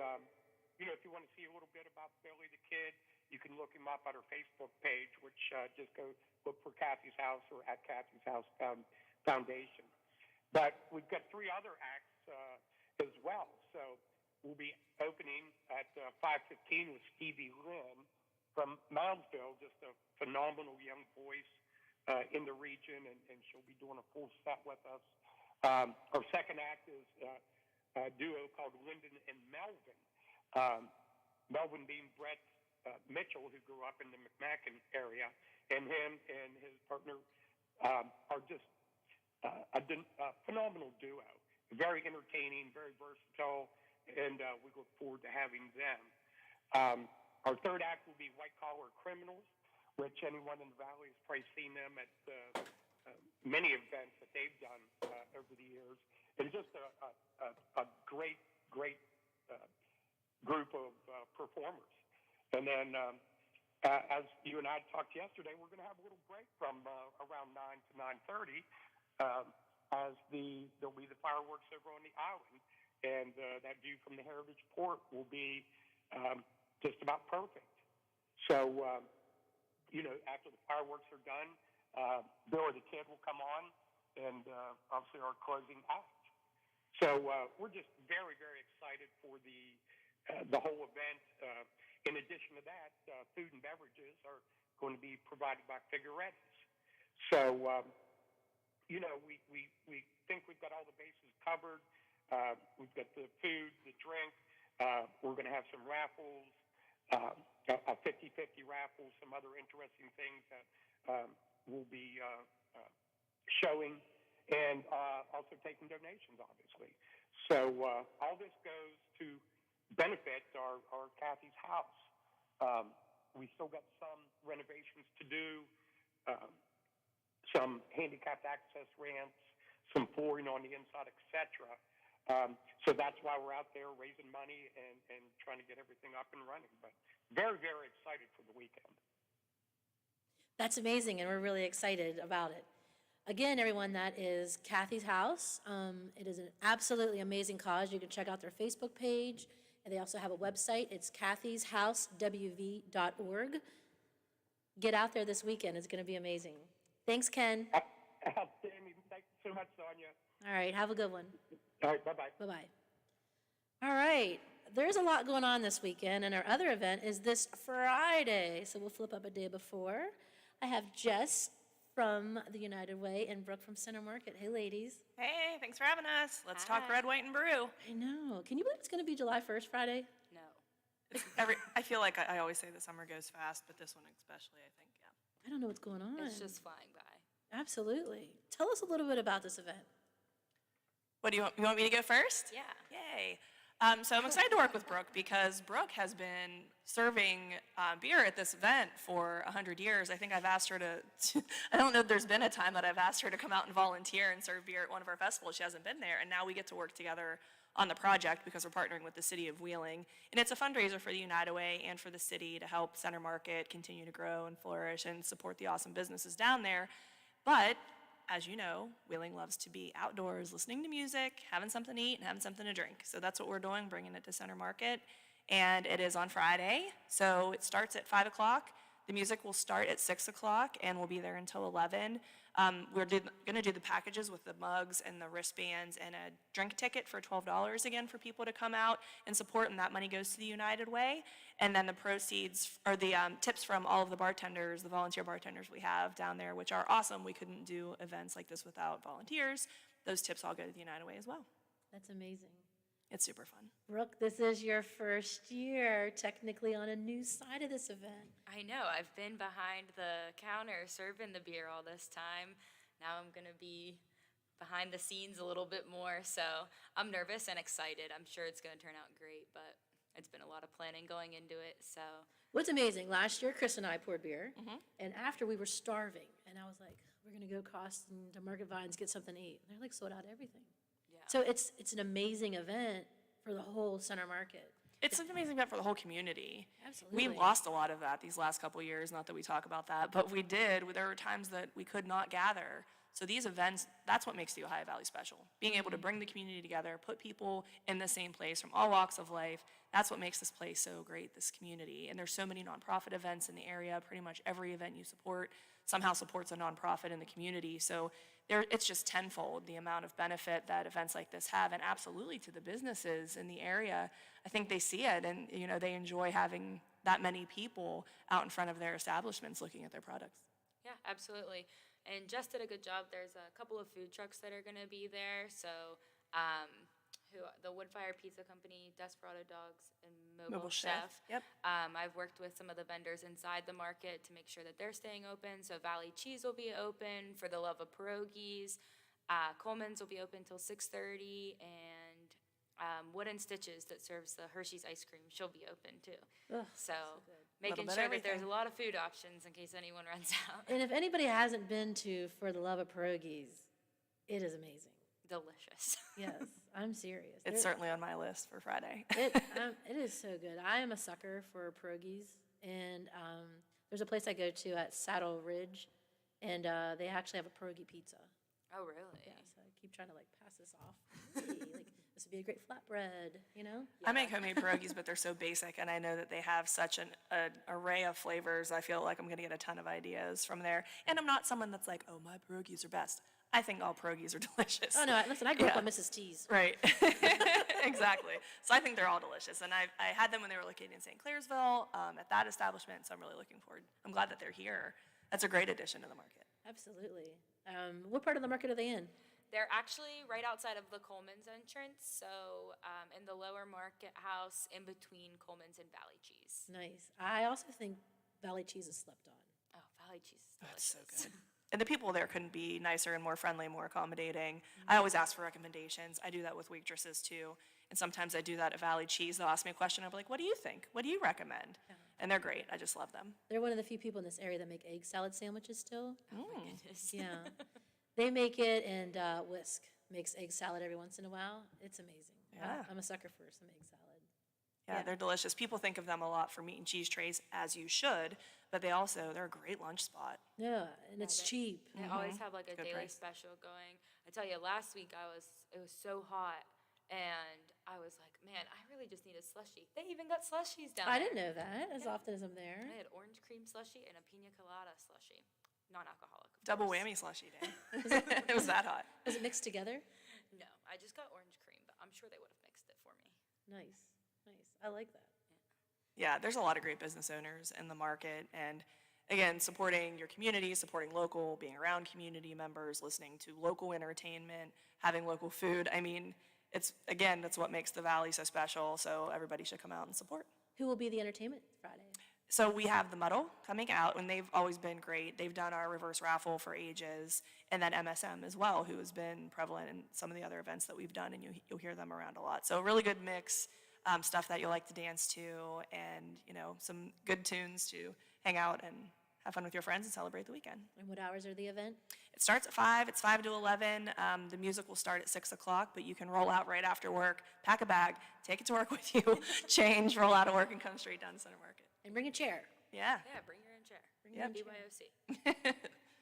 if you want to see a little bit about Billy the Kid, you can look him up at our Facebook page, which just go look for Kathy's House or at Kathy's House Foundation. But we've got 3 other acts as well. So we'll be opening at 5:15 with Stevie Lynn from Moundsville, just a phenomenal young voice in the region, and she'll be doing a full set with us. Our second act is a duo called Lyndon and Melvin. Melvin being Brett Mitchell, who grew up in the McMacken area, and him and his partner are just a phenomenal duo. Very entertaining, very versatile, and we look forward to having them. Our third act will be White Collar Criminals, which anyone in the Valley has probably seen them at many events that they've done over the years. And just a great group of performers. And then, as you and I talked yesterday, we're going to have a little break from around 9 to 9:30, as there'll be the fireworks over on the island, and that view from the Heritage Port will be just about perfect. So, after the fireworks are done, Bill or the Kid will come on, and obviously our closing act. So we're just very, very excited for the whole event. In addition to that, food and beverages are going to be provided by Figueretti's. So, we think we've got all the bases covered. We've got the food, the drink. We're going to have some raffles, a 50-50 raffle, some other interesting things that we'll be showing, and also taking donations, obviously. So all this goes to benefit our Kathy's House. We still got some renovations to do, some handicapped access ramps, some flooring on the inside, etc. So that's why we're out there raising money and trying to get everything up and running. But very, very excited for the weekend. That's amazing, and we're really excited about it. Again, everyone, that is Kathy's House. It is an absolutely amazing cause. You can check out their Facebook page, and they also have a website. It's kathyshousewv.org. Get out there this weekend. It's going to be amazing. Thanks, Ken. Outstanding. Thank you so much, Sonia. All right, have a good one. All right, bye-bye. Bye-bye. All right, there's a lot going on this weekend, and our other event is this Friday, so we'll flip up a day before. I have Jess from the United Way and Brooke from Center Market. Hey, ladies. Hey, thanks for having us. Let's talk red, white, and brew. I know. Can you believe it's going to be July 1st Friday? No. I feel like I always say the summer goes fast, but this one especially, I think, yeah. I don't know what's going on. It's just flying by. Absolutely. Tell us a little bit about this event. What do you want me to go first? Yeah. Yay. So I'm excited to work with Brooke because Brooke has been serving beer at this event for 100 years. I think I've asked her to I don't know if there's been a time that I've asked her to come out and volunteer and serve beer at one of our festivals. She hasn't been there, and now we get to work together on the project because we're partnering with the city of Wheeling. And it's a fundraiser for the United Way and for the city to help Center Market continue to grow and flourish and support the awesome businesses down there. But as you know, Wheeling loves to be outdoors, listening to music, having something to eat, and having something to drink. So that's what we're doing, bringing it to Center Market. And it is on Friday, so it starts at 5 o'clock. The music will start at 6 o'clock, and we'll be there until 11. We're going to do the packages with the mugs and the wristbands and a drink ticket for $12 again for people to come out and support, and that money goes to the United Way. And then the proceeds, or the tips from all of the bartenders, the volunteer bartenders we have down there, which are awesome. We couldn't do events like this without volunteers. Those tips all go to the United Way as well. That's amazing. It's super fun. Brooke, this is your first year technically on a new side of this event. I know. I've been behind the counter serving the beer all this time. Now I'm going to be behind the scenes a little bit more. So I'm nervous and excited. I'm sure it's going to turn out great, but it's been a lot of planning going into it. So what's amazing, last year Chris and I poured beer, and after we were starving, and I was like, we're going to go across to Market Vines, get something to eat. And they're like, sold out everything. So it's an amazing event for the whole Center Market. It's an amazing event for the whole community. Absolutely. We lost a lot of that these last couple of years, not that we talk about that, but we did. There were times that we could not gather. So these events, that's what makes the Ohio Valley special. Being able to bring the community together, put people in the same place from all walks of life, that's what makes this place so great, this community. And there's so many nonprofit events in the area. Pretty much every event you support somehow supports a nonprofit in the community. So it's just tenfold the amount of benefit that events like this have, and absolutely to the businesses in the area. I think they see it, and they enjoy having that many people out in front of their establishments looking at their products. Yeah, absolutely. And Jess did a good job. There's a couple of food trucks that are going to be there. So the Woodfire Pizza Company, Desperado Dogs, and Mobile Chef. Yep. I've worked with some of the vendors inside the market to make sure that they're staying open. So Valley Cheese will be open for the love of pierogies. Coleman's will be open till 6:30, and Wooden Stitches that serves the Hershey's ice cream, she'll be open too. Ugh, so Little making bit sure of that there's a everything. lot of food options in case anyone runs out. And if anybody hasn't been to For the Love of Pierogies, it is amazing. Delicious. Yes, I'm serious. It's certainly on my list for Friday. It is so good. I am a sucker for pierogies, and there's a place I go to at Saddle Ridge, and they actually have a pierogi pizza. Oh, really? Yeah, so I keep trying to pass this off. Hey, this would be a great flatbread, I make homemade pierogies, but they're so basic, and I know that they have such an array of flavors. I feel like I'm going to get a ton of ideas from there. And I'm not someone that's like, oh, my pierogies are best. I think all pierogies are delicious. Oh, no, listen, I grew up on Mrs. T's. Right. Exactly. So I think they're all delicious. And I had them when they were located in St. Clairsville at that establishment, so I'm really looking forward. I'm glad that they're here. That's a great addition to the market. Absolutely. What part of the market are they in? They're actually right outside of the Coleman's entrance, so in the lower market house in between Coleman's and Valley Cheese. Nice. I also think Valley Cheese is slept on. Oh, Valley Cheese is delicious. That's so good. And the people there couldn't be nicer and more friendly, more accommodating. I always ask for recommendations. I do that with waitresses too. And sometimes I do that at Valley Cheese. They'll ask me a question. I'll be like, what do you think? What do you recommend? Yeah. And they're great. I just love them. They're one of the few people in this area that make egg salad sandwiches still. Oh, my goodness. Yeah. They make it, and Whisk makes egg salad every once in a while. It's amazing. Yeah. I'm a sucker for some egg salad. Yeah, they're delicious. People think of them a lot for meat and cheese trays, as you should, but they're a great lunch spot. Yeah, and it's cheap. They always have a Good daily price. special going. I tell you, last week it was so hot, and I was like, man, I really just need a slushie. They even got slushies down there. I didn't know that as often as I'm there. I had orange cream slushie and a pina colada slushie, non-alcoholic. of Double course. whammy slushy day. It was that hot. Was it mixed together? No, I just got orange cream, but I'm sure they would have mixed it for me. Nice. I like that. Yeah, there's a lot of great business owners in the market. And again, supporting your community, supporting local, being around community members, listening to local entertainment, having local food. I mean, that's what makes the Valley so special. So everybody should come out and support. Who will be the entertainment Friday? So we have the Muddle coming out, and they've always been great. They've done our reverse raffle for ages, and then MSM as well, who has been prevalent in some of the other events that we've done, and you'll hear them around a lot. So a really good mix, stuff that you'll like to dance to, and some good tunes to hang out and have fun with your friends and celebrate the weekend. And what hours are the event? It starts at 5. It's 5 to 11. The music will start at 6 o'clock, but you can roll out right after work, pack a bag, take it to work with you, change, roll out of work, and come straight down to Center Market. And bring a chair. Yeah. Yeah, bring your own chair. Bring Yep. your BYOC.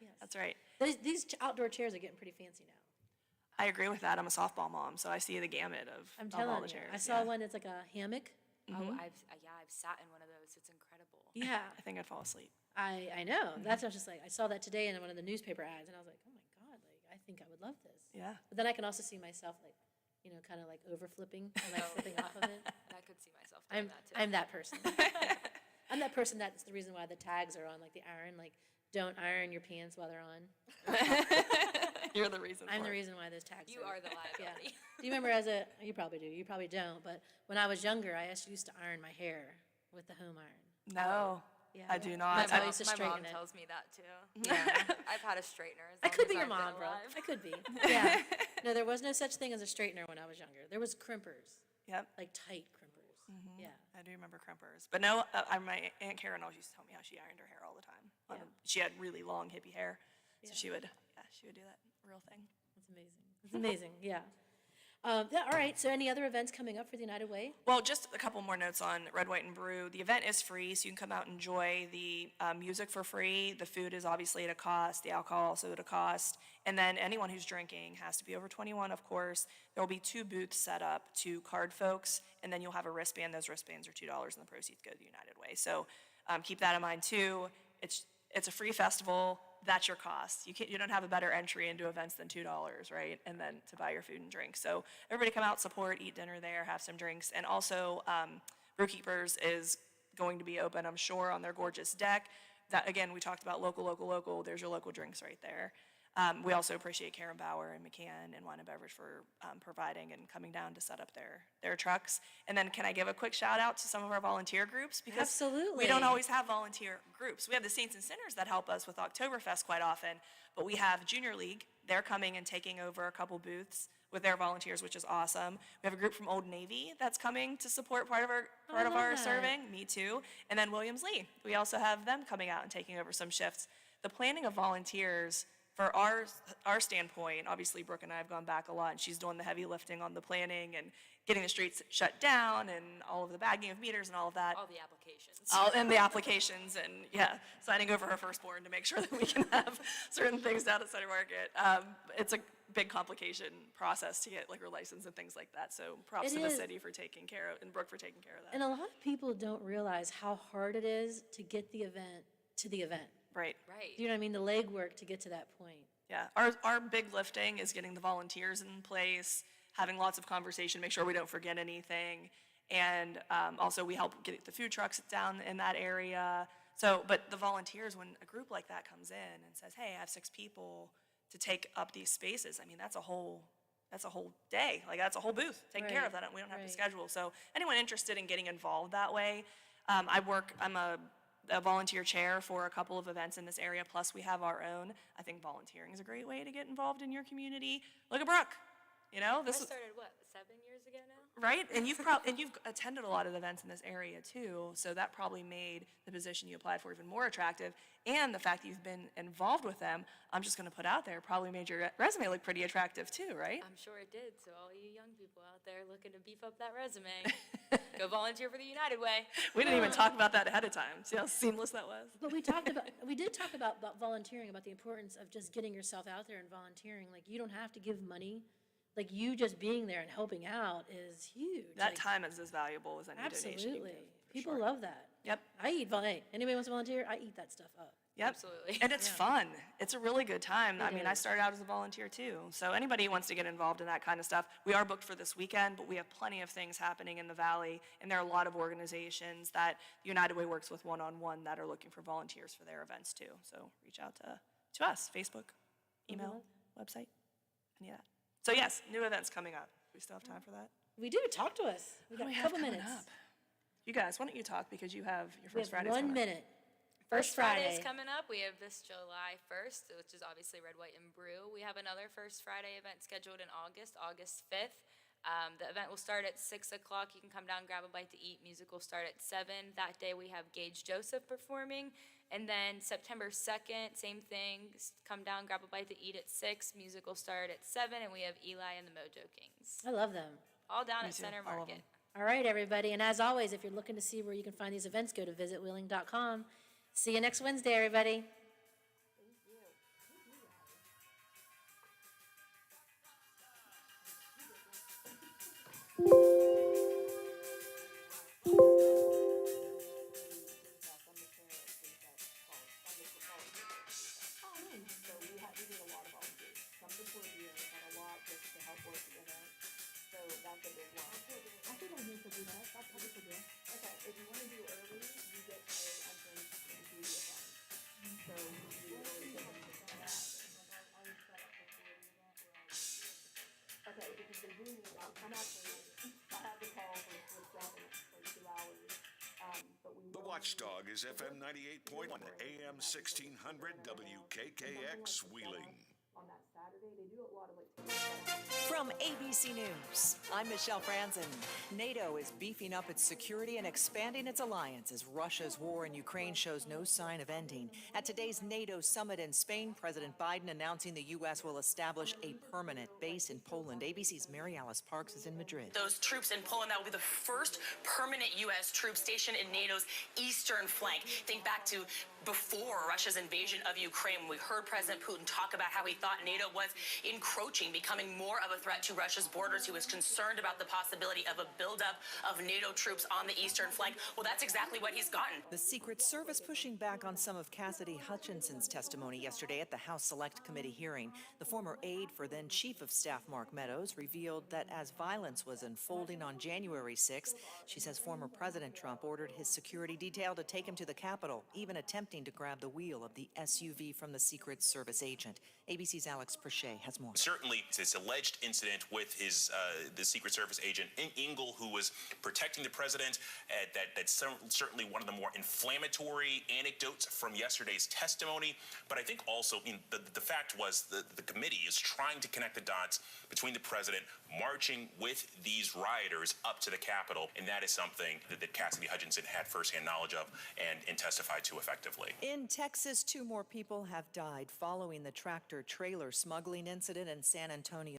Yes. That's right. These outdoor chairs are getting pretty fancy now. I agree with that. I'm a softball mom, so I see the gamut of I'm all telling the you. chairs. I saw one that's like a hammock. Oh, I've sat in one of those. It's incredible. Yeah. I think I'd fall asleep. I know. That's what I was just like. I saw that today in one of the newspaper ads, and I was like, oh my God, I think I would love this. Yeah. But then I can also see myself kind of over flipping and flipping off of it. I could see myself doing that too. I'm that person. I'm that person that's the reason why the tags are on, the iron, don't iron your pants while they're on. You're the reason I'm for the it. reason why those tags You are the liability. Do you remember you probably do, you probably don't, but when I was younger, I used to iron my hair with the home iron. No, Yeah. I do not. My mom used to My straighten mom it. tells me that too. Yeah. I've had a straightener. As I long could as be your I've been mom, bro. alive. I could be. Yeah. No, there was no such thing as a straightener when I was younger. There was crimpers. Yep. Tight crimpers. Yeah. I do remember crimpers. But no, my Aunt Karen always used to tell me how she ironed her hair all the time. Yeah. She had really long hippie hair, so Yeah. she would do that real thing. It's amazing. It's amazing, yeah. All right, so any other events coming up for the United Way? Well, just a couple more notes on Red, White, and Brew. The event is free, so you can come out and enjoy the music for free. The food is obviously at a cost, the alcohol also at a cost. And then anyone who's drinking has to be over 21, of course. There will be 2 booths set up to card folks, and then you'll have a wristband. Those wristbands are $2, and the proceeds go to the United Way. So keep that in mind, too. It's a free festival. That's your cost. You don't have a better entry into events than $2, right? And then to buy your food and drink. So everybody come out, support, eat dinner there, have some drinks. And also, Brewkeepers is going to be open, I'm sure, on their gorgeous deck. That, again, we talked about local. There's your local drinks right there. We also appreciate Karen Bauer and McCann and Wine and Beverage for providing and coming down to set up their trucks. And then can I give a quick shout out to some of our volunteer groups? Because Absolutely. we don't always have volunteer groups. We have the Saints and Sinners that help us with Oktoberfest quite often, but we have Junior League. They're coming and taking over a couple booths with their volunteers, which is awesome. We have a group from Old Navy that's coming to support part of our serving. Me too. And then Williams Lee. We also have them coming out and taking over some shifts. The planning of volunteers, for our standpoint, obviously Brooke and I have gone back a lot, and she's doing the heavy lifting on the planning and getting the streets shut down and all of the bagging of meters and all of that. All the applications. And the applications and, signing over her firstborn to make sure that we can have certain things down at Center Market. It's a big complication process to get liquor license and things like that. So props to the city for taking care of, and Brooke for taking care of that. And a lot of people don't realize how hard it is to get the event to the event. Right. Do you know what I mean? The legwork to get to that point. Yeah, our big lifting is getting the volunteers in place, having lots of conversation, make sure we don't forget anything. And also we help get the food trucks down in that area. So, but the volunteers, when a group like that comes in and says, hey, I have 6 people to take up these spaces, I mean, that's a whole day. Like, that's a whole booth taking care of that. We don't have to schedule. So anyone interested in getting involved that way, I'm a volunteer chair for a couple of events in this area, plus we have our own. I think volunteering is a great way to get involved in your community. Look at Brooke, I started, 7 years ago now? Right, and you've attended a lot of events in this area too, so that probably made the position you applied for even more attractive, and the fact that you've been involved with them, I'm just going to put out there, probably made your resume look pretty attractive too, right? I'm sure it did, so all you young people out there looking to beef up that resume, go volunteer for the United Way. We didn't even talk about that ahead of time. See how seamless that was? But we did talk about volunteering, about the importance of just getting yourself out there and volunteering. Like, you don't have to give money. Like, you just being there and helping out is huge. That time is as valuable as any donation you Absolutely. give. People love that. Yep. Anybody wants to volunteer? I eat that stuff up. Yep. Absolutely. And it's fun. It's a really good time. It I mean, I is. started out as a volunteer too. So anybody who wants to get involved in that kind of stuff, we are booked for this weekend, but we have plenty of things happening in the Valley. And there are a lot of organizations that United Way works with one-on-one that are looking for volunteers for their events too. So reach out to us, Facebook, email, website, any of that. So yes, new events coming up. We still have time for that? We do. Talk to us. We got a couple minutes. You guys, why don't you talk, because you have your We first have Fridays 1 coming up. minute. First Friday is coming up. We have this July 1st, which is obviously Red, White, and Brew. We have another First Friday event scheduled in August 5th. The event will start at 6 o'clock. You can come down, grab a bite to eat. Music will start at 7. That day we have Gage Joseph performing. And then September 2nd, same thing. Come down, grab a bite to eat at 6. Music will start at 7. And we have Eli and the Mojo Kings. I love them. All down at Center Market. All right, everybody. And as always, if you're looking to see where you can find these events, go to visitwheeling.com. See you next Wednesday, everybody. The Watchdog is FM 98.1, AM 1600 WKKX Wheeling. From From ABC News, I'm Michelle Franzen. NATO is beefing up its security and expanding its alliance as Russia's war in Ukraine shows no sign of ending. At today's NATO summit in Spain, President Biden announcing the U.S. will establish a permanent base in Poland. ABC's Mary Alice Parks is in Madrid. Those troops in Poland, that will be the first permanent U.S. troop station in NATO's eastern flank. Think back to before Russia's invasion of Ukraine. We heard President Putin talk about how he thought NATO was encroaching, becoming more of a threat to Russia's borders. He was concerned about the possibility of a buildup of NATO troops on the eastern flank. Well, that's exactly what he's gotten. The Secret Service pushing back on some of Cassidy Hutchinson's testimony yesterday at the House Select Committee hearing. The former aide for then Chief of Staff Mark Meadows revealed that as violence was unfolding on January 6th, she says former President Trump ordered his security detail to take him to the Capitol, even attempting to grab the wheel of the SUV from the Secret Service agent. ABC's Alex Perchet has more. Certainly, this alleged incident with the Secret Service agent Engel, who was protecting the president, that's certainly one of the more inflammatory anecdotes from yesterday's testimony. But I think also the fact was the committee is trying to connect the dots between the president marching with these rioters up to the Capitol, and that is something that Cassidy Hutchinson had firsthand knowledge of and testified to effectively. In Texas, 2 more people have died following the tractor-trailer smuggling incident in San Antonio.